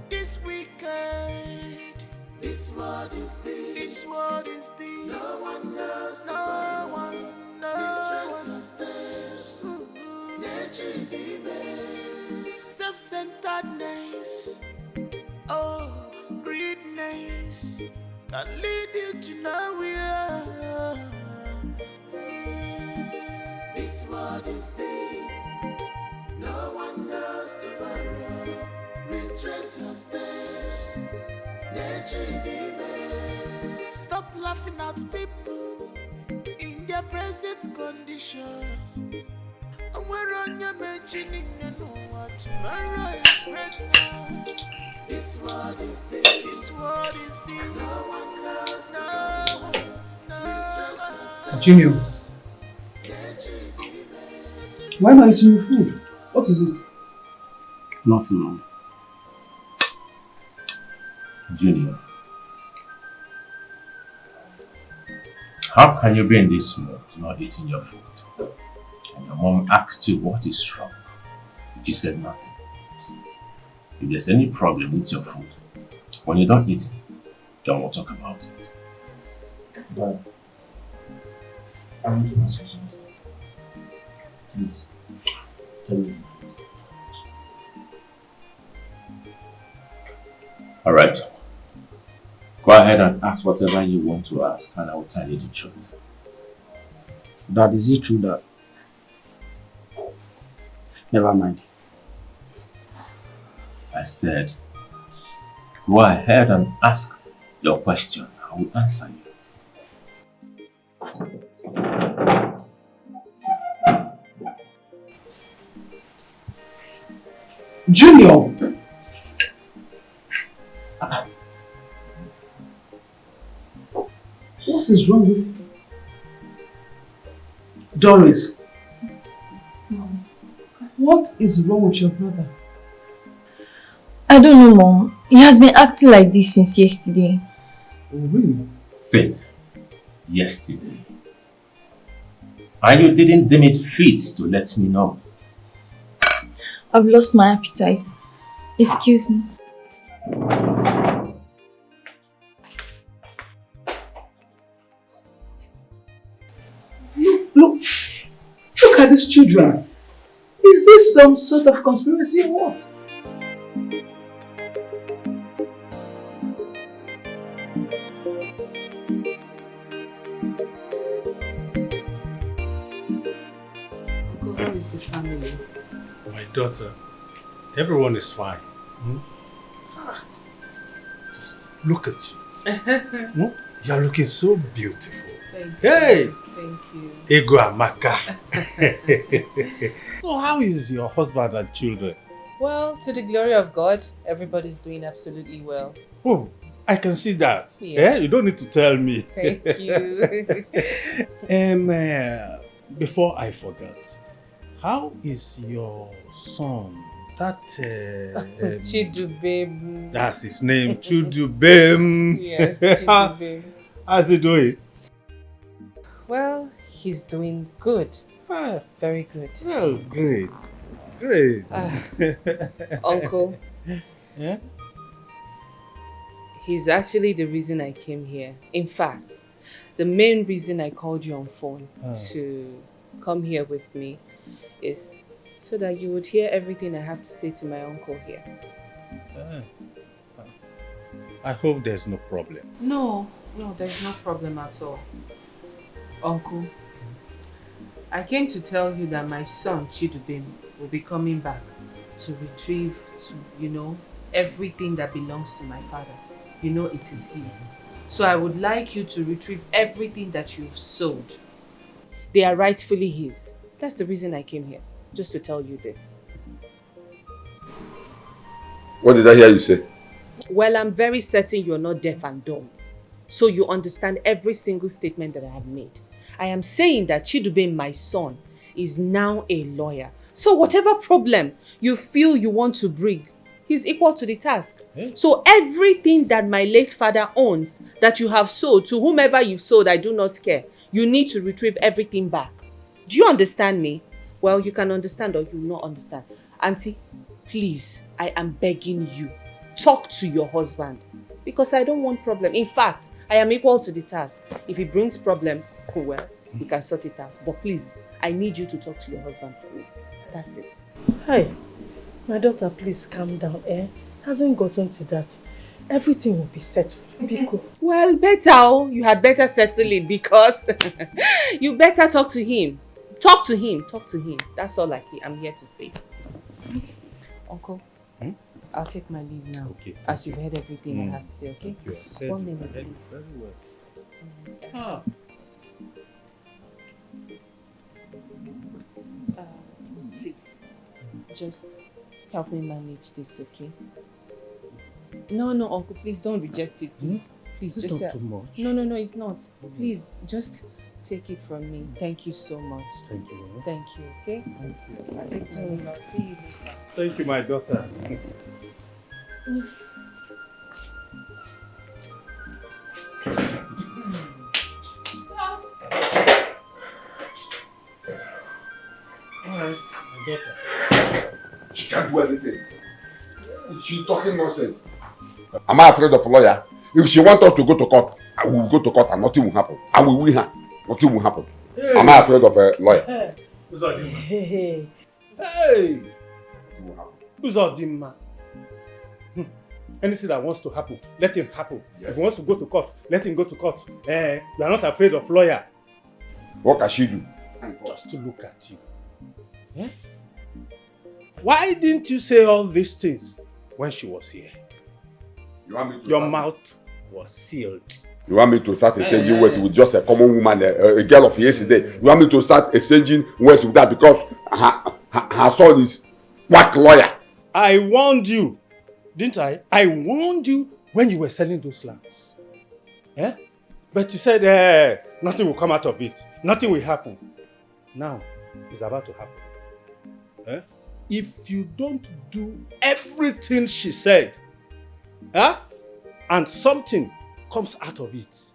Speaker 9: this wicked. This world is deep. This world is deep. No one knows. No one knows. Retrace your steps. Self-centeredness, oh, greediness can lead you to nowhere. This world is deep. No one knows tomorrow. Retrace your steps. Stop laughing at people in their present condition. And we're on your imagining, you know what tomorrow is pregnant. This world is deep. This world is deep. No one knows. No one.
Speaker 18: Junior, why am I eating your food? What is it?
Speaker 21: Nothing, Mom.
Speaker 2: Junior, how can you be in this mood not eating your food? And your mom asked you what is wrong. You said nothing. If there's any problem with your food, when you don't eat it, then we'll talk about it.
Speaker 10: Dad, I want to ask you something. Please, tell me.
Speaker 2: Alright. Go ahead and ask whatever you want to ask and I will tell you the truth.
Speaker 21: Dad, is it true that... Never mind.
Speaker 2: I said, go ahead and ask your question. I will answer you.
Speaker 18: Junior! What is wrong with you? Doris?
Speaker 17: Mom.
Speaker 18: What is wrong with your brother?
Speaker 17: I don't know, Mom. He has been acting like this since yesterday.
Speaker 18: Oh, really?
Speaker 2: Since yesterday. And you didn't deem it fit to let me know.
Speaker 17: I've lost my appetite. Excuse me.
Speaker 18: Look at these children. Is this some sort of conspiracy or what?
Speaker 6: Uncle, how is the family?
Speaker 7: My daughter, everyone is fine. Just look at you. You are looking so beautiful.
Speaker 6: Thank you.
Speaker 7: Hey!
Speaker 6: Thank you.
Speaker 7: Ego Amaka. So how is your husband and children?
Speaker 6: Well, to the glory of God, everybody's doing absolutely well.
Speaker 7: Oh, I can see that.
Speaker 6: Yes.
Speaker 7: You don't need to tell me.
Speaker 6: Thank you.
Speaker 7: Before I forget, how is your son? That
Speaker 6: Chidubem.
Speaker 7: That's his name, Chidubem.
Speaker 6: Yes, Chidubem.
Speaker 7: How's he doing?
Speaker 6: Well, he's doing good. Very good.
Speaker 7: Oh, great. Great.
Speaker 6: Uncle.
Speaker 7: Yeah?
Speaker 6: He's actually the reason I came here. In fact, the main reason I called you on phone to come here with me is so that you would hear everything I have to say to my uncle here.
Speaker 7: I hope there's no problem.
Speaker 6: No, there's no problem at all. Uncle, I came to tell you that my son, Chidubem, will be coming back to retrieve,
Speaker 19: everything that belongs to my father. You know it is his. So I would like you to retrieve everything that you've sold. They are rightfully his. That's the reason I came here, just to tell you this.
Speaker 3: What did I hear you say?
Speaker 19: Well, I'm very certain you're not deaf and dumb. So you understand every single statement that I have made. I am saying that Chidubem, my son, is now a lawyer. So whatever problem you feel you want to bring, he's equal to the task. So everything that my late father owns that you have sold to whomever you've sold, I do not care. You need to retrieve everything back. Do you understand me? Well, you can understand or you will not understand. Auntie, please, I am begging you, talk to your husband because I don't want problem. In fact, I am equal to the task. If he brings problem, well, we can sort it out. But please, I need you to talk to your husband for me. That's it.
Speaker 13: Hi, my daughter, please calm down, eh? Hasn't gotten to that. Everything will be settled. Biko.
Speaker 19: Well, better. You had better settle it because you better talk to him. Talk to him. Talk to him. That's all I'm here to say. Uncle, I'll take my leave now. Okay. As you've heard everything I have to say, okay?
Speaker 7: Thank you.
Speaker 19: 1 minute, please.
Speaker 7: Very well.
Speaker 19: Please, just help me manage this, okay? No, Uncle, please don't reject it, please. Please,
Speaker 7: Is it
Speaker 19: just
Speaker 7: not too much?
Speaker 19: No, it's not. Please, just take it from me. Thank you so much.
Speaker 7: Thank you.
Speaker 19: Thank you, okay?
Speaker 7: Thank you.
Speaker 19: I'll take my leave. I'll see you later.
Speaker 7: Thank you, my daughter.
Speaker 3: Alright, my daughter. She can't do anything. She's talking nonsense. Am I afraid of a lawyer? If she wants us to go to court, I will go to court and nothing will happen. I will win her. Nothing will happen. Hey. Am I afraid of a lawyer?
Speaker 7: Hey! Hey! Uzodinma. Anything that wants to happen, let him happen. Yes. If he wants to go to court, let him go to court. You are not afraid of lawyer.
Speaker 3: What can she do?
Speaker 7: Just to look at you. Yeah? Why didn't you say all these things when she was here?
Speaker 3: You want me to
Speaker 7: Your mouth was sealed.
Speaker 3: You want me to start exchanging words with just a common woman, a girl of yesterday? You want me to start exchanging words with that because her son is whack lawyer?
Speaker 7: I warned you, didn't I? I warned you when you were selling those lands. Eh? But you said nothing will come out of it. Nothing will happen. Now, it's about to happen. Eh? If you don't do everything she said, and something comes out of it,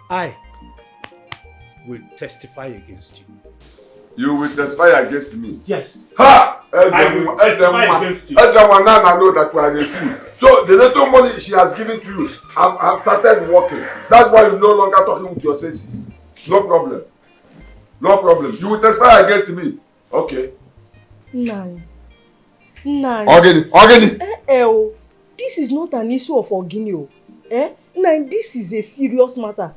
Speaker 7: I will testify against you.
Speaker 3: You will testify against me?
Speaker 7: Yes.
Speaker 3: Ha!
Speaker 7: I will testify against you.
Speaker 3: Everyone now know that you are a fool. So the little money she has given to you, have started working. That's why you're no longer talking with your senses. No problem. No problem. You will testify against me. Okay.
Speaker 13: Nine.
Speaker 3: Ogini.
Speaker 13: This is not an issue of Ogini. Nine, this is a serious matter.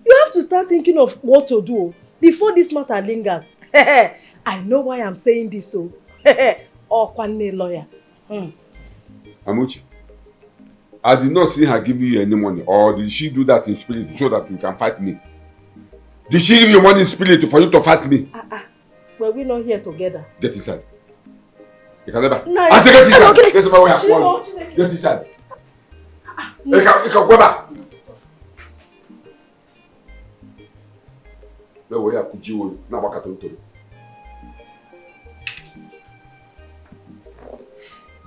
Speaker 13: You have to start thinking of what to do before this matter lingers. I know why I'm saying this so. Kwane lawyer.
Speaker 3: Amuchi, I did not see her giving you any money, or did she do that in spirit so that you can fight me? Did she give you money in spirit for you to fight me?
Speaker 13: Were we not here together?
Speaker 3: Get inside. You can never.
Speaker 13: No,
Speaker 3: I say get inside. Get my way at once. Get inside. You can go back. The way I could you now back at tonto.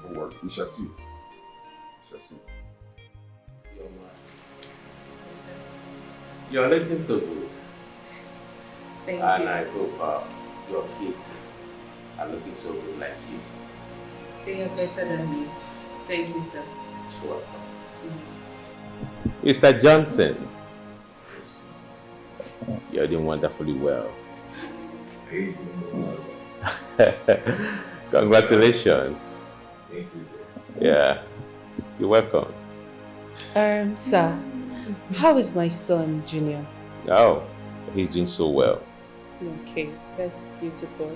Speaker 3: Don't worry, we shall see. We shall see.
Speaker 2: You're looking so good.
Speaker 19: Thank
Speaker 2: and
Speaker 19: you.
Speaker 2: I hope your kids are looking so good like you.
Speaker 19: They are better than me. Thank you, sir.
Speaker 2: Sure. Mr. Johnson, you're doing wonderfully well. Congratulations.
Speaker 3: Thank you.
Speaker 2: Yeah, you're welcome.
Speaker 19: Sir, how is my son, Junior?
Speaker 2: Oh, he's doing so well.
Speaker 19: Okay, that's beautiful.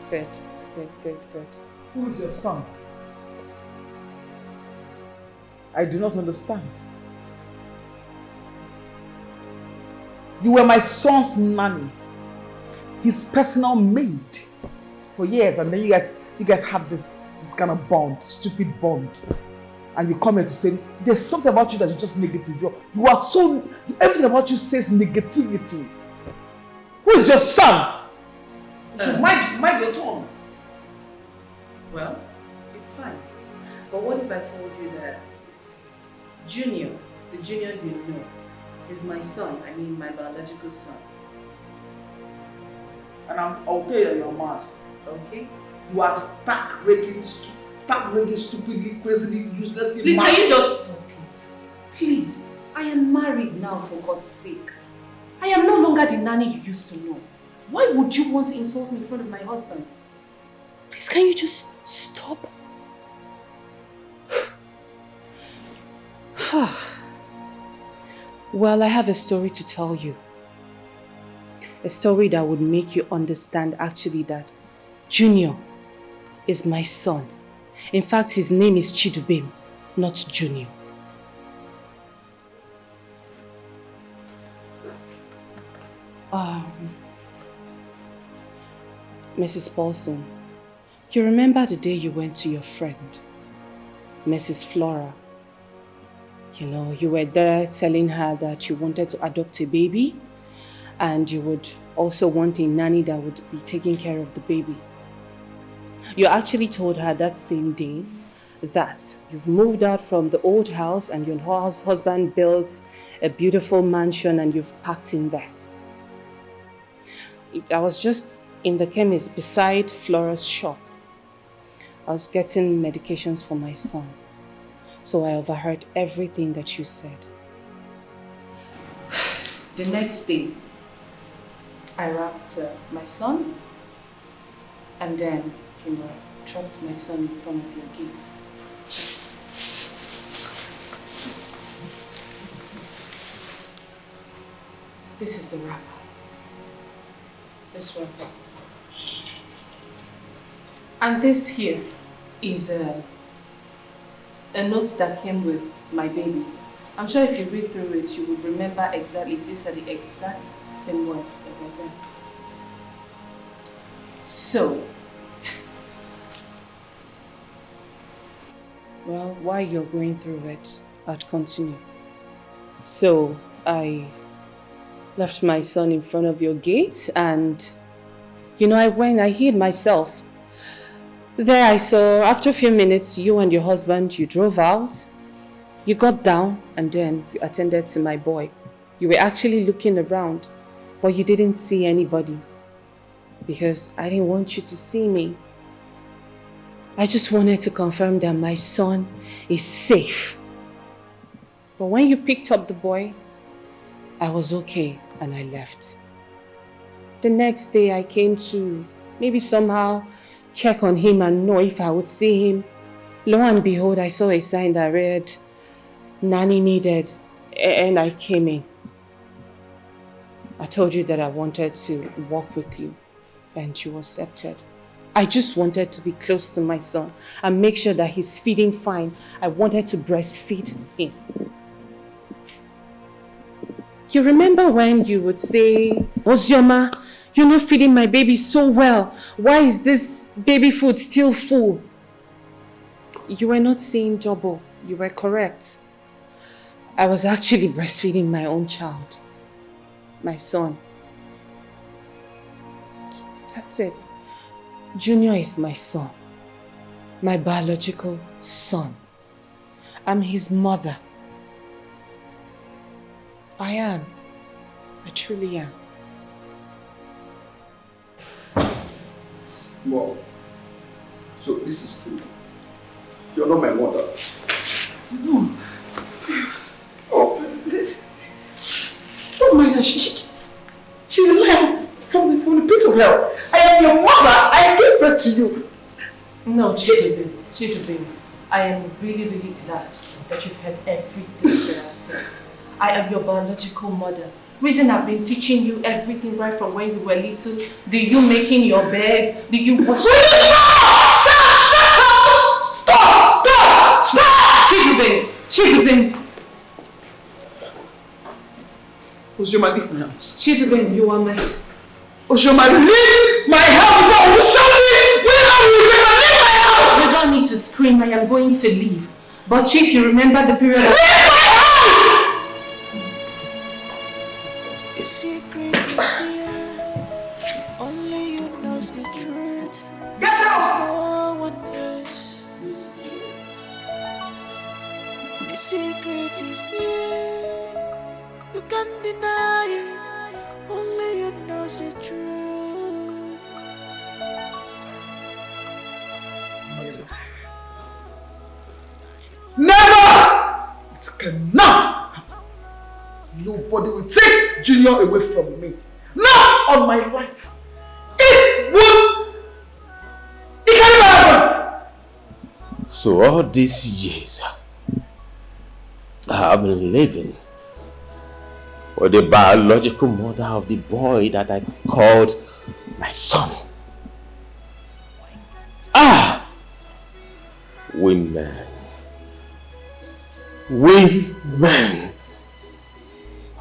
Speaker 19: Good.
Speaker 6: Good.
Speaker 1: Who is your son? I do not understand. You were my son's nanny, his personal maid for years, and then you guys had this kind of bond, stupid bond. And you come here to say, there's something about you that is just negative. You are so, everything about you says negativity. Who is your son? Mind your tongue.
Speaker 19: Well, it's fine. But what if I told you that Junior, the Junior you know, is my son, I mean my biological son?
Speaker 1: And I'll tell you you're mad.
Speaker 19: Okay.
Speaker 1: You are stark raving stupidly, crazily, uselessly
Speaker 19: Please,
Speaker 1: mad.
Speaker 19: can you just stop it? Please, I am married now, for God's sake. I am no longer the nanny you used to know. Why would you want to insult me in front of my husband? Please, can you just stop? Well, I have a story to tell you. A story that would make you understand actually that Junior is my son. In fact, his name is Chidubem, not Junior. Mrs. Paulson, you remember the day you went to your friend, Mrs. Flora? You know, you were there telling her that you wanted to adopt a baby and you would also want a nanny that would be taking care of the baby. You actually told her that same day that you've moved out from the old house and your husband built a beautiful mansion and you've packed in there. I was just in the chemist beside Flora's shop. I was getting medications for my son. So I overheard everything that you said. The next day, I wrapped my son and then, dropped my son in front of your gate. This is the wrapper. This wrapper. And this here is a note that came with my baby. I'm sure if you read through it, you will remember exactly, these are the exact same words that were there. So, well, while you're going through it, I'd continue. So, I left my son in front of your gate and, I hid myself. There I saw, after a few minutes, you and your husband, you drove out, you got down, and then you attended to my boy. You were actually looking around, but you didn't see anybody because I didn't want you to see me. I just wanted to confirm that my son is safe. But when you picked up the boy, I was okay and I left. The next day I came to maybe somehow check on him and know if I would see him. Lo and behold, I saw a sign that read, Nanny needed, and I came in. I told you that I wanted to walk with you and you accepted. I just wanted to be close to my son and make sure that he's feeding fine. I wanted to breastfeed him. You remember when you would say, Ozioma, you're not feeding my baby so well. Why is this baby food still full? You were not seeing double. You were correct. I was actually breastfeeding my own child. My son. That's it. Junior is my son. My biological son. I'm his mother. I am. I truly am.
Speaker 3: Well, so this is true. You're not my mother.
Speaker 1: No. Oh, don't mind her. She's alive from the pit of hell. I am your mother. I gave birth to you.
Speaker 19: No, Chidubem, I am really, really glad that you've heard everything that I said. I am your biological mother.
Speaker 8: Reason I've been teaching you everything right from when you were little. The you making your bed, the you washing. Stop! Chidubin!
Speaker 1: Oshoma, leave my house.
Speaker 8: Chidubin, you are my...
Speaker 1: Oshoma, leave my house before you show me! Leave my house!
Speaker 8: You don't need to scream, I am going to leave. But Chief, you remember the period of...
Speaker 9: The secret is there. Only you knows the truth.
Speaker 1: Get out!
Speaker 9: No one else. The secret is there. You can't deny it. Only you knows the truth.
Speaker 1: Never! It cannot happen. Nobody will take Junior away from me. Not on my life. It can never happen.
Speaker 2: So all these years, I have been living with the biological mother of the boy that I called my son. Women.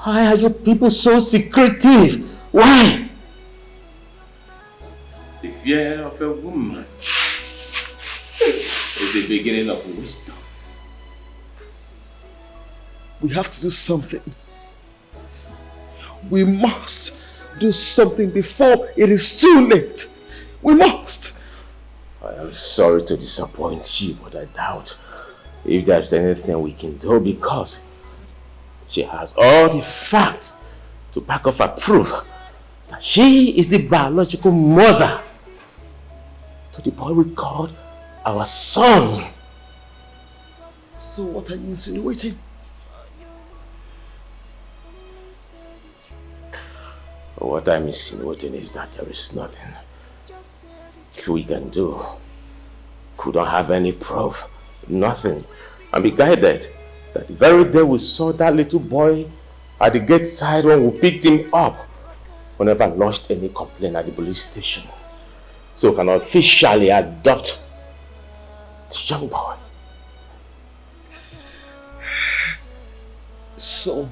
Speaker 2: Why are you people so secretive? Why? The fear of a woman is the beginning of wisdom.
Speaker 1: We have to do something. We must do something before it is too late. We must.
Speaker 2: I am sorry to disappoint you, but I doubt if there's anything we can do because she has all the facts to back up her proof that she is the biological mother to the boy we called our son.
Speaker 1: So what are you insinuating?
Speaker 2: What I'm insinuating is that there is nothing we can do. We don't have any proof, nothing. And be guided that the very day we saw that little boy at the gate side when we picked him up, we never lodged any complaint at the police station. So we can officially adopt the young boy.
Speaker 1: So,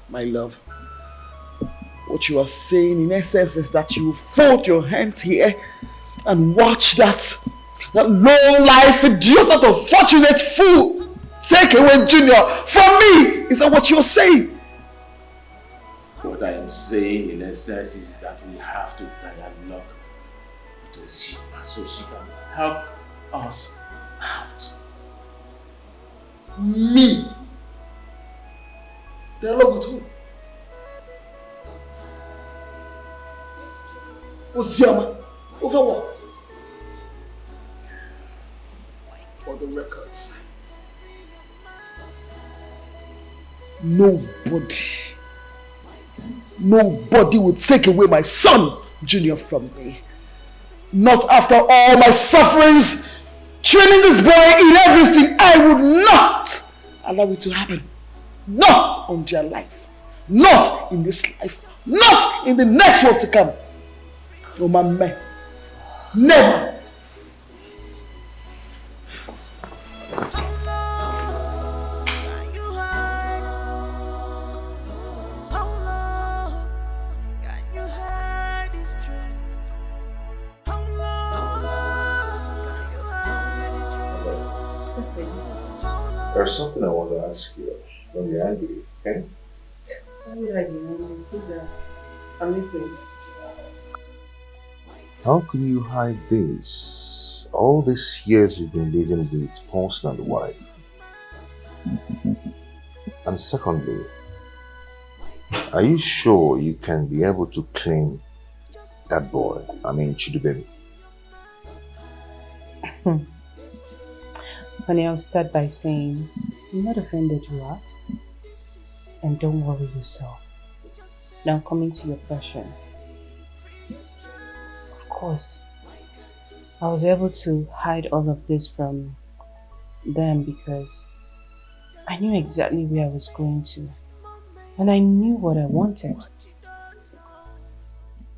Speaker 1: my love, what you are saying in essence is that you fold your hands here and watch that low-life idiot, that unfortunate fool take away Junior from me. Is that what you're saying?
Speaker 2: What I am saying in essence is that we have to dialogue to Shima so she can help us out.
Speaker 1: Me? Dialogue with who? Osiama, over what? For the records, nobody will take away my son, Junior, from me. Not after all my sufferings, training this boy in everything. I would not allow it to happen. Not on their life. Not in this life. Not in the next one to come. No, my man. Never.
Speaker 11: There's something I want to ask you. Don't be angry, okay?
Speaker 4: Why would I be angry? Please ask. I'm listening.
Speaker 11: How could you hide this? All these years you've been living with Paulson and the wife. And secondly, are you sure you can be able to claim that boy? I mean, Chidubem.
Speaker 4: Honey, I'll start by saying, I'm not offended you asked. And don't worry yourself. Now coming to your question. Of course, I was able to hide all of this from them because I knew exactly where I was going to.
Speaker 15: And I knew what I wanted.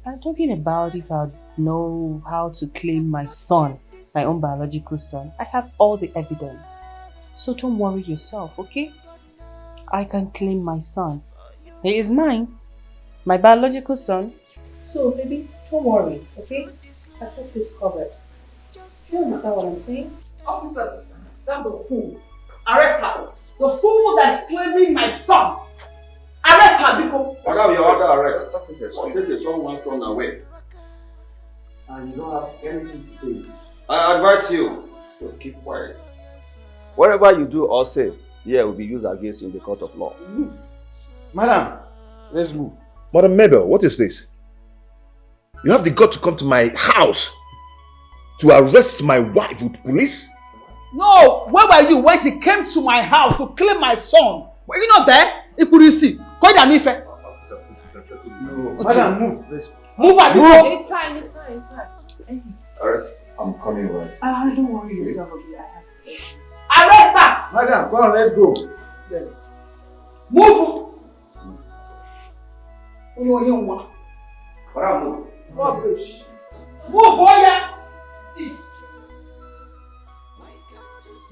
Speaker 15: I'm talking about if I know how to claim my son, my own biological son. I have all the evidence. So don't worry yourself, okay? I can claim my son. He is mine. My biological son. So baby, don't worry, okay? I got this covered. You understand what I'm saying?
Speaker 1: Officers, that's the fool. Arrest her. The fool that's claiming my son. Arrest her, because.
Speaker 3: Madam, you're under arrest. This is someone's son away.
Speaker 21: And you don't have anything to say.
Speaker 3: I advise you to keep quiet.
Speaker 21: Whatever you do or say, here will be used against you in the court of law.
Speaker 5: Madam, let's move. Madam Mabel, what is this? You have the gut to come to my house to arrest my wife with police?
Speaker 1: No, where were you when she came to my house to claim my son? Were you not there? Ikurisi, quite an ife.
Speaker 5: No, madam, move.
Speaker 1: Move her.
Speaker 5: Move.
Speaker 17: It's fine, it's fine, it's fine.
Speaker 3: Arrest. I'm coming right.
Speaker 15: Don't worry yourself, okay? I have patience.
Speaker 1: Arrest her!
Speaker 5: Madam, come on, let's go.
Speaker 1: Move! Move!
Speaker 21: Rubbish.
Speaker 1: Move, Oya!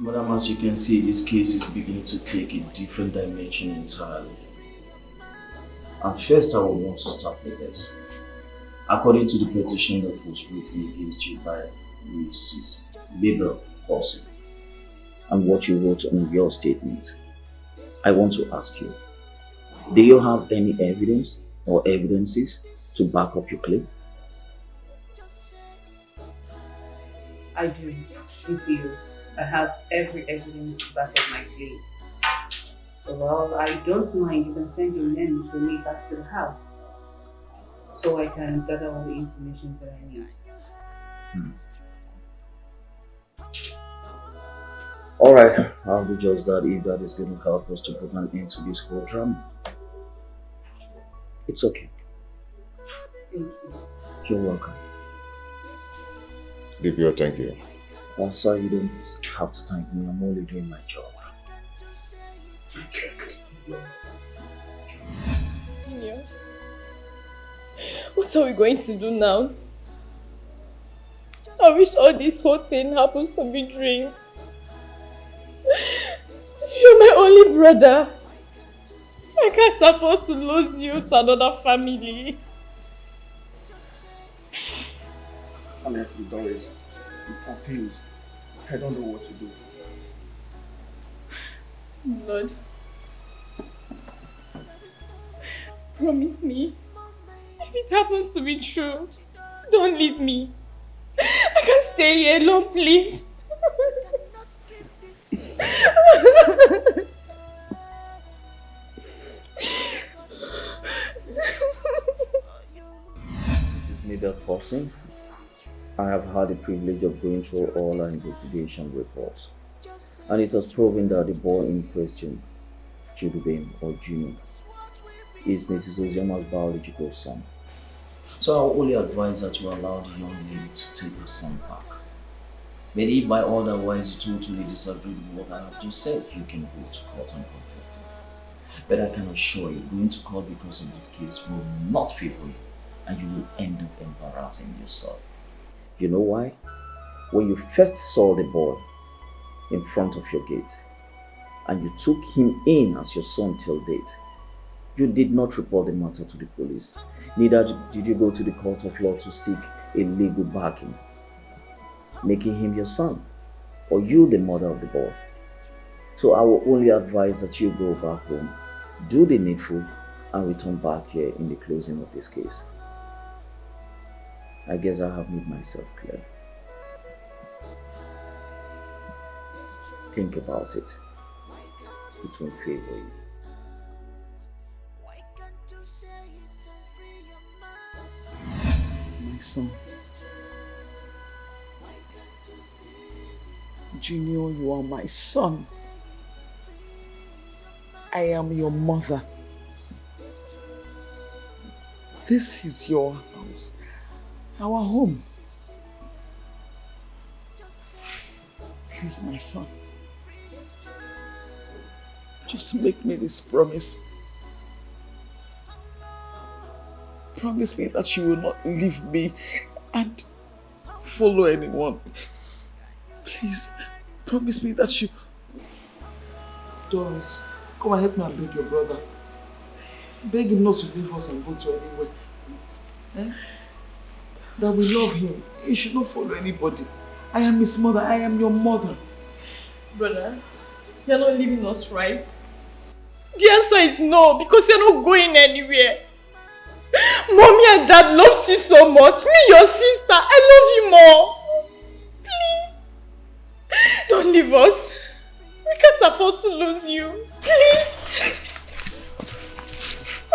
Speaker 10: Madam, as you can see, this case is beginning to take a different dimension entirely. At first, I would want to start with this. According to the petition that was written against you by Mrs. Mabel Corson, and what you wrote on your statement, I want to ask you, do you have any evidence or evidences to back up your claim?
Speaker 15: I do. With you. I have every evidence to back up my claim. Well, I don't mind. You can send your men to me back to the house so I can gather all the information that I need.
Speaker 10: Alright, I'll do just that if that is going to help us to put an end to this whole drama. It's okay.
Speaker 15: Thank you.
Speaker 10: You're welcome.
Speaker 11: Divya, thank you.
Speaker 10: Sir, you don't have to thank me. I'm only doing my job.
Speaker 4: Junior, what are we going to do now? I wish all this whole thing happens to be dream. You're my only brother. I can't afford to lose you to another family.
Speaker 21: Honestly, Doris, I'm confused. I don't know what to do.
Speaker 4: Lord, promise me, if it happens to be true, don't leave me. I can't stay here alone, please.
Speaker 10: Mrs. Mabel Corson, I have had the privilege of going through all our investigation reports, and it has proven that the boy in question, Chidubem or Junior, is Mrs. Oziama's biological son. So I will only advise that you allow the young lady to take her son back. But if by otherwise you totally disagree with what I have just said, you can go to court and contest it. But I can assure you, going to court because of this case will not favor you, and you will end up embarrassing yourself. You know why? When you first saw the boy in front of your gate, and you took him in as your son till date, you did not report the matter to the police. Neither did you go to the court of law to seek a legal backing, making him your son, or you the mother of the boy. So I will only advise that you go back home, do the needful, and return back here in the closing of this case. I guess I have made myself clear. Think about it. It will favor you.
Speaker 1: My son. Junior, you are my son. I am your mother. This is your house, our home. Please, my son, just make me this promise. promise me that she will not leave me and follow anyone. Please, promise me that you...
Speaker 14: Doris, come and help me and beg your brother. Beg him not to leave us and go to anywhere. That we love him. He should not follow anybody. I am his mother. I am your mother.
Speaker 4: Brother, you're not leaving us, right? The answer is no, because you're not going anywhere. Mommy and Dad loves you so much. Me, your sister, I love you more. Please, don't leave us. We can't afford to lose you. Please.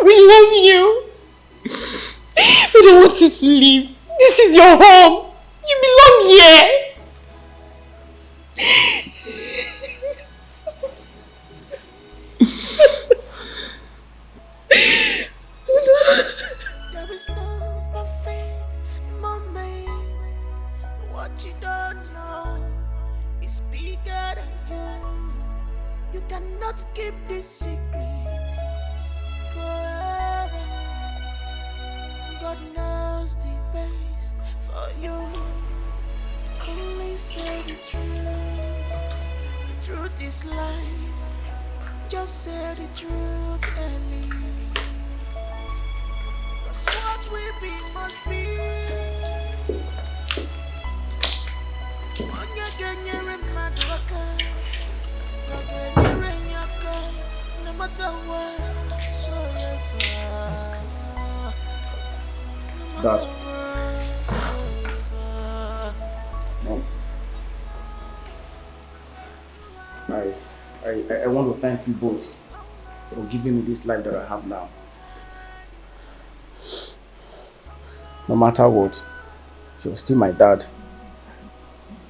Speaker 4: We love you. We don't want you to leave. This is your home. You belong here.
Speaker 9: There is no perfect moment. What you don't know is bigger than you. You cannot keep this secret forever. God knows the best for you. Only say the truth. The truth is life. Just say the truth, Ellie. Cause what we be must be. No matter what,
Speaker 21: Dad. Mom. I want to thank you both for giving me this life that I have now. No matter what, you're still my dad.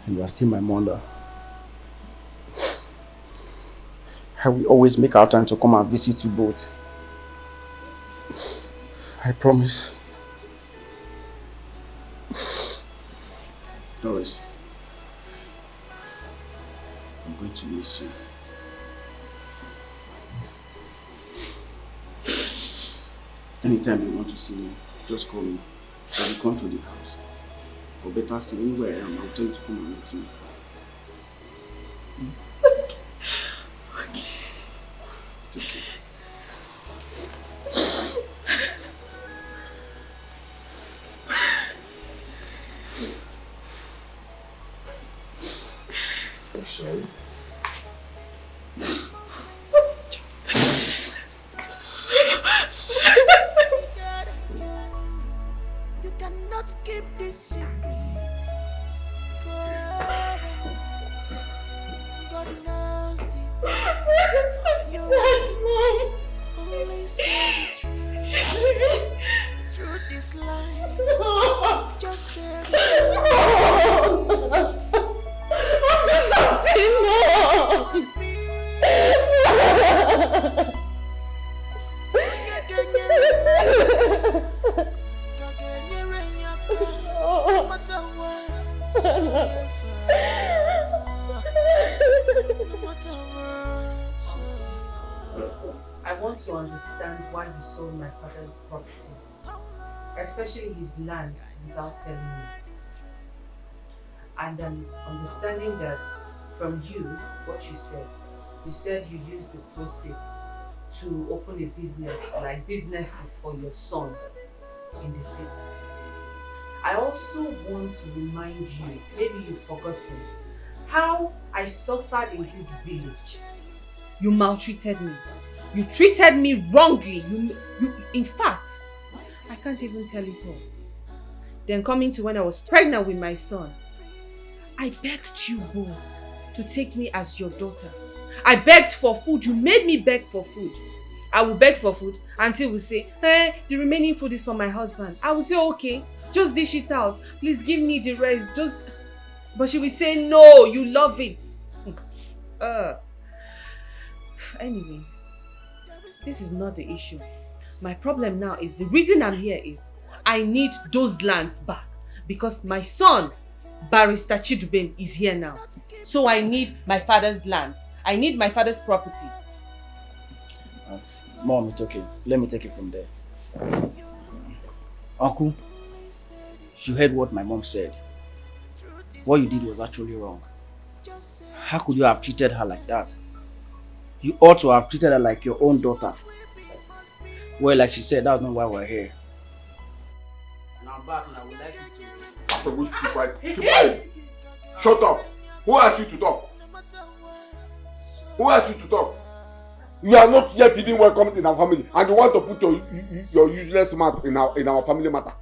Speaker 21: And you are still my mother. I will always make our time to come and visit you both. I promise. Doris, I'm going to miss you. Anytime you want to see me, just call me. I will come to the house. Or better still, anywhere I am, I'll tell you to come and meet me. It's okay. I'm sorry.
Speaker 9: You cannot keep this secret forever. God knows the best for you. Only say the truth. The truth is life. Just say the truth.
Speaker 15: I want to understand why you sold my father's properties, especially his lands, without telling me. And I'm understanding that from you, what you said you used the proceeds to open a business, like businesses for your son in the city. I also want to remind you, maybe you've forgotten, how I suffered in this village. You maltreated me. You treated me wrongly. In fact, I can't even tell it all. Then coming to when I was pregnant with my son, I begged you both to take me as your daughter. I begged for food. You made me beg for food. I will beg for food until we say, hey, the remaining food is for my husband. I will say, okay, just dish it out. Please give me the rest. But she will say, no, you love it. Anyways, this is not the issue. My problem now is, the reason I'm here is, I need those lands back. Because my son, Barrister Chidubem, is here now. So I need my father's lands. I need my father's properties.
Speaker 21: Mom, it's okay. Let me take it from there. Uncle, you heard what my mom said. What you did was actually wrong. How could you have treated her like that? You ought to have treated her like your own daughter. Well, like she said, that's not why we're here. And I'm back and I would like you to...
Speaker 3: Keep quiet. Keep quiet. Shut up. Who asked you to talk? Who asked you to talk? You are not yet even welcome in our family, and you want to put your useless mouth in our family matter.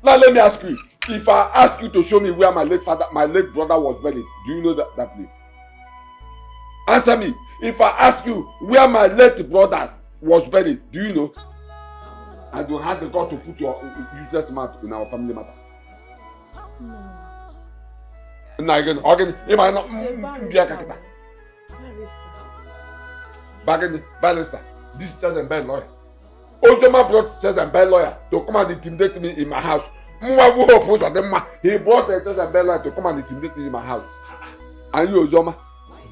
Speaker 3: Now let me ask you, if I ask you to show me where my late brother was buried, do you know that place? Answer me. If I ask you where my late brother was buried, do you know? And you had the God to put your useless mouth in our family matter. No. Again, if I not barrister, this judge and bad lawyer. Ultima brought judge and bad lawyer to come and intimidate me in my house. He brought a judge and bad lawyer to come and intimidate me in my house. And you, Ozoma,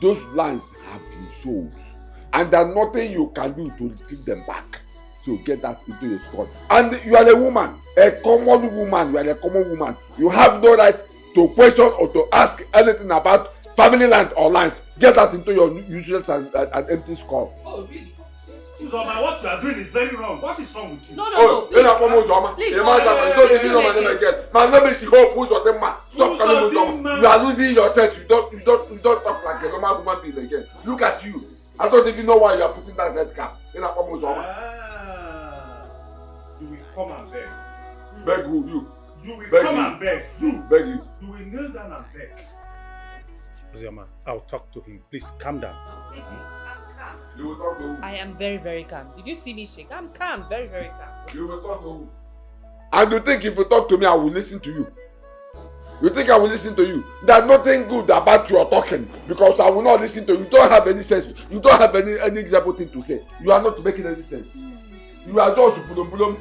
Speaker 3: those lands have been sold. And there's nothing you can do to retrieve them back. So get that into your skull. And you are a woman, a common woman. You are a common woman. You have no right to question or to ask anything about family land or lands. Get that into your useless and empty skull.
Speaker 7: Oh, really? Uzoma, what you are doing is very wrong. What is wrong with you?
Speaker 3: No, please. My name is Hope Uzodema. Stop calling me Uzoma. You are losing yourself. You don't talk like a normal human being again. Look at you. I don't even know why you are putting that red cap. You
Speaker 7: will come and beg.
Speaker 3: Beg who? You.
Speaker 7: You will
Speaker 3: beg
Speaker 7: come
Speaker 3: you.
Speaker 7: And beg. You.
Speaker 3: Beg you.
Speaker 7: You will kneel down and beg. Uzoma, I'll talk to him. Please calm down.
Speaker 3: You will talk to who?
Speaker 15: I am very, very calm. Did you see me shake? I'm calm, very, very calm.
Speaker 3: You will talk to who? And you think if you talk to me, I will listen to you? You think I will listen to you? There's nothing good about your talking because I will not listen to you. You don't have any sense. You don't have any example thing to say. You are not making any sense. You are just bulum.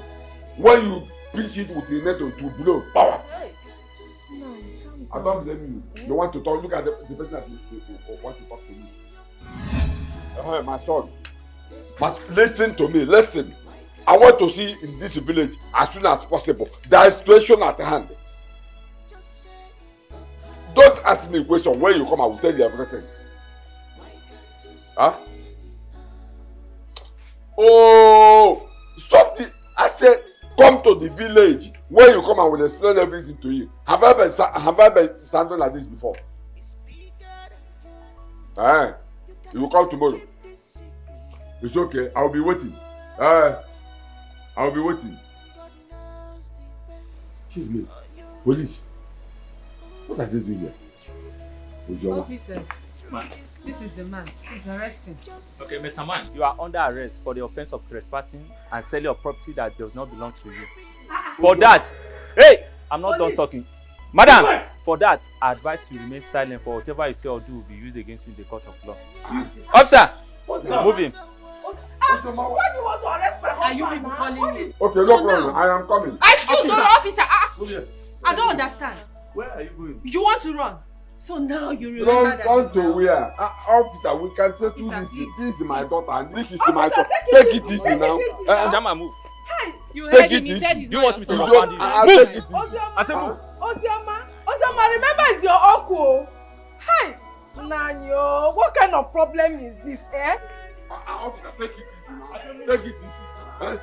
Speaker 3: When you preach it with the net to blow power. I don't blame you. You want to talk. Look at the person that want to talk to me. My son, listen to me. Listen. I want to see in this village as soon as possible. There is situation at hand. Don't ask me a question. When you come, I will tell you everything. Huh? Oh, stop the. I said, come to the village. When you come, I will explain everything to you. Have I been standing like this before? You will come tomorrow. It's okay. I will be waiting. I will be waiting. Excuse me. Police. What are they doing here?
Speaker 15: Officers, this is the man. He's arresting.
Speaker 12: Okay, Mr. Man, you are under arrest for the offense of trespassing and selling a property that does not belong to you. For that, hey, I'm not done talking. Madam, for that, I advise you remain silent for whatever you say or do will be used against you in the court of law. Officer, move him.
Speaker 22: Why do you want to arrest my husband?
Speaker 15: Are you people calling me?
Speaker 3: Okay, no problem. I am coming.
Speaker 8: Excuse me, officer. I don't understand.
Speaker 7: Where are you going?
Speaker 8: You want to run? So now you remember that.
Speaker 3: Run to where? Officer, we can take you this. This is my daughter and this is my son. Take it easy now.
Speaker 12: Jama, move.
Speaker 8: You
Speaker 3: heard
Speaker 8: him. He said he's
Speaker 12: Do you want me to
Speaker 3: Move.
Speaker 12: respond?
Speaker 3: I'll take it easy.
Speaker 12: I said move.
Speaker 22: Ozoma, remember it's your uncle. Hi, Nanyo, what kind of problem is this, eh?
Speaker 3: Officer, take it easy now. Take it easy.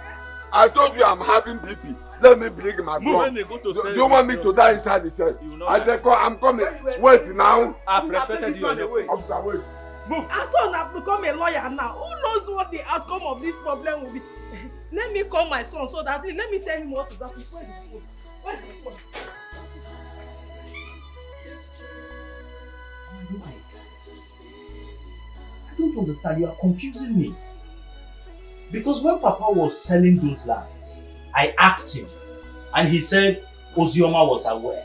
Speaker 3: I told you I'm having BP. Let me bring my blood. Do you want me to die inside the cell? I'm coming. Wait now.
Speaker 12: I've respected you on the way.
Speaker 3: Officer, wait.
Speaker 22: Move. As soon as I've become a lawyer now, who knows what the outcome of this problem will be? Let me call my son so that let me tell him what is happening. Where's the phone?
Speaker 23: I don't understand. You are confusing me. Because when Papa was selling those lands, I asked him, and he said Ozioma was aware.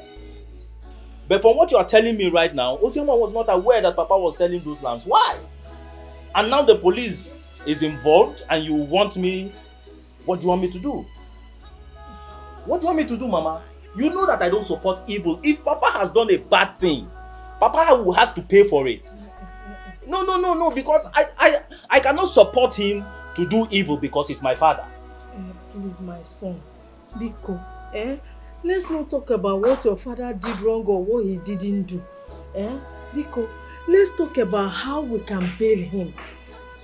Speaker 23: But from what you are telling me right now, Ozioma was not aware that Papa was selling those lands. Why? And now the police is involved, and you want me. What do you want me to do? What do you want me to do, Mama? You know that I don't support evil. If Papa has done a bad thing, Papa has to pay for it. No, because I cannot support him to do evil because he's my father.
Speaker 13: Please, my son. Biko, let's not talk about what your father did wrong or what he didn't do. Biko, let's talk about how we can bail him.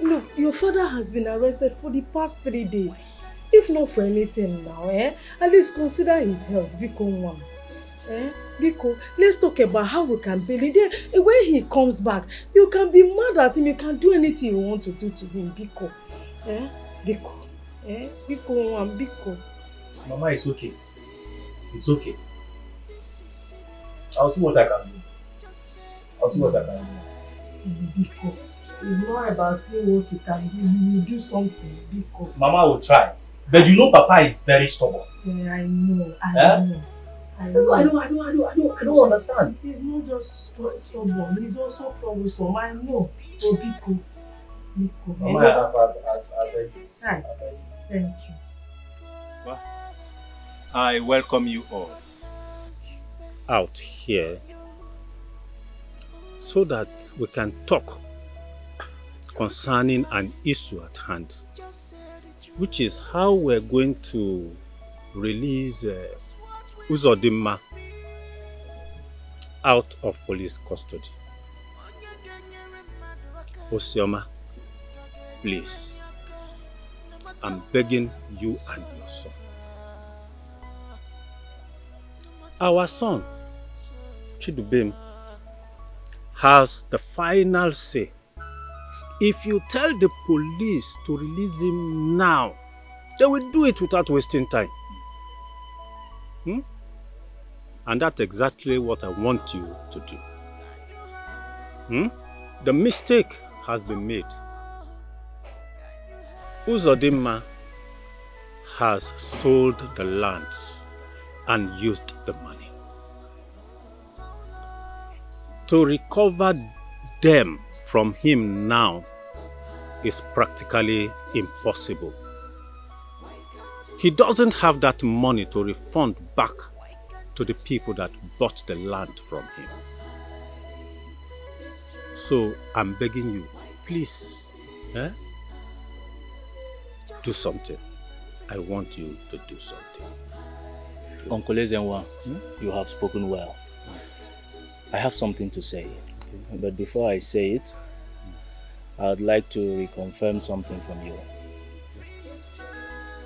Speaker 13: Look, your father has been arrested for the past 3 days. If not for anything now, at least consider his health, Biko one. Biko, let's talk about how we can bail him. Then, when he comes back, you can be mad at him. You can do anything you want to do to him, Biko. Biko. Biko one, Biko.
Speaker 23: Mama, it's okay. It's okay. I'll see what I can do.
Speaker 13: Biko, it's not about seeing what you can do. You will do something, Biko.
Speaker 23: Mama will try. But you know Papa is very stubborn.
Speaker 13: Yeah, I know. I
Speaker 23: don't understand.
Speaker 13: He's not just stubborn, he's also troublesome. I know. Oh, Biko.
Speaker 23: Mama, I beg you.
Speaker 13: Thank you.
Speaker 7: Well, I welcome you all out here so that we can talk concerning an issue at hand, which is how we're going to release Uzodimma out of police custody. Osioma, please, I'm begging you and your son. Our son, Chidubem, has the final say. If you tell the police to release him now, they will do it without wasting time. And that's exactly what I want you to do. The mistake has been made. Uzodimma has sold the lands and used the money. To recover them from him now is practically impossible. He doesn't have that money to refund back to the people that bought the land from him. So I'm begging you, please, do something. I want you to do something.
Speaker 21: Uncle Ezenwa, you have spoken well. I have something to say. But before I say it, I would like to reconfirm something from you.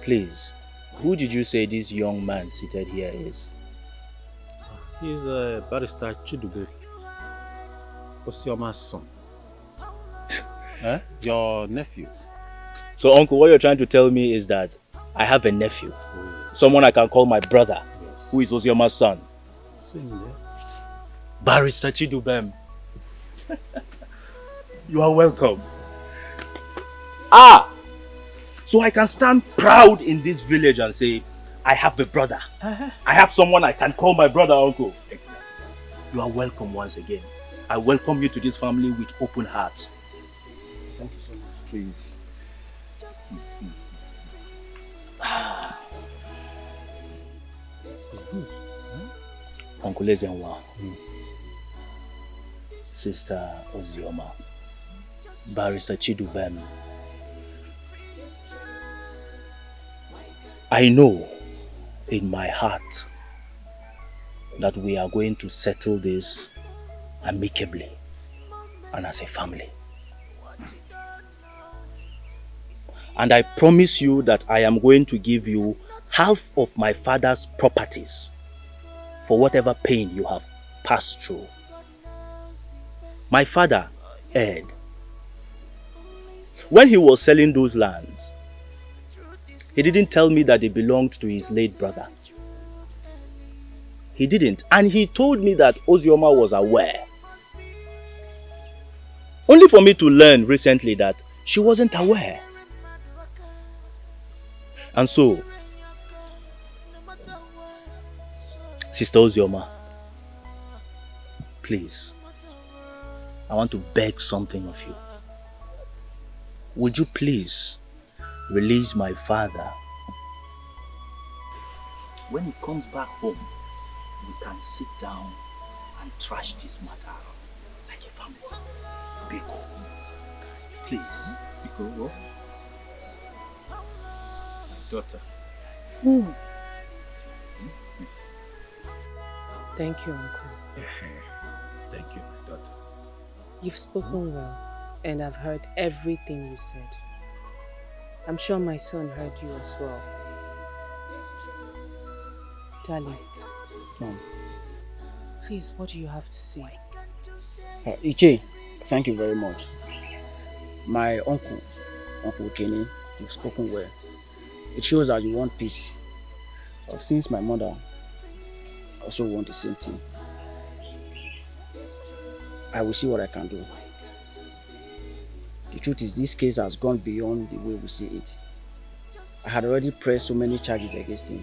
Speaker 21: Please, who did you say this young man seated here is?
Speaker 7: He's Barrister Chidube, Osioma's son. Your nephew.
Speaker 21: So, Uncle, what you're trying to tell me is that I have a nephew, someone I can call my brother, who is Osioma's son. Barrister Chidubem. You are welcome. So I can stand proud in this village and say, I have a brother. I have someone I can call my brother, Uncle. You are welcome once again. I welcome you to this family with open hearts.
Speaker 7: Thank you so much.
Speaker 21: Please. Uncle Ezenwa, Sister Ozioma, Barrister Chidubem, I know in my heart that we are going to settle this amicably and as a family. And I promise you that I am going to give you half of my father's properties for whatever pain you have passed through. My father, Ed, when he was selling those lands, he didn't tell me that they belonged to his late brother. He didn't. And he told me that Ozioma was aware. Only for me to learn recently that she wasn't aware. And so, Sister Ozioma, please, I want to beg something of you. Would you please release my father? When he comes back home, we can sit down and trash this matter out like a family. Biko, please.
Speaker 7: Biko, what? My daughter.
Speaker 15: Thank you, Uncle.
Speaker 2: Thank you, my daughter.
Speaker 15: You've spoken well, and I've heard everything you said. I'm sure my son heard you as well. Darling.
Speaker 21: Mom.
Speaker 15: Please, what do you have to say?
Speaker 21: Iche, thank you very much. My Uncle Kenny, you've spoken well. It shows that you want peace. But since my mother also wants the same thing, I will see what I can do. The truth is, this case has gone beyond the way we see it. I had already pressed so many charges against him.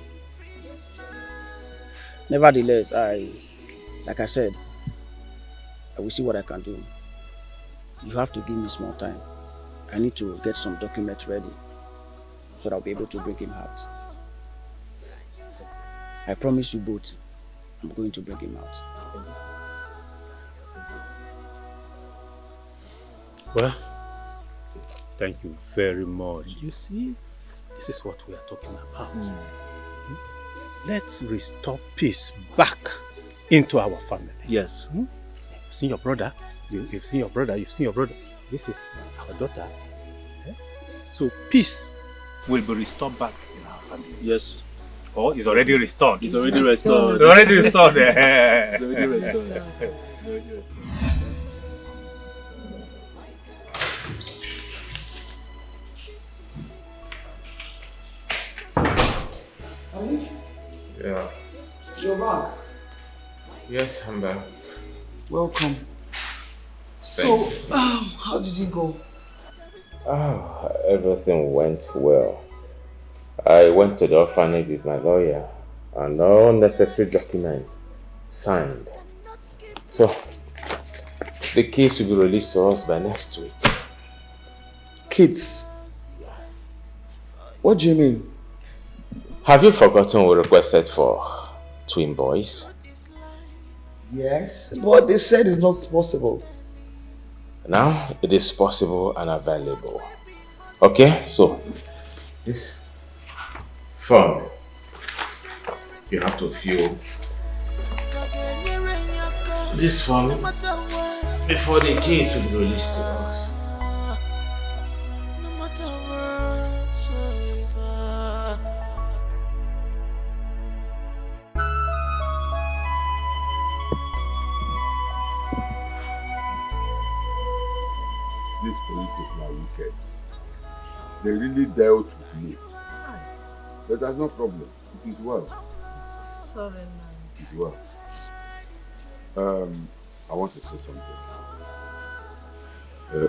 Speaker 21: Nevertheless, like I said, I will see what I can do. You have to give me some more time. I need to get some documents ready so that I'll be able to bring him out. I promise you both, I'm going to bring him out.
Speaker 7: Well, thank you very much. You see, this is what we are talking about. Let's restore peace back into our family.
Speaker 21: Yes.
Speaker 7: You've seen your brother. You've seen your brother. You've seen your brother. This is our daughter. So peace will be restored back in our family.
Speaker 21: Yes.
Speaker 7: Or it's already restored.
Speaker 21: It's already restored.
Speaker 7: It's already restored.
Speaker 21: It's already restored. It's already restored.
Speaker 2: Yeah.
Speaker 14: You're back.
Speaker 2: Yes, I'm back.
Speaker 14: Welcome. So, how did it go?
Speaker 2: Everything went well. I went to the orphanage with my lawyer and all necessary documents signed. So, the case will be released to us by next week.
Speaker 14: Kids? What do you mean?
Speaker 2: Have you forgotten we requested for twin boys?
Speaker 14: Yes, but they said it's not possible.
Speaker 2: Now it is possible and available. Okay, so this form you have to fill this form before the case will be released to us.
Speaker 3: These police people are wicked. They really dealt with me. But that's no problem. It is well.
Speaker 22: Sorry, man.
Speaker 3: It is well. I want to say something.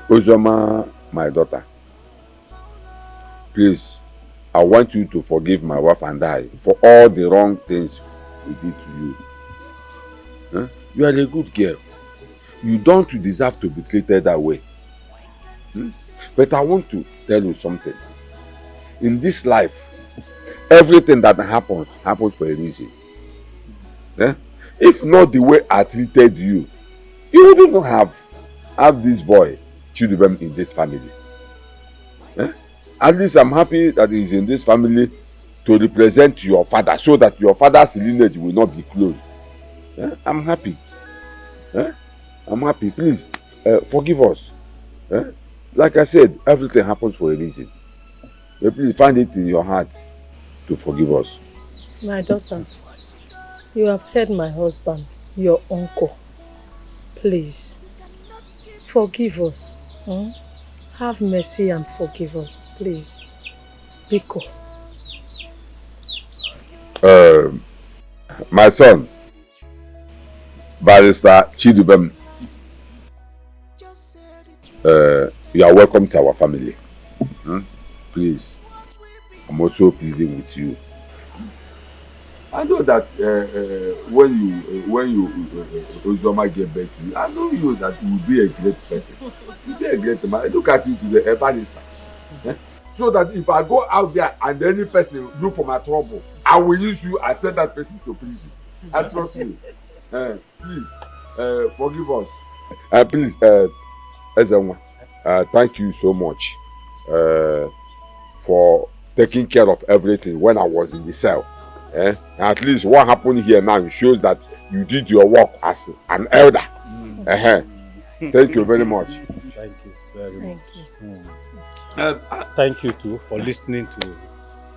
Speaker 3: Uzoma, my daughter, please, I want you to forgive my wife and I for all the wrong things we did to you. Huh? You are a good girl. You don't deserve to be treated that way. But I want to tell you something. In this life, everything that happens for a reason. If not the way I treated you, you wouldn't have this boy, children in this family. At least I'm happy that he's in this family to represent your father so that your father's lineage will not be closed. I'm happy. I'm happy. Please, forgive us. Like I said, everything happens for a reason. Please find it in your heart to forgive us.
Speaker 13: My daughter, you have heard my husband, your uncle. Please, forgive us. Have mercy and forgive us, please. Biko.
Speaker 3: My son, Barrister Chidubem, you are welcome to our family. Please, I'm also pleading with you. I know that when Uzoma gave birth to you, I know you that you will be a great person. You will be a great man. Look at you today, a barrister. So that if I go out there and any person look for my trouble, I will use you and send that person to prison. I trust you. Please, forgive us. Please, Ezenwa, thank you so much for taking care of everything when I was in the cell. At least what happened here now shows that you did your work as an elder. Thank you very much.
Speaker 7: Thank you very much. Thank you too for listening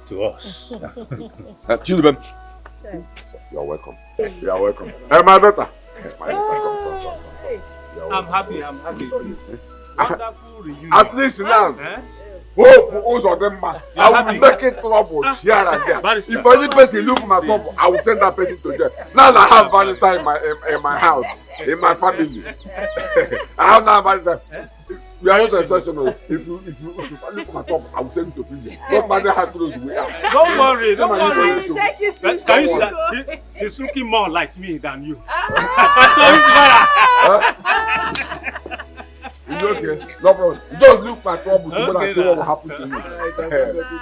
Speaker 7: to us.
Speaker 3: Children, you're welcome. You're welcome. Hey, my daughter.
Speaker 7: I'm happy. Wonderful reunion.
Speaker 3: At least now. Hope of them man. I will be making trouble here and there. If any person look my trouble, I will send that person to jail. Now I have Vanessa in my house, in my family. I have now Vanessa. We are not exceptional. If you look my trouble, I will send you to prison. Don't matter how close we are.
Speaker 7: Don't worry. Can you see that he's looking more like me than you?
Speaker 3: It's okay. No problem. Don't look my trouble to what I say what will happen to you.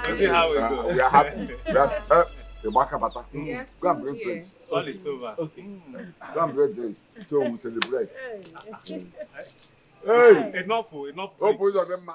Speaker 7: Let's see how it goes.
Speaker 3: We are happy. The Baka Bata. Go and bring drinks.
Speaker 7: All is over. Okay.
Speaker 3: Go and bring drinks. So we celebrate.
Speaker 7: Hey! Enough.
Speaker 3: Oh, boys of them, my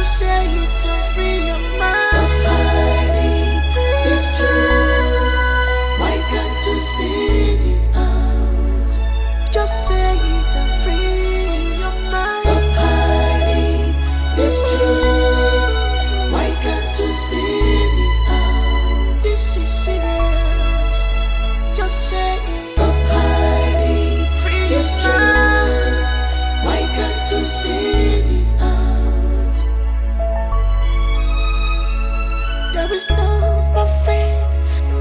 Speaker 9: say it and free your mind. Stop hiding this truth. Why can't you spit it out? Just say it and free your mind. Stop hiding this truth. Why can't you spit it out? This is serious. Just say it. Stop hiding this truth. Why can't you spit it out? There is no perfect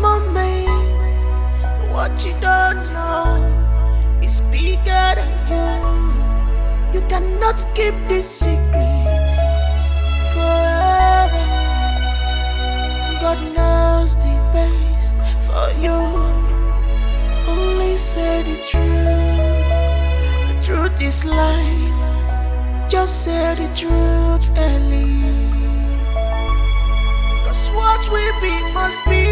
Speaker 9: moment. What you don't know is bigger than you. You cannot keep this secret forever. God knows the best for you. Only say the truth. The truth is life. Just say the truth, Ellie. What we be must be.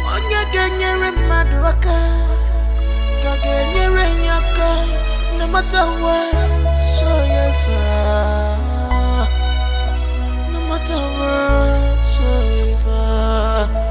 Speaker 9: Onye genyere mmadụ aka, ka genyere ya aka, no matter what, so ever. No matter what, so ever.